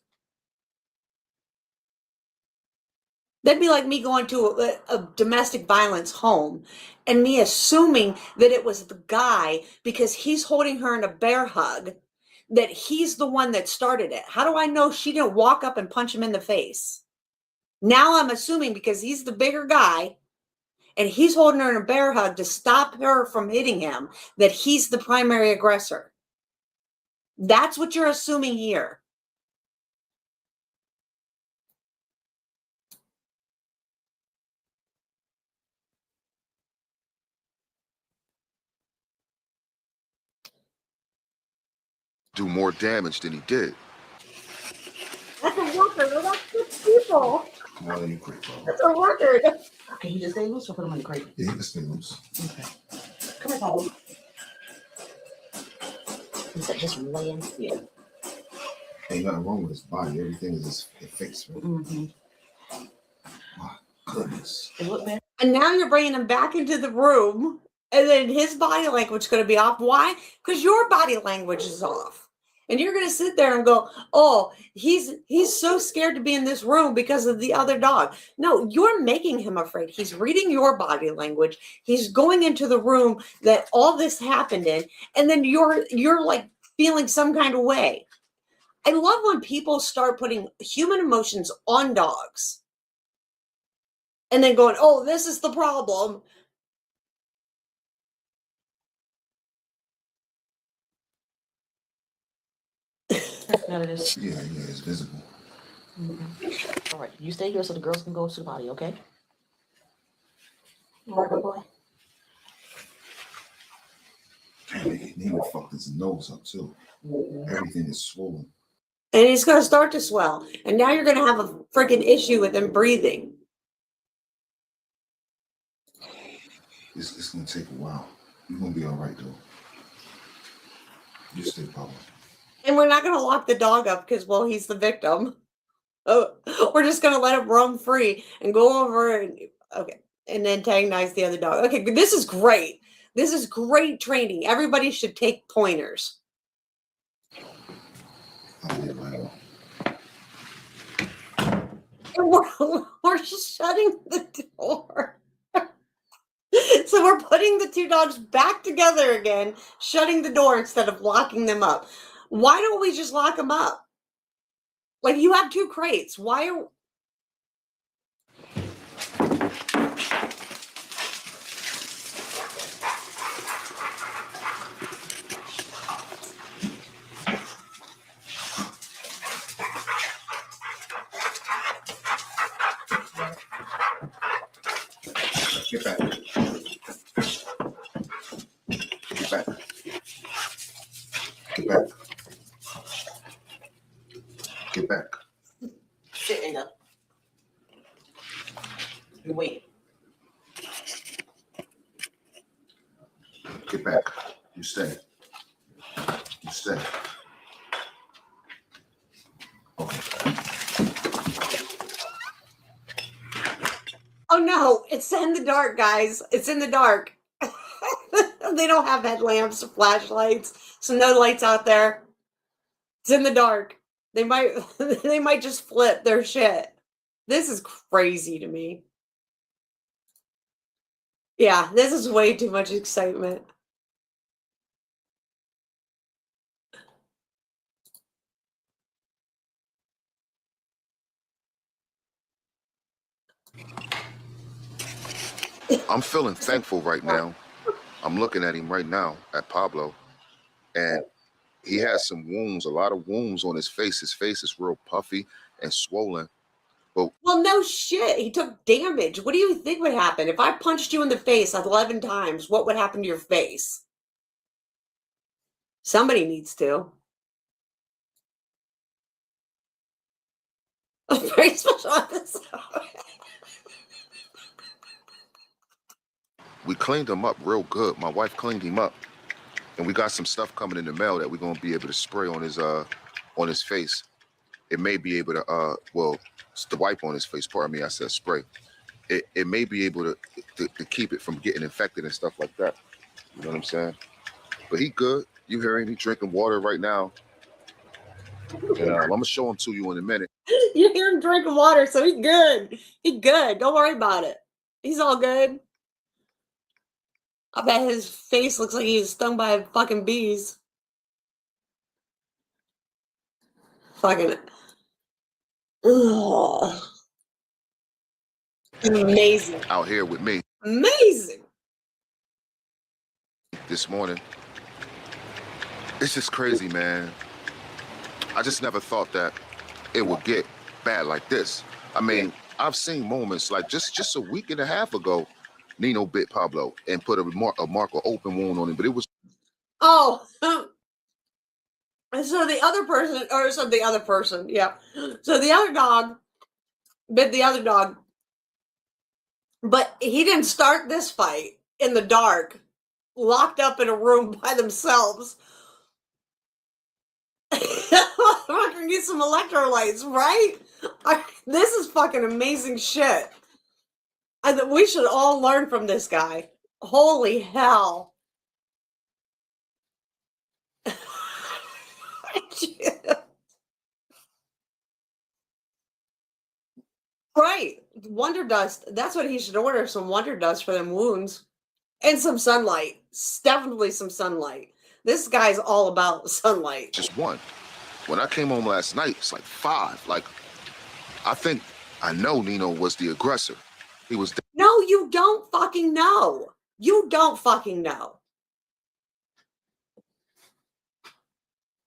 [SPEAKER 2] That'd be like me going to a domestic violence home and me assuming that it was the guy because he's holding her in a bear hug, that he's the one that started it. How do I know she didn't walk up and punch him in the face? Now I'm assuming because he's the bigger guy and he's holding her in a bear hug to stop her from hitting him, that he's the primary aggressor. That's what you're assuming here.
[SPEAKER 17] Do more damage than he did.
[SPEAKER 2] That's a record. That's good people.
[SPEAKER 17] Come on in the crate, bro.
[SPEAKER 2] That's a record.
[SPEAKER 18] Can he just stay loose or put him in the crate?
[SPEAKER 17] Yeah, he can stay loose.
[SPEAKER 18] Okay. Come here, Pablo. Is that just laying? Yeah.
[SPEAKER 17] Ain't nothing wrong with his body. Everything is just fixed, man.
[SPEAKER 18] Mm-hmm.
[SPEAKER 17] My goodness.
[SPEAKER 18] It look bad.
[SPEAKER 2] And now you're bringing him back into the room, and then his body language is going to be off. Why? Because your body language is off. And you're going to sit there and go, oh, he's so scared to be in this room because of the other dog. No, you're making him afraid. He's reading your body language. He's going into the room that all this happened in, and then you're like feeling some kind of way. I love when people start putting human emotions on dogs and then going, oh, this is the problem.
[SPEAKER 18] None of this.
[SPEAKER 17] Yeah, it's visible.
[SPEAKER 18] Mm-hmm. All right, you stay here so the girls can go to the body, okay? All right, good boy.
[SPEAKER 17] Nino fucked his nose up too. Everything is swollen.
[SPEAKER 2] And he's going to start to swell. And now you're going to have a freaking issue with him breathing.
[SPEAKER 17] It's going to take a while. You're going to be all right, though. You stay, Pablo.
[SPEAKER 2] And we're not going to lock the dog up because, well, he's the victim. Oh, we're just going to let him roam free and go over and, okay. and antagonize the other dog. Okay, this is great. This is great training. Everybody should take pointers. And we're just shutting the door. So we're putting the two dogs back together again, shutting the door instead of locking them up. Why don't we just lock them up? Like, you have two crates. Why are...
[SPEAKER 17] Get back. Get back. Get back. Get back.
[SPEAKER 18] Sit in the. Wait.
[SPEAKER 17] Get back. You stay. You stay.
[SPEAKER 2] Oh no, it's in the dark, guys. It's in the dark. They don't have headlamps or flashlights, so no lights out there. It's in the dark. They might just flip their shit. This is crazy to me. Yeah, this is way too much excitement.
[SPEAKER 17] I'm feeling thankful right now. I'm looking at him right now, at Pablo, and he has some wounds, a lot of wounds on his face. His face is real puffy and swollen. But
[SPEAKER 2] well, no shit. He took damage. What do you think would happen? If I punched you in the face 11 times, what would happen to your face? Somebody needs to. A very special episode.
[SPEAKER 17] we cleaned him up real good. My wife cleaned him up, and we got some stuff coming in the mail that we're gonna be able to spray on his face. It may be able to well, it's the wipe on his face. Pardon me, I said spray. It may be able to keep it from getting infected and stuff like that. You know what I'm saying? But he good. You hear him? He drinking water right now. And I'm gonna show him to you in a minute.
[SPEAKER 2] You hear him drinking water, so he's good. He's good. Don't worry about it. He's all good. I bet his face looks like he was stung by fucking bees. Fucking. Ugh. Amazing.
[SPEAKER 17] Out here with me
[SPEAKER 2] Amazing.
[SPEAKER 17] this morning. It's just crazy, man. I just never thought that it would get bad like this. I mean, I've seen moments like just a week and a half ago, Nino bit Pablo and put a mark or open wound on him, but it was.
[SPEAKER 2] Oh, so the other person, yeah. So the other dog bit the other dog, but he didn't start this fight in the dark, locked up in a room by themselves. We're gonna get some electrolytes, right? This is fucking amazing shit. We should all learn from this guy. Holy hell. Right. Wonder dust. That's what he should order, some wonder dust for them wounds. And some sunlight. Definitely some sunlight. This guy's all about sunlight.
[SPEAKER 17] Just one. When I came home last night, it's like 5. Like, I think I know Nino was the aggressor. He was.
[SPEAKER 2] No, you don't fucking know. You don't fucking know.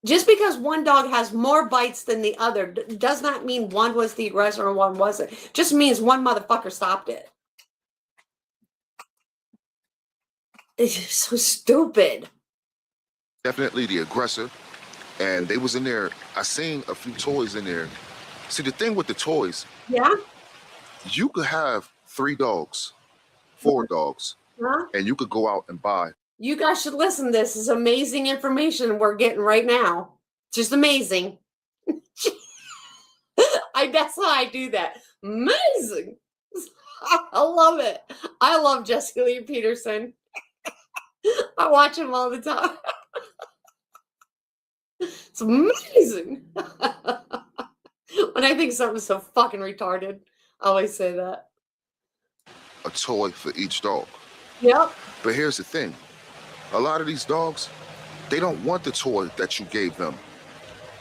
[SPEAKER 2] Just because one dog has more bites than the other does not mean one was the aggressor and one wasn't. Just means one motherfucker stopped it. It's so stupid.
[SPEAKER 17] Definitely the aggressor. And they was in there. I seen a few toys in there. See, the thing with the toys.
[SPEAKER 2] Yeah?
[SPEAKER 17] You could have 3 dogs, 4 dogs, and you could go out and buy.
[SPEAKER 2] You guys should listen to this. This is amazing information we're getting right now. Just amazing. That's how I do that. Amazing. I love it. I love Jesse Lee Peterson. I watch him all the time. It's amazing. When I think something's so fucking retarded, I always say that.
[SPEAKER 17] A toy for each dog.
[SPEAKER 2] Yep.
[SPEAKER 17] But here's the thing. A lot of these dogs, they don't want the toy that you gave them.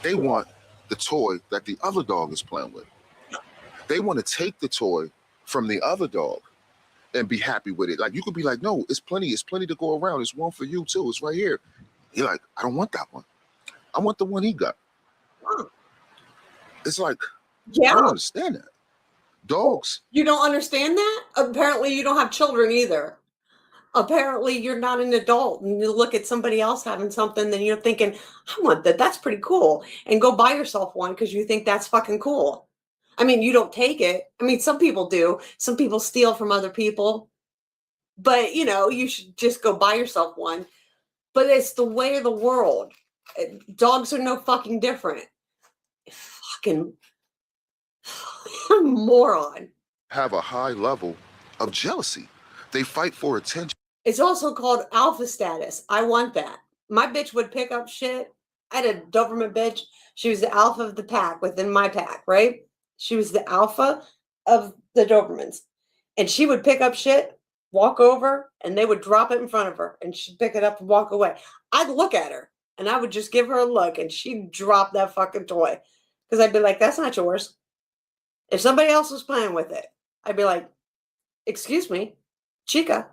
[SPEAKER 17] They want the toy that the other dog is playing with. They want to take the toy from the other dog and be happy with it. Like, you could be like, no, it's plenty to go around. It's one for you too. It's right here. You're like, I don't want that one. I want the one he got. It's like,
[SPEAKER 2] yeah.
[SPEAKER 17] I don't understand that. Dogs.
[SPEAKER 2] You don't understand that? Apparently you don't have children either. Apparently you're not an adult and you look at somebody else having something, then you're thinking, I want that. That's pretty cool. And go buy yourself one because you think that's fucking cool. I mean, you don't take it. I mean, some people do. Some people steal from other people. But, you know, you should just go buy yourself one. But it's the way of the world. Dogs are no fucking different. Fucking moron.
[SPEAKER 17] Have a high level of jealousy. They fight for attention.
[SPEAKER 2] It's also called alpha status. I want that. My bitch would pick up shit. I had a Doberman bitch. She was the alpha of the pack within my pack, right? She was the alpha of the Dobermans. And she would pick up shit, walk over, and they would drop it in front of her. And she'd pick it up and walk away. I'd look at her, and I would just give her a look, and she'd drop that fucking toy. Because I'd be like, that's not yours. If somebody else was playing with it, I'd be like, excuse me, Chica.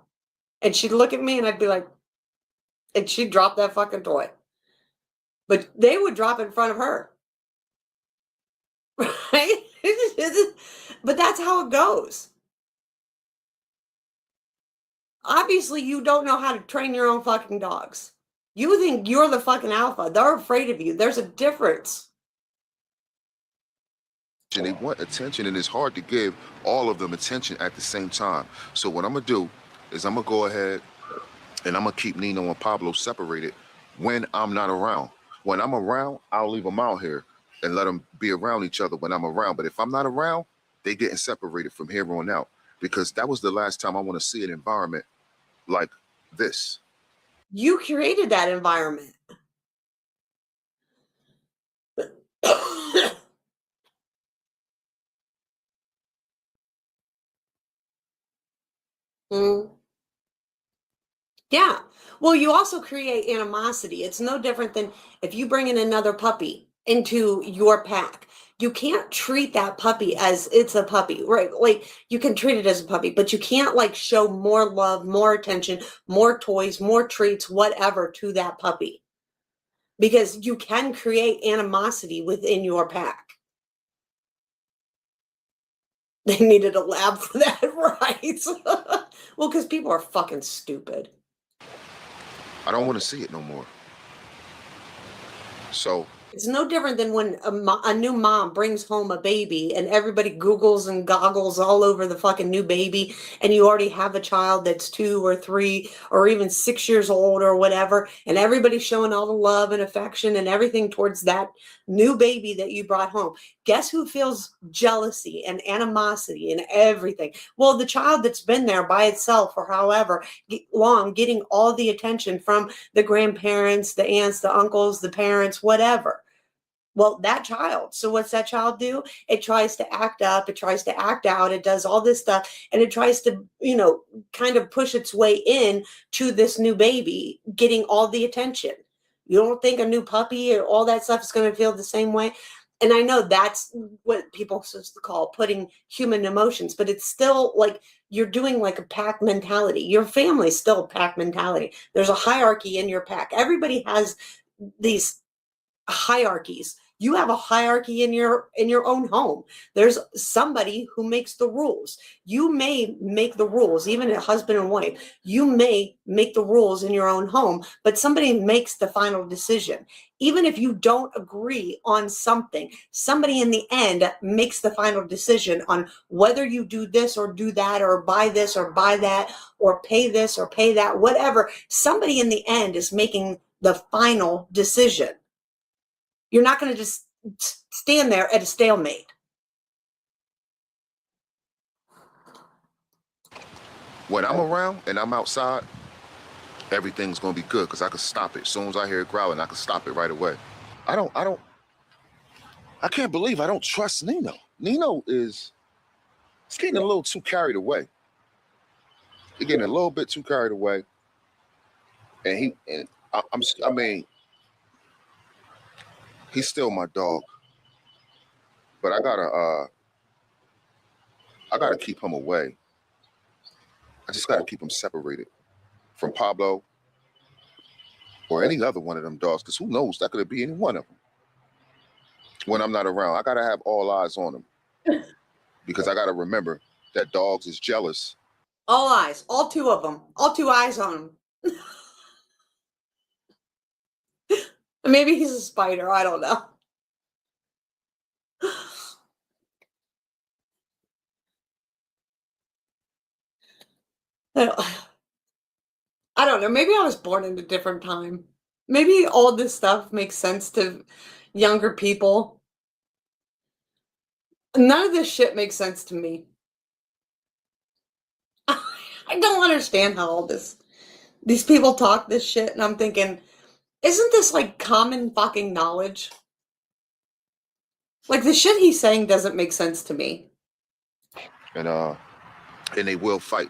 [SPEAKER 2] And she'd look at me, and I'd be like, and she'd drop that fucking toy. But they would drop it in front of her. Right? But that's how it goes. Obviously, you don't know how to train your own fucking dogs. You think you're the fucking alpha. They're afraid of you. There's a difference.
[SPEAKER 17] They want attention, and it's hard to give all of them attention at the same time. So what I'm going to do is I'm going to go ahead and I'm going to keep Nino and Pablo separated when I'm not around. When I'm around, I'll leave them out here and let them be around each other when I'm around. But if I'm not around, they getting separated from here on out, because that was the last time I want to see an environment like this.
[SPEAKER 2] You created that environment. Yeah. Well, you also create animosity. It's no different than if you bring in another puppy into your pack. You can't treat that puppy as it's a puppy, right? Like, you can treat it as a puppy, but you can't like show more love, more attention, more toys, more treats, whatever to that puppy. Because you can create animosity within your pack. They needed a lab for that, right? Well, because people are fucking stupid.
[SPEAKER 17] I don't want to see it no more. So
[SPEAKER 2] it's no different than when a new mom brings home a baby and everybody Googles and goggles all over the fucking new baby, and you already have a child that's 2 or 3 or even 6 years old or whatever, and everybody's showing all the love and affection and everything towards that new baby that you brought home. Guess who feels jealousy and animosity and everything? Well, the child that's been there by itself for however long, getting all the attention from the grandparents, the aunts, the uncles, the parents, whatever. Well, that child. So what's that child do? It tries to act up. It tries to act out. It does all this stuff. And it tries to, you know, kind of push its way in to this new baby, getting all the attention. You don't think a new puppy or all that stuff is going to feel the same way? And I know that's what people call putting human emotions, but it's still like you're doing like a pack mentality. Your family's still a pack mentality. There's a hierarchy in your pack. Everybody has these hierarchies. You have a hierarchy in your own home. There's somebody who makes the rules. You may make the rules, even a husband and wife. You may make the rules in your own home, but somebody makes the final decision. Even if you don't agree on something, somebody in the end makes the final decision on whether you do this or do that, or buy this or buy that, or pay this or pay that, whatever. Somebody in the end is making the final decision. You're not going to just stand there at a stalemate.
[SPEAKER 17] When I'm around and I'm outside, everything's gonna be good because I can stop it. As soon as I hear it growling, I can stop it right away. I can't believe I don't trust Nino. Nino is getting a little too carried away. He's getting a little bit too carried away. And I mean, he's still my dog. But I gotta keep him away. I just gotta keep him separated from Pablo or any other one of them dogs, because who knows, that could be any one of them. When I'm not around, I gotta have all eyes on him because I gotta remember that dogs is jealous.
[SPEAKER 2] All eyes, all two of them, all two eyes on him. Maybe he's a spider, I don't know. I don't know. Maybe I was born in a different time. Maybe all this stuff makes sense to younger people. None of this shit makes sense to me. I don't understand how all these people talk this shit, and I'm thinking, isn't this like common fucking knowledge? Like the shit he's saying doesn't make sense to me.
[SPEAKER 17] And they will fight.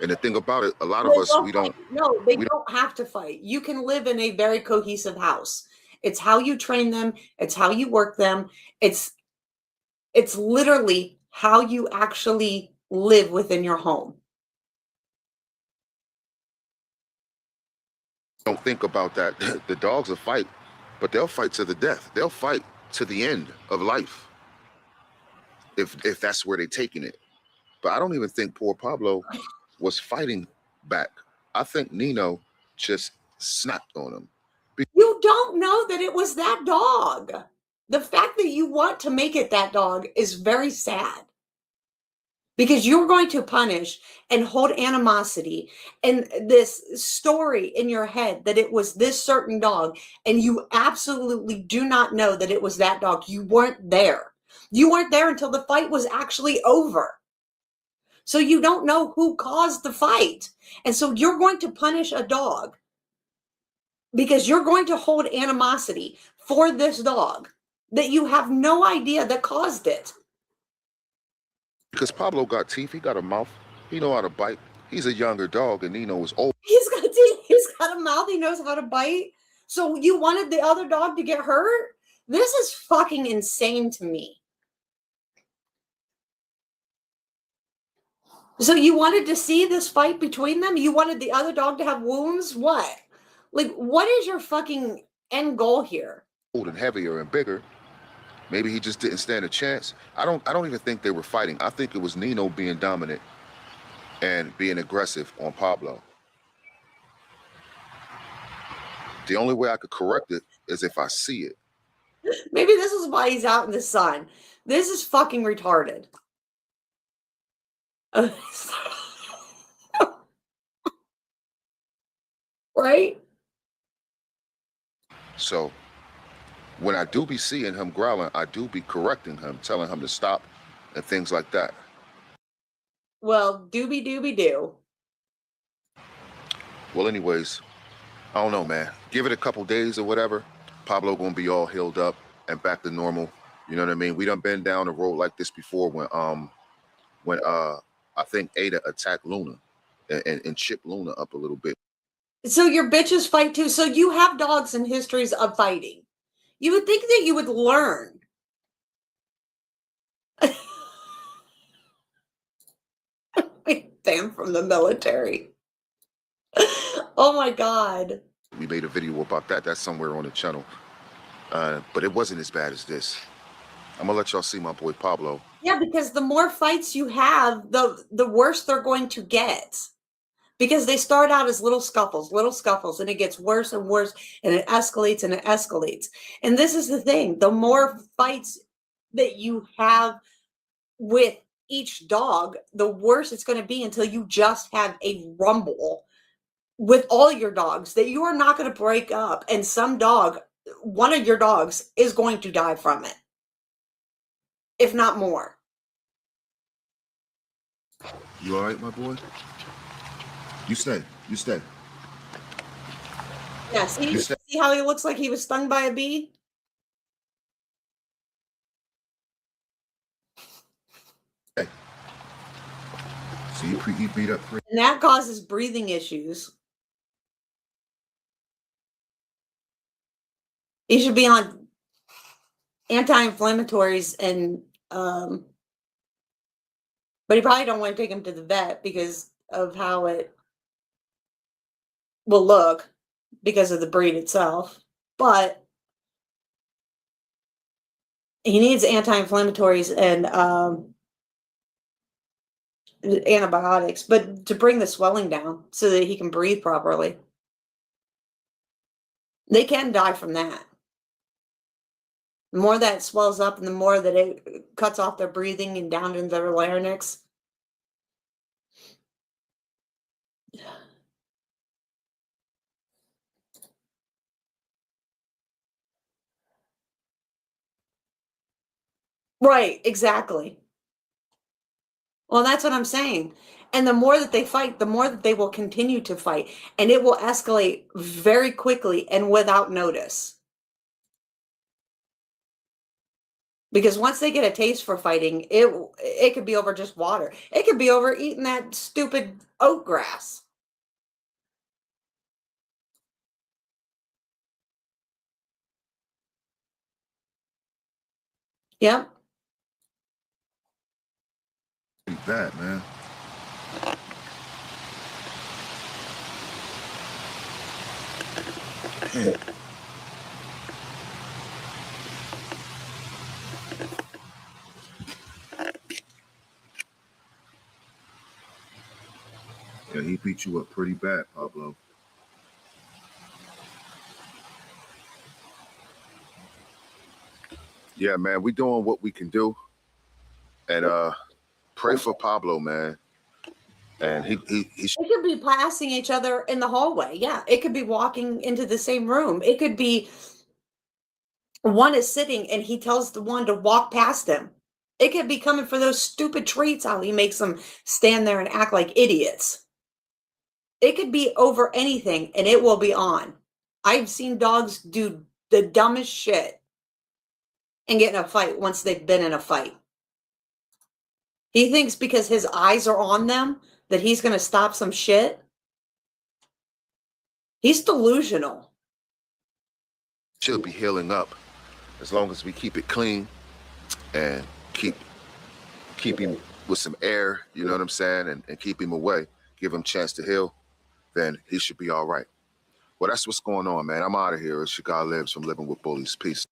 [SPEAKER 17] And the thing about it, a lot of us, we don't.
[SPEAKER 2] No, they don't have to fight. You can live in a very cohesive house. It's how you train them. It's how you work them. It's literally how you actually live within your home.
[SPEAKER 17] Don't think about that. The dogs will fight, but they'll fight to the death. They'll fight to the end of life. If that's where they're taking it. But I don't even think poor Pablo was fighting back. I think Nino just snapped on him.
[SPEAKER 2] You don't know that it was that dog. The fact that you want to make it that dog is very sad. Because you're going to punish and hold animosity and this story in your head that it was this certain dog, and you absolutely do not know that it was that dog. You weren't there. You weren't there until the fight was actually over. So you don't know who caused the fight. And so you're going to punish a dog because you're going to hold animosity for this dog that you have no idea that caused it.
[SPEAKER 17] Because Pablo got teeth, he got a mouth, he know how to bite. He's a younger dog and Nino is old.
[SPEAKER 2] He's got teeth, he's got a mouth, he knows how to bite. So you wanted the other dog to get hurt? This is fucking insane to me. So you wanted to see this fight between them? You wanted the other dog to have wounds? What? Like, what is your fucking end goal here?
[SPEAKER 17] Old and heavier and bigger. Maybe he just didn't stand a chance. I don't even think they were fighting. I think it was Nino being dominant and being aggressive on Pablo. The only way I could correct it is if I see it.
[SPEAKER 2] Maybe this is why he's out in the sun. This is fucking retarded. Right?
[SPEAKER 17] So when I do be seeing him growling, I do be correcting him, telling him to stop and things like that.
[SPEAKER 2] Well, doobie doobie do.
[SPEAKER 17] Well, anyways, I don't know, man. Give it a couple days or whatever. Pablo gonna be all healed up and back to normal. You know what I mean? We done been down the road like this before when I think Ada attacked Luna and chipped Luna up a little bit.
[SPEAKER 2] So your bitches fight too. So you have dogs and histories of fighting. You would think that you would learn. Damn, from the military. Oh my God.
[SPEAKER 17] We made a video about that. That's somewhere on the channel. But it wasn't as bad as this. I'm gonna let y'all see my boy Pablo.
[SPEAKER 2] Yeah, because the more fights you have, the worse they're going to get. Because they start out as little scuffles, and it gets worse and worse, and it escalates and it escalates. And this is the thing. The more fights that you have with each dog, the worse it's going to be until you just have a rumble with all your dogs that you are not going to break up. And one of your dogs is going to die from it, if not more.
[SPEAKER 17] You all right, my boy? You stay. You stay.
[SPEAKER 2] Yeah,
[SPEAKER 17] You stay.
[SPEAKER 2] see how he looks like he was stung by a bee?
[SPEAKER 17] So you beat up 3.
[SPEAKER 2] And that causes breathing issues. He should be on anti-inflammatories and but you probably don't want to take him to the vet because of how it will look because of the breed itself. But he needs anti-inflammatories and antibiotics, but to bring the swelling down so that he can breathe properly. They can die from that. The more that swells up and the more that it cuts off their breathing and down into their larynx. Right, exactly. Well, that's what I'm saying. And the more that they fight, the more that they will continue to fight. And it will escalate very quickly and without notice. Because once they get a taste for fighting, it could be over just water. It could be over eating that stupid oat grass. Yep.
[SPEAKER 17] Pretty bad, man. Yeah. Yeah, he beat you up pretty bad, Pablo. Yeah, man, we doing what we can do. And pray for Pablo, man. And he
[SPEAKER 2] It could be passing each other in the hallway. Yeah, it could be walking into the same room. It could be one is sitting and he tells the one to walk past him. It could be coming for those stupid treats how he makes them stand there and act like idiots. It could be over anything and it will be on. I've seen dogs do the dumbest shit and get in a fight once they've been in a fight. He thinks because his eyes are on them that he's going to stop some shit. He's delusional.
[SPEAKER 17] should be healing up as long as we keep it clean and keep him with some air, you know what I'm saying, and keep him away, give him a chance to heal, then he should be all right. Well, that's what's going on, man. I'm out of here. It's your guy Lives from Living with Bullies. Peace.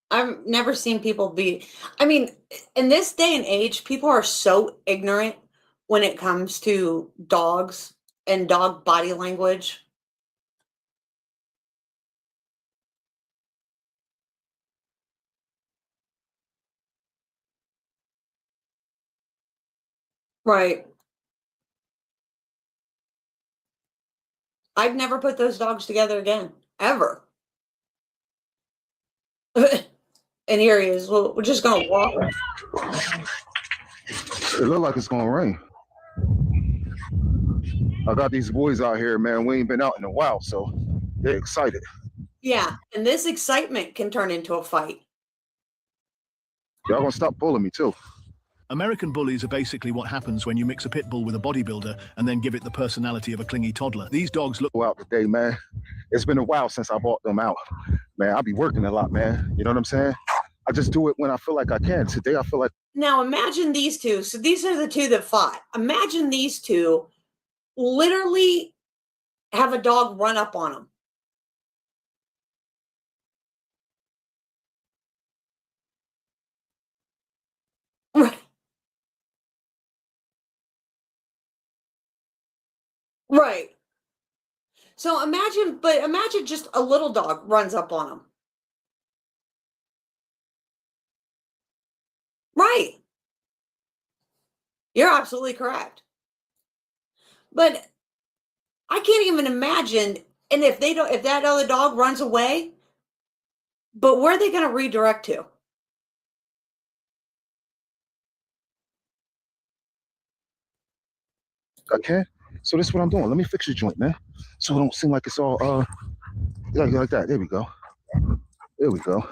[SPEAKER 2] I've never seen people be, I mean, in this day and age, people are so ignorant when it comes to dogs and dog body language. Right. I've never put those dogs together again, ever. And here he is. Well, we're just going to walk.
[SPEAKER 17] It look like it's gonna rain. I got these boys out here, man. We ain't been out in a while, so they're excited.
[SPEAKER 2] Yeah, and this excitement can turn into a fight.
[SPEAKER 17] Y'all gonna stop bullying me too.
[SPEAKER 14] American bullies are basically what happens when you mix a pit bull with a bodybuilder and then give it the personality of a clingy toddler. These dogs look
[SPEAKER 17] out today, man. It's been a while since I bought them out. Man, I be working a lot, man. You know what I'm saying? I just do it when I feel like I can. Today, I feel like...
[SPEAKER 2] Now, imagine these two. So these are the two that fought. Imagine these two literally have a dog run up on them. Right. Right. So imagine just a little dog runs up on them. Right. You're absolutely correct. But I can't even imagine. And if that other dog runs away, but where are they going to redirect to?
[SPEAKER 17] Okay. So this is what I'm doing. Let me fix your joint, man. So it don't seem like it's all like that. There we go. There we go.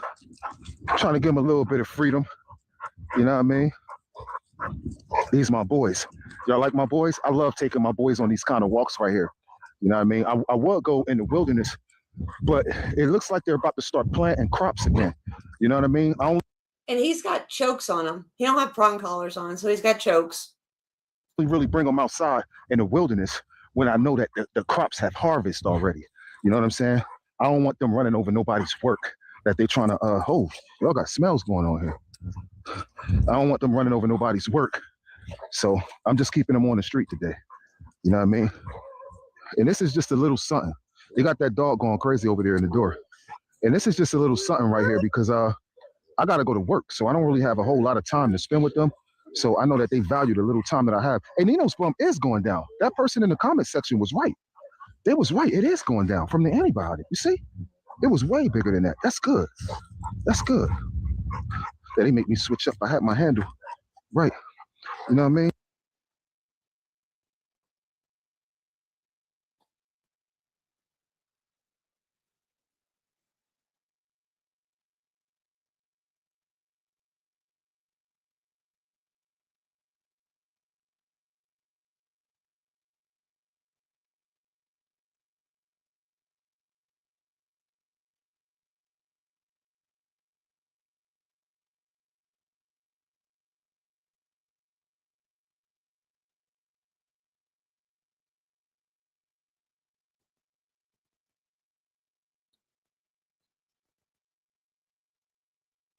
[SPEAKER 17] Trying to give them a little bit of freedom. You know what I mean? These my boys. Y'all like my boys? I love taking my boys on these kind of walks right here. You know what I mean? I would go in the wilderness, but it looks like they're about to start planting crops again. You know what I mean?
[SPEAKER 2] And he's got chokes on him. He don't have prong collars on, so he's got chokes.
[SPEAKER 17] Really bring them outside in the wilderness when I know that the crops have harvest already. You know what I'm saying? I don't want them running over nobody's work that they're trying to, y'all got smells going on here. I don't want them running over nobody's work. So I'm just keeping them on the street today. You know what I mean? And this is just a little something. They got that dog going crazy over there in the door. And this is just a little something right here because I got to go to work. So I don't really have a whole lot of time to spend with them. So I know that they value the little time that I have. And Nino's bump is going down. That person in the comment section was right. They was right. It is going down from the antibiotic. You see? It was way bigger than that. That's good. That's good. Yeah, they make me switch up. I had my handle. Right. You know what I mean?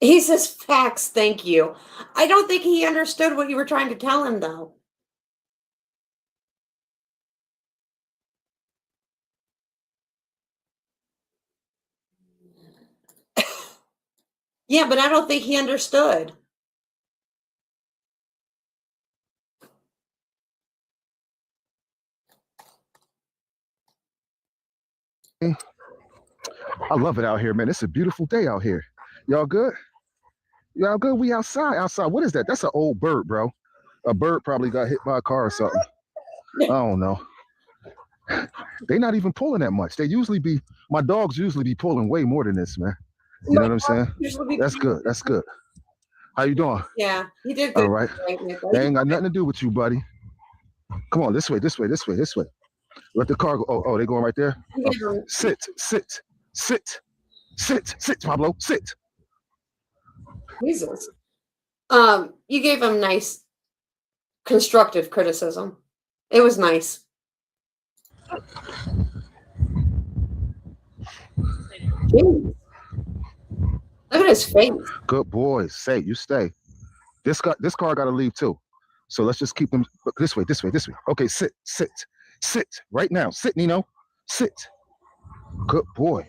[SPEAKER 2] He says, facts, thank you. I don't think he understood what you were trying to tell him, though. Yeah, but I don't think he understood.
[SPEAKER 17] I love it out here, man. It's a beautiful day out here. Y'all good? Y'all good? We outside. Outside. What is that? That's an old bird, bro. A bird probably got hit by a car or something. I don't know. They not even pulling that much. My dogs usually be pulling way more than this, man. You know what I'm saying? That's good. That's good. How you doing?
[SPEAKER 2] Yeah, he did good.
[SPEAKER 17] All right. They ain't got nothing to do with you, buddy. Come on, this way, this way, this way, this way. Let the car go. Oh, they going right there? Oh. Sit, Pablo, sit.
[SPEAKER 2] Jesus. You gave him nice, constructive criticism. It was nice. Jeez. Look at his face.
[SPEAKER 17] Good boy. Say, you stay. This car got to leave too. So let's just keep them this way, this way, this way. Okay, sit right now. Sit, Nino. Sit. Good boy.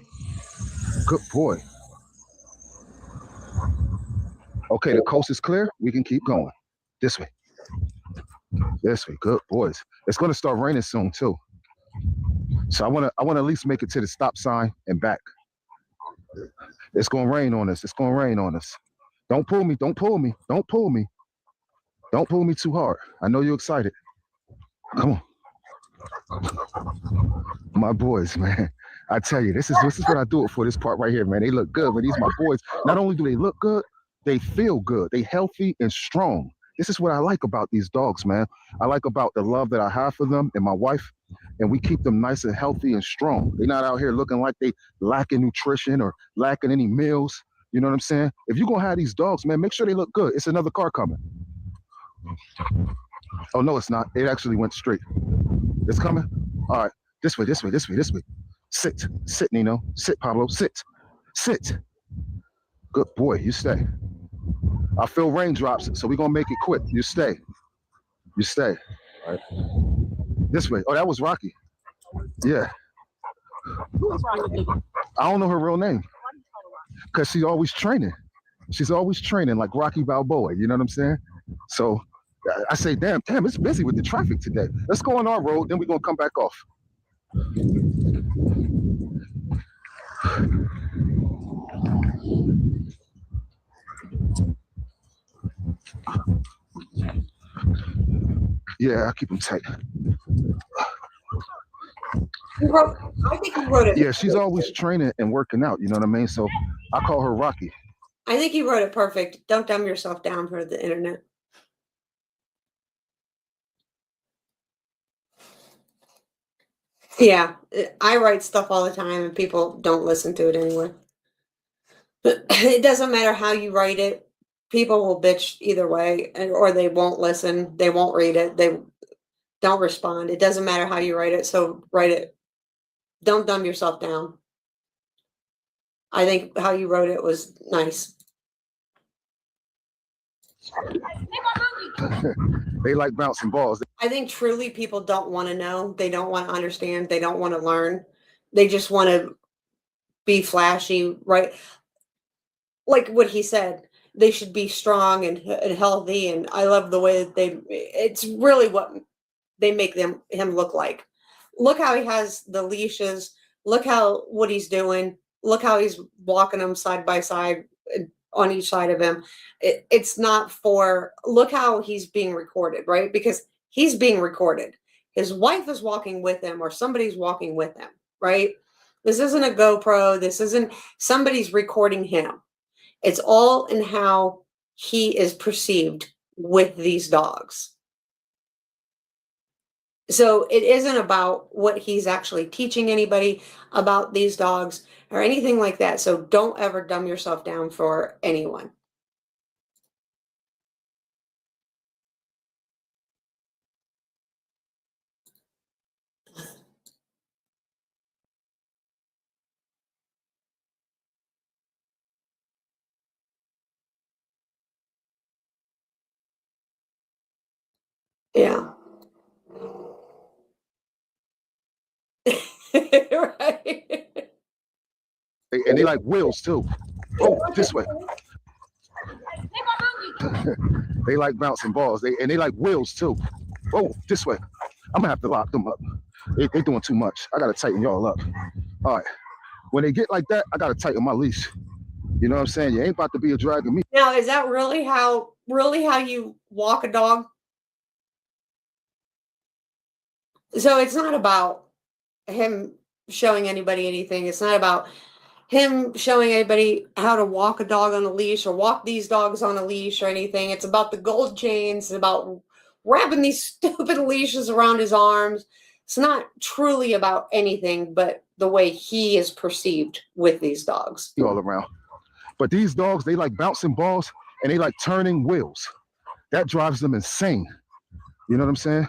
[SPEAKER 17] Good boy. Okay, the coast is clear. We can keep going. This way. This way. Good boys. It's going to start raining soon too. So I want to at least make it to the stop sign and back. It's going to rain on us. It's going to rain on us. Don't pull me. Don't pull me. Don't pull me. Don't pull me too hard. I know you're excited. Come on. My boys, man. I tell you, this is what I do it for, this part right here, man. They look good, but these my boys. Not only do they look good, they feel good. They healthy and strong. This is what I like about these dogs, man. I like about the love that I have for them and my wife, and we keep them nice and healthy and strong. They're not out here looking like they lacking nutrition or lacking any meals. You know what I'm saying? If you're going to have these dogs, man, make sure they look good. It's another car coming. Oh, no, it's not. It actually went straight. It's coming? All right. This way, this way, this way, this way. Sit, Nino. Sit, Pablo. Sit. Good boy. You stay. I feel raindrops, so we're going to make it quick. You stay. All right. This way. Oh, that was Rocky. Yeah. I don't know her real name because she's always training. She's always training like Rocky Balboa. You know what I'm saying? So I say, damn, it's busy with the traffic today. Let's go on our road, then we're going to come back off. Yeah, I keep them tight.
[SPEAKER 2] I think he wrote it.
[SPEAKER 17] Yeah, she's always training and working out. You know what I mean? So I call her Rocky.
[SPEAKER 2] I think you wrote it perfect. Don't dumb yourself down for the internet. Yeah, I write stuff all the time and people don't listen to it anyway. But it doesn't matter how you write it. People will bitch either way, or they won't listen. They won't read it. They don't respond. It doesn't matter how you write it. So write it. Don't dumb yourself down. I think how you wrote it was nice.
[SPEAKER 17] They like bouncing balls.
[SPEAKER 2] I think truly people don't want to know. They don't want to understand. They don't want to learn. They just want to be flashy, right? Like what he said, they should be strong and healthy. And I love the way that it's really what they make him look like. Look how he has the leashes. Look what he's doing. Look how he's walking them side by side on each side of him. It's not for, look how he's being recorded, right? Because he's being recorded. His wife is walking with him or somebody's walking with him, right? This isn't a GoPro. This isn't, somebody's recording him. It's all in how he is perceived with these dogs. So it isn't about what he's actually teaching anybody about these dogs or anything like that. So don't ever dumb yourself down for anyone. Yeah. Right.
[SPEAKER 17] And they like wheels too. Oh, this way. They like bouncing balls. They like wheels too. Oh, this way. I'm gonna have to lock them up. They doing too much. I gotta tighten y'all up. All right. When they get like that, I gotta tighten my leash. You know what I'm saying? You ain't about to be a drag of me.
[SPEAKER 2] Now, is that really how you walk a dog? So it's not about him showing anybody anything. It's not about him showing anybody how to walk a dog on a leash or walk these dogs on a leash or anything. It's about the gold chains, it's about wrapping these stupid leashes around his arms. It's not truly about anything but the way he is perceived with these dogs.
[SPEAKER 17] All around. But these dogs, they like bouncing balls and they like turning wheels. That drives them insane. You know what I'm saying?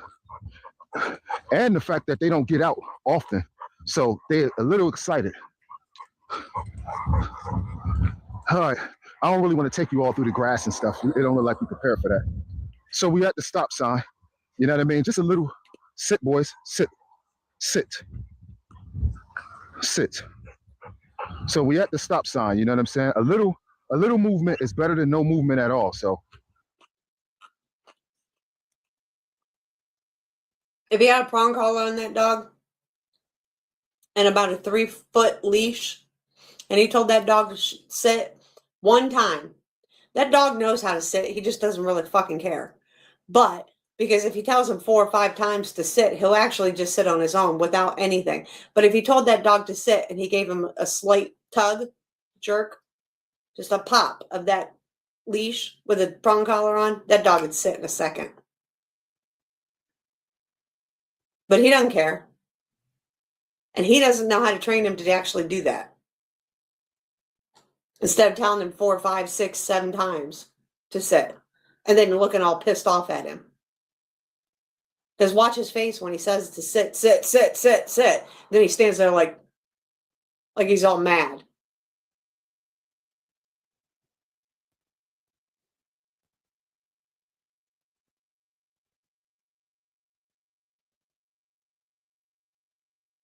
[SPEAKER 17] And the fact that they don't get out often. So they're a little excited. All right. I don't really want to take you all through the grass and stuff. It don't look like we prepared for that. So we at the stop sign. You know what I mean? Just a little sit, boys. Sit. Sit. Sit. So we at the stop sign, you know what I'm saying? A little movement is better than no movement at all. So
[SPEAKER 2] if he had a prong collar on that dog and about a 3-foot leash, and he told that dog to sit one time, that dog knows how to sit. He just doesn't really fucking care. But because if he tells him 4 or 5 times to sit, he'll actually just sit on his own without anything. But if he told that dog to sit and he gave him a slight tug, jerk, just a pop of that leash with a prong collar on, that dog would sit in a second. But he doesn't care. And he doesn't know how to train him to actually do that. Instead of telling him 4, 5, 6, 7 times to sit. And then looking all pissed off at him. Because watch his face when he says to sit, sit, sit, sit, sit. Then he stands there like he's all mad.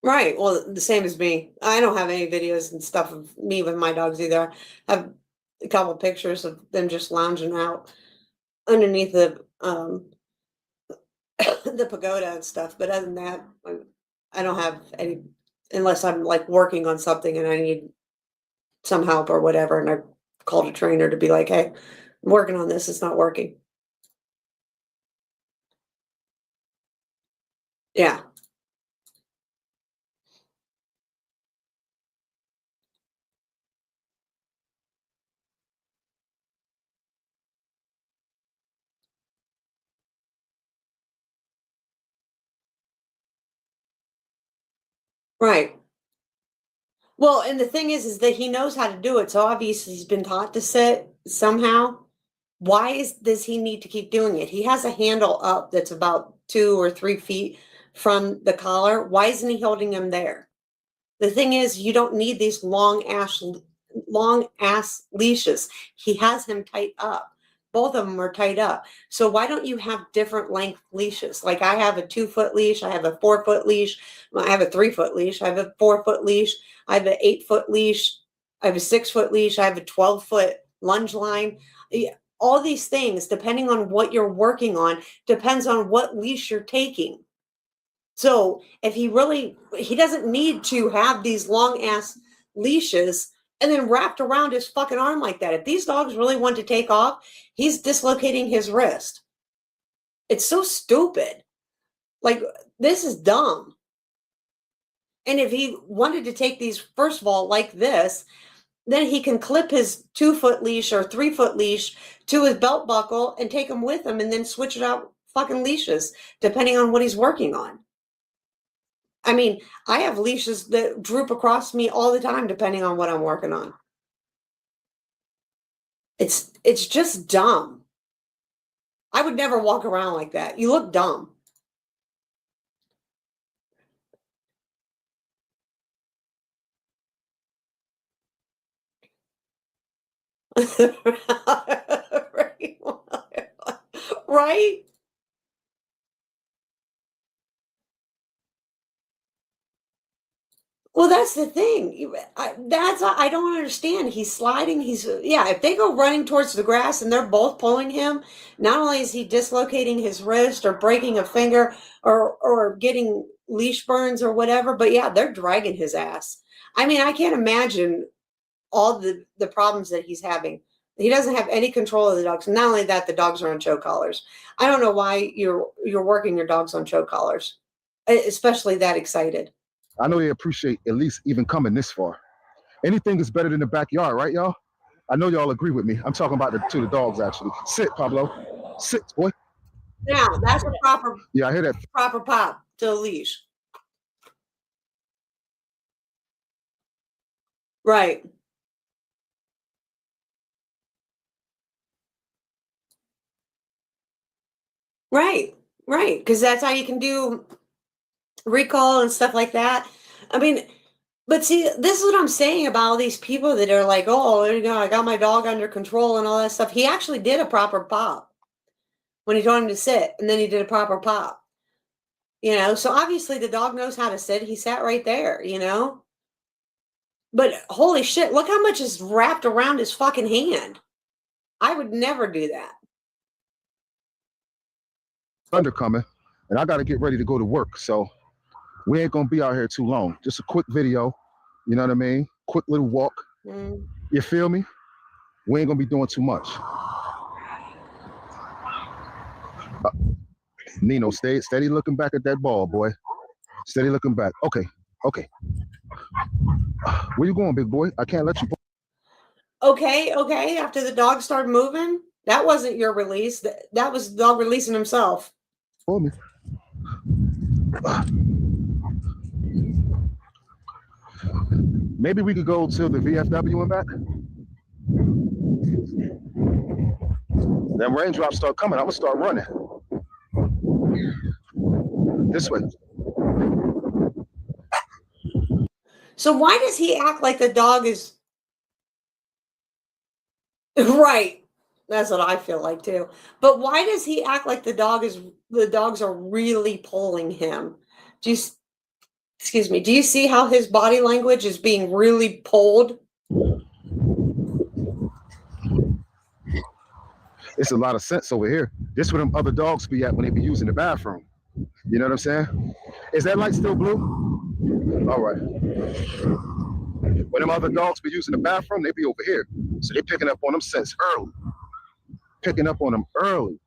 [SPEAKER 2] Right. Well, the same as me. I don't have any videos and stuff of me with my dogs either. I have a couple pictures of them just lounging out underneath the the pagoda and stuff. But other than that, I don't have any, unless I'm like working on something and I need some help or whatever. And I called a trainer to be like, hey, I'm working on this. It's not working. Yeah. Right. Well, and the thing is that he knows how to do it. So obviously he's been taught to sit somehow. Why does he need to keep doing it? He has a handle up that's about 2 or 3 feet from the collar. Why isn't he holding him there? The thing is, you don't need these long ass leashes. He has him tight up. Both of them are tied up. So why don't you have different length leashes? Like I have a 2-foot leash. I have a 4-foot leash. I have a 3-foot leash. I have a 4-foot leash. I have an 8-foot leash. I have a 6-foot leash. I have a 12-foot lunge line. All these things, depending on what you're working on, depends on what leash you're taking. So if he doesn't need to have these long ass leashes and then wrapped around his fucking arm like that. If these dogs really want to take off, he's dislocating his wrist. It's so stupid. Like, this is dumb. And if he wanted to take these, first of all, like this, then he can clip his 2-foot leash or 3-foot leash to his belt buckle and take them with him and then switch it out fucking leashes, depending on what he's working on. I mean, I have leashes that droop across me all the time, depending on what I'm working on. It's just dumb. I would never walk around like that. You look dumb. Right? Well, that's the thing. I don't understand. He's sliding. If they go running towards the grass and they're both pulling him, not only is he dislocating his wrist or breaking a finger or getting leash burns or whatever, but yeah, they're dragging his ass. I mean, I can't imagine all the problems that he's having. He doesn't have any control of the dogs. Not only that, the dogs are on choke collars. I don't know why you're working your dogs on choke collars, especially that excited.
[SPEAKER 17] I know they appreciate at least even coming this far. Anything is better than the backyard, right, y'all? I know y'all agree with me. I'm talking about to the dogs, actually. Sit, Pablo. Sit, boy.
[SPEAKER 2] Now, that's a proper.
[SPEAKER 17] Yeah, I hear that.
[SPEAKER 2] Proper pop to a leash. Right. Right. Because that's how you can do recall and stuff like that. I mean, but see, this is what I'm saying about all these people that are like, oh, I got my dog under control and all that stuff. He actually did a proper pop when he told him to sit, and then he did a proper pop. So obviously the dog knows how to sit. He sat right there, But holy shit, look how much is wrapped around his fucking hand. I would never do that.
[SPEAKER 17] Thunder coming, and I got to get ready to go to work, so we ain't gonna be out here too long. Just a quick video, you know what I mean? Quick little walk. You feel me? We ain't gonna be doing too much. Nino, steady looking back at that ball, boy. Steady looking back. Okay. Where you going, big boy? I can't let you.
[SPEAKER 2] Okay. After the dog started moving, that wasn't your release. That was the dog releasing himself.
[SPEAKER 17] For me. Maybe we could go to the VFW and back. Then raindrops start coming. I'm gonna start running. This way.
[SPEAKER 2] So why does he act like the dog is right? That's what I feel like too. But why does he act like the dogs are really pulling him? Do you see how his body language is being really pulled?
[SPEAKER 17] It's a lot of sense over here. This where them other dogs be at when they be using the bathroom. You know what I'm saying?
[SPEAKER 19] Is that light still blue? All right. When them other dogs be using the bathroom, they be over here. So they picking up on them scents early. Picking up on them early.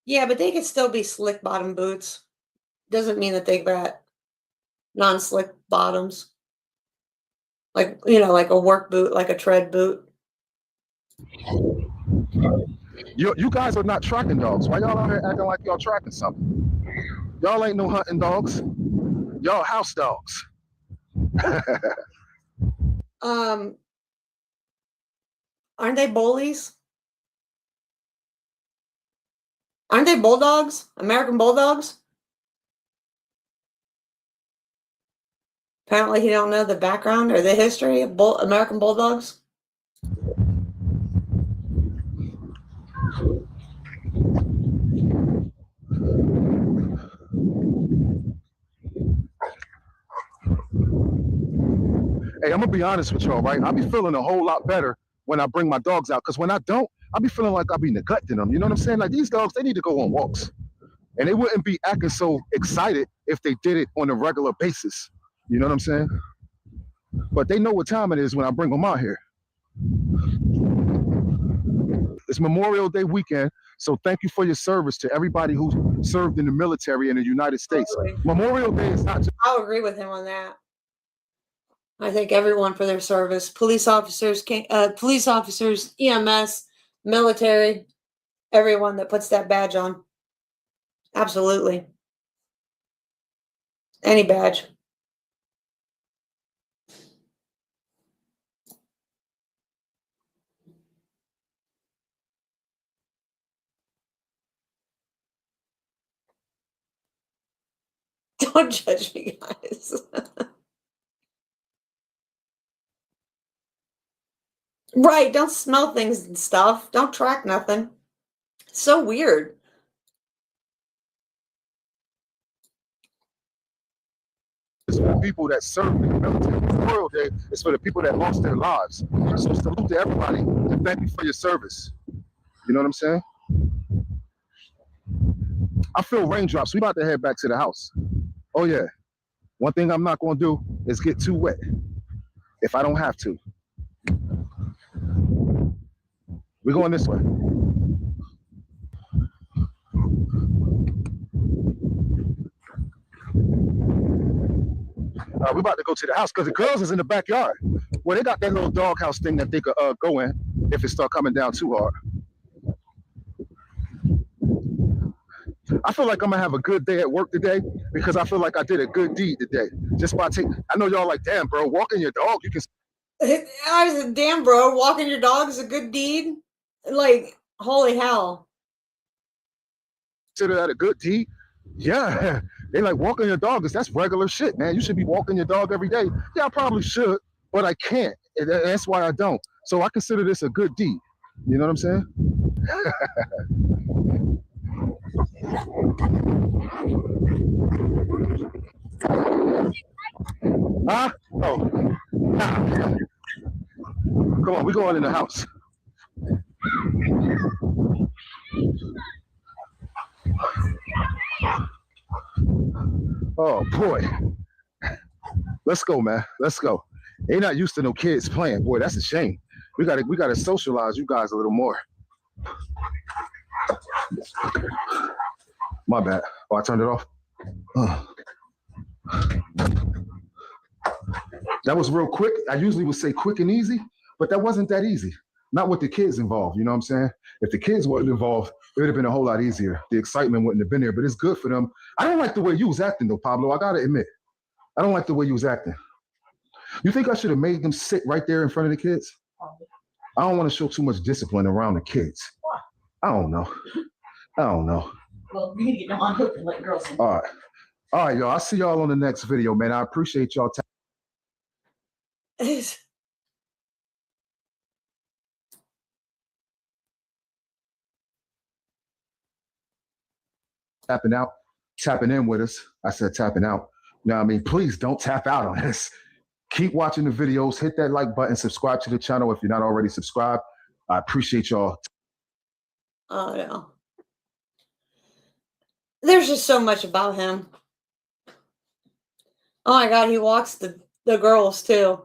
[SPEAKER 2] Yeah, but they could still be slick bottom boots. Doesn't mean that they've got non-slick bottoms. Like, you know, like a work boot, like a tread boot.
[SPEAKER 19] You guys are not tracking dogs. Why y'all out here acting like y'all tracking something? Y'all ain't no hunting dogs. Y'all house dogs.
[SPEAKER 2] Aren't they bullies? Aren't they bulldogs? American bulldogs? Apparently you don't know the background or the history of American bulldogs.
[SPEAKER 19] Hey, I'm gonna be honest with y'all, right? I be feeling a whole lot better when I bring my dogs out, because when I don't, I be feeling like I be neglecting them. You know what I'm saying? Like, these dogs, they need to go on walks. And they wouldn't be acting so excited if they did it on a regular basis. You know what I'm saying? But they know what time it is when I bring them out here. It's Memorial Day weekend, so thank you for your service to everybody who served in the military in the United States. Memorial Day is not just...
[SPEAKER 2] I'll agree with him on that. I thank everyone for their service. Police officers, EMS, military, everyone that puts that badge on. Absolutely. Any badge. Don't judge me, guys. Right, don't smell things and stuff. Don't track nothing. It's so weird.
[SPEAKER 19] It's for the people that served in the military. Memorial Day is for the people that lost their lives. So salute to everybody and thank you for your service. You know what I'm saying? I feel raindrops. We about to head back to the house. Oh yeah. One thing I'm not gonna do is get too wet if I don't have to. We're going this way. We're about to go to the house because the girls is in the backyard. Well, they got that little doghouse thing that they could go in if it start coming down too hard. I feel like I'm gonna have a good day at work today because I feel like I did a good deed today. Just by taking, I know y'all like, damn, bro, walking your dog, you can.
[SPEAKER 2] I said, damn, bro, walking your dog is a good deed. Like, holy hell.
[SPEAKER 19] Consider that a good deed? Yeah. They like walking your dog, that's regular shit, man. You should be walking your dog every day. Yeah, I probably should, but I can't. And that's why I don't. So I consider this a good deed. You know what I'm saying? Huh? Oh. Nah. Come on, we're going in the house. Oh boy. Let's go, man. Let's go. They not used to no kids playing. Boy, that's a shame. We gotta socialize you guys a little more. My bad. Oh, I turned it off. That was real quick. I usually would say quick and easy, but that wasn't that easy. Not with the kids involved, you know what I'm saying? If the kids weren't involved, it would have been a whole lot easier. The excitement wouldn't have been there, but it's good for them. I don't like the way you was acting though, Pablo. I gotta admit. I don't like the way you was acting. You think I should have made them sit right there in front of the kids? I don't want to show too much discipline around the kids. I don't know.
[SPEAKER 18] Well, we need to get them unhooked and let girls in.
[SPEAKER 19] All right, y'all. I'll see y'all on the next video, man. I appreciate y'all. Tapping out, tapping in with us. I said tapping out. Now, I mean, please don't tap out on this. Keep watching the videos. Hit that like button. Subscribe to the channel if you're not already subscribed. I appreciate y'all.
[SPEAKER 2] Oh, no. There's just so much about him. Oh my God, he walks the girls too.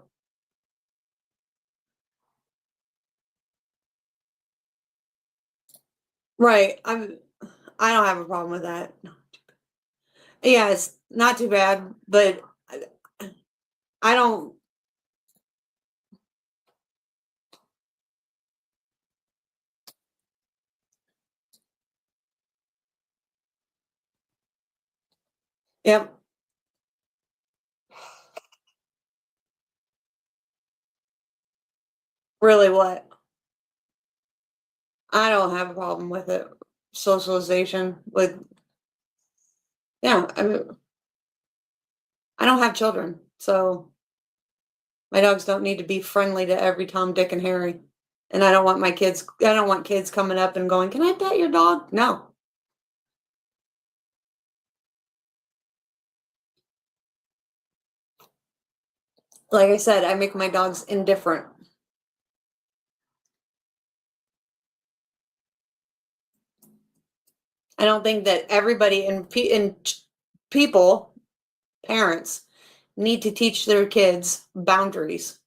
[SPEAKER 2] Right. I don't have a problem with that. Yeah, it's not too bad, but I don't. Yep. Really, what? I don't have a problem with it. Socialization with, yeah, I mean, I don't have children, so my dogs don't need to be friendly to every Tom, Dick, and Harry. And I don't want kids coming up and going, "Can I pet your dog?" No. Like I said, I make my dogs indifferent. I don't think that everybody in people, parents, need to teach their kids boundaries.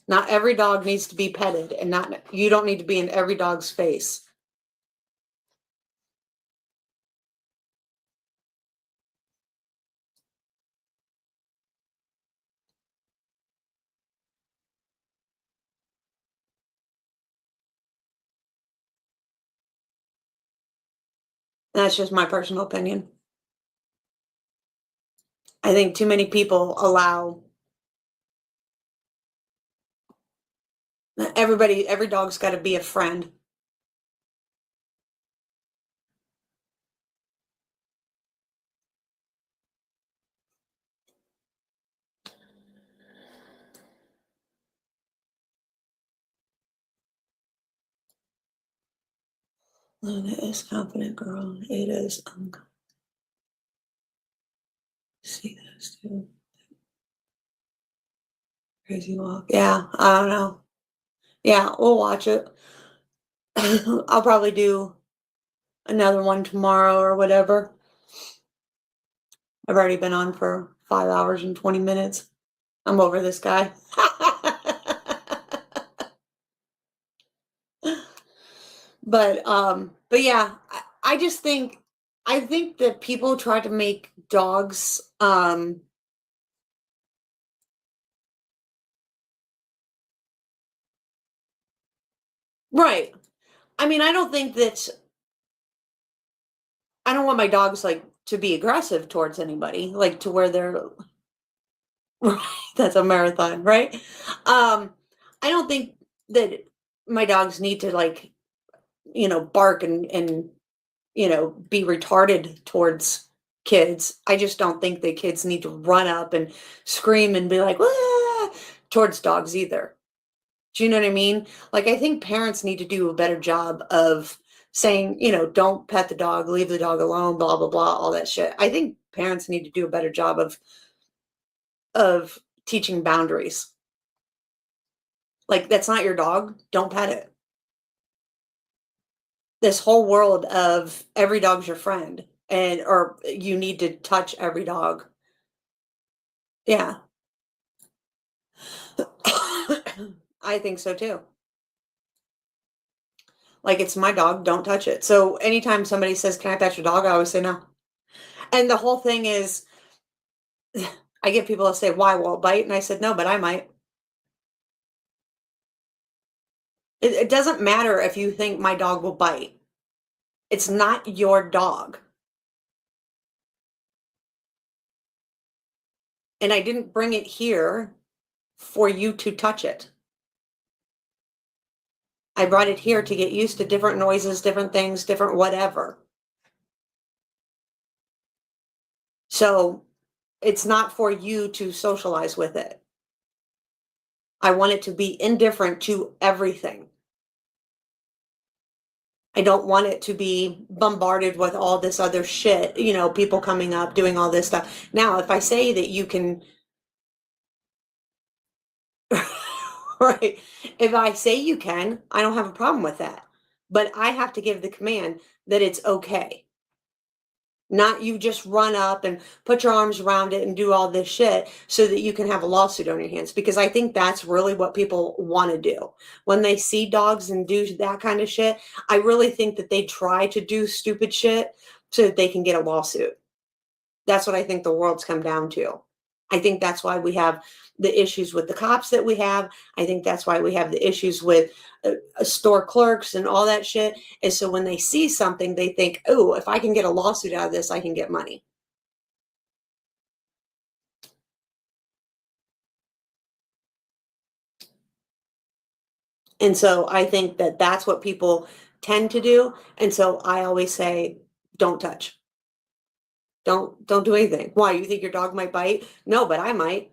[SPEAKER 2] Not every dog needs to be petted, and you don't need to be in every dog's face. That's just my personal opinion. I think too many people allow every dog's got to be a friend. Luna is confident girl. Ada is see those two. Crazy walk. Yeah, I don't know. Yeah, we'll watch it. I'll probably do another one tomorrow or whatever. I've already been on for 5 hours and 20 minutes. I'm over this guy. But yeah, I just think that people try to make dogs right. I mean, I don't want my dogs like to be aggressive towards anybody, like to where they're right, that's a marathon, right? I don't think that my dogs need to like, bark and be retarded towards kids. I just don't think that kids need to run up and scream and be like, "Wah!" towards dogs either. Do you know what I mean? Like, I think parents need to do a better job of saying, don't pet the dog, leave the dog alone, blah, blah, blah, all that shit. I think parents need to do a better job of teaching boundaries. Like, that's not your dog. Don't pet it. This whole world of every dog's your friend or you need to touch every dog. Yeah. I think so too. Like, it's my dog, don't touch it. So anytime somebody says, "Can I pet your dog?" I always say no. And the whole thing is, I get people to say, "Why, won't bite?" And I said, "No, but I might." It doesn't matter if you think my dog will bite. It's not your dog. And I didn't bring it here for you to touch it. I brought it here to get used to different noises, different things, different whatever. So it's not for you to socialize with it. I want it to be indifferent to everything. I don't want it to be bombarded with all this other shit, people coming up, doing all this stuff. Now, if I say that you can, right, if I say you can, I don't have a problem with that. But I have to give the command that it's okay. Not you just run up and put your arms around it and do all this shit so that you can have a lawsuit on your hands. Because I think that's really what people want to do. When they see dogs and do that kind of shit, I really think that they try to do stupid shit so that they can get a lawsuit. That's what I think the world's come down to. I think that's why we have the issues with the cops that we have. I think that's why we have the issues with store clerks and all that shit. And so when they see something, they think, oh, if I can get a lawsuit out of this, I can get money. And so I think that that's what people tend to do. And so I always say, don't touch. Don't do anything. Why? You think your dog might bite? No, but I might.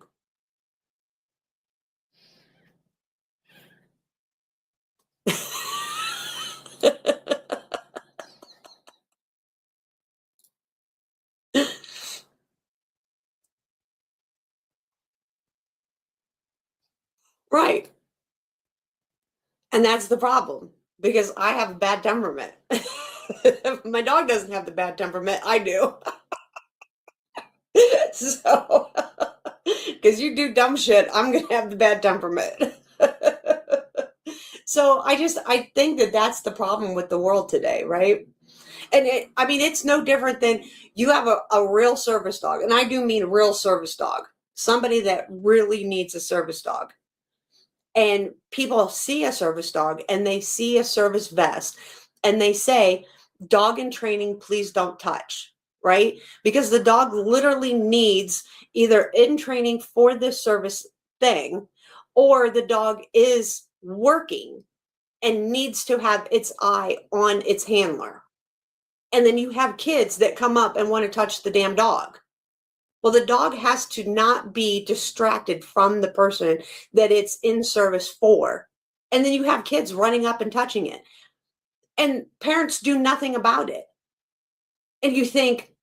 [SPEAKER 2] Right. And that's the problem, because I have a bad temperament. My dog doesn't have the bad temperament. I do. So, because you do dumb shit, I'm going to have the bad temperament. So I think that that's the problem with the world today, right? And it's no different than you have a real service dog. And I do mean a real service dog, somebody that really needs a service dog. And people see a service dog and they see a service vest and they say, dog in training, please don't touch, right? Because the dog literally needs either in training for this service thing, or the dog is working and needs to have its eye on its handler. And then you have kids that come up and want to touch the damn dog. Well, the dog has to not be distracted from the person that it's in service for. And then you have kids running up and touching it. And parents do nothing about it. And you think,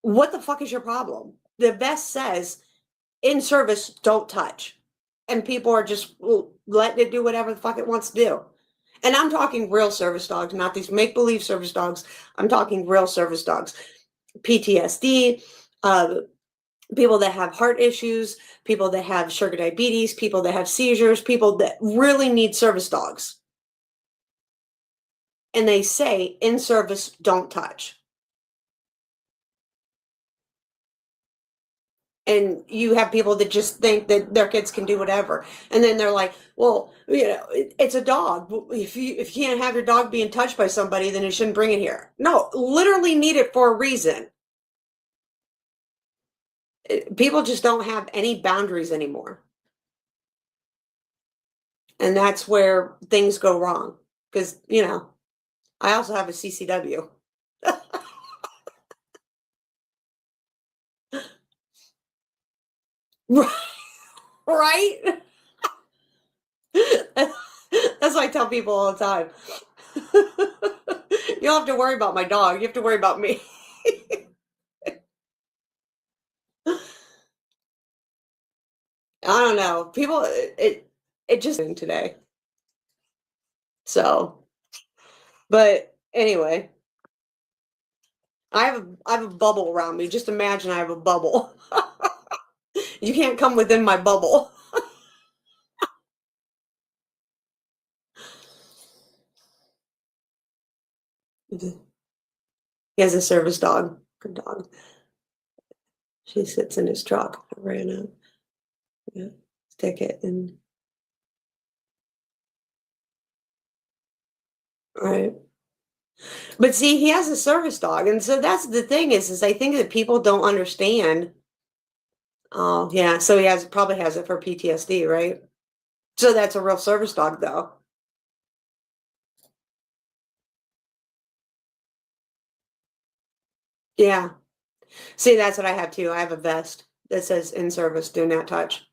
[SPEAKER 2] what the fuck is your problem? The vest says, in service, don't touch. And people are just letting it do whatever the fuck it wants to do. And I'm talking real service dogs, not these make-believe service dogs. I'm talking real service dogs. PTSD, people that have heart issues, people that have sugar diabetes, people that have seizures, people that really need service dogs. And they say, in service, don't touch. And you have people that just think that their kids can do whatever. And then they're like, well, it's a dog. If you can't have your dog being touched by somebody, then you shouldn't bring it here. No, literally need it for a reason. People just don't have any boundaries anymore. And that's where things go wrong. Because, I also have a CCW. Right? That's what I tell people all the time. You don't have to worry about my dog. You have to worry about me. I don't know. People, it just today. So, but anyway, I have a bubble around me. Just imagine I have a bubble. You can't come within my bubble. He has a service dog. Good dog. She sits in his truck. I ran up. Yeah, stick it in. Right. But see, he has a service dog. And so that's the thing is I think that people don't understand. Oh, yeah. So he probably has it for PTSD, right? So that's a real service dog, though. Yeah. See, that's what I have too. I have a vest that says in service, do not touch.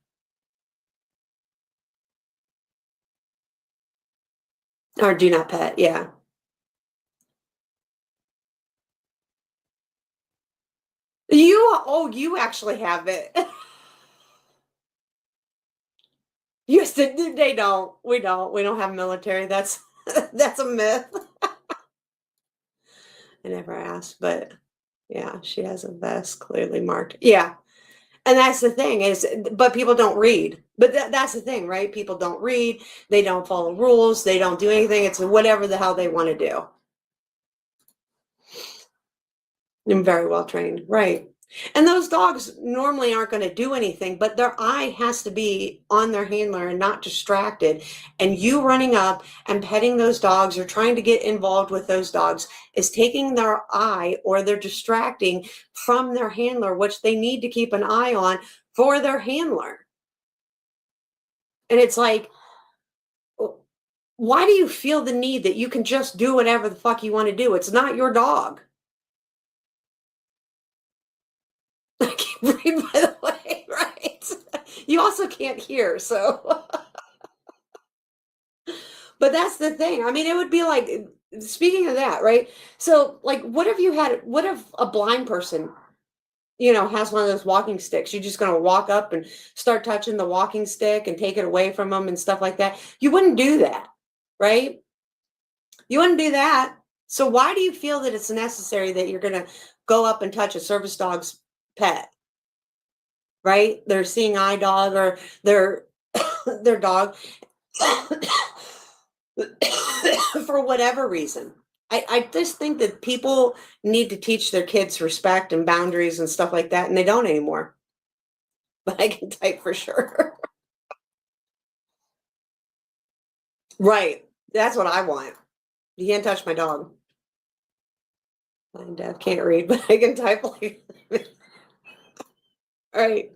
[SPEAKER 2] Or do not pet, yeah. You actually have it. Yes, they don't. We don't have military. That's a myth. I never asked, but yeah, she has a vest clearly marked. Yeah. And that's the thing is, but people don't read. But that's the thing, right? People don't read. They don't follow rules. They don't do anything. It's whatever the hell they want to do. And very well trained, right? And those dogs normally aren't going to do anything, but their eye has to be on their handler and not distracted. And you running up and petting those dogs or trying to get involved with those dogs is taking their eye, or they're distracting from their handler, which they need to keep an eye on for their handler. And it's like, why do you feel the need that you can just do whatever the fuck you want to do? It's not your dog. I can't read, by the way, right? You also can't hear, so. But that's the thing. I mean, it would be like, speaking of that, right? So, like, what if a blind person, you know, has one of those walking sticks? You're just going to walk up and start touching the walking stick and take it away from them and stuff like that. You wouldn't do that, right? You wouldn't do that. So why do you feel that it's necessary that you're going to go up and touch a service dog's pet, right? Their seeing eye dog or their dog for whatever reason. I just think that people need to teach their kids respect and boundaries and stuff like that, and they don't anymore. But I can type for sure. Right. That's what I want. You can't touch my dog. Blind, deaf, can't read, but I can type like right.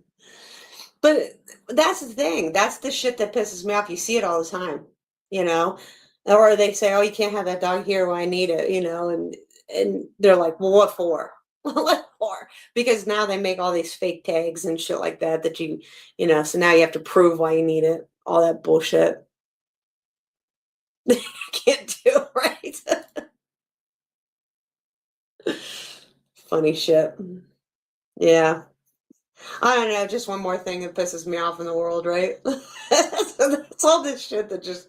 [SPEAKER 2] But that's the thing. That's the shit that pisses me off. You see it all the time, you know? Or they say, oh, you can't have that dog here. Well, I need it, you know? And they're like, well, what for? What for? Because now they make all these fake tags and shit like that you know, so now you have to prove why you need it. All that bullshit. Can't do, right? Funny shit. Yeah. I don't know, just one more thing that pisses me off in the world, right? It's all this shit that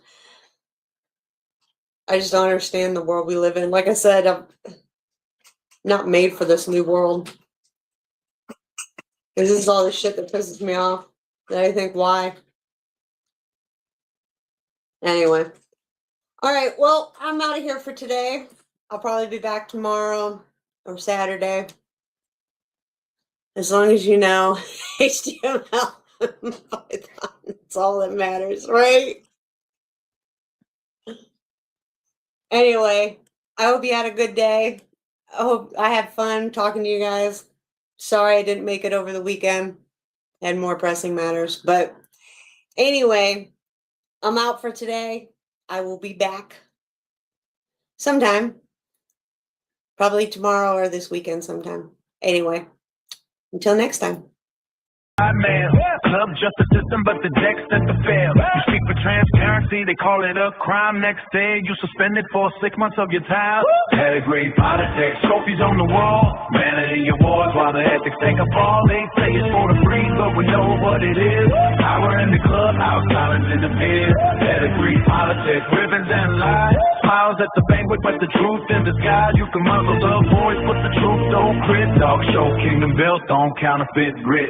[SPEAKER 2] I just don't understand the world we live in. Like I said, I'm not made for this new world. This is all the shit that pisses me off. That I think, why? Anyway. All right, well, I'm out of here for today. I'll probably be back tomorrow or Saturday. As long as you know HTML and Python, it's all that matters, right? Anyway, I hope you had a good day. I hope I had fun talking to you guys. Sorry I didn't make it over the weekend. Had more pressing matters. But anyway, I'm out for today. I will be back sometime. Probably tomorrow or this weekend sometime. Anyway. Until next time.
[SPEAKER 1] Club just a system, but the deck set to fail. You speak for transparency, they call it a crime. Next day, you suspended for 6 months of your time. Pedigree, politics, trophies on the wall. Vanity awards while the ethics take a fall. They say it's for the free, but we know what it is. Power in the clubhouse, silence in the pit. Pedigree, politics, ribbons and lies. Smiles at the banquet, but the truth in disguise. You can muzzle the voice, but the truth don't quit. Dog show, kingdom built on counterfeit grit.